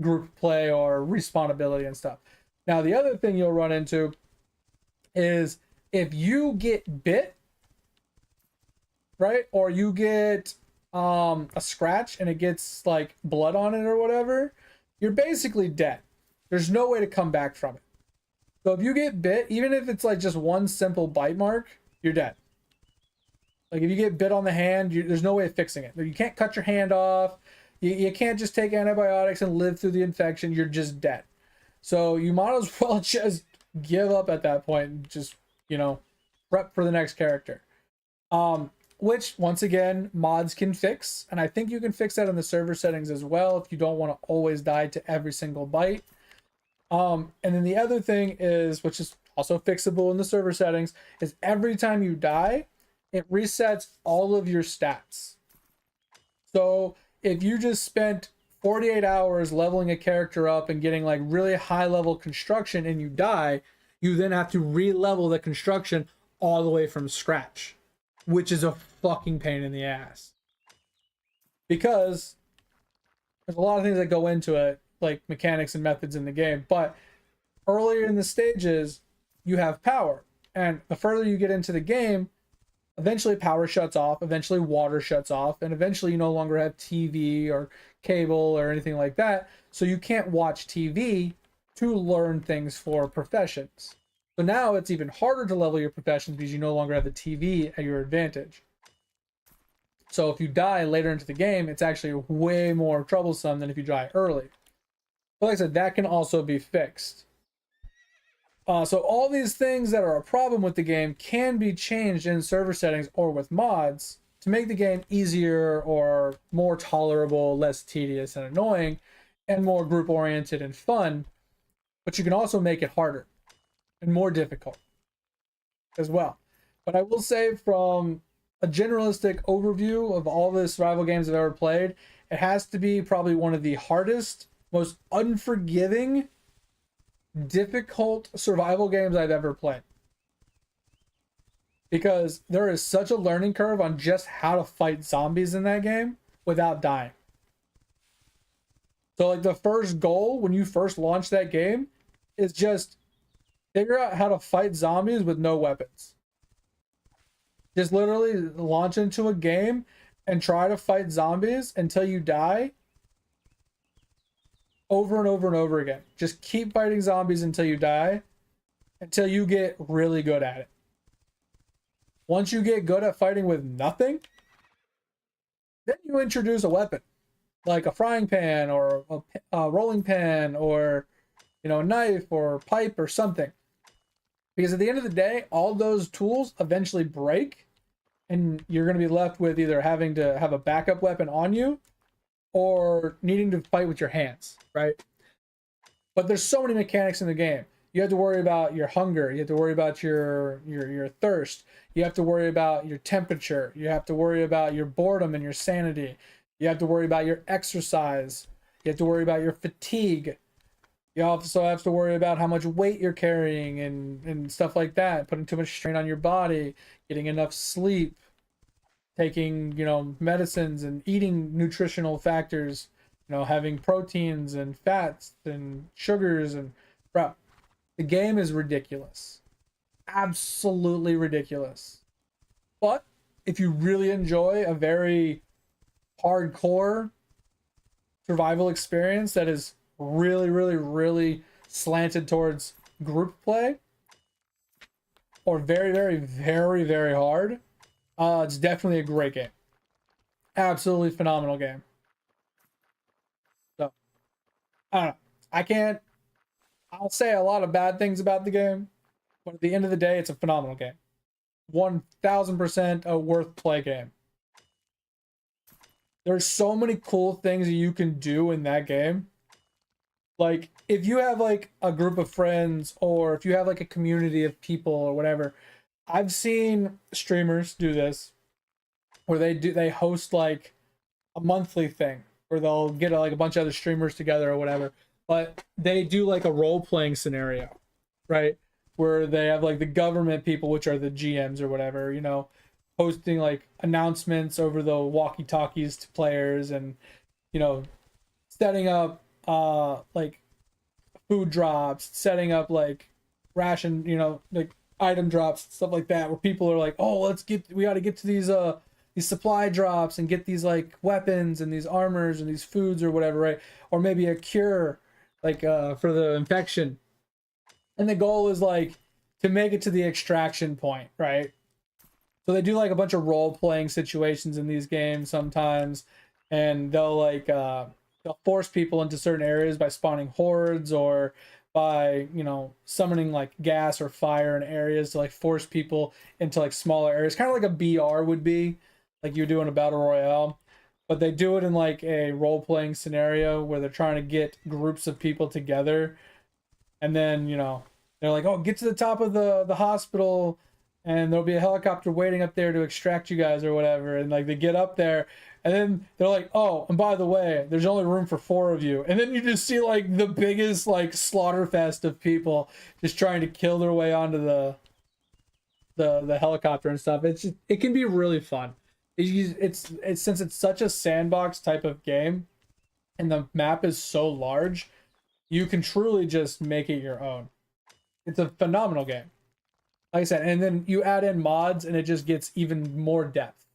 group play or respawnability and stuff. Now, the other thing you'll run into is if you get bit, right, or you get a scratch and it gets like blood on it or whatever, you're basically dead. There's no way to come back from it. So if you get bit, even if it's like just one simple bite mark, you're dead. Like if you get bit on the hand, there's no way of fixing it. You can't cut your hand off. You can't just take antibiotics and live through the infection. You're just dead. So you might as well just give up at that point and just, prep for the next character. Which, once again, mods can fix. And I think you can fix that in the server settings as well if you don't want to always die to every single bite. And then the other thing is, which is also fixable in the server settings, is every time you die, it resets all of your stats. So if you just spent 48 hours leveling a character up and getting like really high level construction and you die, you then have to re-level the construction all the way from scratch, which is a fucking pain in the ass. Because there's a lot of things that go into it, like mechanics and methods in the game, but earlier in the stages, you have power. And the further you get into the game, eventually power shuts off, eventually water shuts off, and eventually you no longer have TV or cable or anything like that. So you can't watch TV to learn things for professions. So now it's even harder to level your professions because you no longer have the TV at your advantage. So if you die later into the game, it's actually way more troublesome than if you die early. But like I said, that can also be fixed. So all these things that are a problem with the game can be changed in server settings or with mods to make the game easier or more tolerable, less tedious and annoying, and more group oriented and fun. But you can also make it harder and more difficult as well. But I will say, from a generalistic overview of all the survival games I've ever played, it has to be probably one of the hardest, most unforgiving, difficult survival games I've ever played. Because there is such a learning curve on just how to fight zombies in that game without dying. So like the first goal when you first launch that game is just figure out how to fight zombies with no weapons. Just literally launch into a game and try to fight zombies until you die over and over and over again. Just keep fighting zombies until you die, until you get really good at it. Once you get good at fighting with nothing, then you introduce a weapon, like a frying pan or a rolling pan or, you know, a knife or pipe or something. Because at the end of the day, all those tools eventually break, and you're going to be left with either having to have a backup weapon on you or needing to fight with your hands, right? But there's so many mechanics in the game. You have to worry about your hunger. You have to worry about your thirst. You have to worry about your temperature. You have to worry about your boredom and your sanity. You have to worry about your exercise. You have to worry about your fatigue. You also have to worry about how much weight you're carrying and stuff like that. Putting too much strain on your body, getting enough sleep, taking, you know, medicines and eating nutritional factors, you know, having proteins and fats and sugars and bro. The game is ridiculous. Absolutely ridiculous. But if you really enjoy a very hardcore survival experience that is really, really, really slanted towards group play, or very, very, very, very hard, it's definitely a great game. Absolutely phenomenal game. So, I don't know. I'll say a lot of bad things about the game, but at the end of the day, it's a phenomenal game. 1000% a worth play game. There's so many cool things that you can do in that game. Like, if you have like a group of friends, or if you have like a community of people or whatever, I've seen streamers do this where they host like a monthly thing where they'll get like a bunch of other streamers together or whatever, but they do like a role-playing scenario, right? Where they have like the government people, which are the GMs or whatever, you know, hosting like announcements over the walkie-talkies to players, and, you know, setting up like food drops, setting up like ration, you know, like item drops, stuff like that, where people are like, oh, we got to get to these supply drops and get these like weapons and these armors and these foods or whatever, right? Or maybe a cure, like for the infection. And the goal is like to make it to the extraction point, right? So they do like a bunch of role-playing situations in these games sometimes, and they'll force people into certain areas by spawning hordes, or by, you know, summoning like gas or fire in areas to like force people into like smaller areas, kind of like a BR would be, like you do in a battle royale. But they do it in like a role-playing scenario where they're trying to get groups of people together, and then, you know, they're like, oh, get to the top of the hospital, and there'll be a helicopter waiting up there to extract you guys or whatever. And like they get up there, and then they're like, oh, and by the way, there's only room for 4 of you. And then you just see like the biggest like slaughter fest of people just trying to kill their way onto the helicopter and stuff. It can be really fun. It's since it's such a sandbox type of game, and the map is so large, you can truly just make it your own. It's a phenomenal game, like I said. And then you add in mods, and it just gets even more depth,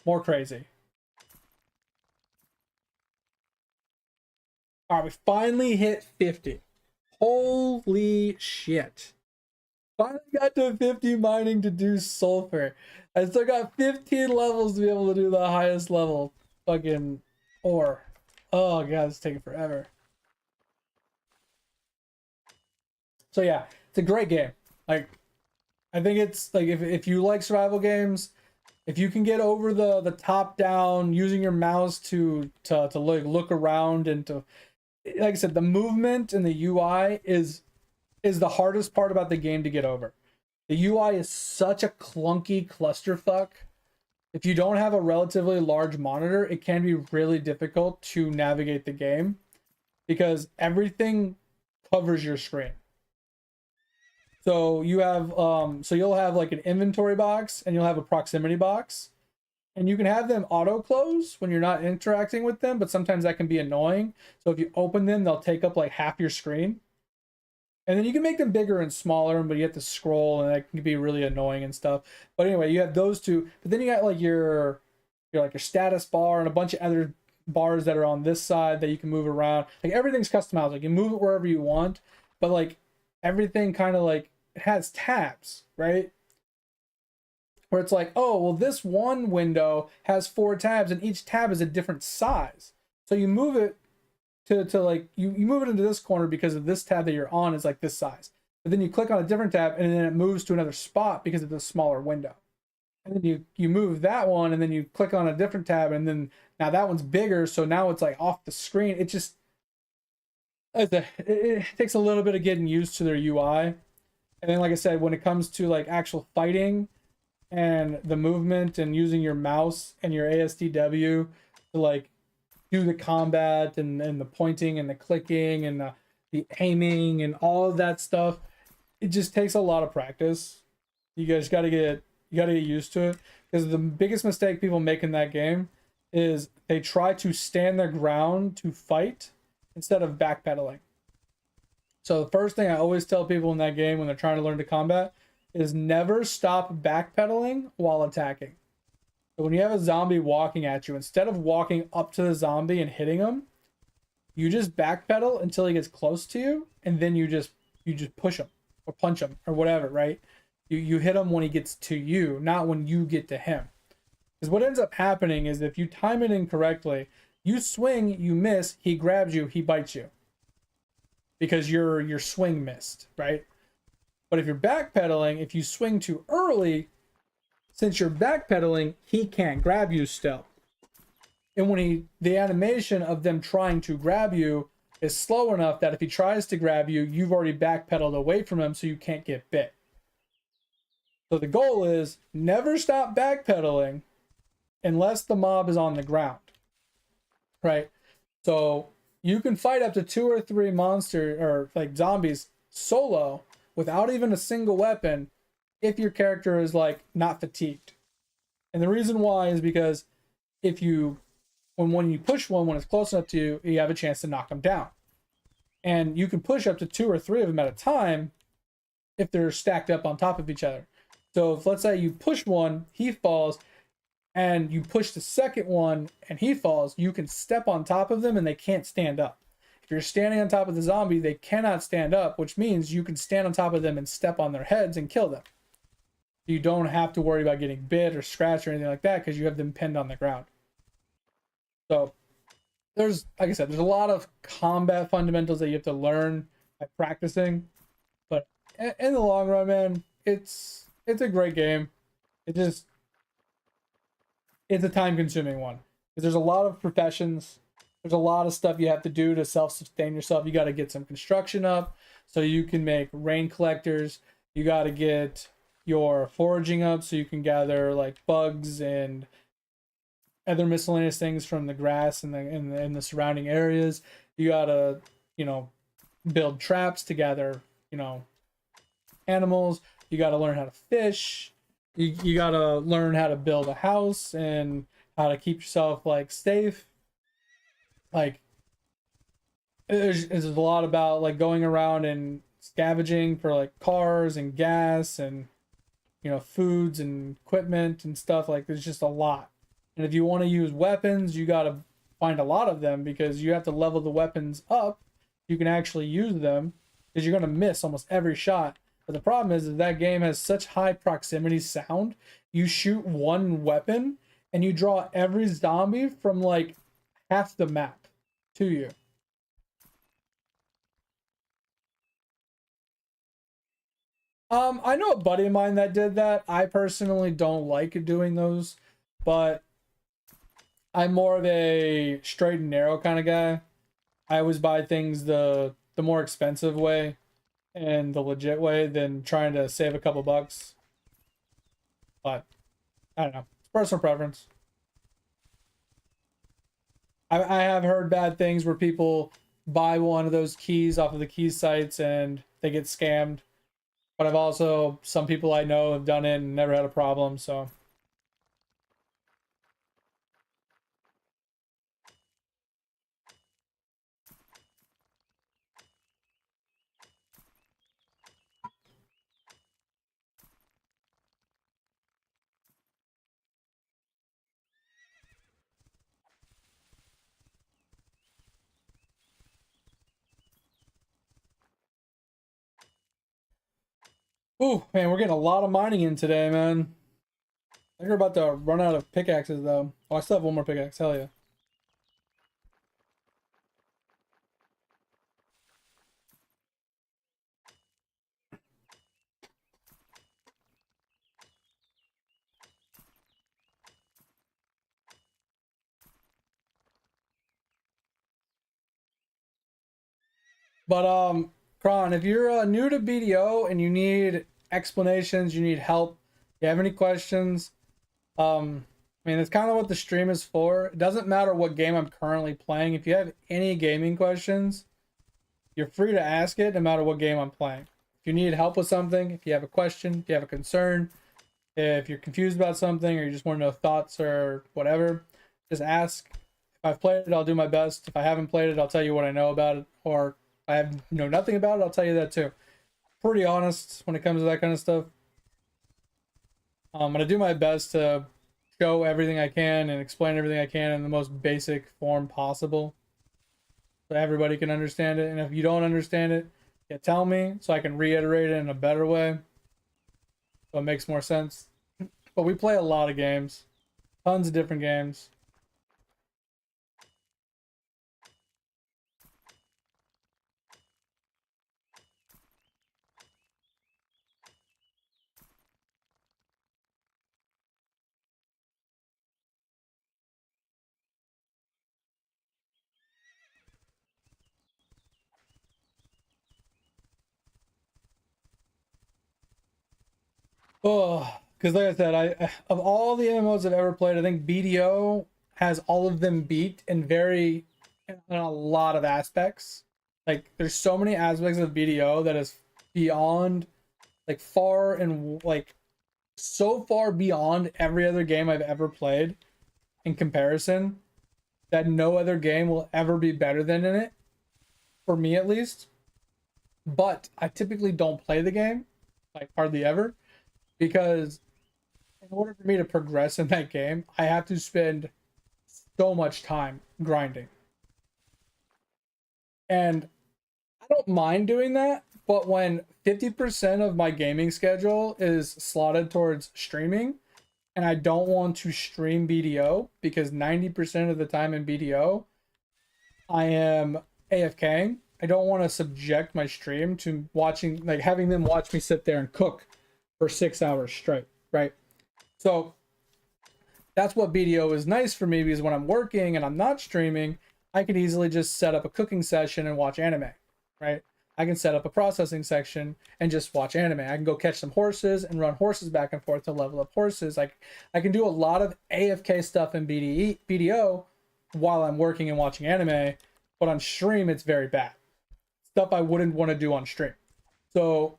more crazy. All right, we finally hit 50. Holy shit. Finally got to 50 mining to do sulfur. I still got 15 levels to be able to do the highest level fucking ore. Oh god, it's taking forever. So yeah, it's a great game. Like, I think it's like, if you like survival games, if you can get over the top down, using your mouse to look around, and to, like I said, the movement and the UI is the hardest part about the game to get over. The UI is such a clunky clusterfuck. If you don't have a relatively large monitor, it can be really difficult to navigate the game, because everything covers your screen. So you have so you'll have like an inventory box, and you'll have a proximity box, and you can have them auto close when you're not interacting with them, but sometimes that can be annoying. So if you open them, they'll take up like half your screen. And then you can make them bigger and smaller, but you have to scroll, and that can be really annoying and stuff. But anyway, you have those two. But then you got like your status bar and a bunch of other bars that are on this side that you can move around. Like everything's customized. Like you move it wherever you want, but like everything kind of like it has tabs, right? Where it's like, oh, well, this one window has 4 tabs and each tab is a different size. So you move it to like you move it into this corner because of this tab that you're on is like this size. But then you click on a different tab and then it moves to another spot because it's a smaller window. And then you move that one and then you click on a different tab and then now that one's bigger, so now it's like off the screen. It just it takes a little bit of getting used to their UI. And then like I said, when it comes to like actual fighting and the movement and using your mouse and your ASDW to like do the combat and the pointing and the clicking and the aiming and all of that stuff, it just takes a lot of practice. You guys got to get used to it, because the biggest mistake people make in that game is they try to stand their ground to fight instead of backpedaling. So the first thing I always tell people in that game when they're trying to learn to combat is never stop backpedaling while attacking. So when you have a zombie walking at you, instead of walking up to the zombie and hitting him, you just backpedal until he gets close to you, and then you just push him or punch him or whatever, right? You hit him when he gets to you, not when you get to him. Because what ends up happening is if you time it incorrectly, you swing, you miss, he grabs you, he bites you. Because your swing missed, right? But if you're backpedaling, if you swing too early, since you're backpedaling, he can't grab you still. And when the animation of them trying to grab you is slow enough that if he tries to grab you, you've already backpedaled away from him, so you can't get bit. So the goal is never stop backpedaling unless the mob is on the ground, right? So you can fight up to 2 or 3 monster or like zombies solo without even a single weapon if your character is like not fatigued. And the reason why is because when you push one when it's close enough to you, you have a chance to knock them down. And you can push up to 2 or 3 of them at a time if they're stacked up on top of each other. So if let's say you push one, he falls, and you push the second one and he falls, you can step on top of them and they can't stand up. If you're standing on top of the zombie, they cannot stand up, which means you can stand on top of them and step on their heads and kill them. You don't have to worry about getting bit or scratched or anything like that because you have them pinned on the ground. So there's, like I said, there's a lot of combat fundamentals that you have to learn by practicing. But in the long run, man, it's a great game. It's a time-consuming one. Because there's a lot of professions. There's a lot of stuff you have to do to self-sustain yourself. You got to get some construction up so you can make rain collectors. You got to get your foraging up so you can gather like bugs and other miscellaneous things from the grass and the surrounding areas. You got to, build traps to gather, animals. You got to learn how to fish. You got to learn how to build a house and how to keep yourself like safe. Like there's a lot about like going around and scavenging for like cars and gas and foods and equipment and stuff. Like there's just a lot. And if you want to use weapons, you got to find a lot of them because you have to level the weapons up. You can actually use them because you're going to miss almost every shot. But the problem is that game has such high proximity sound. You shoot one weapon and you draw every zombie from like half the map to you. I know a buddy of mine that did that. I personally don't like doing those, but I'm more of a straight and narrow kind of guy. I always buy things the more expensive way and the legit way than trying to save a couple bucks. But I don't know. It's personal preference. I have heard bad things where people buy one of those keys off of the key sites and they get scammed. But I've also, some people I know have done it and never had a problem, so. Ooh, man, we're getting a lot of mining in today, man. I think we're about to run out of pickaxes, though. Oh, I still have one more pickaxe. Hell yeah. But Kron, if you're new to BDO and you need explanations, you need help, you have any questions, I mean, that's kind of what the stream is for. It doesn't matter what game I'm currently playing. If you have any gaming questions, you're free to ask it no matter what game I'm playing. If you need help with something, if you have a question, if you have a concern, if you're confused about something or you just want to know thoughts or whatever, just ask. If I've played it, I'll do my best. If I haven't played it, I'll tell you what I know about it. Or if I have know nothing about it, I'll tell you that too. Pretty honest when it comes to that kind of stuff. I'm gonna do my best to show everything I can and explain everything I can in the most basic form possible, so everybody can understand it. And if you don't understand it, yeah, tell me so I can reiterate it in a better way, so it makes more sense. But we play a lot of games, tons of different games. Oh, because like I said, I of all the MMOs I've ever played, I think BDO has all of them beat in a lot of aspects. Like there's so many aspects of BDO that is beyond, like far and like so far beyond every other game I've ever played in comparison, that no other game will ever be better than in it, for me at least. But I typically don't play the game, like hardly ever, because in order for me to progress in that game, I have to spend so much time grinding. And I don't mind doing that, but when 50% of my gaming schedule is slotted towards streaming, and I don't want to stream BDO because 90% of the time in BDO, I am AFKing. I don't want to subject my stream to watching, like having them watch me sit there and cook for 6 hours straight, right? So that's what BDO is nice for me, because when I'm working and I'm not streaming, I can easily just set up a cooking session and watch anime, right? I can set up a processing section and just watch anime. I can go catch some horses and run horses back and forth to level up horses. Like I can do a lot of AFK stuff in BDO while I'm working and watching anime, but on stream it's very bad. Stuff I wouldn't want to do on stream. So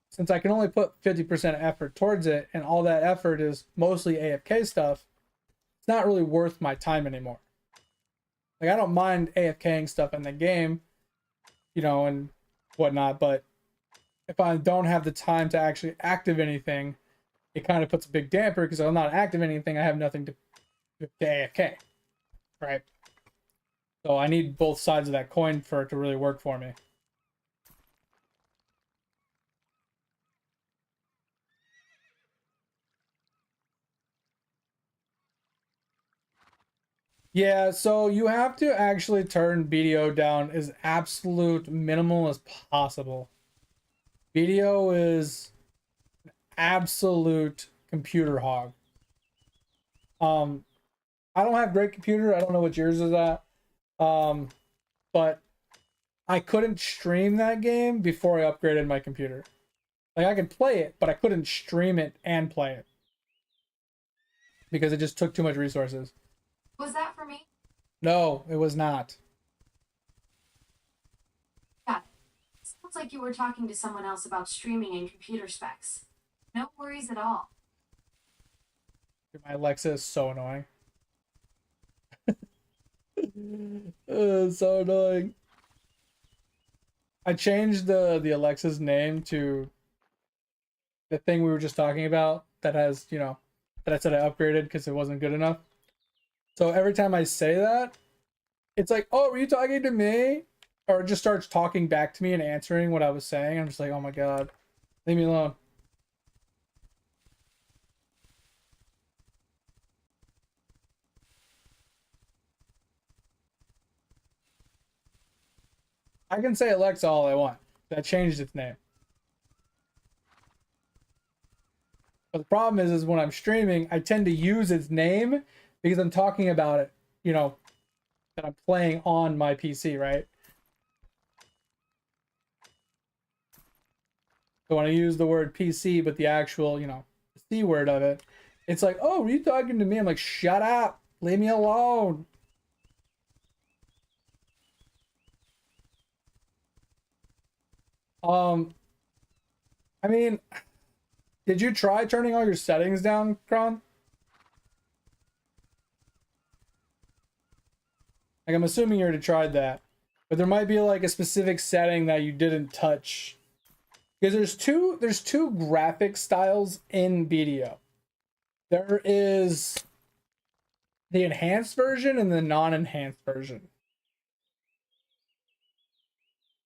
since I can only put 50% effort towards it, and all that effort is mostly AFK stuff, it's not really worth my time anymore. Like I don't mind AFKing stuff in the game, and whatnot, but if I don't have the time to actually active anything, it kind of puts a big damper, because if I'm not active anything, I have nothing to AFK, right? So I need both sides of that coin for it to really work for me. Yeah, so you have to actually turn BDO down as absolute minimal as possible. BDO is absolute computer hog. I don't have great computer. I don't know what yours is at. But I couldn't stream that game before I upgraded my computer. Like I could play it, but I couldn't stream it and play it because it just took too much resources. Was that for me? No, it was not. Got it. Sounds like you were talking to someone else about streaming and computer specs. No worries at all. My Alexa is so annoying. So annoying. I changed the Alexa's name to the thing we were just talking about that has, that I said I upgraded because it wasn't good enough. So every time I say that, it's like, oh, were you talking to me? Or it just starts talking back to me and answering what I was saying. I'm just like, oh my God, leave me alone. I can say Alexa all I want. That changed its name. But the problem is when I'm streaming, I tend to use its name because I'm talking about it, you know, that I'm playing on my PC, right? So when I use the word PC, but the actual, you know, C word of it, it's like, oh, are you talking to me? I'm like, shut up. Leave me alone. I mean, did you try turning all your settings down, Kron? Like, I'm assuming you already tried that. But there might be like a specific setting that you didn't touch. Because there's two graphic styles in BDO. There is the enhanced version and the non-enhanced version.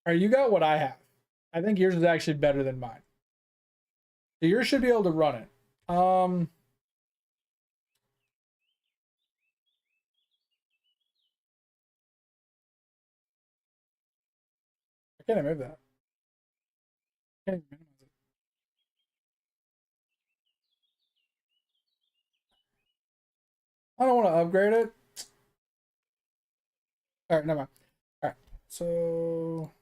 All right, you got what I have. I think yours is actually better than mine. So yours should be able to run it. Can't I move that? Can't even minimize it. I don't want to upgrade it. All right, never mind. All right, so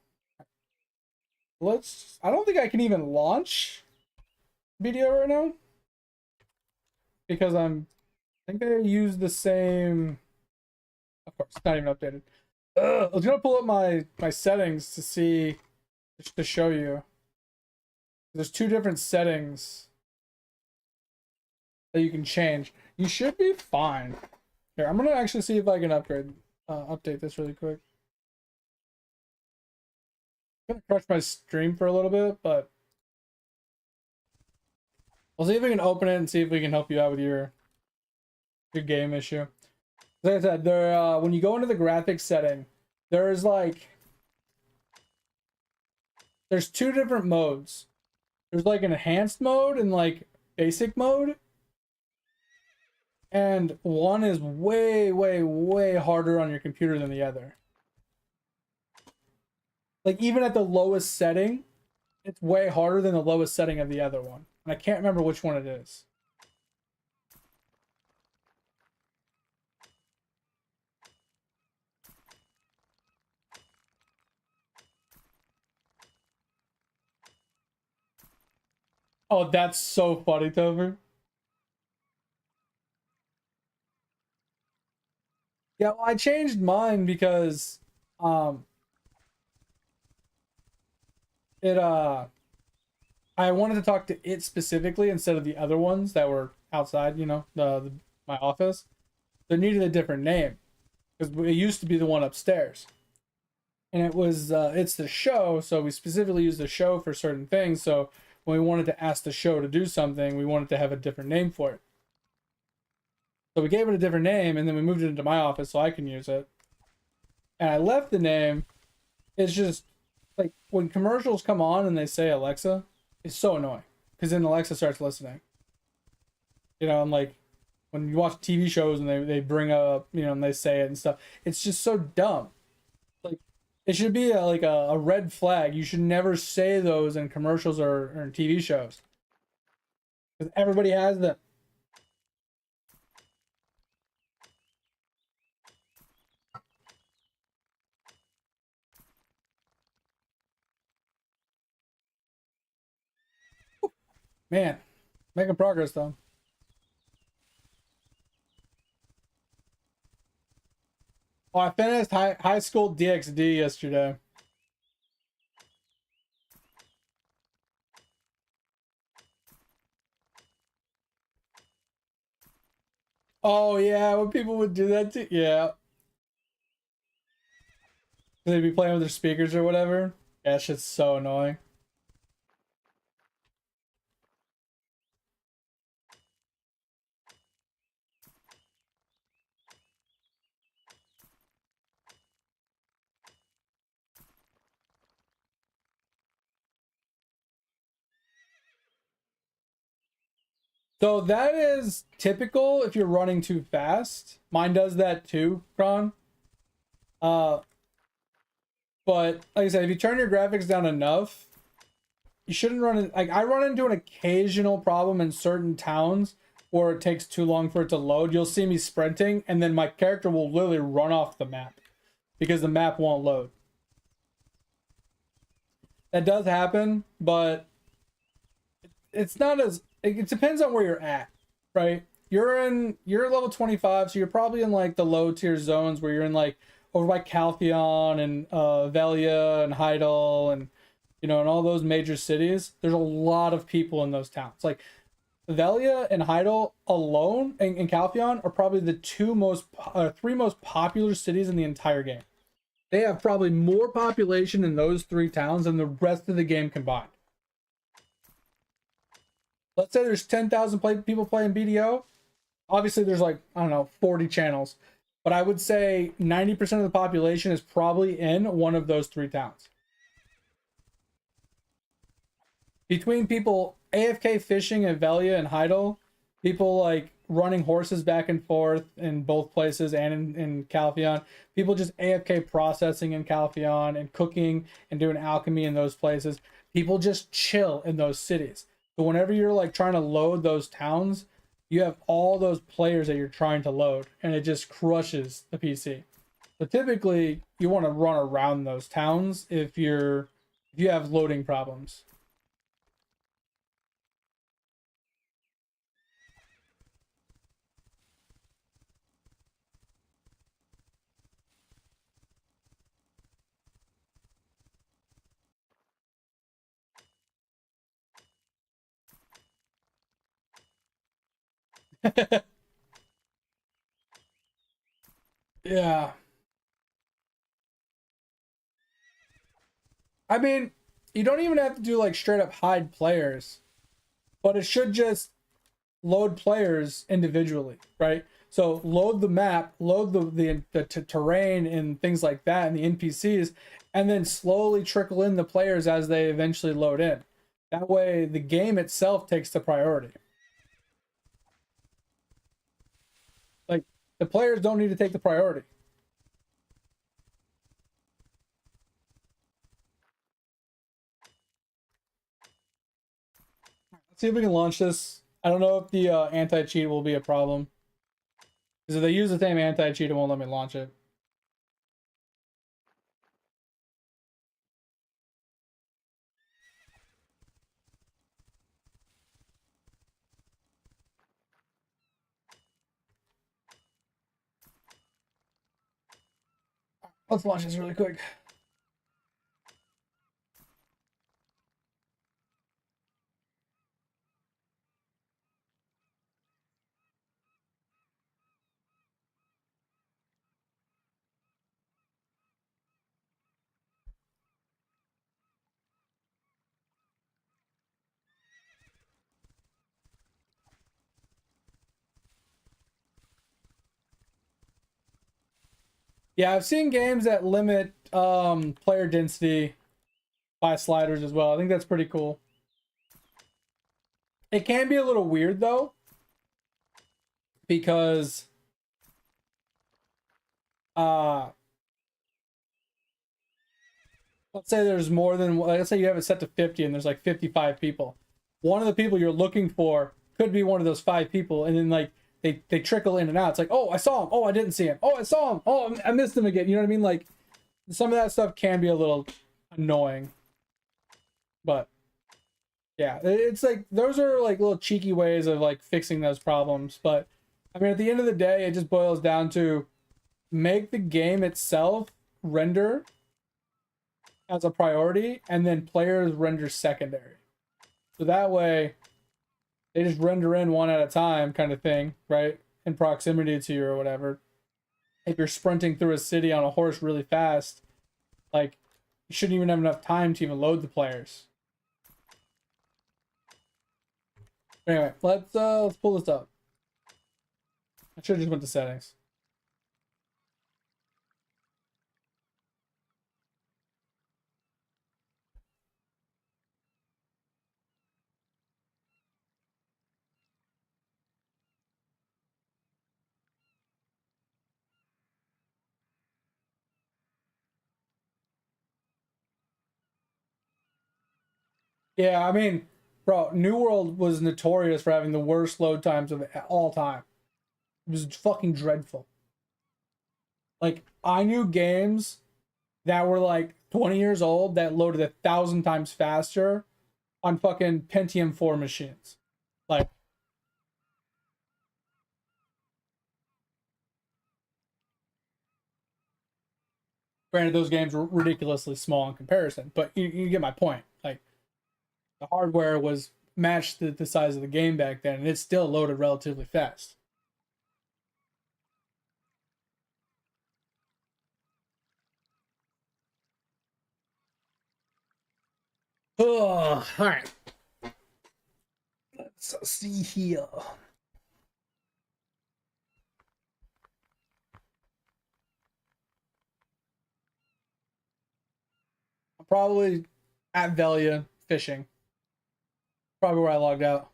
let's. I don't think I can even launch video right now because I think they use the same. Of course, it's not even updated. I was gonna pull up my settings to see, to show you. There's two different settings that you can change. You should be fine. Here, I'm gonna actually see if I can update this really quick. I'm gonna crush my stream for a little bit, but we'll see if we can open it and see if we can help you out with your game issue. Like I said, there when you go into the graphics setting, there's two different modes. There's like an enhanced mode and like basic mode. And one is way, way, way harder on your computer than the other. Like even at the lowest setting, it's way harder than the lowest setting of the other one. And I can't remember which one it is. Oh, that's so funny, Tover. Yeah, well, I changed mine because it I wanted to talk to it specifically instead of the other ones that were outside, you know, my office. They needed a different name because it used to be the one upstairs. And it was it's the show, so we specifically used the show for certain things. So when we wanted to ask the show to do something, we wanted to have a different name for it. So we gave it a different name, and then we moved it into my office so I can use it. And I left the name. It's just like when commercials come on and they say Alexa, it's so annoying because then Alexa starts listening. You know, I'm like, when you watch TV shows and they bring up, you know, and they say it and stuff, it's just so dumb. Like, it should be like a red flag. You should never say those in commercials or in TV shows because everybody has them. Man, making progress though. Oh, I finished high school DxD yesterday. Oh yeah, when people would do that too. Yeah. They'd be playing with their speakers or whatever. Yeah, that shit's so annoying. So that is typical if you're running too fast. Mine does that too, Kron. But like I said, if you turn your graphics down enough, you shouldn't run in, like I run into an occasional problem in certain towns where it takes too long for it to load. You'll see me sprinting and then my character will literally run off the map because the map won't load. That does happen, but it's not as, it depends on where you're at, right? You're level 25, so you're probably in like the low tier zones where you're in like over by Caltheon and Velia and Heidel and you know, in all those major cities. There's a lot of people in those towns. Like Velia and Heidel alone and Caltheon are probably the three most popular cities in the entire game. They have probably more population in those three towns than the rest of the game combined. Let's say there's 10,000 people playing BDO. Obviously, there's like, I don't know, 40 channels. But I would say 90% of the population is probably in one of those three towns. Between people AFK fishing at Velia and Heidel, people like running horses back and forth in both places and in Calpheon, people just AFK processing in Calpheon and cooking and doing alchemy in those places, people just chill in those cities. So whenever you're like trying to load those towns, you have all those players that you're trying to load and it just crushes the PC. So typically you want to run around those towns if you have loading problems. Yeah. I mean, you don't even have to do like straight up hide players, but it should just load players individually, right? So load the map, load the terrain and things like that, and the NPCs, and then slowly trickle in the players as they eventually load in. That way, the game itself takes the priority. Like the players don't need to take the priority. Let's see if we can launch this. I don't know if the anti-cheat will be a problem. Because if they use the same anti-cheat, it won't let me launch it. Let's launch this really quick. Yeah, I've seen games that limit player density by sliders as well. I think that's pretty cool. It can be a little weird though, because let's say there's more than, let's say you have it set to 50 and there's like 55 people. One of the people you're looking for could be one of those 5 people, and then like they trickle in and out. It's like, oh, I saw him. Oh, I didn't see him. Oh, I saw him. Oh, I missed him again. You know what I mean? Like some of that stuff can be a little annoying. But yeah, it's like those are like little cheeky ways of like fixing those problems. But I mean, at the end of the day, it just boils down to make the game itself render as a priority, and then players render secondary. So that way, they just render in one at a time, kind of thing, right? In proximity to you or whatever. If you're sprinting through a city on a horse really fast, like you shouldn't even have enough time to even load the players. Anyway, let's pull this up. I should have just went to settings. Yeah, I mean, bro, New World was notorious for having the worst load times of all time. It was fucking dreadful. Like, I knew games that were like 20 years old that loaded 1,000 times faster on fucking Pentium 4 machines. Like, granted, those games were ridiculously small in comparison, but you get my point. Like, the hardware was matched the size of the game back then, and it still loaded relatively fast. Oh, all right. Let's see here. I'm probably at Velia fishing. Probably where I logged out.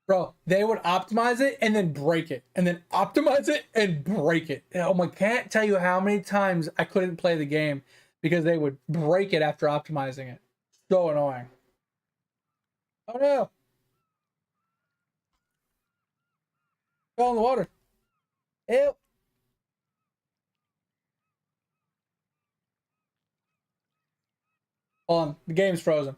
Bro, they would optimize it and then break it, and then optimize it and break it. Oh my, can't tell you how many times I couldn't play the game because they would break it after optimizing it. So annoying. Oh no. Fell in the water. Ew. Hold on, the game's frozen.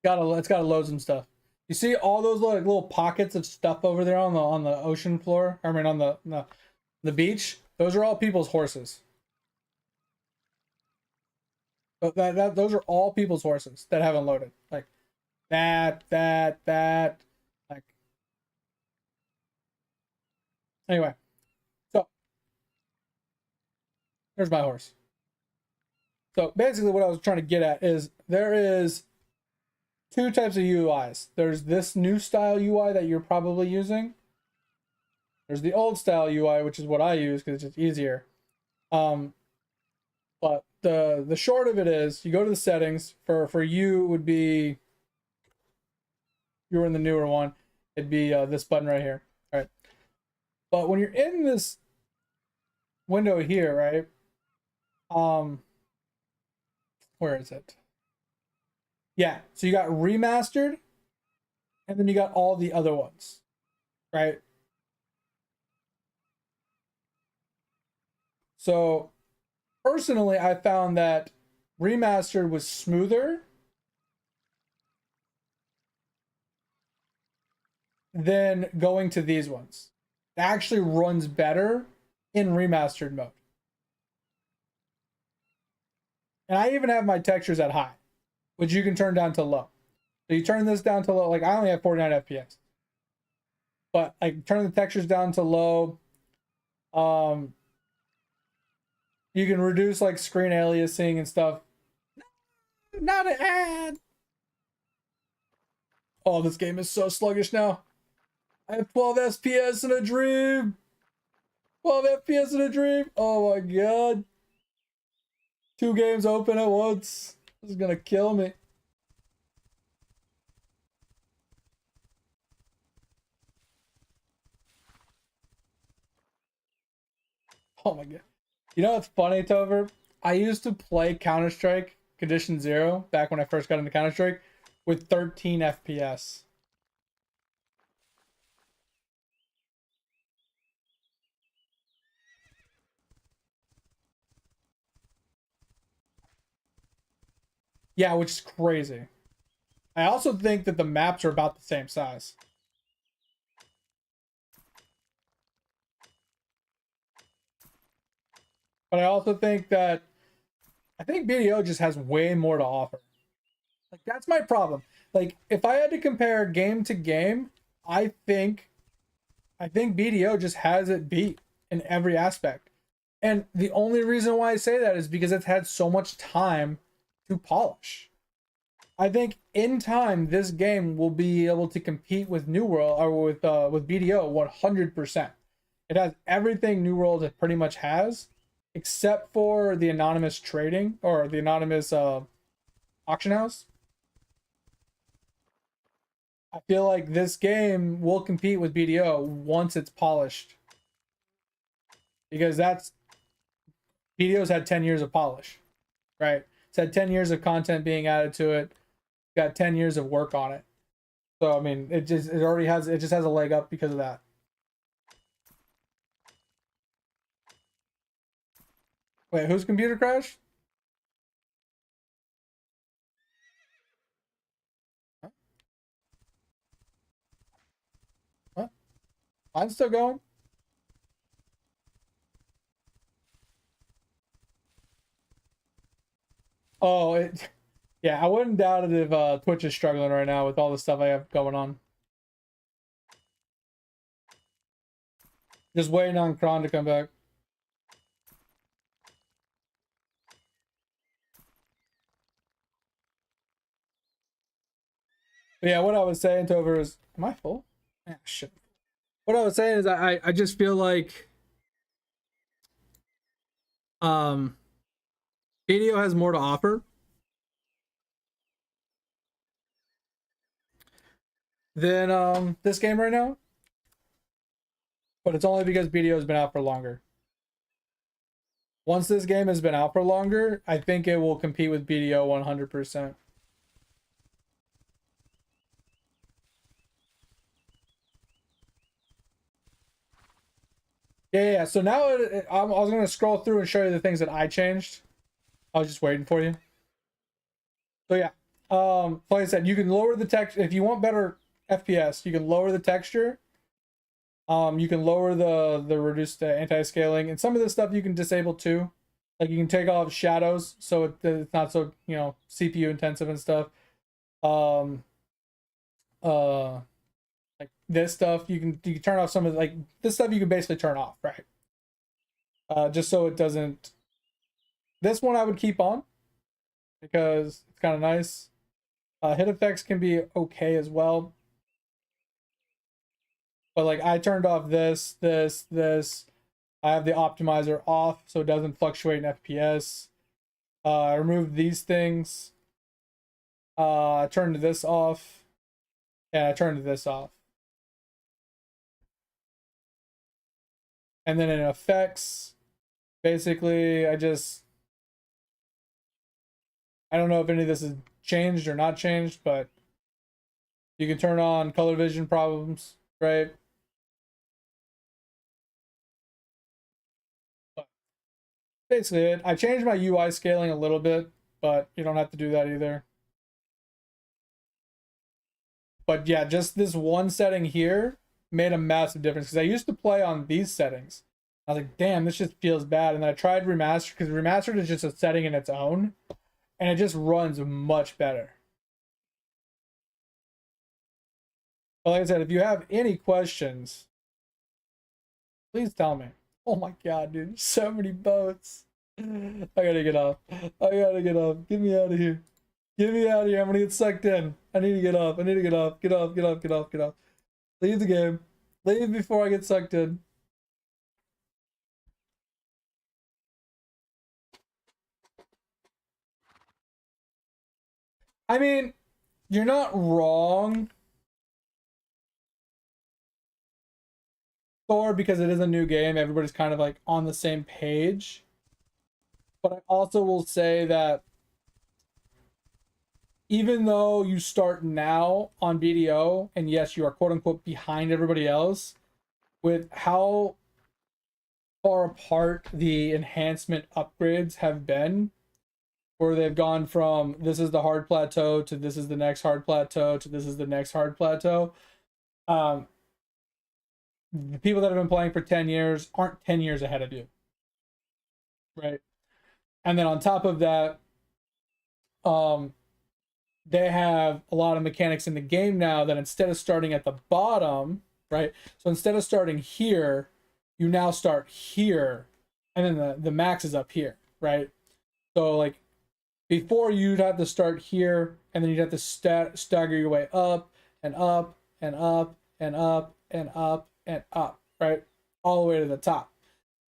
It's gotta load some stuff. You see all those like little pockets of stuff over there on the ocean floor? I mean on the beach? Those are all people's horses. But those are all people's horses that haven't loaded. Like that. Like anyway. So there's my horse. So basically what I was trying to get at is there is two types of UIs. There's this new style UI that you're probably using. There's the old style UI, which is what I use because it's just easier. But the short of it is you go to the settings. For you would be, you're in the newer one, it'd be this button right here. All right. But when you're in this window here, right? Where is it? Yeah, so you got remastered, and then you got all the other ones, right? So personally, I found that remastered was smoother than going to these ones. It actually runs better in remastered mode. And I even have my textures at high, which you can turn down to low. So you turn this down to low, like I only have 49 FPS. But I turn the textures down to low. You can reduce like screen aliasing and stuff. Not an ad. Oh, this game is so sluggish now. I have 12 FPS in a dream. 12 FPS in a dream. Oh my god. 2 games open at once. This is gonna kill me. Oh my god. You know what's funny, Tover? I used to play Counter-Strike Condition Zero back when I first got into Counter-Strike with 13 FPS. Yeah, which is crazy. I also think that the maps are about the same size. But I also think that BDO just has way more to offer. Like that's my problem. Like if I had to compare game to game, I think BDO just has it beat in every aspect. And the only reason why I say that is because it's had so much time to polish. I think in time this game will be able to compete with New World or with BDO 100%. It has everything New World pretty much has, except for the anonymous trading or the anonymous auction house. I feel like this game will compete with BDO once it's polished, because BDO's had 10 years of polish. right? It's had 10 years of content being added to it, got 10 years of work on it. So I mean, it just has a leg up because of that. Wait, whose computer crashed? Huh? What? Mine's still going. Oh, yeah, I wouldn't doubt it if Twitch is struggling right now with all the stuff I have going on. Just waiting on Kron to come back. But yeah, what I was saying to over is, am I full? Yeah, shit. What I was saying is I just feel like video has more to offer than this game right now. But it's only because BDO has been out for longer. Once this game has been out for longer, I think it will compete with BDO 100%. Yeah. So now I was going to scroll through and show you the things that I changed. I was just waiting for you. So yeah, like I said, you can lower the text if you want better FPS. You can lower the texture. You can lower the reduced anti-scaling, and some of this stuff you can disable too. Like you can take off shadows, so it's not so CPU intensive and stuff. Like this stuff you can turn off some of like this stuff you can basically turn off, right? Just so it doesn't. This one I would keep on because it's kind of nice. Hit effects can be okay as well. But like I turned off this. I have the optimizer off so it doesn't fluctuate in FPS. I removed these things. I turned this off. And I turned this off. And then in effects, basically I don't know if any of this is changed or not changed, but you can turn on color vision problems, right? But basically it. I changed my UI scaling a little bit, but you don't have to do that either. But yeah, just this one setting here made a massive difference because I used to play on these settings. I was like, damn, this just feels bad. And then I tried remastered because remastered is just a setting in its own, and it just runs much better. But like I said, if you have any questions, please tell me. Oh my god, dude, so many boats. I gotta get off. Get me out of here. Get me out of here. I'm gonna get sucked in. I need to get off. Get off. Leave the game. Leave before I get sucked in. I mean, you're not wrong, Thor, because it is a new game. Everybody's kind of like on the same page. But I also will say that even though you start now on BDO, and yes, you are quote unquote behind everybody else, with how far apart the enhancement upgrades have been, where they've gone from this is the hard plateau to this is the next hard plateau to this is the next hard plateau. The people that have been playing for 10 years aren't 10 years ahead of you, right? And then on top of that, they have a lot of mechanics in the game now that instead of starting at the bottom, right? So instead of starting here, you now start here, and then the max is up here, right? So like before you'd have to start here, and then you'd have to stagger your way up and up and up and up and up and up, right? All the way to the top.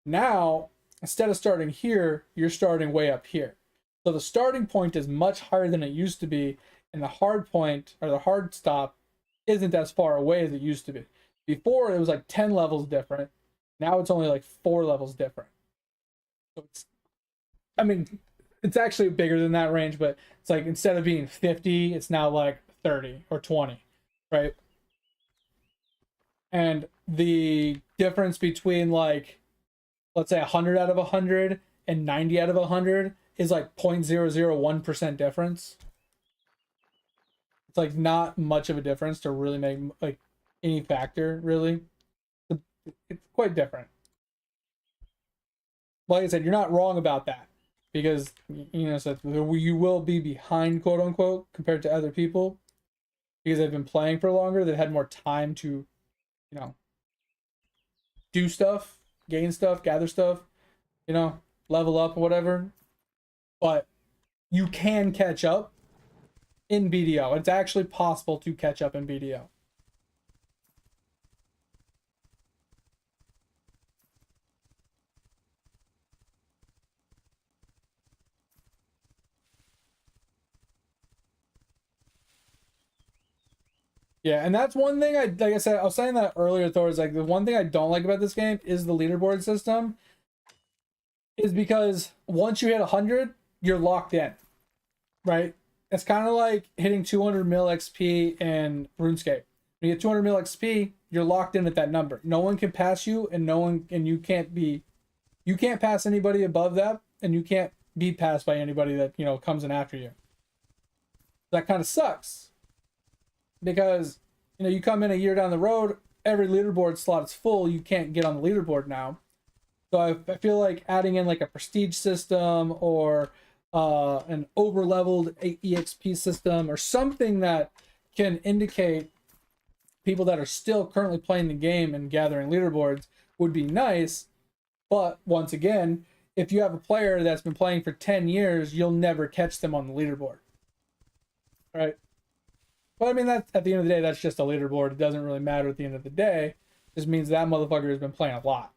Now, instead of starting here, you're starting way up here. So the starting point is much higher than it used to be, and the hard point or the hard stop isn't as far away as it used to be. Before it was like 10 levels different. Now it's only like 4 levels different. So it's it's actually bigger than that range, but it's like instead of being 50, it's now like 30 or 20, right? And the difference between like, let's say 100 out of 100 and 90 out of 100 is like 0.001% difference. It's like not much of a difference to really make like any factor, really. It's quite different. Like I said, you're not wrong about that, because you know, so you will be behind, quote unquote, compared to other people, because they've been playing for longer. They've had more time to, you know, do stuff, gain stuff, gather stuff, you know, level up or whatever. But you can catch up in BDO. It's actually possible to catch up in BDO. Yeah, and that's one thing like I said, I was saying that earlier, Thor, is like the one thing I don't like about this game is the leaderboard system. Is because once you hit 100, you're locked in, right? It's kind of like hitting 200 mil XP in RuneScape. When you get 200 mil XP, you're locked in at that number. No one can pass you, and you can't pass anybody above that, and you can't be passed by anybody that, you know, comes in after you. That kind of sucks. Because, you know, you come in a year down the road, every leaderboard slot is full, you can't get on the leaderboard now. So I feel like adding in like a prestige system or an over-leveled EXP system or something that can indicate people that are still currently playing the game and gathering leaderboards would be nice. But once again, if you have a player that's been playing for 10 years, you'll never catch them on the leaderboard. Right? But I mean, that's, at the end of the day, that's just a leaderboard. It doesn't really matter at the end of the day. It just means that motherfucker has been playing a lot.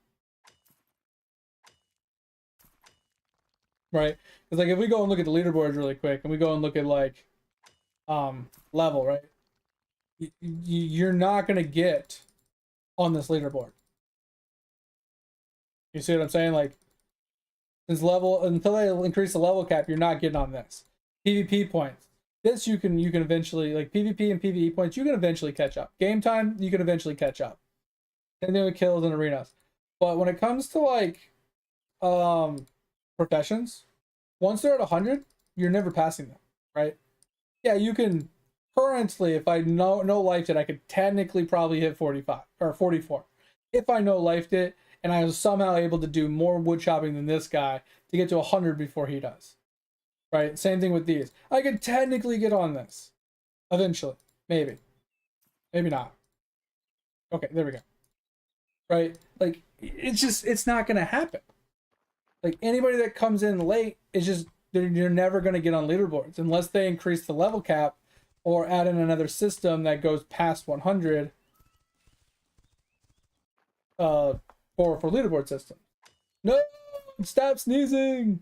Right? Because like if we go and look at the leaderboards really quick, and we go and look at like level, right? You're not gonna get on this leaderboard. You see what I'm saying? Like this level, until they increase the level cap, you're not getting on this. PvP points. This you can eventually, like PvP and PvE points, you can eventually catch up. Game time, you can eventually catch up. And then with kills and arenas. But when it comes to like professions, once they're at 100, you're never passing them, right? Yeah, you can currently, if I no lifed it, I could technically probably hit 45 or 44. If I no lifed it and I was somehow able to do more wood chopping than this guy to get to 100 before he does. Right? Same thing with these. I could technically get on this eventually. Maybe. Maybe not. Okay, there we go. Right? Like, it's not going to happen. Like, anybody that comes in late is just, you're never going to get on leaderboards unless they increase the level cap or add in another system that goes past 100 for leaderboard system. No! Stop sneezing!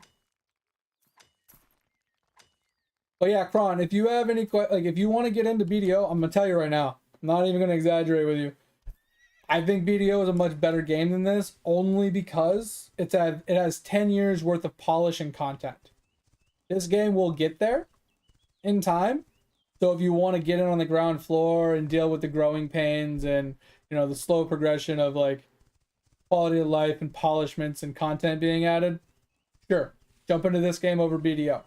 But yeah, Kron, if you have any, like, if you want to get into BDO, I'm going to tell you right now, I'm not even going to exaggerate with you. I think BDO is a much better game than this, only because it has 10 years worth of polish and content. This game will get there in time. So if you want to get in on the ground floor and deal with the growing pains and, you know, the slow progression of like quality of life and polishments and content being added, sure, jump into this game over BDO.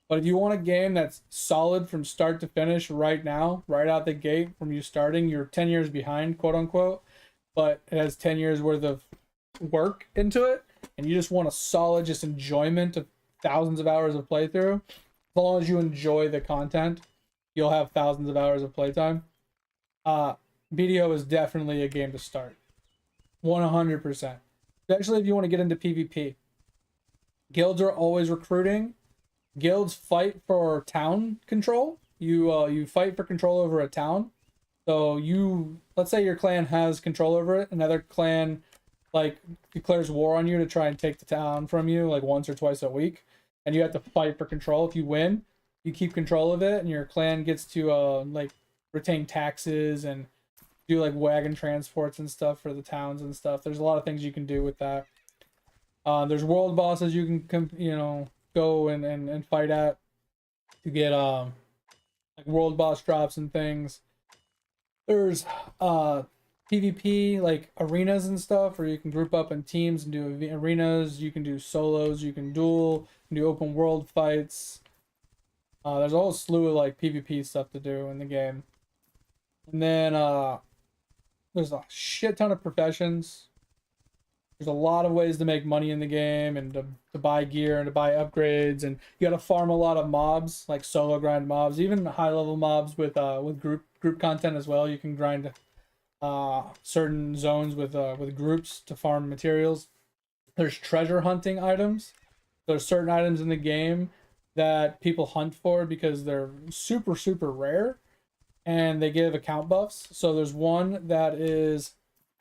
But if you want a game that's solid from start to finish right now, right out the gate from you starting, you're 10 years behind, quote unquote, but it has 10 years worth of work into it, and you just want a solid just enjoyment of thousands of hours of playthrough, as long as you enjoy the content, you'll have thousands of hours of playtime. BDO is definitely a game to start. 100%. Especially if you want to get into PvP. Guilds are always recruiting. Guilds fight for town control. You fight for control over a town. So let's say your clan has control over it. Another clan like declares war on you to try and take the town from you like once or twice a week, and you have to fight for control. If you win, you keep control of it, and your clan gets to like retain taxes and do like wagon transports and stuff for the towns and stuff. There's a lot of things you can do with that. There's world bosses you can go and fight at to get like world boss drops and things. There's PvP like arenas and stuff where you can group up in teams and do arenas. You can do solos, you can duel, you can do open world fights. There's a whole slew of like PvP stuff to do in the game. And then there's a shit ton of professions. There's a lot of ways to make money in the game and to buy gear and to buy upgrades, and you gotta farm a lot of mobs, like solo grind mobs, even high level mobs with group content as well. You can grind certain zones with groups to farm materials. There's treasure hunting items. There's certain items in the game that people hunt for because they're super super rare, and they give account buffs. So there's one that is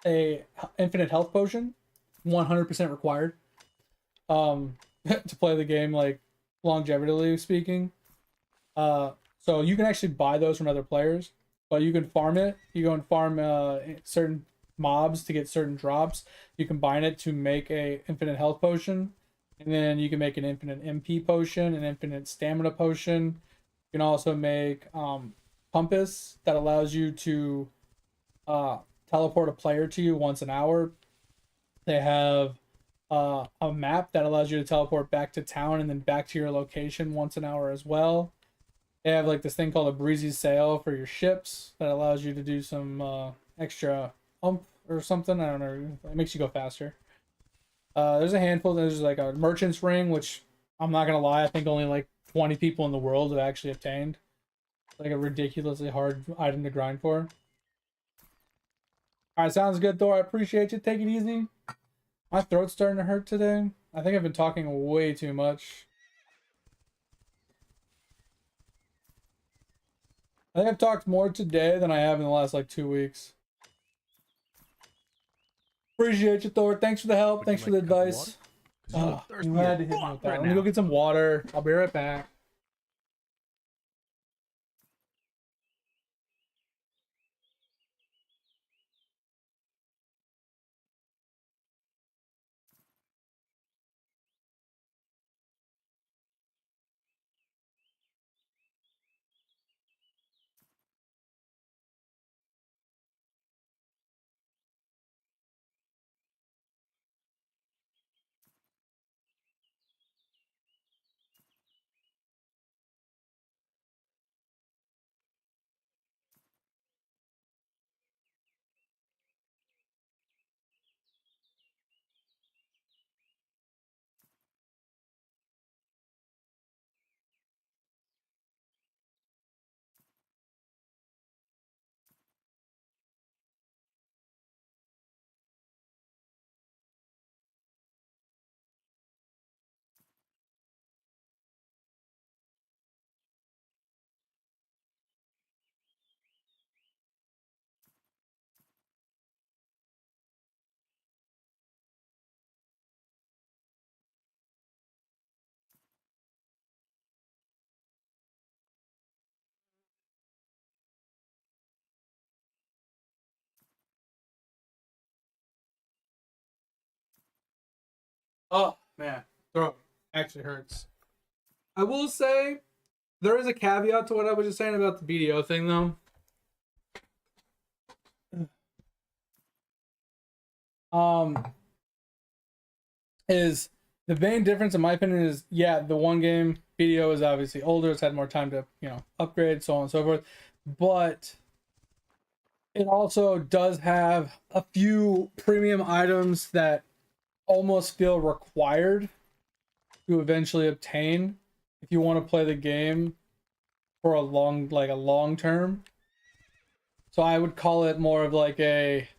a infinite health potion, 100% required to play the game, like longevity speaking. So you can actually buy those from other players, but you can farm it. You go and farm certain mobs to get certain drops. You combine it to make a infinite health potion, and then you can make an infinite MP potion, an infinite stamina potion. You can also make compass that allows you to teleport a player to you once an hour. They have a map that allows you to teleport back to town and then back to your location once an hour as well. They have like this thing called a breezy sail for your ships that allows you to do some extra oomph or something. I don't know. It makes you go faster. There's a handful. There's like a merchant's ring, which I'm not gonna lie, I think only like 20 people in the world have actually obtained. Like a ridiculously hard item to grind for. Alright, sounds good, Thor. I appreciate you. Take it easy. My throat's starting to hurt today. I think I've been talking way too much. I think I've talked more today than I have in the last like 2 weeks. Appreciate you, Thor. Thanks for the help. Thanks for the advice. You had to hit me with that. Let me go get some water. I'll be right back. Oh man, throat actually hurts. I will say there is a caveat to what I was just saying about the BDO thing, though. Is the main difference in my opinion is, yeah, the one game BDO is obviously older. It's had more time to upgrade, so on and so forth, but it also does have a few premium items that almost feel required to eventually obtain if you want to play the game for a long term. So I would call it more of like I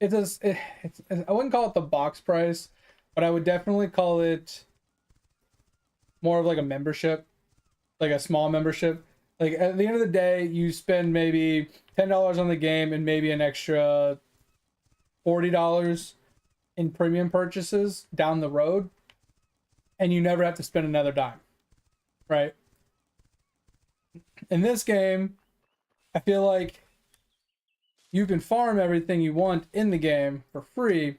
wouldn't call it the box price, but I would definitely call it more of like a membership, like a small membership. Like at the end of the day, you spend maybe $10 on the game and maybe an extra $40 in premium purchases down the road, and you never have to spend another dime, right? In this game, I feel like you can farm everything you want in the game for free,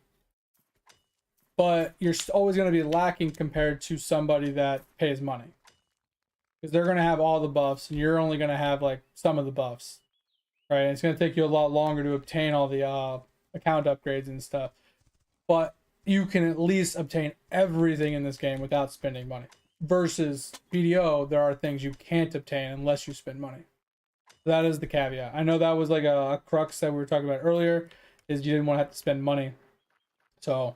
but you're always going to be lacking compared to somebody that pays money, because they're going to have all the buffs and you're only going to have like some of the buffs, right? And it's going to take you a lot longer to obtain all the account upgrades and stuff, but you can at least obtain everything in this game without spending money. Versus BDO, there are things you can't obtain unless you spend money. That is the caveat. I know that was like a crux that we were talking about earlier, is you didn't want to have to spend money. So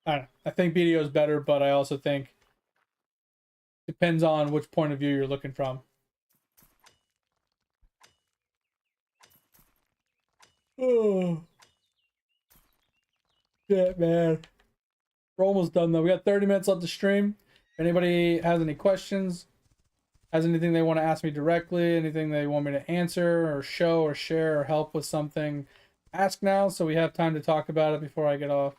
I don't know. I think BDO is better, but I also think depends on which point of view you're looking from. Oh shit, man. We're almost done though. We got 30 minutes left to stream. If anybody has any questions, has anything they want to ask me directly, anything they want me to answer or show or share or help with something, ask now so we have time to talk about it before I get off.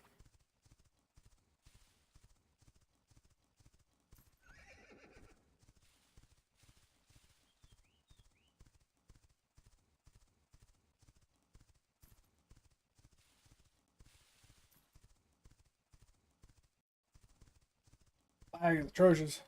Lag is atrocious.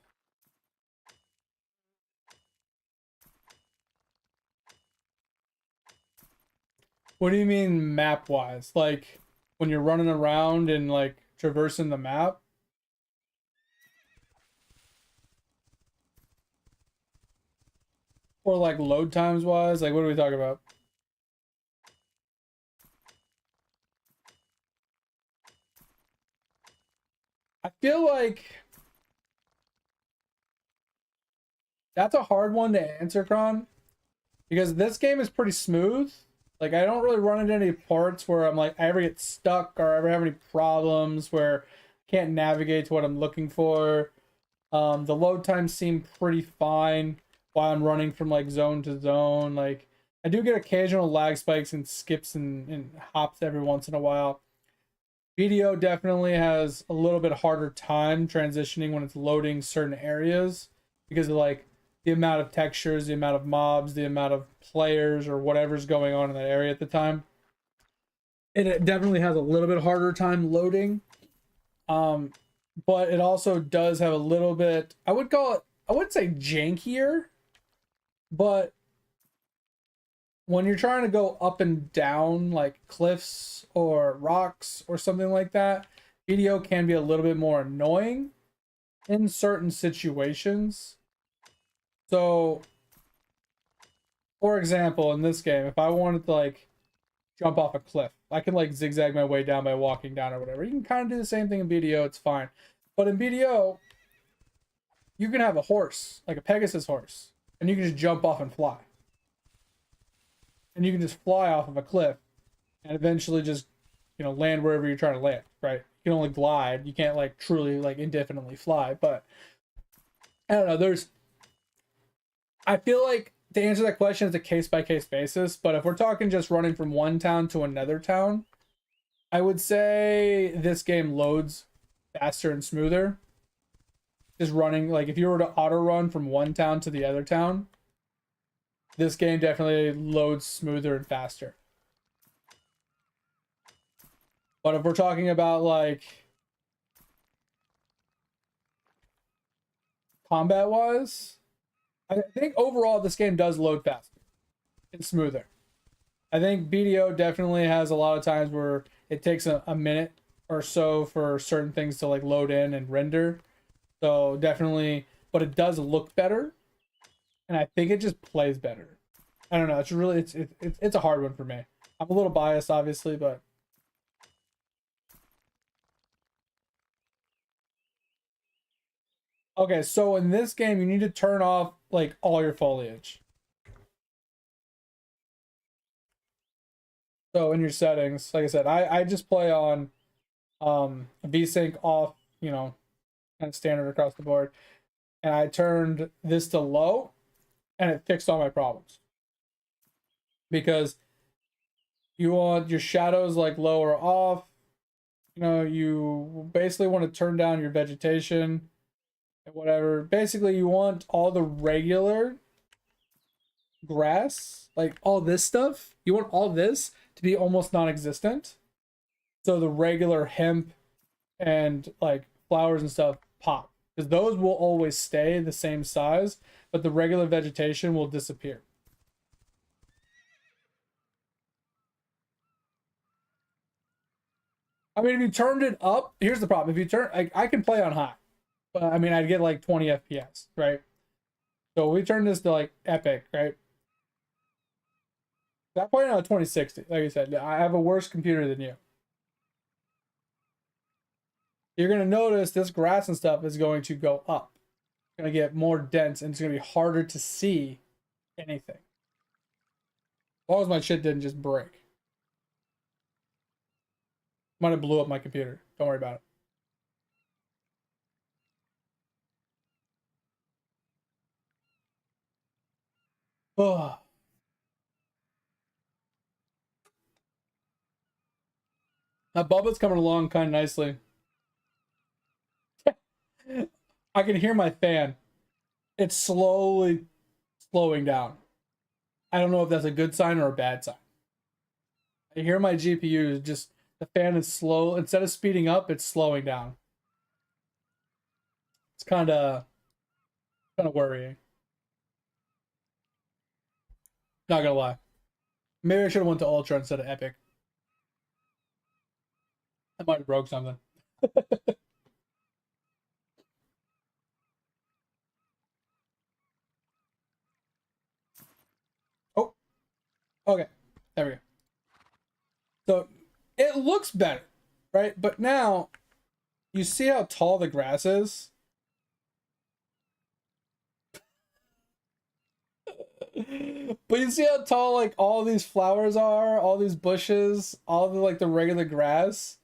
What do you mean map wise? Like when you're running around and like traversing the map? Or like load times wise? Like what are we talking about? I feel like that's a hard one to answer, Kron, because this game is pretty smooth. Like I don't really run into any parts where I'm like I ever get stuck or ever have any problems where I can't navigate to what I'm looking for. The load times seem pretty fine while I'm running from like zone to zone. Like I do get occasional lag spikes and skips and hops every once in a while. Video definitely has a little bit harder time transitioning when it's loading certain areas because of like the amount of textures, the amount of mobs, the amount of players or whatever's going on in that area at the time. And it definitely has a little bit harder time loading. But it also does have a little bit, I would call it, I wouldn't say jankier, but when you're trying to go up and down like cliffs or rocks or something like that, video can be a little bit more annoying in certain situations. So, for example, in this game, if I wanted to like jump off a cliff, I can like zigzag my way down by walking down or whatever. You can kind of do the same thing in BDO, it's fine. But in BDO, you can have a horse, like a Pegasus horse, and you can just jump off and fly. And you can just fly off of a cliff and eventually just, you know, land wherever you're trying to land, right? You can only glide. You can't like truly like indefinitely fly, but I don't know, I feel like to answer that question, it's a case-by-case basis, but if we're talking just running from one town to another town, I would say this game loads faster and smoother. Just running, like if you were to auto run from one town to the other town, this game definitely loads smoother and faster. But if we're talking about like combat-wise, I think overall this game does load faster and smoother. I think BDO definitely has a lot of times where it takes a minute or so for certain things to like load in and render. So definitely, but it does look better, and I think it just plays better. I don't know. It's really it's a hard one for me. I'm a little biased, obviously, but okay. So in this game, you need to turn off like all your foliage. So in your settings, like I said, I just play on VSync off, you know, kind of standard across the board, and I turned this to low, and it fixed all my problems. Because you want your shadows like low or off, you know, you basically want to turn down your vegetation and whatever. Basically, you want all the regular grass, like all this stuff, you want all this to be almost non-existent. So the regular hemp and like flowers and stuff pop, because those will always stay the same size, but the regular vegetation will disappear. I mean, if you turned it up, here's the problem. If you turn, I can play on high, but I mean, I'd get like 20 FPS, right? So we turn this to like epic, right? I'm playing on a 2060. Like I said, I have a worse computer than you. You're going to notice this grass and stuff is going to go up. It's going to get more dense, and it's going to be harder to see anything. As long as my shit didn't just break. Might have blew up my computer. Don't worry about it. Oh. That Bubba's coming along kind of nicely. I can hear my fan. It's slowly slowing down. I don't know if that's a good sign or a bad sign. I hear my GPU just, the fan is slow. Instead of speeding up, it's slowing down. It's kind of worrying. Not gonna lie. Maybe I should have went to Ultra instead of Epic. I might have broke something. Oh, okay. There we go. So it looks better, right? But now you see how tall the grass is? But you see how tall like all these flowers are, all these bushes, all the like the regular grass.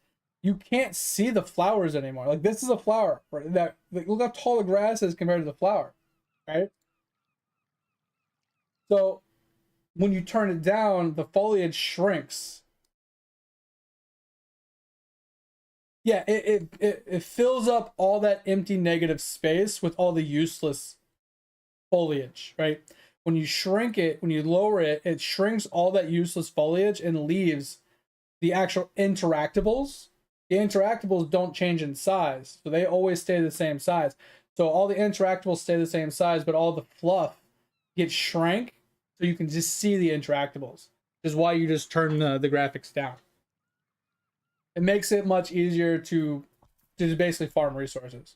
You can't see the flowers anymore. Like this is a flower, right? That like, look how tall the grass is compared to the flower, right? So when you turn it down, the foliage shrinks. Yeah, it fills up all that empty negative space with all the useless foliage, right? When you shrink it, when you lower it, it shrinks all that useless foliage and leaves the actual interactables. The interactables don't change in size, so they always stay the same size. So all the interactables stay the same size, but all the fluff gets shrank, so you can just see the interactables. This is why you just turn the graphics down. It makes it much easier to just basically farm resources.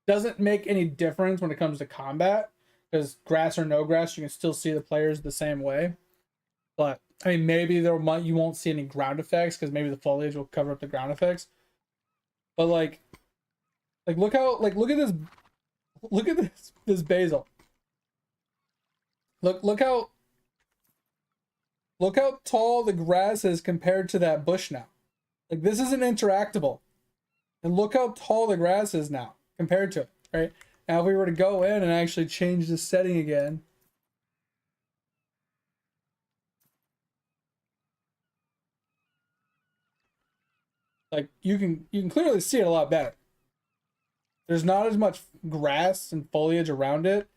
Doesn't make any difference when it comes to combat, because grass or no grass, you can still see the players the same way. But I mean, maybe you won't see any ground effects because maybe the foliage will cover up the ground effects. But like look at this basil. Look how tall the grass is compared to that bush now. Like this isn't interactable. And look how tall the grass is now compared to it, right? Now if we were to go in and actually change the setting again. Like you can clearly see it a lot better. There's not as much grass and foliage around it.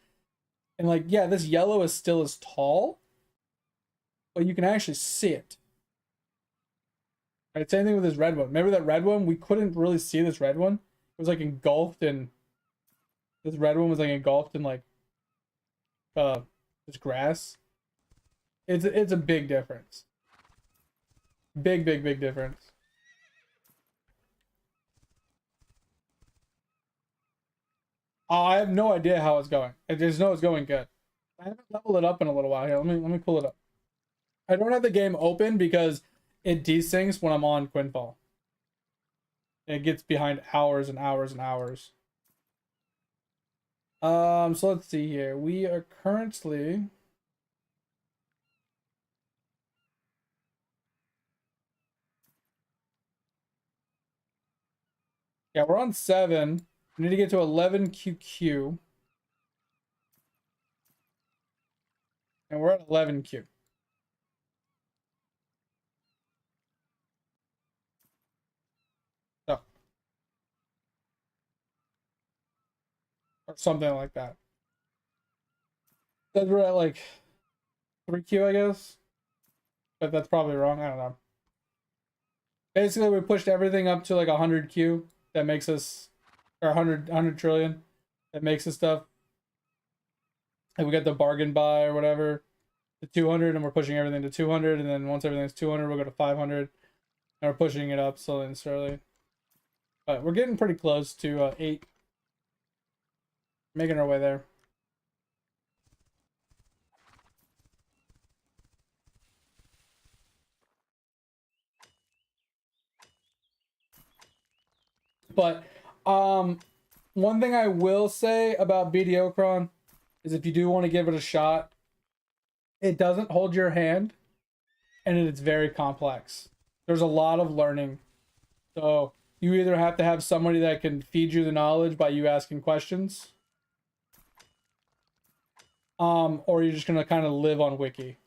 And like, yeah, this yellow is still as tall, but you can actually see it. Right, same thing with this red one. Remember that red one? We couldn't really see this red one. It was like engulfed in, this red one was like engulfed in like this grass. It's a big difference. Big difference. I have no idea how it's going. I just know it's going good. I haven't leveled it up in a little while here. Let me pull it up. I don't have the game open because it desyncs when I'm on Quinfall. It gets behind hours and hours and hours. So let's see here. We are currently, yeah, we're on 7. We need to get to 11 QQ. And we're at 11 Q. So, or something like that. Says we're at like 3Q, I guess. But that's probably wrong. I don't know. Basically, we pushed everything up to like 100 Q. That makes us, or 100 trillion. That makes us stuff. And we got the bargain buy or whatever, to 200, and we're pushing everything to 200. And then once everything's 200, we'll go to 500. And we're pushing it up slowly and slowly. But we're getting pretty close to 8. Making our way there. But one thing I will say about BDOcron is if you do want to give it a shot, it doesn't hold your hand and it's very complex. There's a lot of learning. So you either have to have somebody that can feed you the knowledge by you asking questions, or you're just gonna kind of live on wiki.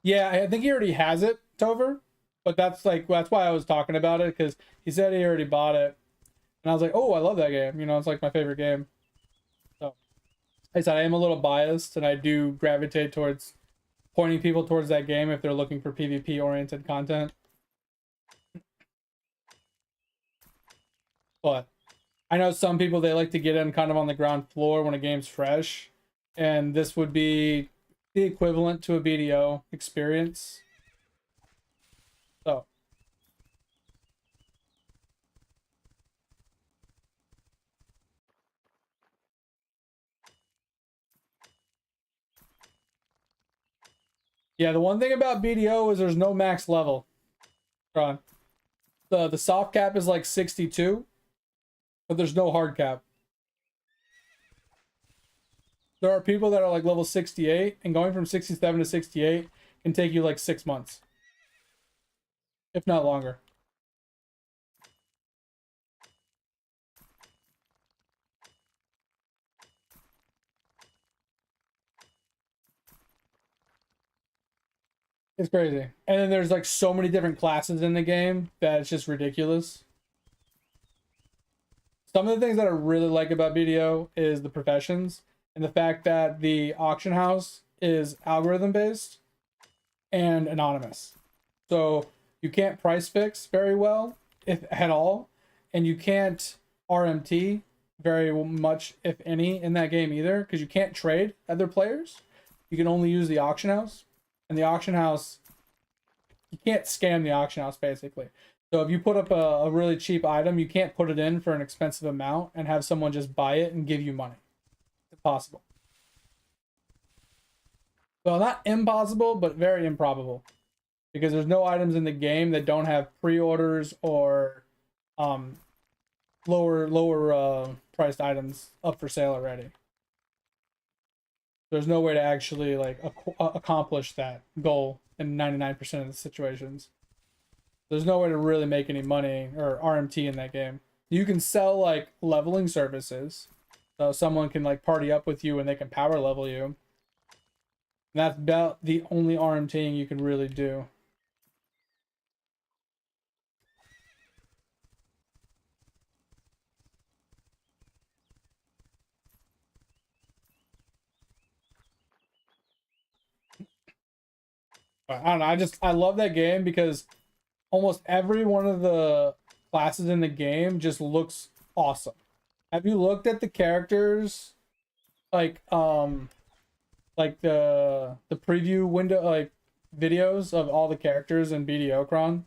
Yeah, I think he already has it, Tover. But that's why I was talking about it, because he said he already bought it. And I was like, oh, I love that game. You know, it's like my favorite game. So like I said, I am a little biased, and I do gravitate towards pointing people towards that game if they're looking for PvP oriented content. But I know some people, they like to get in kind of on the ground floor when a game's fresh. And this would be the equivalent to a BDO experience. So yeah, the one thing about BDO is there's no max level. The soft cap is like 62, but there's no hard cap. There are people that are like level 68, and going from 67 to 68 can take you like 6 months, if not longer. It's crazy. And then there's like so many different classes in the game that it's just ridiculous. Some of the things that I really like about BDO is the professions and the fact that the auction house is algorithm based and anonymous. So you can't price fix very well, if at all, and you can't RMT very much, if any, in that game either, because you can't trade other players. You can only use the auction house. And the auction house, you can't scam the auction house, basically. So if you put up a really cheap item, you can't put it in for an expensive amount and have someone just buy it and give you money. It's impossible. Well, not impossible, but very improbable. Because there's no items in the game that don't have pre-orders or lower priced items up for sale already. There's no way to actually like accomplish that goal in 99% of the situations. There's no way to really make any money or RMT in that game. You can sell like leveling services, so someone can like party up with you and they can power level you. And that's about the only RMTing you can really do. I don't know. I love that game because almost every one of the classes in the game just looks awesome. Have you looked at the characters, like the preview window, like videos of all the characters in BDOcron?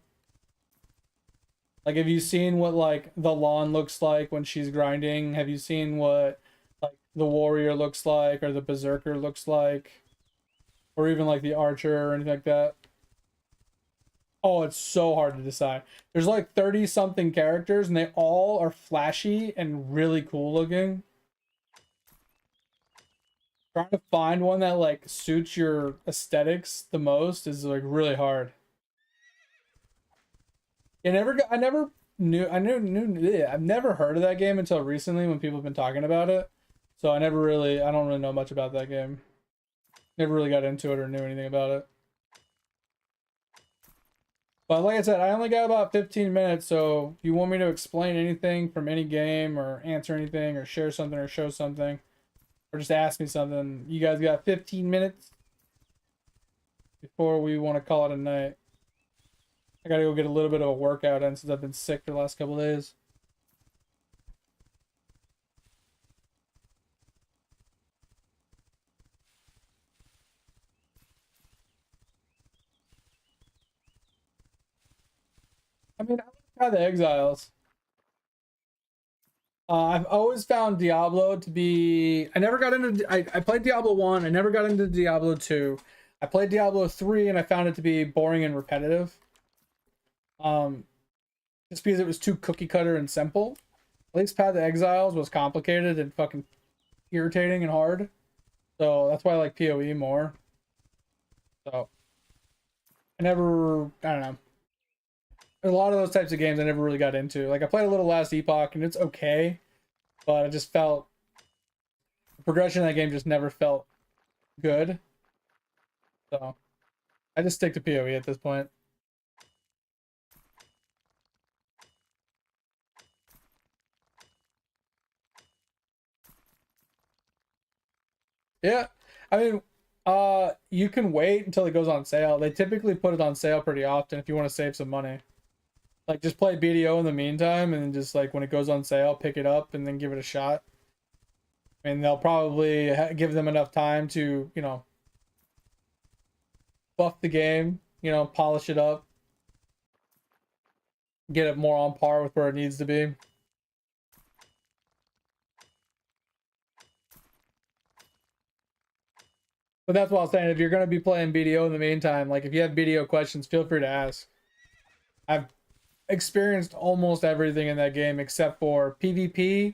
Like, have you seen what like the lawn looks like when she's grinding? Have you seen what like the warrior looks like, or the berserker looks like, or even like the archer or anything like that? Oh, it's so hard to decide. There's like 30 something characters and they all are flashy and really cool looking. Trying to find one that like suits your aesthetics the most is like really hard. I've never heard of that game until recently when people have been talking about it. So I don't really know much about that game. Never really got into it or knew anything about it. But like I said, I only got about 15 minutes, so if you want me to explain anything from any game or answer anything or share something or show something or just ask me something, you guys got 15 minutes before we want to call it a night. I gotta go get a little bit of a workout in since I've been sick for the last couple days. I mean, I like Path of the Exiles. I've always found Diablo to be. I never got into. I played Diablo 1. I never got into Diablo 2. I played Diablo 3 and I found it to be boring and repetitive. Just because it was too cookie cutter and simple. At least Path of the Exiles was complicated and fucking irritating and hard. So that's why I like PoE more. So I don't know. There's a lot of those types of games I never really got into. Like I played a little Last Epoch and it's okay, but I just felt the progression of that game just never felt good. So I just stick to PoE at this point. Yeah. I mean, you can wait until it goes on sale. They typically put it on sale pretty often if you want to save some money. Like just play BDO in the meantime and then just like when it goes on sale, pick it up and then give it a shot. And they'll probably give them enough time to, you know, buff the game, you know, polish it up, get it more on par with where it needs to be. But that's what I was saying. If you're going to be playing BDO in the meantime, like if you have BDO questions, feel free to ask. I've experienced almost everything in that game except for PvP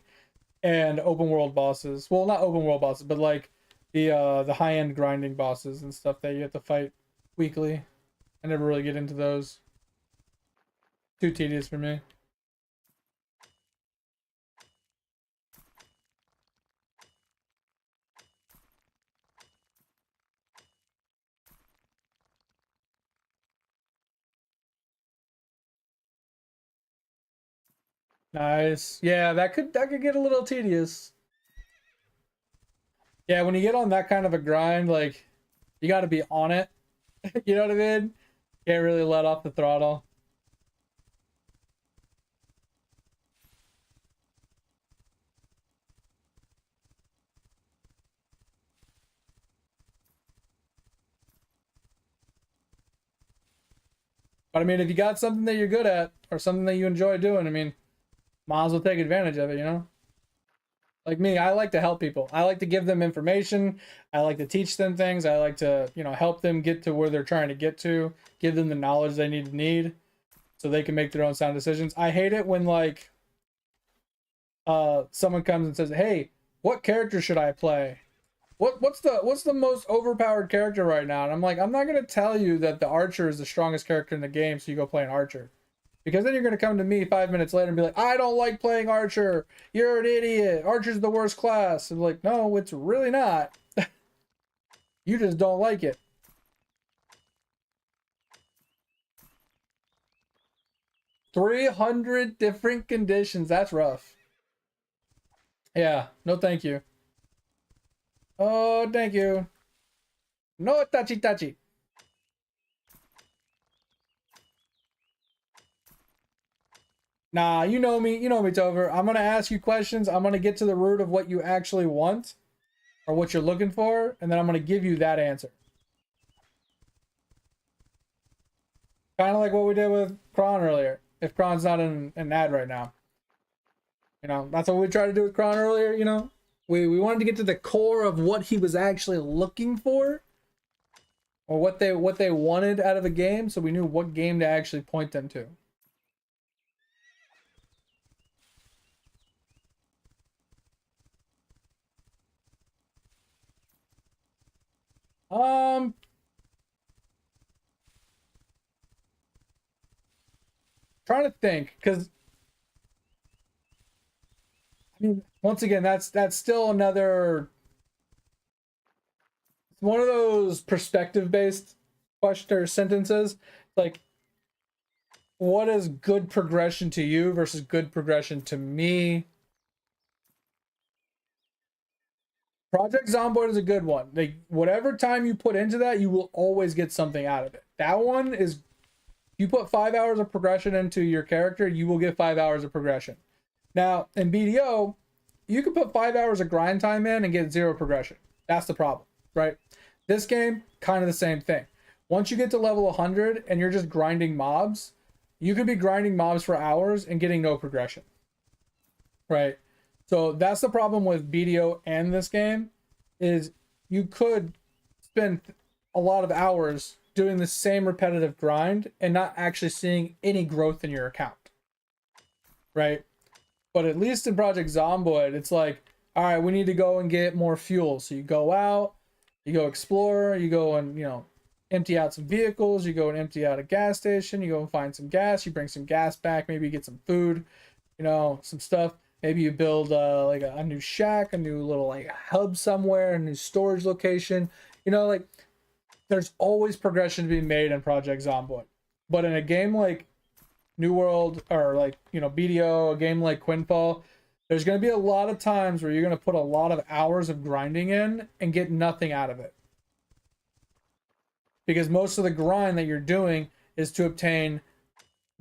and open world bosses. Well, not open world bosses, but like the high end grinding bosses and stuff that you have to fight weekly. I never really get into those. Too tedious for me. Nice. Yeah, that could get a little tedious. Yeah, when you get on that kind of a grind, like you got to be on it. You know what I mean? Can't really let off the throttle. But I mean, if you got something that you're good at or something that you enjoy doing, I mean, might as well take advantage of it, you know? Like me, I like to help people. I like to give them information. I like to teach them things. I like to, you know, help them get to where they're trying to get to, give them the knowledge they need so they can make their own sound decisions. I hate it when like someone comes and says, "Hey, what character should I play? What's the most overpowered character right now?" And I'm like, I'm not gonna tell you that the archer is the strongest character in the game, so you go play an archer. Because then you're gonna come to me 5 minutes later and be like, I don't like playing archer. You're an idiot. Archer's the worst class. And like, no, it's really not. You just don't like it. $300 different conditions. That's rough. Yeah, no thank you. Oh, thank you. No touchy. Nah, you know me. You know me, Tover. I'm going to ask you questions. I'm going to get to the root of what you actually want or what you're looking for, and then I'm going to give you that answer. Kind of like what we did with Kron earlier. If Kron's not in an ad right now. You know, that's what we tried to do with Kron earlier, you know? We wanted to get to the core of what he was actually looking for. Or what they wanted out of a game, so we knew what game to actually point them to. Trying to think, because I mean, once again, that's still another one of those perspective-based question or sentences. Like, what is good progression to you versus good progression to me? Project Zomboid is a good one. Like, whatever time you put into that, you will always get something out of it. That one is, you put 5 hours of progression into your character, you will get 5 hours of progression. Now, in BDO, you can put 5 hours of grind time in and get 0 progression. That's the problem, right? This game, kind of the same thing. Once you get to level 100 and you're just grinding mobs, you could be grinding mobs for hours and getting no progression, right? So that's the problem with BDO and this game, is you could spend a lot of hours doing the same repetitive grind and not actually seeing any growth in your account, right? But at least in Project Zomboid, it's like, all right, we need to go and get more fuel. So you go out, you go explore, you go and, you know, empty out some vehicles, you go and empty out a gas station, you go and find some gas, you bring some gas back, maybe you get some food, you know, some stuff. Maybe you build like a new shack, a new little like hub somewhere, a new storage location. You know, like there's always progression to be made in Project Zomboid. But in a game like New World or like, you know, BDO, a game like Quinfall, there's going to be a lot of times where you're going to put a lot of hours of grinding in and get nothing out of it. Because most of the grind that you're doing is to obtain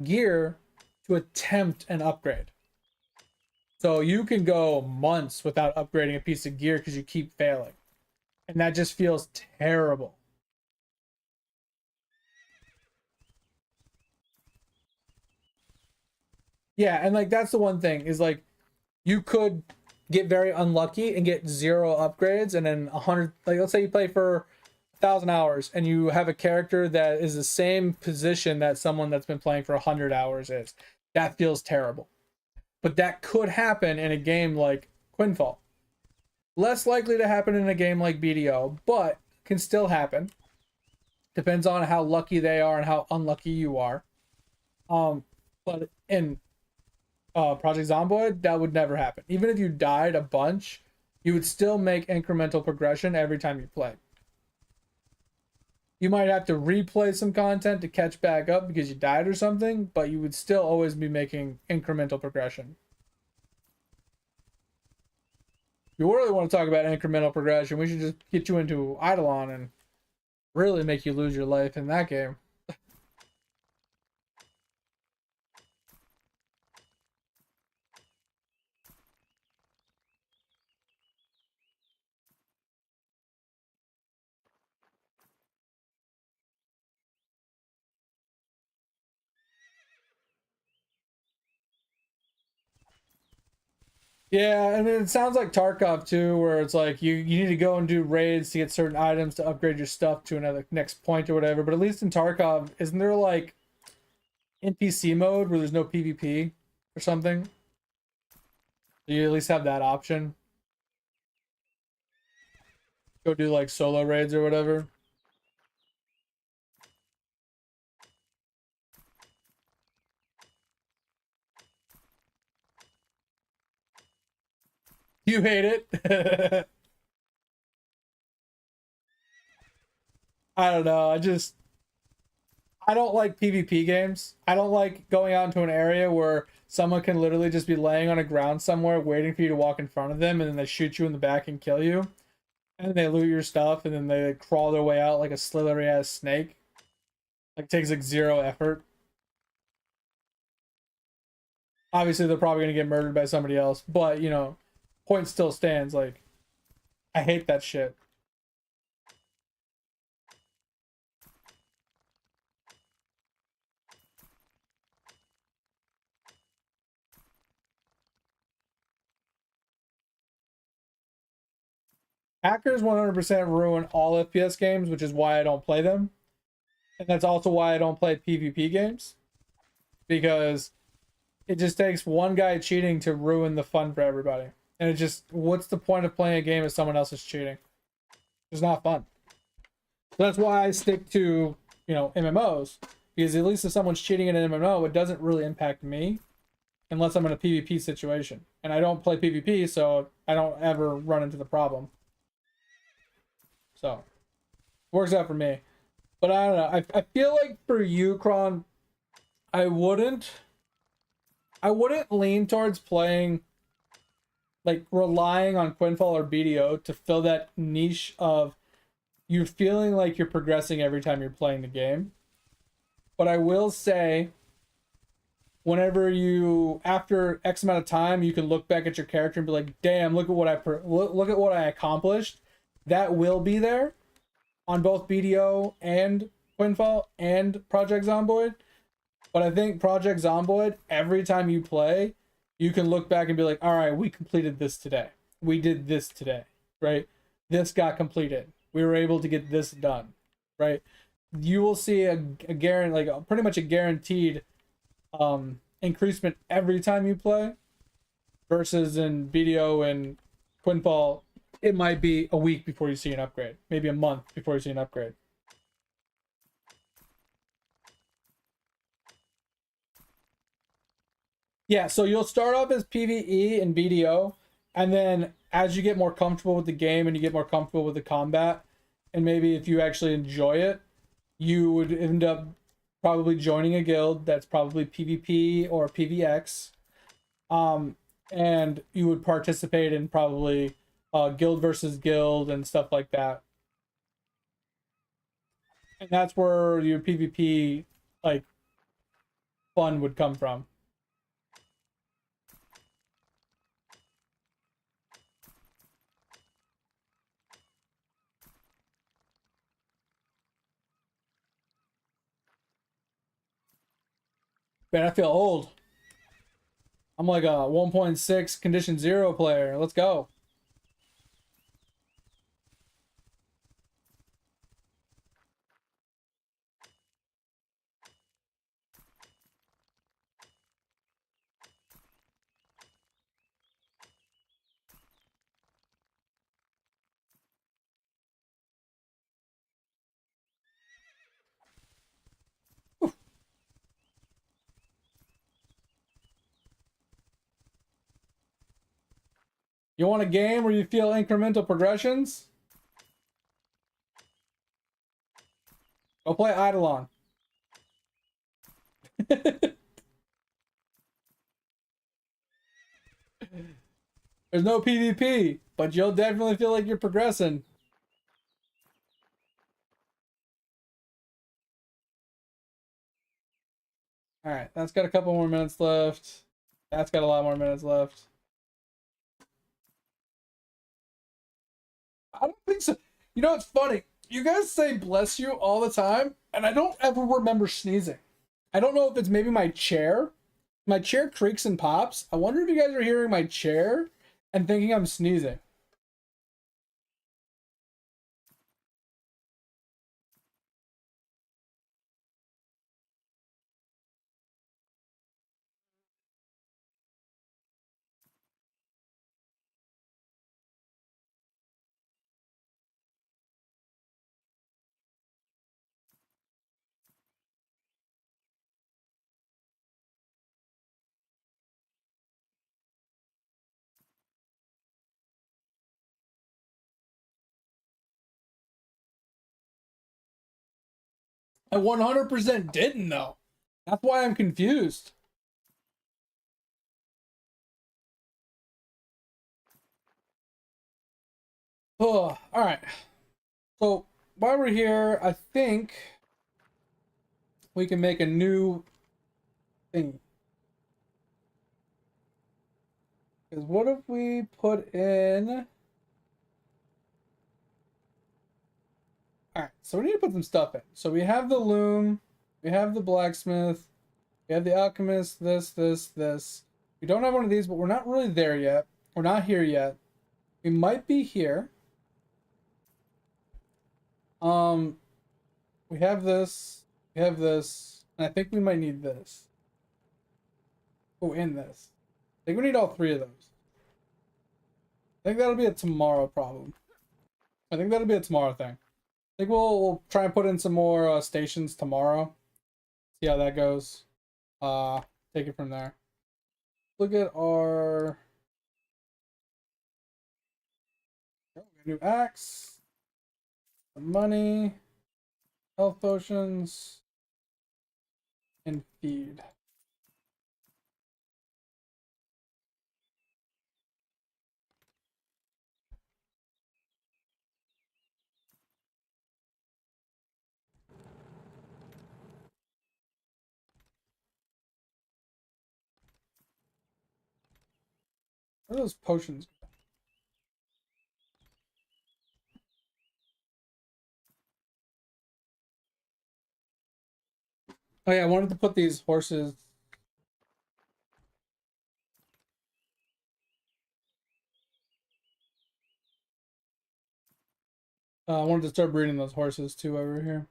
gear to attempt an upgrade. So you can go months without upgrading a piece of gear because you keep failing. And that just feels terrible. Yeah, and like that's the one thing is like you could get very unlucky and get 0 upgrades, and then 100, like let's say you play for 1,000 hours and you have a character that is the same position that someone that's been playing for 100 hours is. That feels terrible. But that could happen in a game like Quinfall. Less likely to happen in a game like BDO, but can still happen. Depends on how lucky they are and how unlucky you are. But in Project Zomboid, that would never happen. Even if you died a bunch, you would still make incremental progression every time you play. You might have to replay some content to catch back up because you died or something, but you would still always be making incremental progression. If you really want to talk about incremental progression, we should just get you into Eidolon and really make you lose your life in that game. Yeah, and it sounds like Tarkov too, where it's like you need to go and do raids to get certain items to upgrade your stuff to another next point or whatever. But at least in Tarkov, isn't there like NPC mode where there's no PvP or something? You at least have that option. Go do like solo raids or whatever. You hate it? I don't know. I don't like PvP games. I don't like going out into an area where someone can literally just be laying on a ground somewhere waiting for you to walk in front of them, and then they shoot you in the back and kill you. And then they loot your stuff, and then they crawl their way out like a slithery ass snake. Like, it takes like 0 effort. Obviously, they're probably gonna get murdered by somebody else, but you know, point still stands. Like, I hate that shit. Hackers 100% ruin all FPS games, which is why I don't play them. And that's also why I don't play PvP games. Because it just takes one guy cheating to ruin the fun for everybody. And it just, what's the point of playing a game if someone else is cheating? It's not fun. So that's why I stick to, you know, MMOs. Because at least if someone's cheating in an MMO, it doesn't really impact me. Unless I'm in a PvP situation. And I don't play PvP, so I don't ever run into the problem. So, Works out for me. But I don't know. I feel like for you, Kron, I wouldn't lean towards playing, like relying on Quinfall or BDO to fill that niche of you feeling like you're progressing every time you're playing the game. But I will say, whenever you, after X amount of time, you can look back at your character and be like, damn, look at what look at what I accomplished. That will be there on both BDO and Quinfall and Project Zomboid. But I think Project Zomboid, every time you play, you can look back and be like, all right, we completed this today. We did this today, right? This got completed. We were able to get this done, right? You will see a guarantee, like pretty much a guaranteed increasement every time you play, versus in BDO and Quinfall, it might be a week before you see an upgrade, maybe a month before you see an upgrade. Yeah, so you'll start off as PvE and BDO, and then as you get more comfortable with the game and you get more comfortable with the combat, and maybe if you actually enjoy it, you would end up probably joining a guild that's probably PvP or PvX, and you would participate in probably guild versus guild and stuff like that. And that's where your PvP like fun would come from. Man, I feel old. I'm like a 1.6 condition 0 player. Let's go. You want a game where you feel incremental progressions? Go play Eidolon. There's no PvP, but you'll definitely feel like you're progressing. Alright, that's got a couple more minutes left. That's got a lot more minutes left. I don't think so. You know, it's funny. You guys say bless you all the time, and I don't ever remember sneezing. I don't know if it's maybe my chair. My chair creaks and pops. I wonder if you guys are hearing my chair and thinking I'm sneezing. I 100% didn't though. That's why I'm confused. Oh, all right. So while we're here, I think we can make a new thing. Because what if we put in... Alright, so we need to put some stuff in. So we have the loom, we have the blacksmith, we have the alchemist, this. We don't have one of these, but we're not really there yet. We're not here yet. We might be here. We have this, and I think we might need this. Oh, and this. I think we need all three of those. I think that'll be a tomorrow problem. I think that'll be a tomorrow thing. I think we'll try and put in some more stations tomorrow. See how that goes. Take it from there. Look at our new axe. money, health potions, and feed. Where are those potions? Oh yeah, I wanted to put these horses. I wanted to start breeding those horses too over here.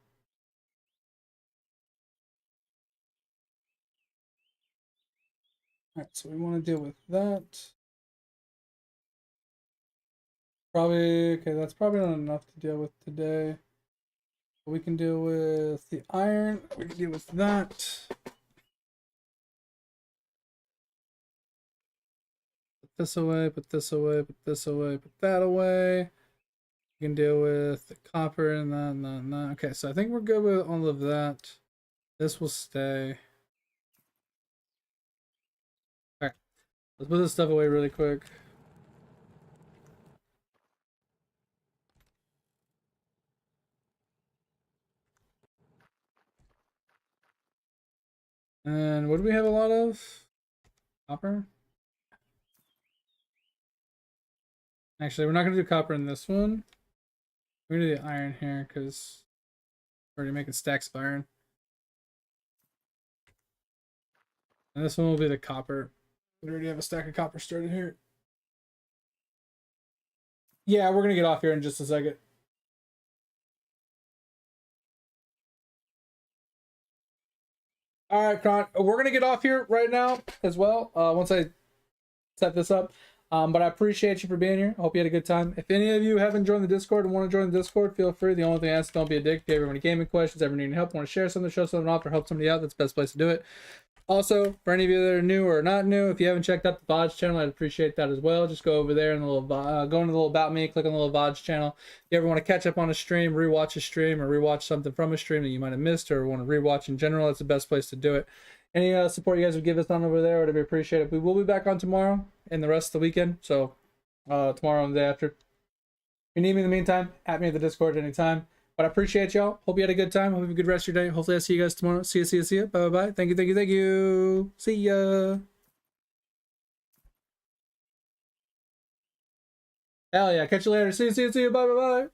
Alright, so we want to deal with that. Probably, okay, that's probably not enough to deal with today. But we can deal with the iron. We can deal with that. Put this away, put this away, put this away, put that away. We can deal with the copper and that, and that, and that. Okay, so I think we're good with all of that. This will stay. Alright, let's put this stuff away really quick. And what do we have a lot of? Copper? Actually, we're not going to do copper in this one. We're going to do the iron here because we're already making stacks of iron. And this one will be the copper. We already have a stack of copper started here. Yeah, we're going to get off here in just a second. All right, Kron, we're going to get off here right now as well once I set this up. But I appreciate you for being here. I hope you had a good time. If any of you haven't joined the Discord and want to join the Discord, feel free. The only thing I ask, don't be a dick. If you ever have any gaming questions, ever need help, want to share something, show something off, or help somebody out, that's the best place to do it. Also, for any of you that are new or not new, if you haven't checked out the VODs channel, I'd appreciate that as well. Just go over there and go into the little About Me, click on the little VODs channel. If you ever want to catch up on a stream, rewatch a stream, or rewatch something from a stream that you might have missed, or want to rewatch in general, that's the best place to do it. Any support you guys would give us on over there, would be appreciated. We will be back on tomorrow and the rest of the weekend. So tomorrow and the day after. If you need me in the meantime, at me at the Discord anytime. But I appreciate y'all. Hope you had a good time. Hope you have a good rest of your day. Hopefully I'll see you guys tomorrow. See ya. Bye bye. Thank you. See ya. Hell yeah. Catch you later. See you. Bye bye.